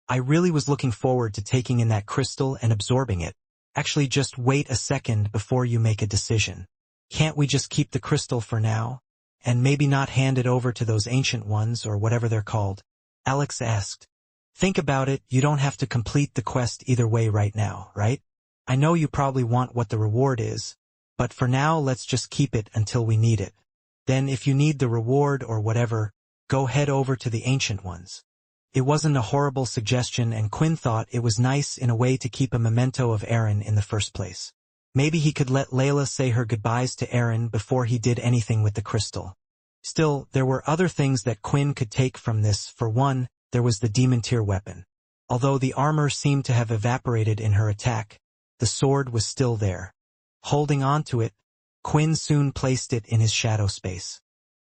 I really was looking forward to taking in that crystal and absorbing it. Actually, just wait a second before you make a decision. Can't we just keep the crystal for now? And maybe not hand it over to those ancient ones or whatever they're called? Alex asked. Think about it, you don't have to complete the quest either way right now, right? I know you probably want what the reward is, but for now let's just keep it until we need it. Then if you need the reward or whatever, go head over to the ancient ones. It wasn't a horrible suggestion and Quinn thought it was nice in a way to keep a memento of Aaron in the first place. Maybe he could let Layla say her goodbyes to Aaron before he did anything with the crystal. Still, there were other things that Quinn could take from this. For one, there was the demon tier weapon. Although the armor seemed to have evaporated in her attack, the sword was still there. Holding on to it, Quinn soon placed it in his shadow space.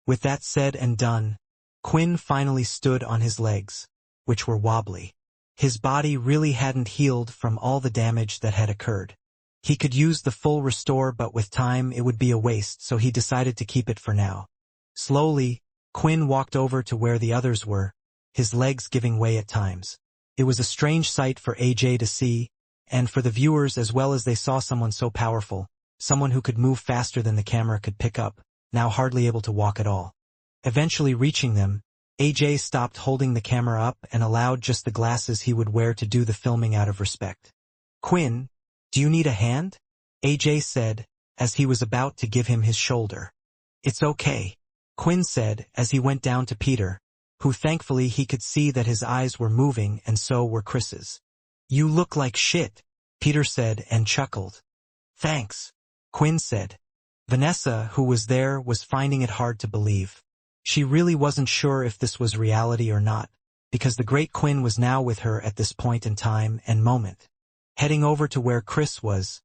With that said and done, Quinn finally stood on his legs, which were wobbly. His body really hadn't healed from all the damage that had occurred. He could use the full restore, but with time it would be a waste, so he decided to keep it for now. Slowly, Quinn walked over to where the others were, his legs giving way at times. It was a strange sight for AJ to see, and for the viewers as well, as they saw someone so powerful, someone who could move faster than the camera could pick up, now hardly able to walk at all. Eventually reaching them, AJ stopped holding the camera up and allowed just the glasses he would wear to do the filming out of respect. Quinn, do you need a hand? AJ said, as he was about to give him his shoulder. It's okay, Quinn said as he went down to Peter, who thankfully he could see that his eyes were moving and so were Chris's. You look like shit, Peter said and chuckled. Thanks, Quinn said. Vanessa, who was there, was finding it hard to believe. She really wasn't sure if this was reality or not, because the great Quinn was now with her at this point in time and moment. Heading over to where Chris was,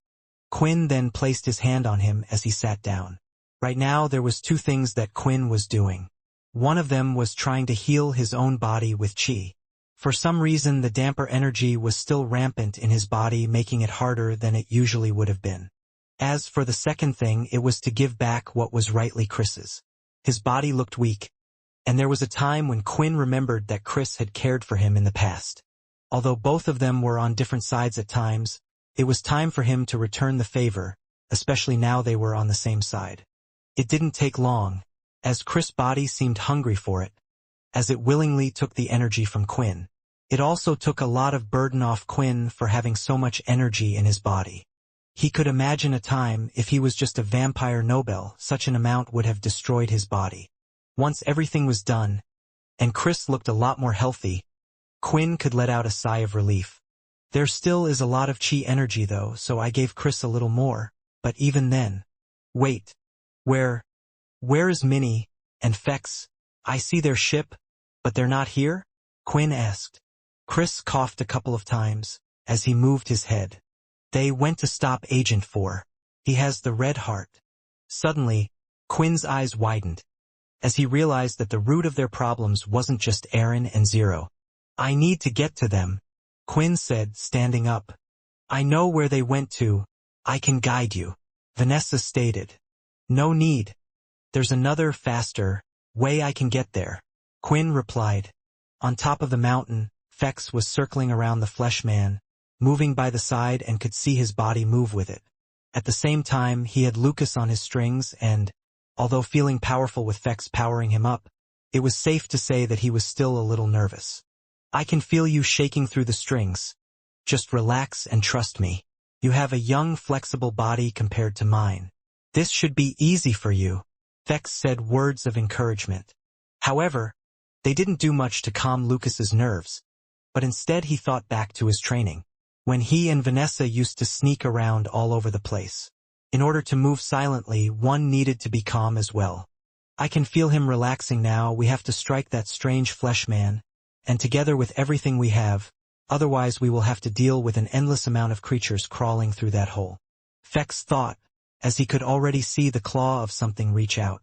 Quinn then placed his hand on him as he sat down. Right now there was two things that Quinn was doing. One of them was trying to heal his own body with chi. For some reason the damper energy was still rampant in his body, making it harder than it usually would have been. As for the second thing, it was to give back what was rightly Chris's. His body looked weak, and there was a time when Quinn remembered that Chris had cared for him in the past. Although both of them were on different sides at times, it was time for him to return the favor, especially now they were on the same side. It didn't take long, as Chris' body seemed hungry for it, as it willingly took the energy from Quinn. It also took a lot of burden off Quinn for having so much energy in his body. He could imagine a time if he was just a vampire Nobel, such an amount would have destroyed his body. Once everything was done, and Chris looked a lot more healthy, Quinn could let out a sigh of relief. There still is a lot of chi energy though, so I gave Chris a little more, but even then. Wait. Where is Minnie and Fex? I see their ship, but they're not here? Quinn asked. Chris coughed a couple of times, as he moved his head. They went to stop Agent 4. He has the red heart. Suddenly, Quinn's eyes widened, as he realized that the root of their problems wasn't just Aaron and Zero. I need to get to them, Quinn said, standing up. I know where they went to. I can guide you, Vanessa stated. No need. There's another, faster way I can get there, Quinn replied. On top of the mountain, Fex was circling around the flesh man, moving by the side, and could see his body move with it. At the same time, he had Lucas on his strings and, although feeling powerful with Fex powering him up, it was safe to say that he was still a little nervous. I can feel you shaking through the strings. Just relax and trust me. You have a young, flexible body compared to mine. This should be easy for you. Fex said words of encouragement. However, they didn't do much to calm Lucas's nerves, but instead he thought back to his training, when he and Vanessa used to sneak around all over the place. In order to move silently, one needed to be calm as well. I can feel him relaxing now. We have to strike that strange flesh man, and together with everything we have, otherwise we will have to deal with an endless amount of creatures crawling through that hole. Fex thought, as he could already see the claw of something reach out.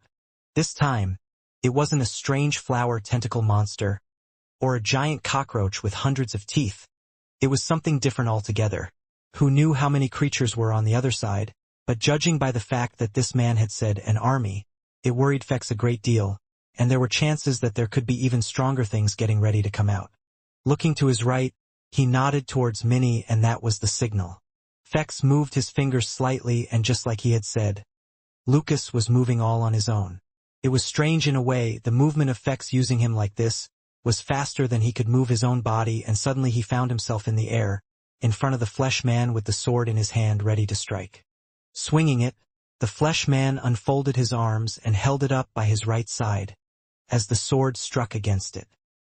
This time, it wasn't a strange flower tentacle monster, or a giant cockroach with hundreds of teeth. It was something different altogether. Who knew how many creatures were on the other side? But judging by the fact that this man had said an army, it worried Fex a great deal, and there were chances that there could be even stronger things getting ready to come out. Looking to his right, he nodded towards Minnie, and that was the signal. Fex moved his fingers slightly, and just like he had said, Lucas was moving all on his own. It was strange in a way. The movement of Fex using him like this was faster than he could move his own body, and suddenly he found himself in the air, in front of the flesh man with the sword in his hand ready to strike. Swinging it, the flesh man unfolded his arms and held it up by his right side, as the sword struck against it.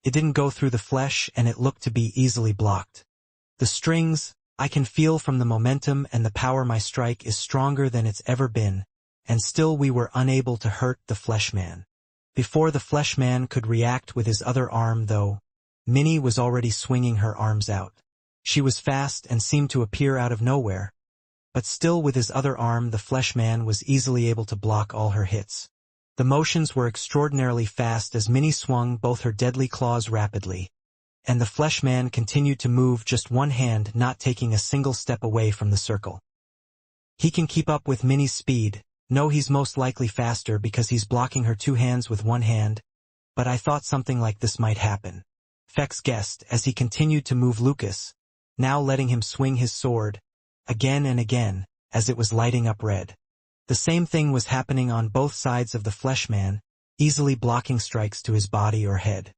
It didn't go through the flesh, and it looked to be easily blocked. The strings, I can feel from the momentum and the power my strike is stronger than it's ever been, and still we were unable to hurt the flesh man. Before the flesh man could react with his other arm though, Minnie was already swinging her arms out. She was fast and seemed to appear out of nowhere, but still with his other arm the flesh man was easily able to block all her hits. The motions were extraordinarily fast as Minnie swung both her deadly claws rapidly, and the flesh man continued to move just one hand, not taking a single step away from the circle. He can keep up with Minnie's speed. No, he's most likely faster because he's blocking her two hands with one hand, but I thought something like this might happen. Fex guessed as he continued to move Lucas, now letting him swing his sword, again and again, as it was lighting up red. The same thing was happening on both sides of the flesh man, easily blocking strikes to his body or head.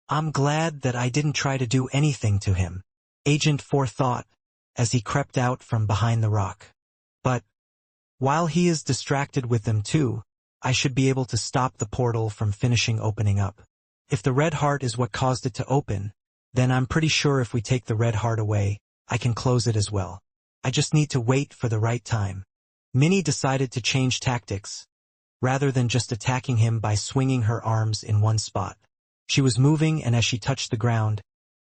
I'm glad that I didn't try to do anything to him, Agent 4 thought, as he crept out from behind the rock. But, while he is distracted with them too, I should be able to stop the portal from finishing opening up. If the red heart is what caused it to open, then I'm pretty sure if we take the red heart away, I can close it as well. I just need to wait for the right time. Minnie decided to change tactics, rather than just attacking him by swinging her arms in one spot. She was moving, and as she touched the ground,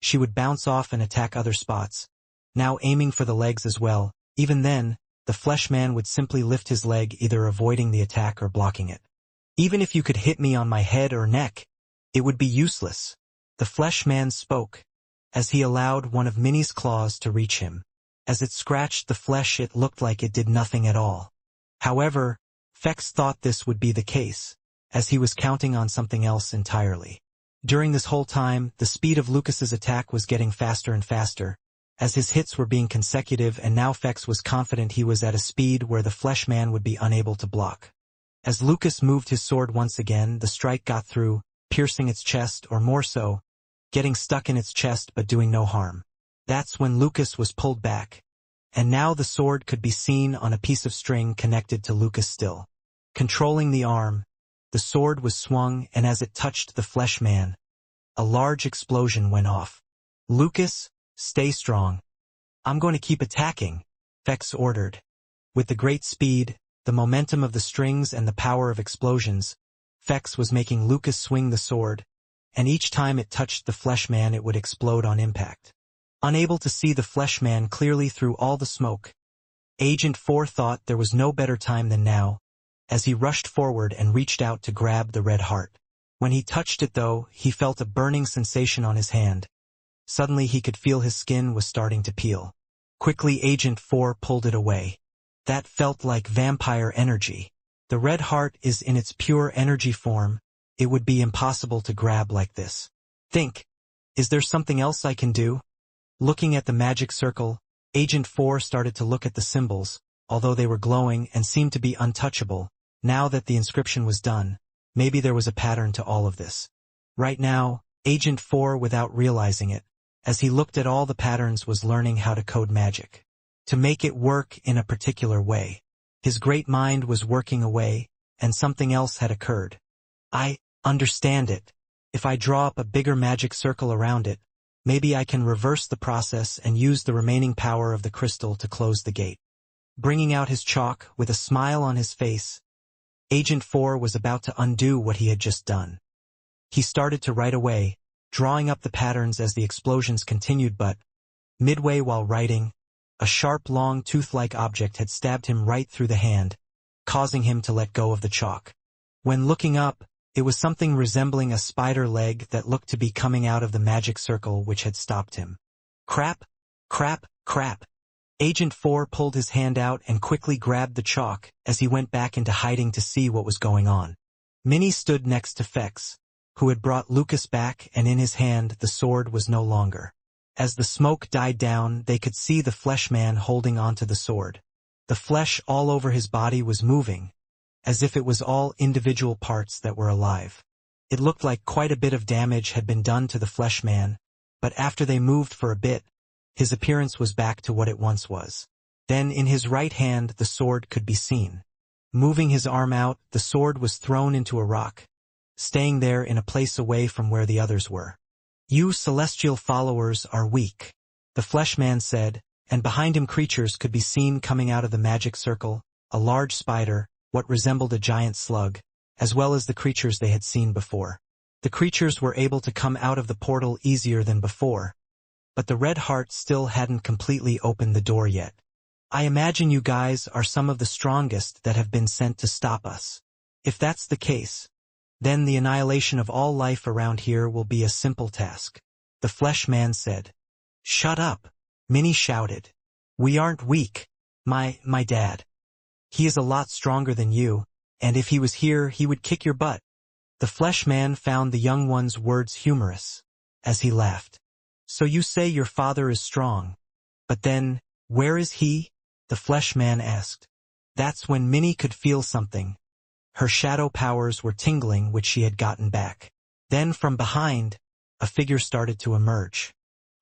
she would bounce off and attack other spots, now aiming for the legs as well. Even then, the flesh man would simply lift his leg, either avoiding the attack or blocking it. Even if you could hit me on my head or neck, it would be useless. The flesh man spoke, as he allowed one of Minnie's claws to reach him. As it scratched the flesh, it looked like it did nothing at all. However, Fex thought this would be the case, as he was counting on something else entirely. During this whole time, the speed of Lucas's attack was getting faster and faster, as his hits were being consecutive, and now Fex was confident he was at a speed where the flesh man would be unable to block. As Lucas moved his sword once again, the strike got through, piercing its chest, or more so, getting stuck in its chest but doing no harm. That's when Lucas was pulled back, and now the sword could be seen on a piece of string connected to Lucas still. Controlling the arm, the sword was swung, and as it touched the flesh man, a large explosion went off. Lucas, stay strong. I'm going to keep attacking, Fex ordered. With the great speed, the momentum of the strings and the power of explosions, Fex was making Lucas swing the sword, and each time it touched the flesh man it would explode on impact. Unable to see the flesh man clearly through all the smoke, Agent 4 thought there was no better time than now, as he rushed forward and reached out to grab the red heart. When he touched it though, he felt a burning sensation on his hand. Suddenly he could feel his skin was starting to peel. Quickly Agent 4 pulled it away. That felt like vampire energy. The red heart is in its pure energy form. It would be impossible to grab like this. Think, is there something else I can do? Looking at the magic circle, Agent 4 started to look at the symbols, although they were glowing and seemed to be untouchable. Now that the inscription was done, maybe there was a pattern to all of this. Right now, Agent 4, without realizing it, as he looked at all the patterns, was learning how to code magic. to make it work in a particular way. His great mind was working away, and something else had occurred. I understand it. If I draw up a bigger magic circle around it, maybe I can reverse the process and use the remaining power of the crystal to close the gate. Bringing out his chalk with a smile on his face, Agent 4 was about to undo what he had just done. He started to write away, drawing up the patterns as the explosions continued, but, midway while writing, a sharp, long, tooth-like object had stabbed him right through the hand, causing him to let go of the chalk. When looking up, it was something resembling a spider leg that looked to be coming out of the magic circle which had stopped him. Crap! Crap! Crap! Agent 4 pulled his hand out and quickly grabbed the chalk as he went back into hiding to see what was going on. Minnie stood next to Fex, who had brought Lucas back, and in his hand the sword was no longer. As the smoke died down, they could see the flesh man holding onto the sword. The flesh all over his body was moving, as if it was all individual parts that were alive. It looked like quite a bit of damage had been done to the flesh man, but after they moved for a bit, his appearance was back to what it once was. Then in his right hand the sword could be seen. Moving his arm out, the sword was thrown into a rock, staying there in a place away from where the others were. You celestial followers are weak, the flesh man said, and behind him creatures could be seen coming out of the magic circle, a large spider, what resembled a giant slug, as well as the creatures they had seen before. The creatures were able to come out of the portal easier than before, but the red heart still hadn't completely opened the door yet. I imagine you guys are some of the strongest that have been sent to stop us. If that's the case, then the annihilation of all life around here will be a simple task, the flesh man said. Shut up, Minnie shouted. We aren't weak. My dad. He is a lot stronger than you, and if he was here he would kick your butt. The flesh man found the young one's words humorous, as he laughed. So you say your father is strong. But then, where is he? The flesh man asked. That's when Minnie could feel something. Her shadow powers were tingling, which she had gotten back. Then from behind, a figure started to emerge.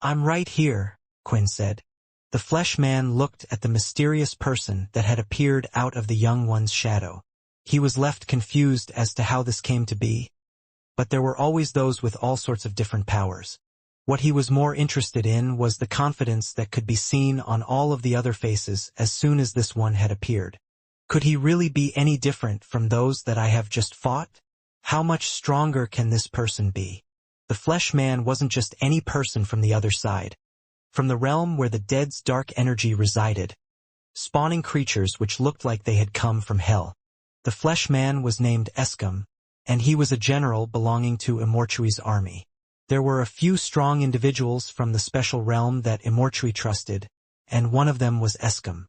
I'm right here, Quinn said. The flesh man looked at the mysterious person that had appeared out of the young one's shadow. He was left confused as to how this came to be. But there were always those with all sorts of different powers. What he was more interested in was the confidence that could be seen on all of the other faces as soon as this one had appeared. Could he really be any different from those that I have just fought? How much stronger can this person be? The flesh man wasn't just any person from the other side. From the realm where the dead's dark energy resided, spawning creatures which looked like they had come from hell. The flesh man was named Escom, and he was a general belonging to Immortality's army. There were a few strong individuals from the special realm that Immortality trusted, and one of them was Escom.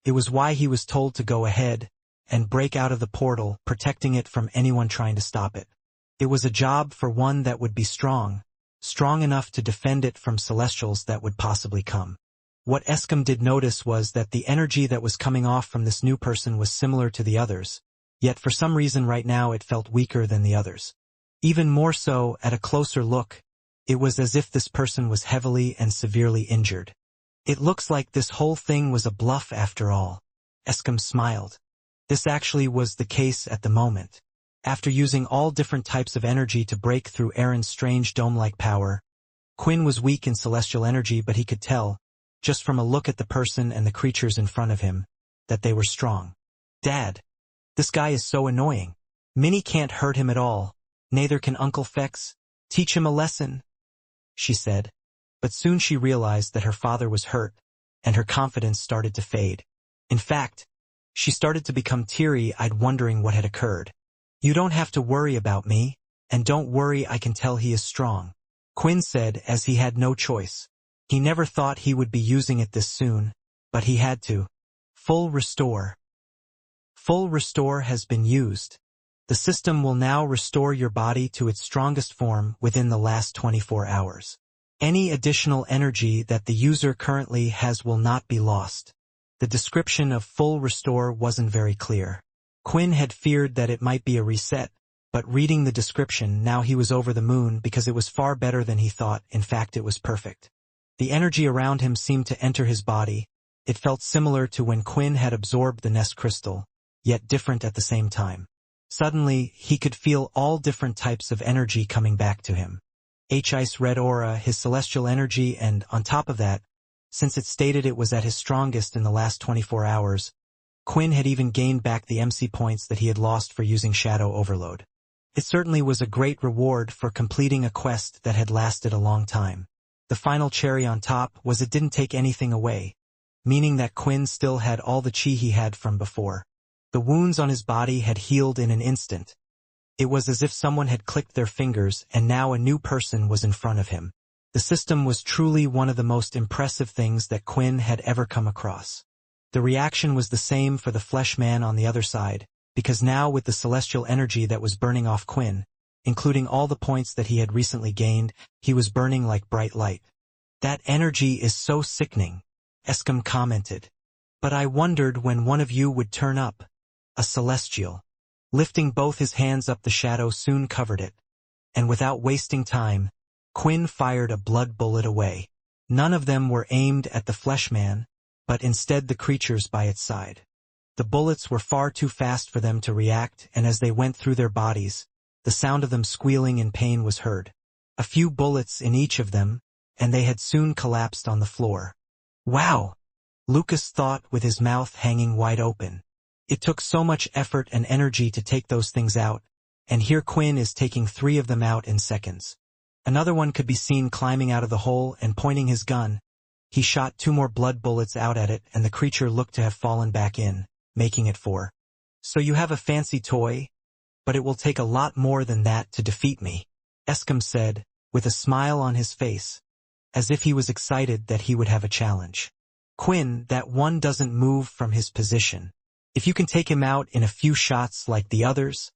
It was why he was told to go ahead and break out of the portal, protecting it from anyone trying to stop it. It was a job for one that would be strong enough to defend it from celestials that would possibly come. What Escom did notice was that the energy that was coming off from this new person was similar to the others, yet for some reason right now it felt weaker than the others. Even more so, at a closer look, it was as if this person was heavily and severely injured. It looks like this whole thing was a bluff after all. Escom smiled. This actually was the case at the moment. After using all different types of energy to break through Aaron's strange dome-like power, Quinn was weak in celestial energy, but he could tell, just from a look at the person and the creatures in front of him, that they were strong. Dad, this guy is so annoying. Minnie can't hurt him at all. Neither can Uncle Fex. Teach him a lesson, she said. But soon she realized that her father was hurt, and her confidence started to fade. In fact, she started to become teary-eyed, wondering what had occurred. You don't have to worry about me, and don't worry, I can tell he is strong, Quinn said, as he had no choice. He never thought he would be using it this soon, but he had to. Full restore. Full restore has been used. The system will now restore your body to its strongest form within the last 24 hours. Any additional energy that the user currently has will not be lost. The description of full restore wasn't very clear. Quinn had feared that it might be a reset, but reading the description, now he was over the moon because it was far better than he thought. In fact, it was perfect. The energy around him seemed to enter his body, It felt similar to when Quinn had absorbed the nest crystal, yet different at the same time. Suddenly, he could feel all different types of energy coming back to him. Ice red aura, his celestial energy, and, on top of that, since it stated it was at his strongest in the last 24 hours, Quinn had even gained back the MC points that he had lost for using Shadow Overload. It certainly was a great reward for completing a quest that had lasted a long time. The final cherry on top was it didn't take anything away, meaning that Quinn still had all the chi he had from before. The wounds on his body had healed in an instant. It was as if someone had clicked their fingers and now a new person was in front of him. The system was truly one of the most impressive things that Quinn had ever come across. The reaction was the same for the flesh man on the other side, because now with the celestial energy that was burning off Quinn, including all the points that he had recently gained, he was burning like bright light. "That energy is so sickening," Eskom commented. "But I wondered when one of you would turn up." A celestial. Lifting both his hands up, the shadow soon covered it. And without wasting time, Quinn fired a blood bullet away. None of them were aimed at the fleshman, but instead the creatures by its side. The bullets were far too fast for them to react, and as they went through their bodies, the sound of them squealing in pain was heard. A few bullets in each of them, and they had soon collapsed on the floor. "Wow!" Lucas thought with his mouth hanging wide open. It took so much effort and energy to take those things out, and here Quinn is taking 3 of them out in seconds. Another one could be seen climbing out of the hole and pointing his gun. He shot 2 more blood bullets out at it, and the creature looked to have fallen back in, making it 4. "So you have a fancy toy, but it will take a lot more than that to defeat me," Eskom said, with a smile on his face, as if he was excited that he would have a challenge. "Quinn, that one doesn't move from his position. If you can take him out in a few shots like the others,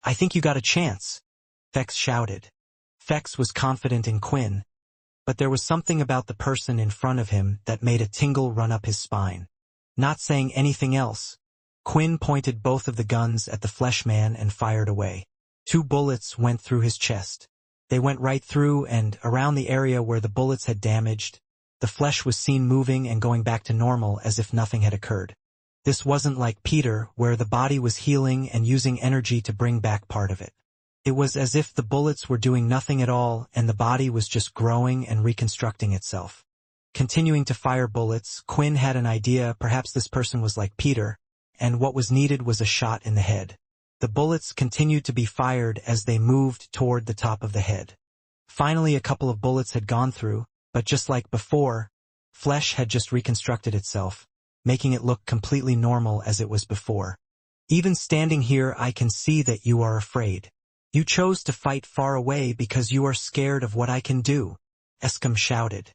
I think you got a chance," Fex shouted. Fex was confident in Quinn, but there was something about the person in front of him that made a tingle run up his spine. Not saying anything else, Quinn pointed both of the guns at the fleshman and fired away. 2 bullets went through his chest. They went right through and around the area where the bullets had damaged. The flesh was seen moving and going back to normal as if nothing had occurred. This wasn't like Peter, where the body was healing and using energy to bring back part of it. It was as if the bullets were doing nothing at all and the body was just growing and reconstructing itself. Continuing to fire bullets, Quinn had an idea perhaps this person was like Peter, and what was needed was a shot in the head. The bullets continued to be fired as they moved toward the top of the head. Finally, a couple of bullets had gone through, but just like before, flesh had just reconstructed itself, making it look completely normal as it was before. "Even standing here I can see that you are afraid. You chose to fight far away because you are scared of what I can do," Eskom shouted.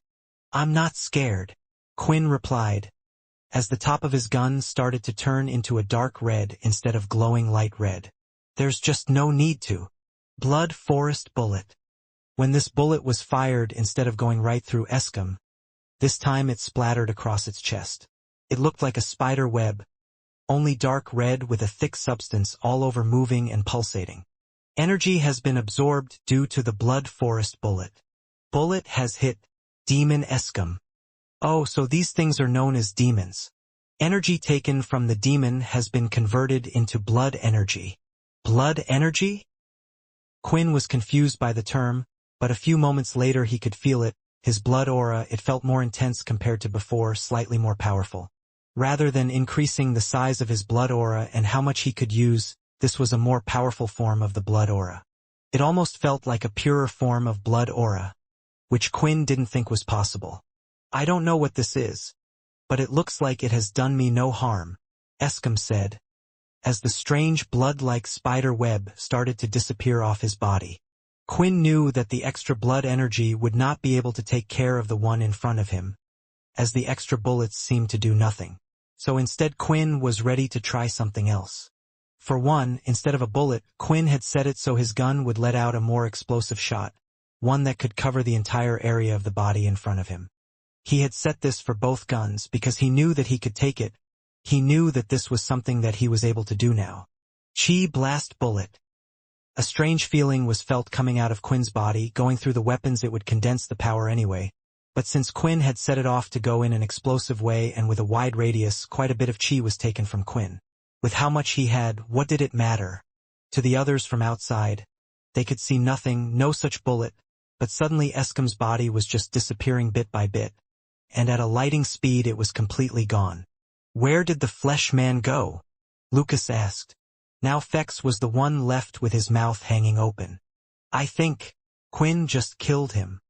"I'm not scared," Quinn replied, as the top of his gun started to turn into a dark red instead of glowing light red. "There's just no need to." Blood forest bullet. When this bullet was fired instead of going right through Eskom, this time it splattered across its chest. It looked like a spider web, only dark red with a thick substance all over moving and pulsating. "Energy has been absorbed due to the blood forest bullet. Bullet has hit Demon Eskom." Oh, so these things are known as demons. Energy taken from the demon has been converted into blood energy. Blood energy? Quinn was confused by the term, but a few moments later he could feel it. His blood aura, it felt more intense compared to before, slightly more powerful. Rather than increasing the size of his blood aura and how much he could use, this was a more powerful form of the blood aura. It almost felt like a purer form of blood aura, which Quinn didn't think was possible. "I don't know what this is, but it looks like it has done me no harm," Eskom said, as the strange blood-like spider web started to disappear off his body. Quinn knew that the extra blood energy would not be able to take care of the one in front of him, as the extra bullets seemed to do nothing. So instead Quinn was ready to try something else. For one, instead of a bullet, Quinn had set it so his gun would let out a more explosive shot, one that could cover the entire area of the body in front of him. He had set this for both guns because he knew that he could take it. He knew that this was something that he was able to do now. Chi blast bullet. A strange feeling was felt coming out of Quinn's body. Going through the weapons it would condense the power anyway, But since Quinn had set it off to go in an explosive way and with a wide radius, quite a bit of chi was taken from Quinn. With how much he had, what did it matter? To the others from outside, they could see nothing, no such bullet, but suddenly Eskom's body was just disappearing bit by bit, and at a lightning speed it was completely gone. Where did the flesh man go? Lucas asked. Now Fex was the one left with his mouth hanging open. I think Quinn just killed him.